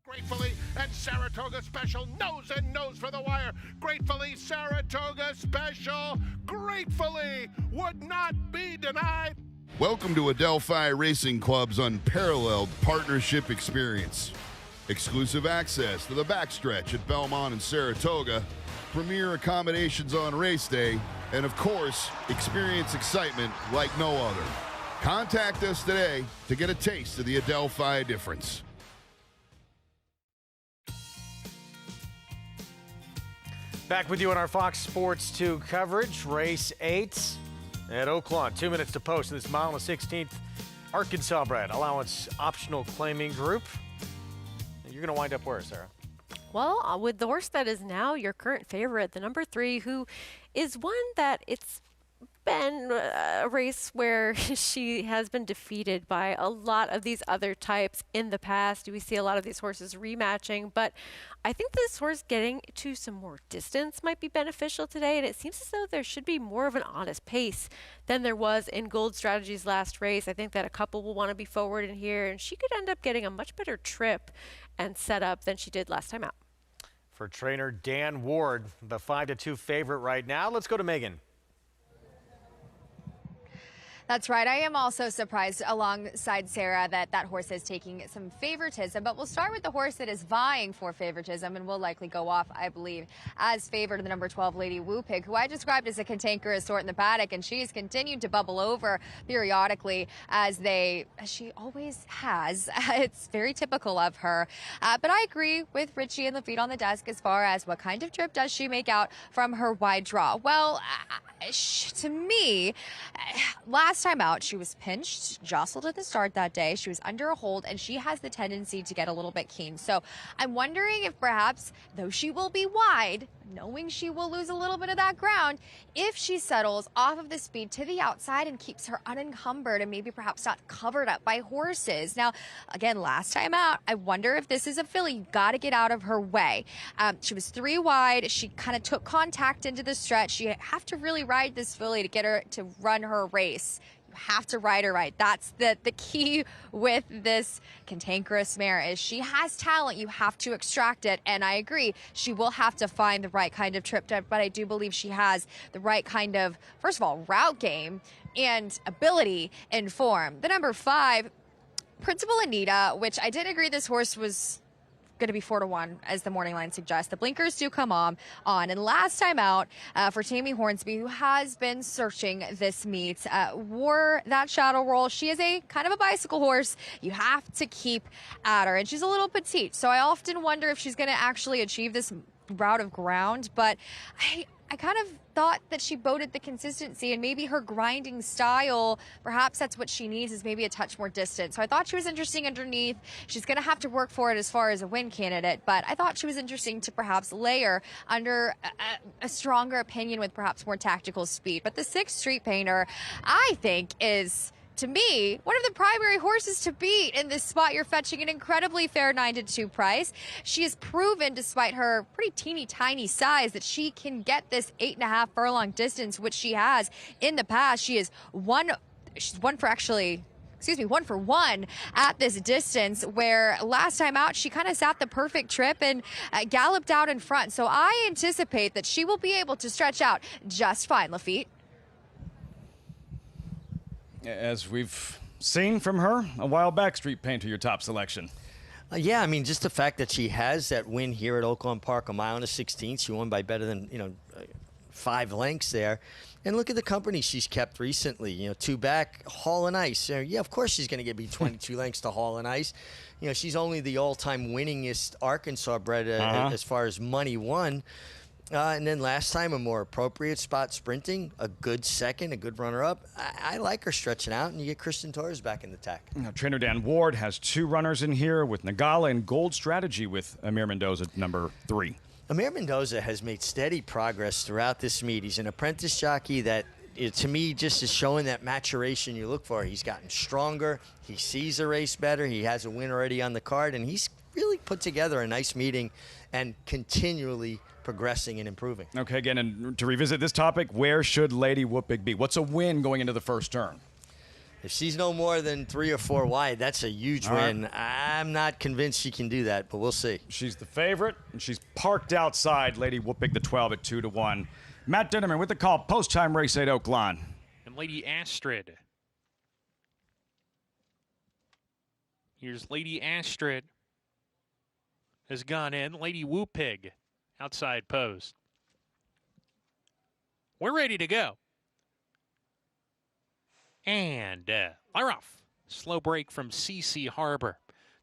Gratefully and Saratoga Special nose and nose for the wire. Gratefully Saratoga Special. Gratefully would not be denied. Welcome to Adelphi Racing Club's unparalleled partnership experience. Exclusive access to the backstretch at Belmont and Saratoga, premier accommodations on race day, and of course, experience excitement like no other. Contact us today to get a taste of the Adelphi difference. Back with you on our Fox Sports 2 coverage. Race 8 at Oaklawn. 2 minutes to post this mile and 16th Arkansas bred allowance optional claiming group. You're going to wind up where, Sarah? Well, with the horse that is now your current favorite, the number 3, who is one that it's been a race where she has been defeated by a lot of these other types in the past. We see a lot of these horses rematching, but I think this horse getting to some more distance might be beneficial today, and it seems as though there should be more of an honest pace than there was in Gold Strategy's last race. I think that a couple will want to be forward in here, and she could end up getting a much better trip and setup than she did last time out. For trainer Dan Ward, the 5-2 favorite right now. Let's go to Megan. That's right. I am also surprised alongside Sarah that that horse is taking some favoritism, but we'll start with the horse that is vying for favoritism and will likely go off, I believe, as favored, the number 12 Lady Woo Pig, who I described as a cantankerous sort in the paddock, and she's continued to bubble over periodically as she always has. It's very typical of her. But I agree with Richie and the feet on the desk as far as what kind of trip does she make out from her wide draw. Well, to me, last time out, she was pinched, jostled at the start that day. She was under a hold, and she has the tendency to get a little bit keen. So I'm wondering if perhaps, though she will be wide, knowing she will lose a little bit of that ground, if she settles off of the speed to the outside and keeps her unencumbered and maybe perhaps not covered up by horses. Now, again, last time out, I wonder if this is a filly. You got to get out of her way. She was 3 wide. She kind of took contact into the stretch. You have to really ride this filly to get her to run her race. Have to ride her right. That's the key with this cantankerous mare is she has talent. You have to extract it. And I agree, she will have to find the right kind of trip, but I do believe she has the right kind of, first of all, route game and ability and form. The number 5, Principal Anita, which I did agree this horse was going to be 4-1, as the morning line suggests. The blinkers do come on. And last time out for Tammy Hornsby, who has been searching this meet, wore that shadow roll. She is a kind of a bicycle horse. You have to keep at her, and she's a little petite. So I often wonder if she's going to actually achieve this route of ground, but I kind of thought that she boded the consistency, and maybe her grinding style, perhaps that's what she needs, is maybe a touch more distance. So I thought she was interesting underneath. She's going to have to work for it as far as a win candidate, but I thought she was interesting to perhaps layer under a stronger opinion with perhaps more tactical speed. But the 6th Street Painter, I think, is, to me, one of the primary horses to beat in this spot. You're fetching an incredibly fair 9-2 price. She has proven, despite her pretty teeny tiny size, that she can get this 8.5 furlong distance, which she has in the past. She's one for one at this distance, where last time out she kind of sat the perfect trip and galloped out in front. So I anticipate that she will be able to stretch out just fine, Lafitte. As we've seen from her a while back, Street Painter, your top selection. Yeah, I mean, just the fact that she has that win here at Oaklawn Park, a mile and 16th. She won by better than, 5 lengths there. And look at the company she's kept recently. 2 back, Hall and Ice. Yeah, of course she's going to get beat 22 lengths to Hall and Ice. She's only the all-time winningest Arkansas bred as far as money won. And then last time, a more appropriate spot sprinting, a good second, a good runner-up. I like her stretching out, and you get Kristen Torres back in the tack. Trainer Dan Ward has 2 runners in here with Nagala and Gold Strategy with Amir Mendoza, number 3. Amir Mendoza has made steady progress throughout this meet. He's an apprentice jockey that, to me, just is showing that maturation you look for. He's gotten stronger. He sees the race better. He has a win already on the card, and he's really put together a nice meeting and continually progressing and improving. Okay, again, and to revisit this topic, where should Lady Woo Pig be? What's a win going into the first turn? If she's no more than 3 or 4 wide, that's a huge win. Right. I'm not convinced she can do that, but we'll see. She's the favorite, and she's parked outside Lady Woo Pig, the 12 at 2-1. Matt Dinnerman with the call, post-time race at Oaklawn. And Lady Astrid. Here's Lady Astrid. Has gone in. Lady Woo Pig. Outside post. We're ready to go. And fire off. Slow break from CC Harbor.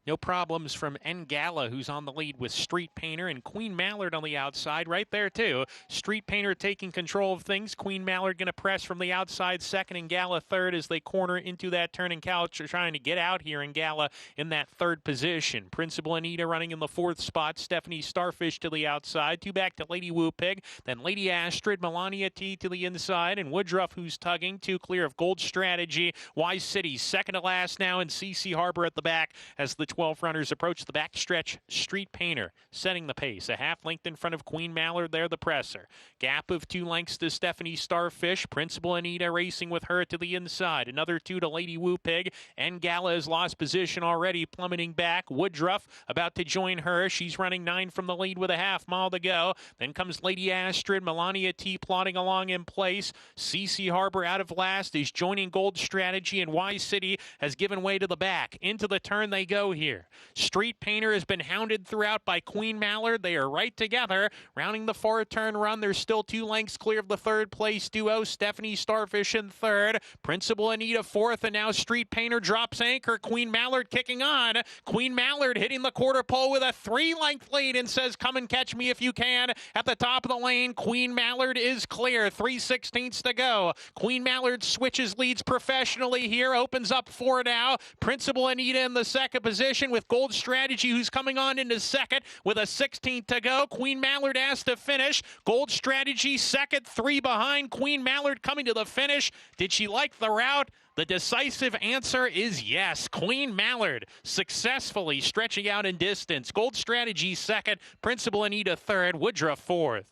No problems from Ngala, who's on the lead with Street Painter, and Queen Mallard on the outside right there, too. Street Painter taking control of things. Queen Mallard going to press from the outside second, Ngala third as they corner into that turning couch, trying to get out here. Ngala in that third position. Principal Anita running in the fourth spot. Stephanie Starfish to the outside. Two back to Lady Woo Pig. Then Lady Astrid, Melania T to the inside, and Woodruff, who's tugging. Two clear of Gold Strategy. Wise City second to last now, and CC Harbor at the back as the 12 runners approach the backstretch. Street Painter setting the pace. A half length in front of Queen Mallard there, the presser. Gap of 2 lengths to Stephanie Starfish. Principal Anita racing with her to the inside. Another 2 to Lady Woo Pig. Ngala has lost position already, plummeting back. Woodruff about to join her. She's running 9 from the lead with a half mile to go. Then comes Lady Astrid. Melania T plodding along in place. CC Harbor out of last is joining Gold Strategy, and Wise City has given way to the back. Into the turn they go here. Street Painter has been hounded throughout by Queen Mallard. They are right together. Rounding the far turn run, there's still 2 lengths clear of the third place duo. Stephanie Starfish in third. Principal Anita fourth, and now Street Painter drops anchor. Queen Mallard kicking on. Queen Mallard hitting the quarter pole with a 3-length lead and says, come and catch me if you can. At the top of the lane, Queen Mallard is clear. 3/16 to go. Queen Mallard switches leads professionally here. Opens up 4 now. Principal Anita in the second position with Gold Strategy, who's coming on into second with a 16th to go. Queen Mallard has to finish. Gold Strategy second, 3 behind. Queen Mallard coming to the finish. Did she like the route? The decisive answer is yes. Queen Mallard successfully stretching out in distance. Gold Strategy second, Principal Anita third, Woodruff fourth.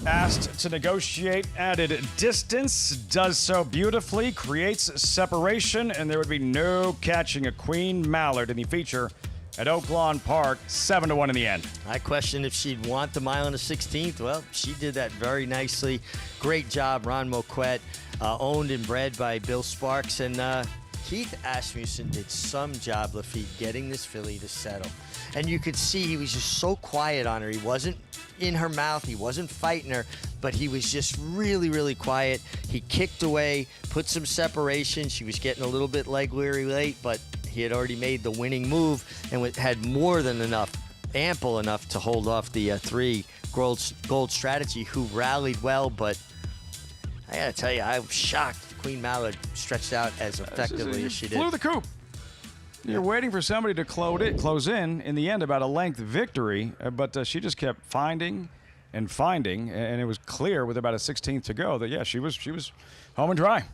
Asked to negotiate added distance, does so beautifully, creates separation, and there would be no catching a Queen Mallard in the feature at Oaklawn Park, 7-1 in the end. I questioned if she'd want the mile and the 16th. Well, she did that very nicely. Great job, Ron Moquette, owned and bred by Bill Sparks, and Keith Asmussen did some job, Lafitte, getting this filly to settle. And you could see he was just so quiet on her. He wasn't in her mouth. He wasn't fighting her, but he was just really, really quiet. He kicked away, put some separation. She was getting a little bit leg weary late, but he had already made the winning move and had more than enough, ample enough to hold off the 3 Gold Strategy, who rallied well, but I gotta tell you, I was shocked Queen Mallard stretched out as effectively as she did. Flew the coop. You're waiting for somebody to close in the end, about a length victory, but she just kept finding and finding, and it was clear with about a 16th to go that, yeah, she was home and dry.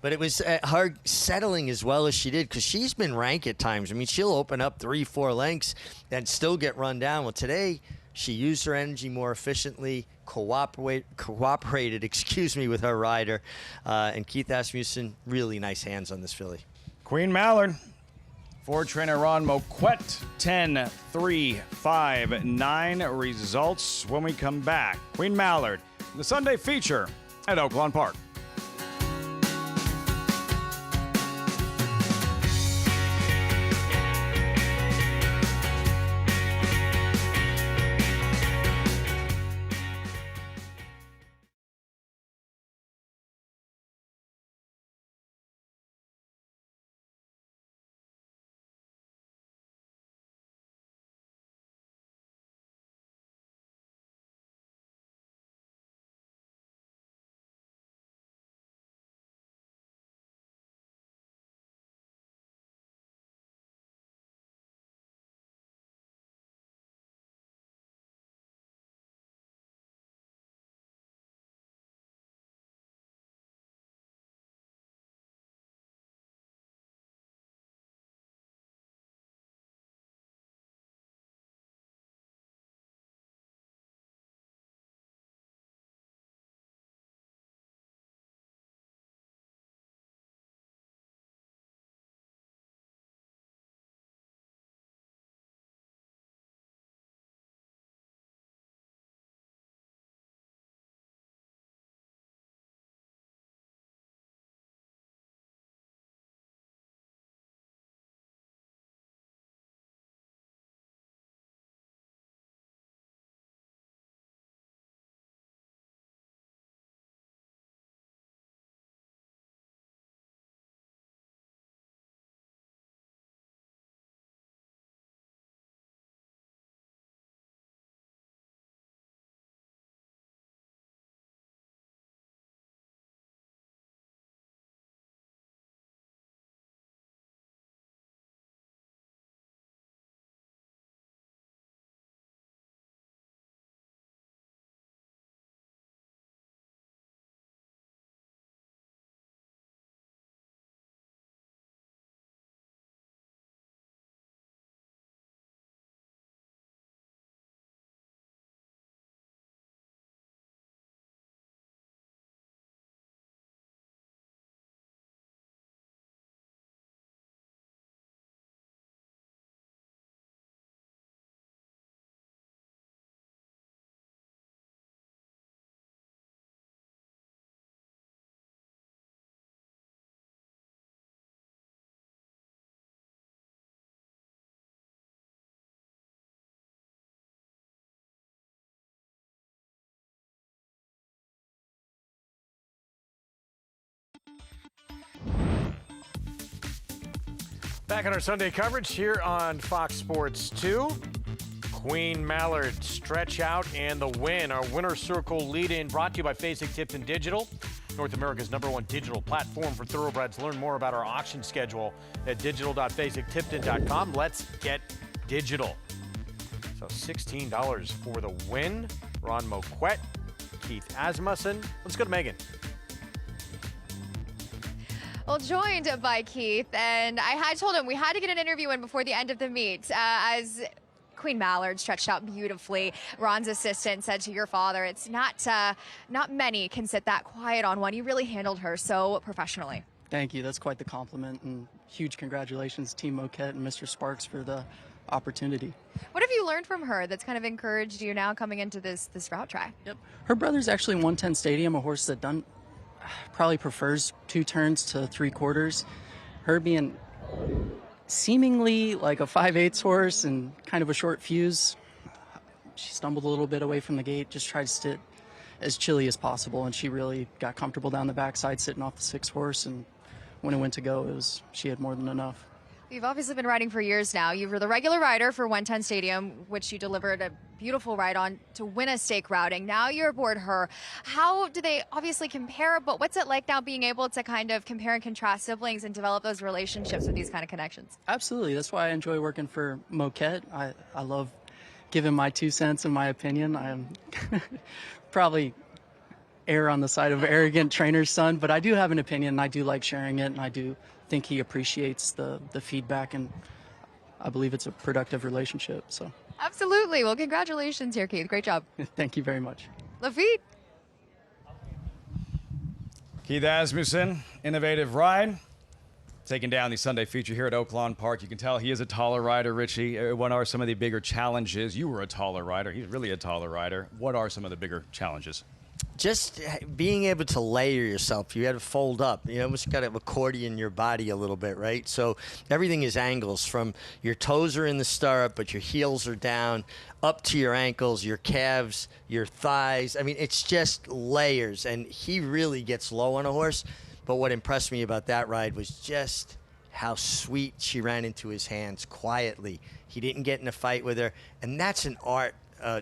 But it was her settling as well as she did, because she's been rank at times. I mean, she'll open up 3-4 lengths and still get run down. Well, today she used her energy more efficiently, cooperated, with her rider, and Keith Asmussen, really nice hands on this filly. Queen Mallard. Ford trainer Ron Moquette, 10-3-5-9 results when we come back. Queen Mallard, the Sunday feature at Oaklawn Park. Back on our Sunday coverage here on Fox Sports 2. Queen Mallard, stretch out and the win. Our winner circle lead-in brought to you by Fasig-Tipton Digital, North America's #1 digital platform for thoroughbreds. Learn more about our auction schedule at digital.fasig-tipton.com. Let's get digital. So $16 for the win. Ron Moquette, Keith Asmussen. Let's go to Megan. Well, joined by Keith, and I had told him we had to get an interview in before the end of the meet as Queen Mallard stretched out beautifully. Ron's assistant said to your father, it's not many can sit that quiet on one. You really handled her so professionally. Thank you. That's quite the compliment, and huge congratulations, Team Moquette and Mr. Sparks, for the opportunity. What have you learned from her that's kind of encouraged you now coming into this route track? Yep. Her brother's actually 110 Stadium, a horse that probably prefers 2 turns to 3/4. Her being seemingly like a 5/8 horse and kind of a short fuse, she stumbled a little bit away from the gate, just tried to sit as chilly as possible, and she really got comfortable down the backside sitting off the 6 horse, and when it went to go, she had more than enough. You've obviously been riding for years now. You were the regular rider for 110 Stadium, which you delivered a beautiful ride on to win a stake routing. Now you're aboard her. How do they obviously compare, but what's it like now being able to kind of compare and contrast siblings and develop those relationships with these kind of connections? Absolutely. That's why I enjoy working for Moquette. I love giving my 2 cents and my opinion. I'm probably err on the side of arrogant trainer's son, but I do have an opinion, and I do like sharing it, and I do think he appreciates the feedback, and I believe it's a productive relationship. So absolutely. Well, congratulations here, Keith. Great job. Thank you very much. Lafitte. Keith Asmussen, innovative ride, taking down the Sunday feature here at Oaklawn Park. You can tell he is a taller rider, Richie. What are some of the bigger challenges? You were a taller rider. He's really a taller rider. What are some of the bigger challenges? Just being able to layer yourself. You had to fold up. You almost got to accordion your body a little bit, right? So everything is angles. From your toes are in the stirrup, but your heels are down, up to your ankles, your calves, your thighs. I mean, it's just layers. And he really gets low on a horse. But what impressed me about that ride was just how sweet she ran into his hands quietly. He didn't get in a fight with her. And that's an art.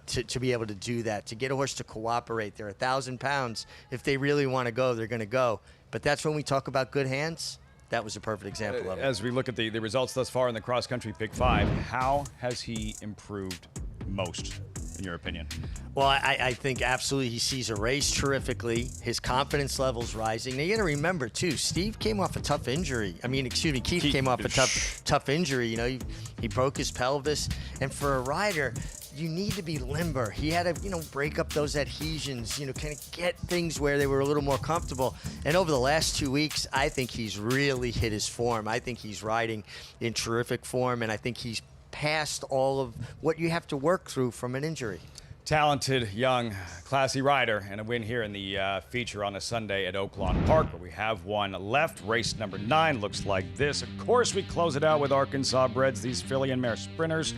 To be able to do that, to get a horse to cooperate. They're 1,000 pounds. If they really want to go, they're going to go. But that's when we talk about good hands. That was a perfect example of it. As we look at the results thus far in the cross-country Pick 5, how has he improved most, in your opinion? Well, I think absolutely he sees a race terrifically. His confidence level's rising. Now, you got to remember, too, Steve came off a tough injury. Keith came off a tough injury. You know, he broke his pelvis. And for a rider, you need to be limber. He had to, break up those adhesions, kind of get things where they were a little more comfortable. And over the last 2 weeks, I think he's really hit his form. I think he's riding in terrific form, and I think he's past all of what you have to work through from an injury. Talented, young, classy rider, and a win here in the feature on a Sunday at Oaklawn Park, where we have one left. Race number 9 looks like this. Of course, we close it out with Arkansas breds, these filly and mare sprinters.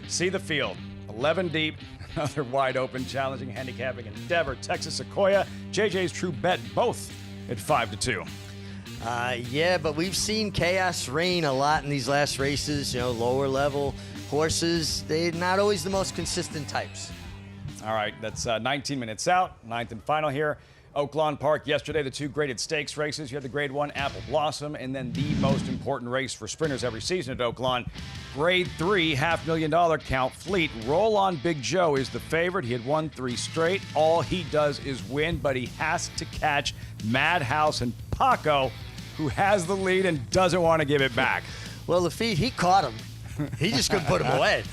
See the field. 11 deep, another wide open, challenging handicapping endeavor. Texas Sequoia, JJ's True Bet, both at 5-2. Yeah, but we've seen chaos reign a lot in these last races. Lower level horses, they're not always the most consistent types. All right, that's 19 minutes out, 9th and final here. Oaklawn Park yesterday, the 2 graded stakes races. You had the Grade 1 Apple Blossom, and then the most important race for sprinters every season at Oaklawn, Grade 3 $500,000 count Fleet. Roll on Big Joe is the favorite. He had won 3 straight. All he does is win, but he has to catch Madhouse and Paco, who has the lead and doesn't want to give it back. Well, Lafitte, he caught him. He just couldn't put him away.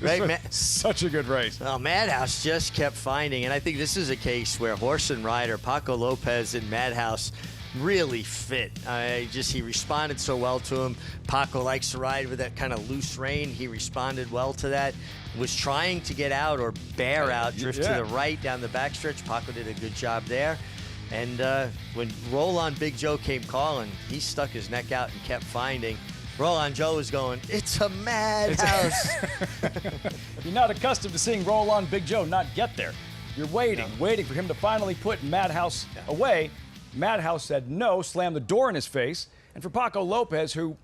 Right? Such a good race. Well, Madhouse just kept finding, and I think this is a case where horse and rider, Paco Lopez and Madhouse, really fit. He responded so well to him. Paco likes to ride with that kind of loose rein. He responded well to that. Was trying to get out or bear out, drift to the right down the backstretch. Paco did a good job there. And when Roll on Big Joe came calling, he stuck his neck out and kept finding. Roll on Joe was going, it's a madhouse. You're not accustomed to seeing Roll on Big Joe not get there. You're waiting for him to finally put Madhouse away. Madhouse said no, slammed the door in his face. And for Paco Lopez, who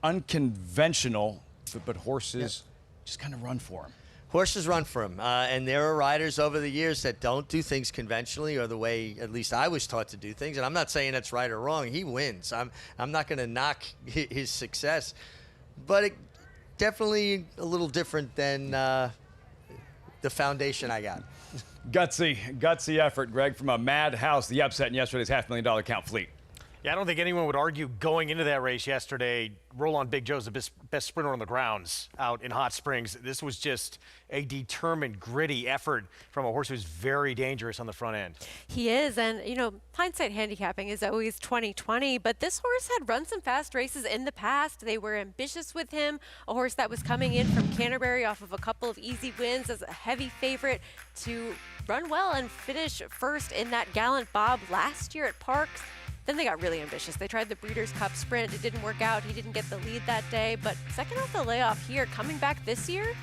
unconventional, but horses just kind of run for him. Horses run for him, and there are riders over the years that don't do things conventionally or the way at least I was taught to do things. And I'm not saying that's right or wrong. He wins. I'm not going to knock his success, but it definitely a little different than the foundation I got. Gutsy effort, Greg, from a madhouse. The upset in yesterday's $500,000 count Fleet. Yeah, I don't think anyone would argue going into that race yesterday, Roland Big Joe's the best sprinter on the grounds out in Hot Springs. This was just a determined, gritty effort from a horse who's very dangerous on the front end. He is, and you know, hindsight handicapping is always 20/20, but this horse had run some fast races in the past. They were ambitious with him, a horse that was coming in from Canterbury off of a couple of easy wins as a heavy favorite to run well and finish first in that Gallant Bob last year at Parks. Then they got really ambitious. They tried the Breeders' Cup Sprint. It didn't work out. He didn't get the lead that day. But second off the layoff here, coming back this year,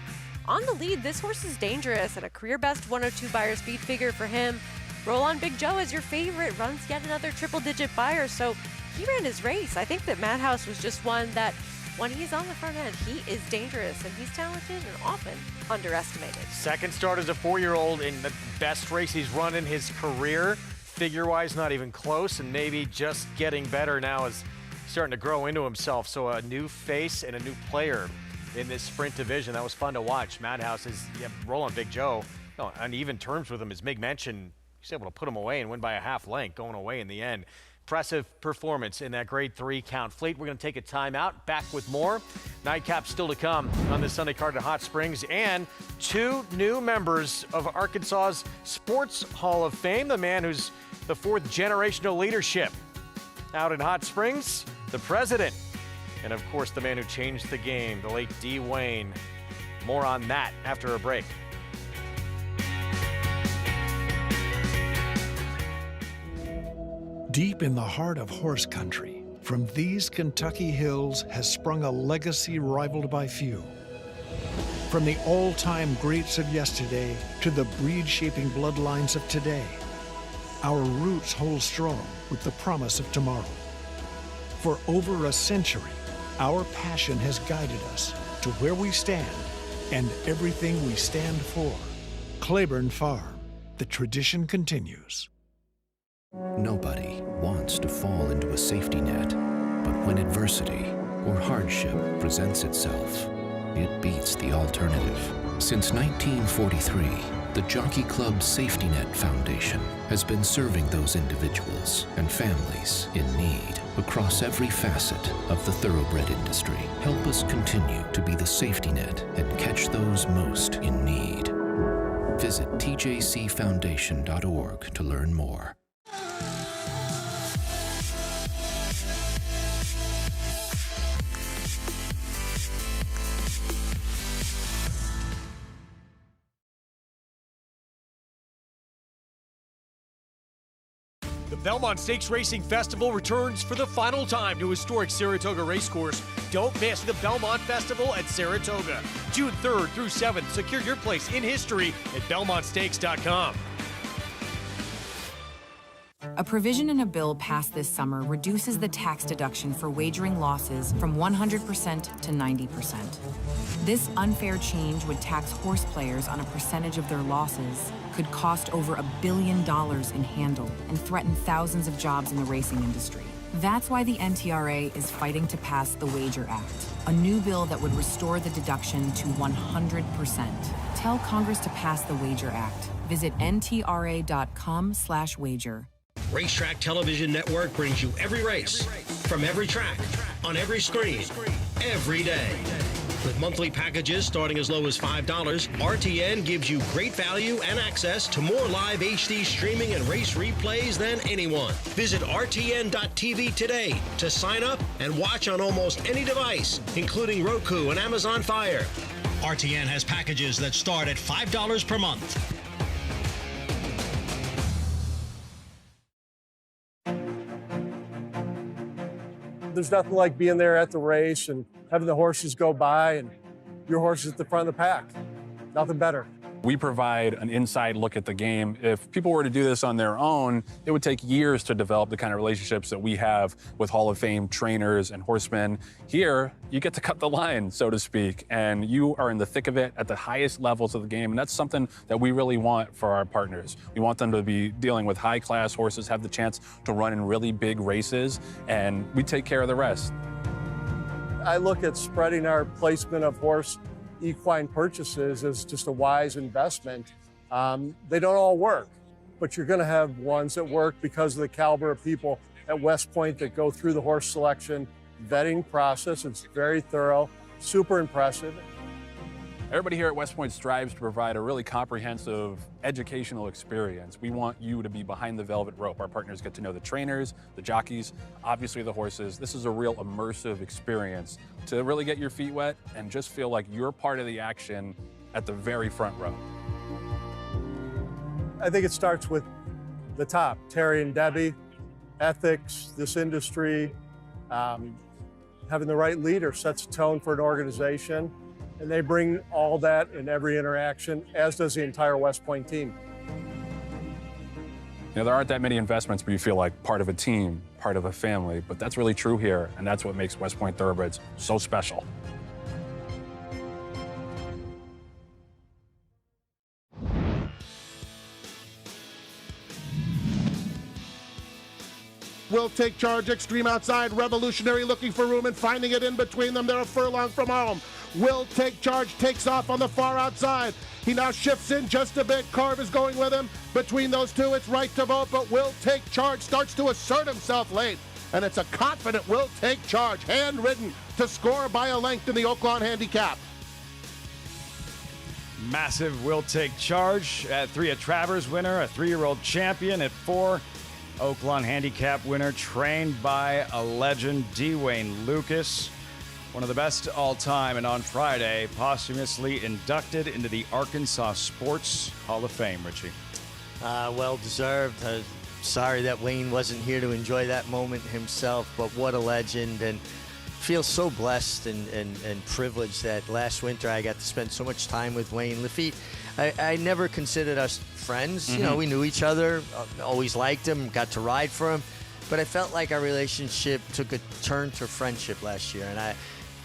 on the lead, this horse is dangerous and a career best 102 Beyer speed figure for him. Roland Big Joe is your favorite, runs yet another triple-digit Beyer. So he ran his race. I think that Madhouse was just one that when he's on the front end, he is dangerous and he's talented and often underestimated. Second start as a 4-year-old in the best race he's run in his career. Figure-wise, not even close, and maybe just getting better now is starting to grow into himself. So a new face and a new player in this sprint division. That was fun to watch. Madhouse is, Roland Big Joe, on even terms with him. As Mig mentioned, he's able to put him away and win by a half length, going away in the end. Impressive performance in that grade 3 count Fleet. We're going to take a timeout. Back with more. Nightcap still to come on this Sunday card at Hot Springs. And 2 new members of Arkansas's Sports Hall of Fame. The man who's the 4th generational leadership out in Hot Springs, the president. And of course, the man who changed the game, the late D. Wayne. More on that after a break. Deep in the heart of horse country, from these Kentucky hills has sprung a legacy rivaled by few. From the all-time greats of yesterday to the breed-shaping bloodlines of today, our roots hold strong with the promise of tomorrow. For over a century, our passion has guided us to where we stand and everything we stand for. Claiborne Farm, the tradition continues. Nobody wants to fall into a safety net, but when adversity or hardship presents itself, it beats the alternative. Since 1943, the Jockey Club Safety Net Foundation has been serving those individuals and families in need across every facet of the thoroughbred industry. Help us continue to be the safety net and catch those most in need. Visit tjcfoundation.org to learn more. The Belmont Stakes Racing Festival returns for the final time to historic Saratoga Racecourse. Don't miss the Belmont Festival at Saratoga. June 3rd through 7th. Secure your place in history at BelmontStakes.com. A provision in a bill passed this summer reduces the tax deduction for wagering losses from 100% to 90%. This unfair change would tax horse players on a percentage of their losses, could cost over $1 billion in handle, and threaten thousands of jobs in the racing industry. That's why the NTRA is fighting to pass the Wager Act, a new bill that would restore the deduction to 100%. Tell Congress to pass the Wager Act. Visit ntra.com/wager. Racetrack Television Network brings you every race, from every track, on every screen, every day. With monthly packages starting as low as $5, RTN gives you great value and access to more live HD streaming and race replays than anyone. Visit RTN.tv today to sign up and watch on almost any device, including Roku and Amazon Fire. RTN has packages that start at $5 per month. There's nothing like being there at the race and having the horses go by and your horse is at the front of the pack. Nothing better. We provide an inside look at the game. If people were to do this on their own, it would take years to develop the kind of relationships that we have with Hall of Fame trainers and horsemen. Here, you get to cut the line, so to speak, and you are in the thick of it at the highest levels of the game, and that's something that we really want for our partners. We want them to be dealing with high-class horses, have the chance to run in really big races, and we take care of the rest. I look at spreading our placement of horse equine purchases as just a wise investment. They don't all work, but you're going to have ones that work because of the caliber of people at West Point that go through the horse selection vetting process. It's very thorough, super impressive. Everybody here at West Point strives to provide a really comprehensive educational experience. We want you to be behind the velvet rope. Our partners get to know the trainers, the jockeys, obviously the horses. This is a real immersive experience to really get your feet wet and just feel like you're part of the action at the very front row. I think it starts with the top, Terry and Debbie, ethics, this industry, having the right leader sets a tone for an organization. And they bring all that in every interaction, as does the entire West Point team. You know, there aren't that many investments where you feel like part of a team, part of a family, but that's really true here, and that's what makes West Point Thoroughbreds so special. Will Take Charge, extreme outside, revolutionary looking for room and finding it in between them. They're a furlong from home. Will Take Charge takes off on the far outside. He now shifts in just a bit. Carve is going with him. Between those two, it's Right to Vote, but Will Take Charge starts to assert himself late. And it's a confident Will Take Charge, handridden to score by a length in the Oaklawn Handicap. Massive Will Take Charge at 3, a Travers winner, a 3-year-old champion at 4. Oaklawn Handicap winner, trained by a legend, Dwayne Lucas. One of the best all time, and on Friday, posthumously inducted into the Arkansas Sports Hall of Fame, Richie. Well deserved. Sorry that Wayne wasn't here to enjoy that moment himself, but what a legend, and feel so blessed and privileged that last winter I got to spend so much time with Wayne Lafitte. I never considered us friends. You know, we knew each other, always liked him, got to ride for him, but I felt like our relationship took a turn to friendship last year, and I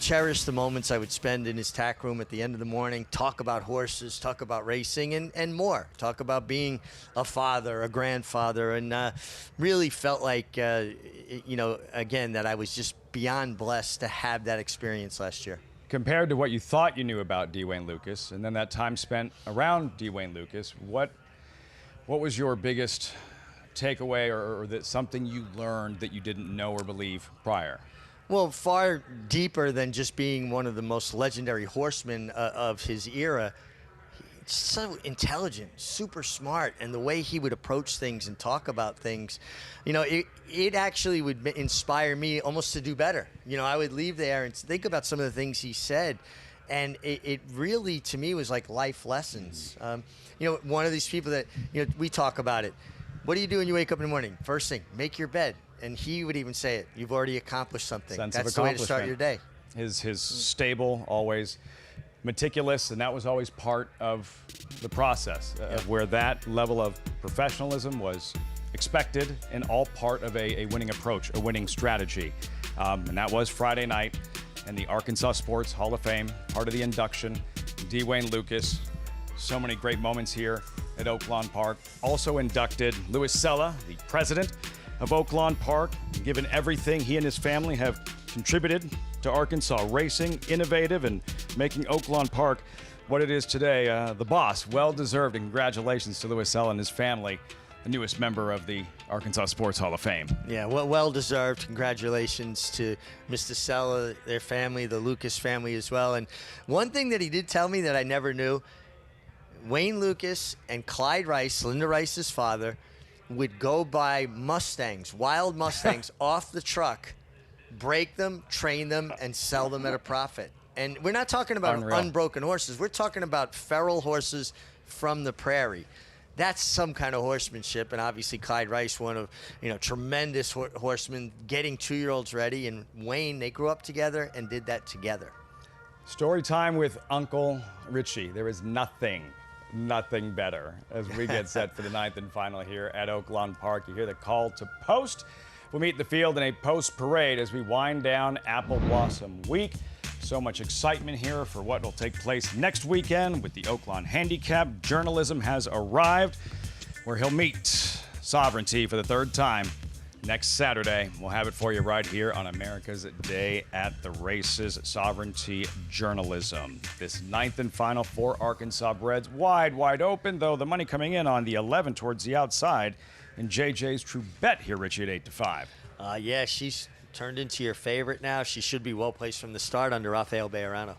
cherish the moments I would spend in his tack room at the end of the morning, talk about horses, talk about racing, and more. Talk about being a father, a grandfather, and really felt like, you know, again, that I was just beyond blessed to have that experience last year. Compared to what you thought you knew about Dwayne Lucas, and then that time spent around Dwayne Lucas, what was your biggest takeaway, or that something you learned that you didn't know or believe prior? Well, far deeper than just being one of the most legendary horsemen of his era. He's so intelligent, super smart, and the way he would approach things and talk about things, you know, it actually would inspire me almost to do better. You know, I would leave there and think about some of the things he said, and it really, to me, was like life lessons. You know, one of these people that, you know, we talk about it. What do you do when you wake up in the morning? First thing, make your bed. And he would even say it. You've already accomplished something. That's the way to start your day. His stable, always meticulous, and that was always part of the process, where that level of professionalism was expected and all part of a winning approach, a winning strategy. And that was Friday night in the Arkansas Sports Hall of Fame, part of the induction. Dwayne Lucas, so many great moments here at Oaklawn Park. Also inducted Louis Sella, the president of Oaklawn Park, given everything he and his family have contributed to Arkansas racing, innovative, and making Oaklawn Park what it is today. The boss, well-deserved, and congratulations to Louis Sella and his family, the newest member of the Arkansas Sports Hall of Fame. Yeah, well-deserved. Congratulations to Mr. Sella, their family, the Lucas family as well. And one thing that he did tell me that I never knew, Wayne Lucas and Clyde Rice, Linda Rice's father, would go buy Mustangs, wild Mustangs, off the truck, break them, train them, and sell them at a profit. And we're not talking about unbroken horses. We're talking about feral horses from the prairie. That's some kind of horsemanship. And obviously Clyde Rice, one of, you know, tremendous horsemen, getting 2-year-olds ready. And Wayne, they grew up together and did that together. Story time with Uncle Richie. There is nothing nothing better as we get set for the 9th and final here at Oaklawn Park. You hear the call to post. We'll meet the field in a post parade as we wind down Apple Blossom Week. So much excitement here for what will take place next weekend with the Oaklawn Handicap. Journalism has arrived where he'll meet Sovereignty for the 3rd time next Saturday. We'll have it for you right here on America's Day at the Races. Sovereignty Journalism. This 9th and final for Arkansas Breds. Wide open, though the money coming in on the 11 towards the outside. And JJ's True Bet here, Richie, at 8-5. Yeah, she's turned into your favorite now. She should be well placed from the start under Rafael Bejarano.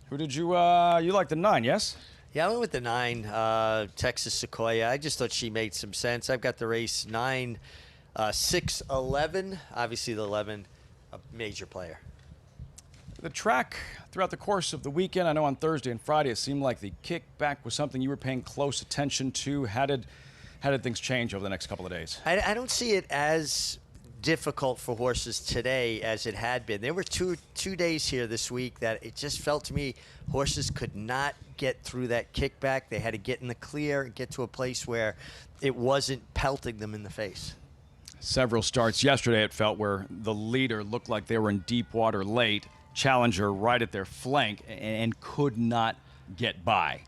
Who did you like the 9, yes? Yeah, I went with the 9, Texas Sequoia. I just thought she made some sense. I've got the race 9, 6, 11. Obviously, the 11, a major player. The track throughout the course of the weekend, I know on Thursday and Friday, it seemed like the kickback was something you were paying close attention to. How did things change over the next couple of days? I don't see it as difficult for horses today as it had been. There were two days here this week that it just felt to me horses could not get through that kickback. They had to get in the clear and get to a place where it wasn't pelting them in the face. Several starts yesterday, it felt, where the leader looked like they were in deep water late, challenger right at their flank, and could not get by.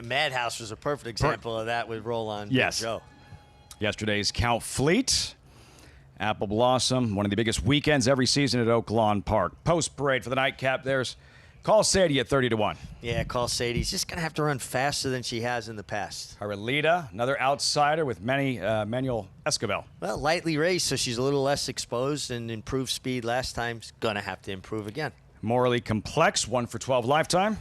Madhouse was a perfect example of that with Roland Joe. Yesterday's Count Fleet, Apple Blossom, one of the biggest weekends every season at Oaklawn Park. Post parade for the nightcap. There's Call Sadie at 30-1. Yeah, Call Sadie's just going to have to run faster than she has in the past. Arelita, another outsider with Manuel Escobar. Well, lightly raced, so she's a little less exposed and improved speed last time. She's going to have to improve again. Morally Complex, 1 for 12 lifetime.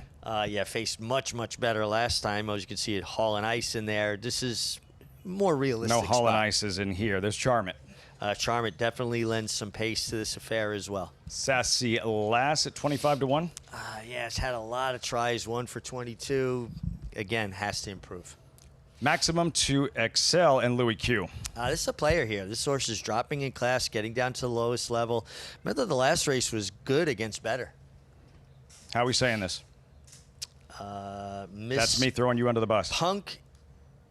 Yeah, faced much better last time. As you can see, it Hall and Ice in there. This is more realistic. No Hall and Ice is in here. There's Charmant. Charmant definitely lends some pace to this affair as well. Sassy Lass at 25-1. Yeah, it's had a lot of tries. 1 for 22. Again, has to improve. Maximum to Excel and Louis Q. This is a player here. This horse is dropping in class, getting down to the lowest level. Remember, the last race was good against better. How are we saying this? That's me throwing you under the bus. Punk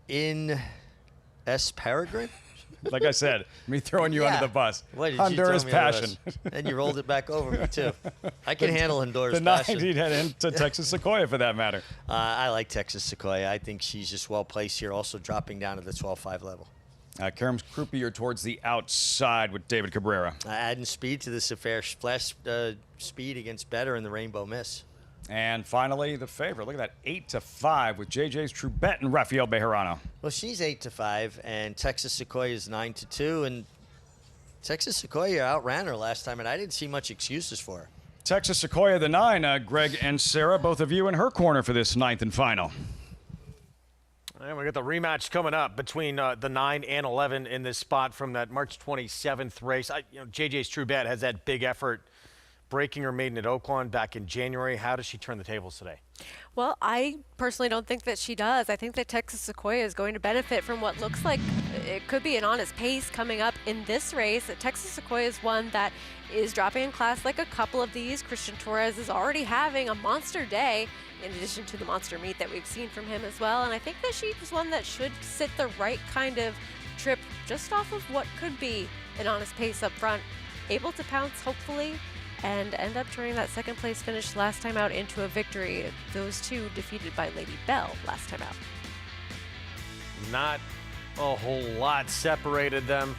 in S. Peregrine? Like I said, me throwing you under the bus. What did Honduras you throw me Passion. And you rolled it back over me, too. I can handle Honduras the Passion. The 9 head into Texas Sequoia, for that matter. I like Texas Sequoia. I think she's just well placed here, also dropping down to the 12-5 level. Kerm's croupier towards the outside with David Cabrera. Adding speed to this affair. Flash speed against better in the Rainbow Miss. And finally, the favorite. Look at that, 8-5 with JJ's True Bet and Rafael Bejarano. Well, she's 8-5, and Texas Sequoia is 9-2, and Texas Sequoia outran her last time, and I didn't see much excuses for her. Texas Sequoia, the 9. Greg and Sarah, both of you in her corner for this 9th and final. And we got the rematch coming up between the 9 and 11 in this spot from that March 27th race. JJ's True Bet has that big effort breaking her maiden at Oaklawn back in January. How does she turn the tables today? Well, I personally don't think that she does. I think that Texas Sequoia is going to benefit from what looks like it could be an honest pace coming up in this race. Texas Sequoia is one that is dropping in class like a couple of these. Christian Torres is already having a monster day in addition to the monster meet that we've seen from him as well. And I think that she's one that should sit the right kind of trip just off of what could be an honest pace up front. Able to pounce, hopefully, and end up turning that second place finish last time out into a victory. Those two defeated by Lady Bell last time out. Not a whole lot separated them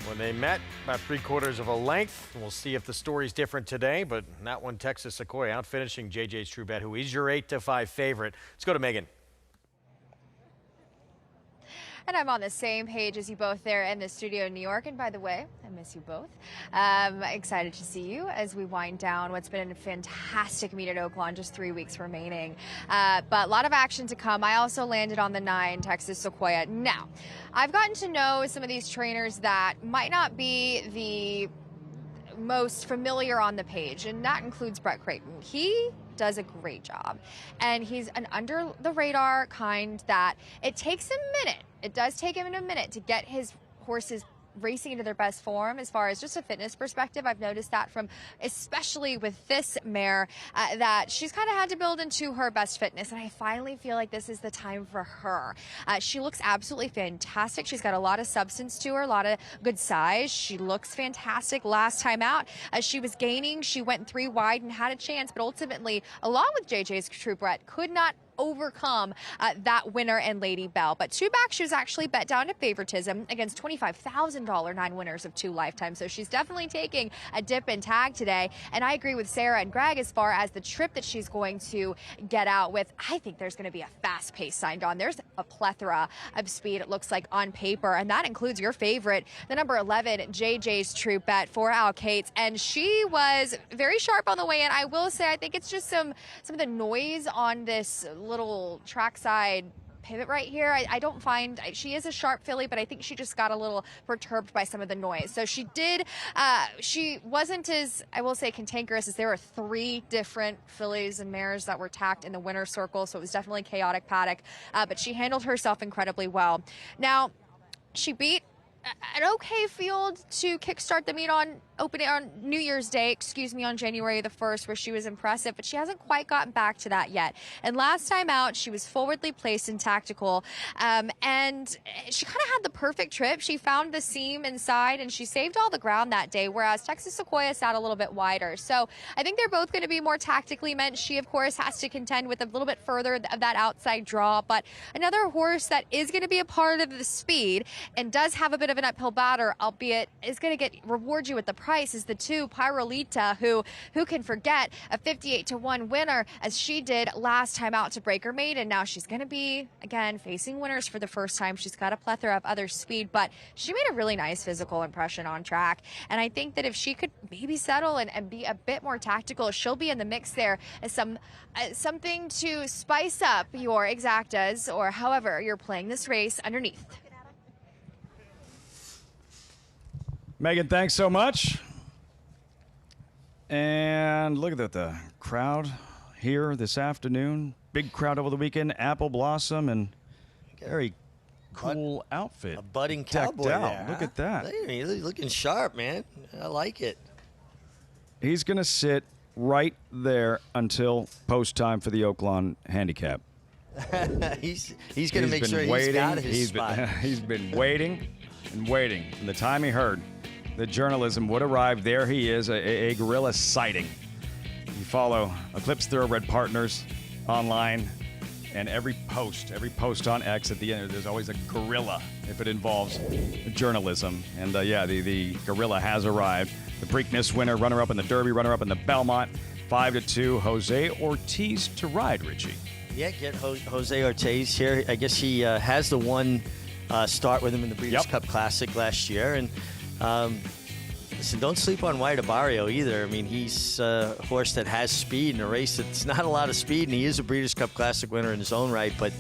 when they met, about 3/4 of a length. We'll see if the story's different today, but that one, Texas Sequoia out finishing JJ's True Bet, who is your 8-5 favorite. Let's go to Megan. And I'm on the same page as you both there in the studio in New York. And by the way, I miss you both. Excited to see you as we wind down what's been a fantastic meet at Oaklawn, just 3 weeks remaining. But a lot of action to come. I also landed on the 9, Texas Sequoia. Now, I've gotten to know some of these trainers that might not be the most familiar on the page, and that includes Brett Creighton. He does a great job, and he's an under the radar kind that it takes a minute. It does take him a minute to get his horses racing into their best form as far as just a fitness perspective. I've noticed that from, especially with this mare, that she's kind of had to build into her best fitness, and I finally feel like this is the time for her. She looks absolutely fantastic. She's got a lot of substance to her, a lot of good size. She looks fantastic. Last time out, she was gaining. She went 3 wide and had a chance, but ultimately, along with JJ's True Brett, could not overcome that winner and Lady Bell. But 2 back, she was actually bet down to favoritism against $25,000 9 winners of 2 lifetimes. So she's definitely taking a dip in tag today. And I agree with Sarah and Greg as far as the trip that she's going to get out with. I think there's going to be a fast pace signed on. There's a plethora of speed, it looks like, on paper. And that includes your favorite, the number 11, JJ's True Bet for Al Cates. And she was very sharp on the way in. I will say, I think it's just some of the noise on this little trackside pivot right here. I don't find, she is a sharp filly, but I think she just got a little perturbed by some of the noise. So she wasn't as, I will say, cantankerous, as there were 3 different fillies and mares that were tacked in the winner's circle. So it was definitely chaotic paddock, but she handled herself incredibly well. Now, she beat an okay field to kickstart the meet on New Year's Day, on January the 1st, where she was impressive, but she hasn't quite gotten back to that yet. And last time out, she was forwardly placed in tactical, and she kind of had the perfect trip. She found the seam inside, and she saved all the ground that day, whereas Texas Sequoia sat a little bit wider. So I think they're both going to be more tactically meant. She, of course, has to contend with a little bit further of that outside draw, but another horse that is going to be a part of the speed and does have a bit of an uphill batter, albeit is going to reward you with the price, is the 2 Pyrolita, who can forget a 58-1 winner, as she did last time out to break her maiden. Now she's going to be, again, facing winners for the first time. She's got a plethora of other speed, but she made a really nice physical impression on track. And I think that if she could maybe settle and be a bit more tactical, she'll be in the mix there as something to spice up your exactas, or however you're playing this race underneath. Megan, thanks so much. And look at the crowd here this afternoon. Big crowd over the weekend. Apple Blossom, and very cool outfit. A budding cowboy there. Look at that. He's looking sharp, man. I like it. He's going to sit right there until post time for the Oaklawn Handicap. he's going to make sure he's got his spot. He's been waiting and waiting. And the time he heard the journalism would arrive, there he is, a gorilla sighting. You follow Eclipse Thoroughbred Partners online, and every post on X, at the end, there's always a gorilla if it involves journalism. And the gorilla has arrived. The Preakness winner, runner-up in the Derby, runner-up in the Belmont, 5-2, Jose Ortiz to ride, Richie. Yeah, get Jose Ortiz here. I guess he has the one start with him in the Breeders' Cup Classic last year. And listen, don't sleep on White Barrio either. I mean, he's a horse that has speed in a race that's not a lot of speed, and he is a Breeders' Cup Classic winner in his own right. But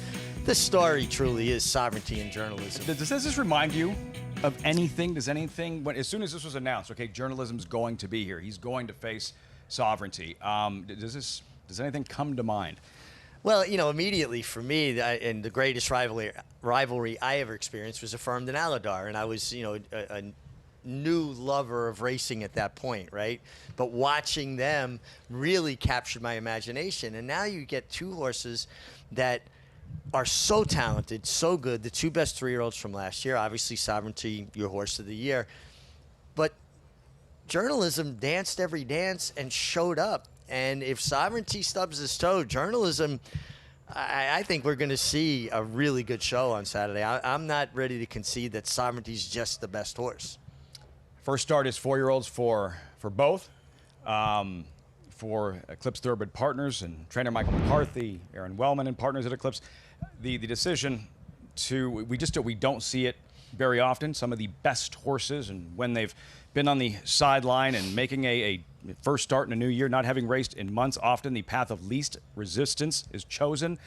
this story truly is sovereignty and journalism. Does this remind you of anything? As soon as this was announced, okay, journalism's going to be here. He's going to face sovereignty. Does anything come to mind? Well, immediately for me, and the greatest rivalry I ever experienced was Affirmed and Aladar, and I was, a new lover of racing at that point, right? But watching them really captured my imagination, and now you get 2 horses that are so talented, so good, the 2 best 3-year-olds from last year, obviously Sovereignty, your horse of the year, but journalism danced every dance and showed up. And if Sovereignty stubs his toe, journalism, I think we're going to see a really good show on Saturday. I'm not ready to concede that Sovereignty's just the best horse. First start is 4-year-olds for both. For Eclipse Thoroughbred Partners and trainer Michael McCarthy, Aaron Wellman and partners at Eclipse. The decision we don't see it very often. Some of the best horses, and when they've been on the sideline and making a first start in a new year, not having raced in months, often the path of least resistance is chosen.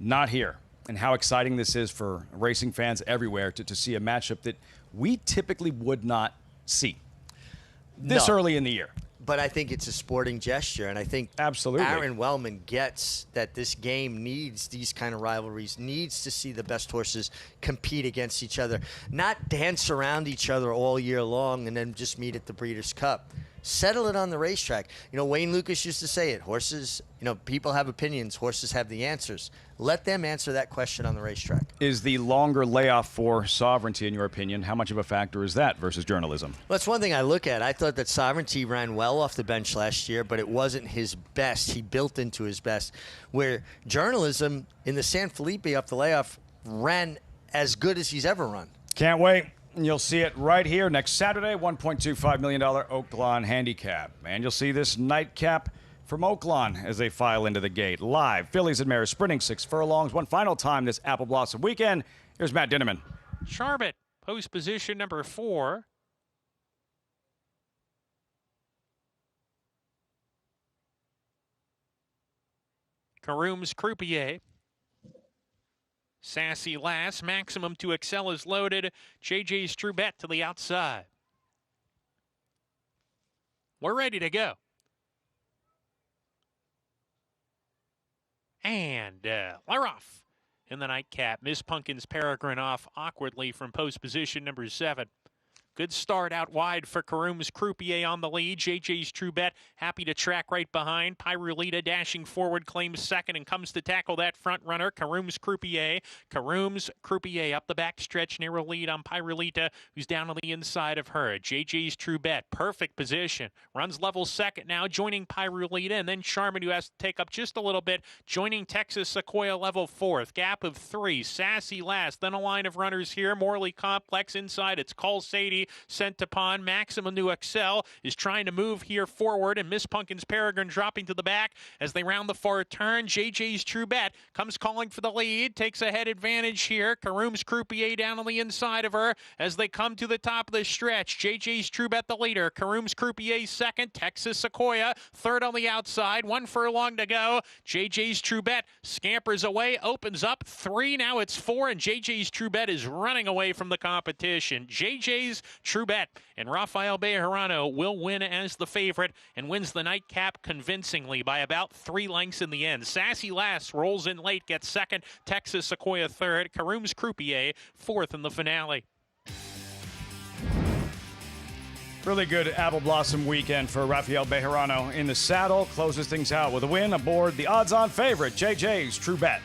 Not here. And how exciting this is for racing fans everywhere to see a matchup that we typically would not see this early in the year. but I think it's a sporting gesture, and I think absolutely Aaron Wellman gets that this game needs these kind of rivalries, needs to see the best horses compete against each other, not dance around each other all year long and then just meet at the Breeders' Cup. Settle it on the racetrack. You know, Wayne Lucas used to say it. Horses, you know, people have opinions. Horses have the answers. Let them answer that question on the racetrack. Is the longer layoff for Sovereignty, in your opinion, how much of a factor is that versus journalism? Well, that's one thing I look at. I thought that Sovereignty ran well off the bench last year, but it wasn't his best. He built into his best. Where journalism in the San Felipe off the layoff ran as good as he's ever run. Can't wait. You'll see it right here next Saturday, $1.25 million Oaklawn Handicap. And you'll see this nightcap from Oaklawn as they file into the gate. Live, Fillies and Mares sprinting 6 furlongs. One final time this Apple Blossom weekend. Here's Matt Dinneman. Charlotte, post position number 4. Karoom's Croupier. Sassy Lass, Maximum to Excel is loaded. JJ's Trubet to the outside. We're ready to go. And they're off in the nightcap. Miss Pumpkin's Peregrine off awkwardly from post position number 7. Good start out wide for Karoom's Croupier on the lead. JJ's Trubet happy to track right behind. Pyrulita dashing forward, claims second and comes to tackle that front runner. Karoom's Croupier. Karoom's Croupier up the back stretch, narrow lead on Pyrulita, who's down on the inside of her. JJ's Trubet, perfect position. Runs level second now, joining Pyrulita, and then Charmin, who has to take up just a little bit, joining Texas Sequoia level 4th. Gap of 3. Sassy last. Then a line of runners here. Morley Complex inside. It's Call Sadie. Sent upon. Maximum to Excel is trying to move here forward, and Miss Pumpkin's Peregrine dropping to the back as they round the far turn. JJ's Trubet comes calling for the lead, takes a head advantage here. Karoom's Croupier down on the inside of her as they come to the top of the stretch. JJ's Trubet the leader. Karoom's Croupier second. Texas Sequoia third on the outside. 1 furlong to go. JJ's Trubet scampers away, opens up 3. Now it's 4, and JJ's Trubet is running away from the competition. JJ's Trubet and Rafael Bejarano will win as the favorite and wins the nightcap convincingly by about 3 lengths in the end. Sassy Lass rolls in late, gets second. Texas Sequoia third. Karoom's Croupier fourth in the finale. Really good Apple Blossom weekend for Rafael Bejarano in the saddle. Closes things out with a win aboard the odds-on favorite, JJ's Trubet.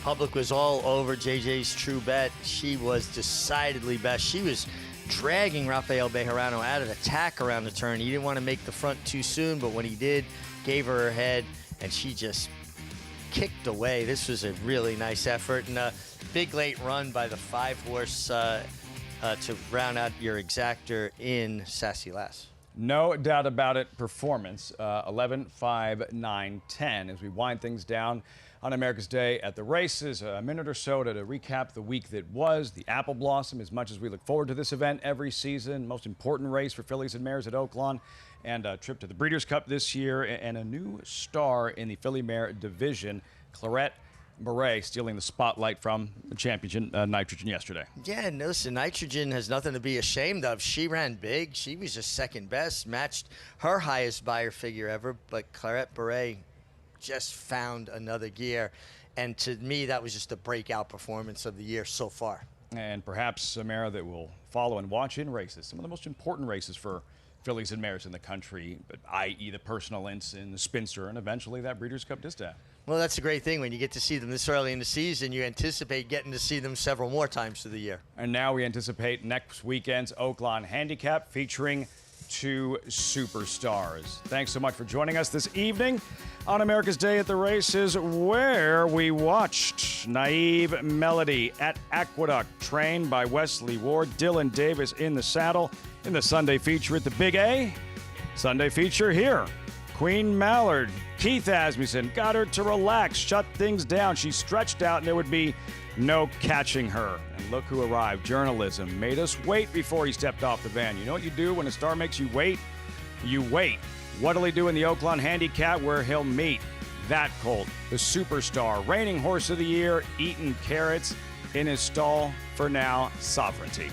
Public was all over JJ's Trubet. She was decidedly best. She was dragging Rafael Bejarano out of the tack around the turn. He didn't want to make the front too soon, but when he did, gave her head, and she just kicked away. This was a really nice effort, and a big late run by the 5-horse to round out your exactor in Sassy Lass. No doubt about it. Performance 11, 5, 9, 10 as we wind things down on America's Day at the races. A minute or so to recap the week that was, the Apple Blossom. As much as we look forward to this event every season, most important race for fillies and mares at Oaklawn, and a trip to the Breeders' Cup this year, and a new star in the filly mare division, Claret Beret, stealing the spotlight from the championship Nitrogen yesterday. Yeah, and listen, Nitrogen has nothing to be ashamed of. She ran big. She was just second best, matched her highest buyer figure ever, but Claret Beret just found another gear, and to me that was just a breakout performance of the year so far. And perhaps a mare that will follow and watch in races, some of the most important races for fillies and mares in the country, but i.e. the Personal Ensign, the Spinster, and eventually that Breeders' Cup Distaff. Well, that's a great thing. When you get to see them this early in the season, you anticipate getting to see them several more times through the year. And now we anticipate next weekend's Oaklawn Handicap featuring 2 superstars. Thanks so much for joining us this evening on America's Day at the Races, where we watched Naive Melody at Aqueduct, trained by Wesley Ward. Dylan Davis in the saddle in the Sunday feature at the Big A. Sunday feature here. Queen Mallard, Keith Asmussen, got her to relax, shut things down. She stretched out and there would be no catching her. And look who arrived. Journalism made us wait before he stepped off the van. You know what you do when a star makes you wait? You wait. What'll he do in the Oaklawn Handicap, where he'll meet that colt, the superstar, reigning horse of the year, eating carrots in his stall for now, Sovereignty.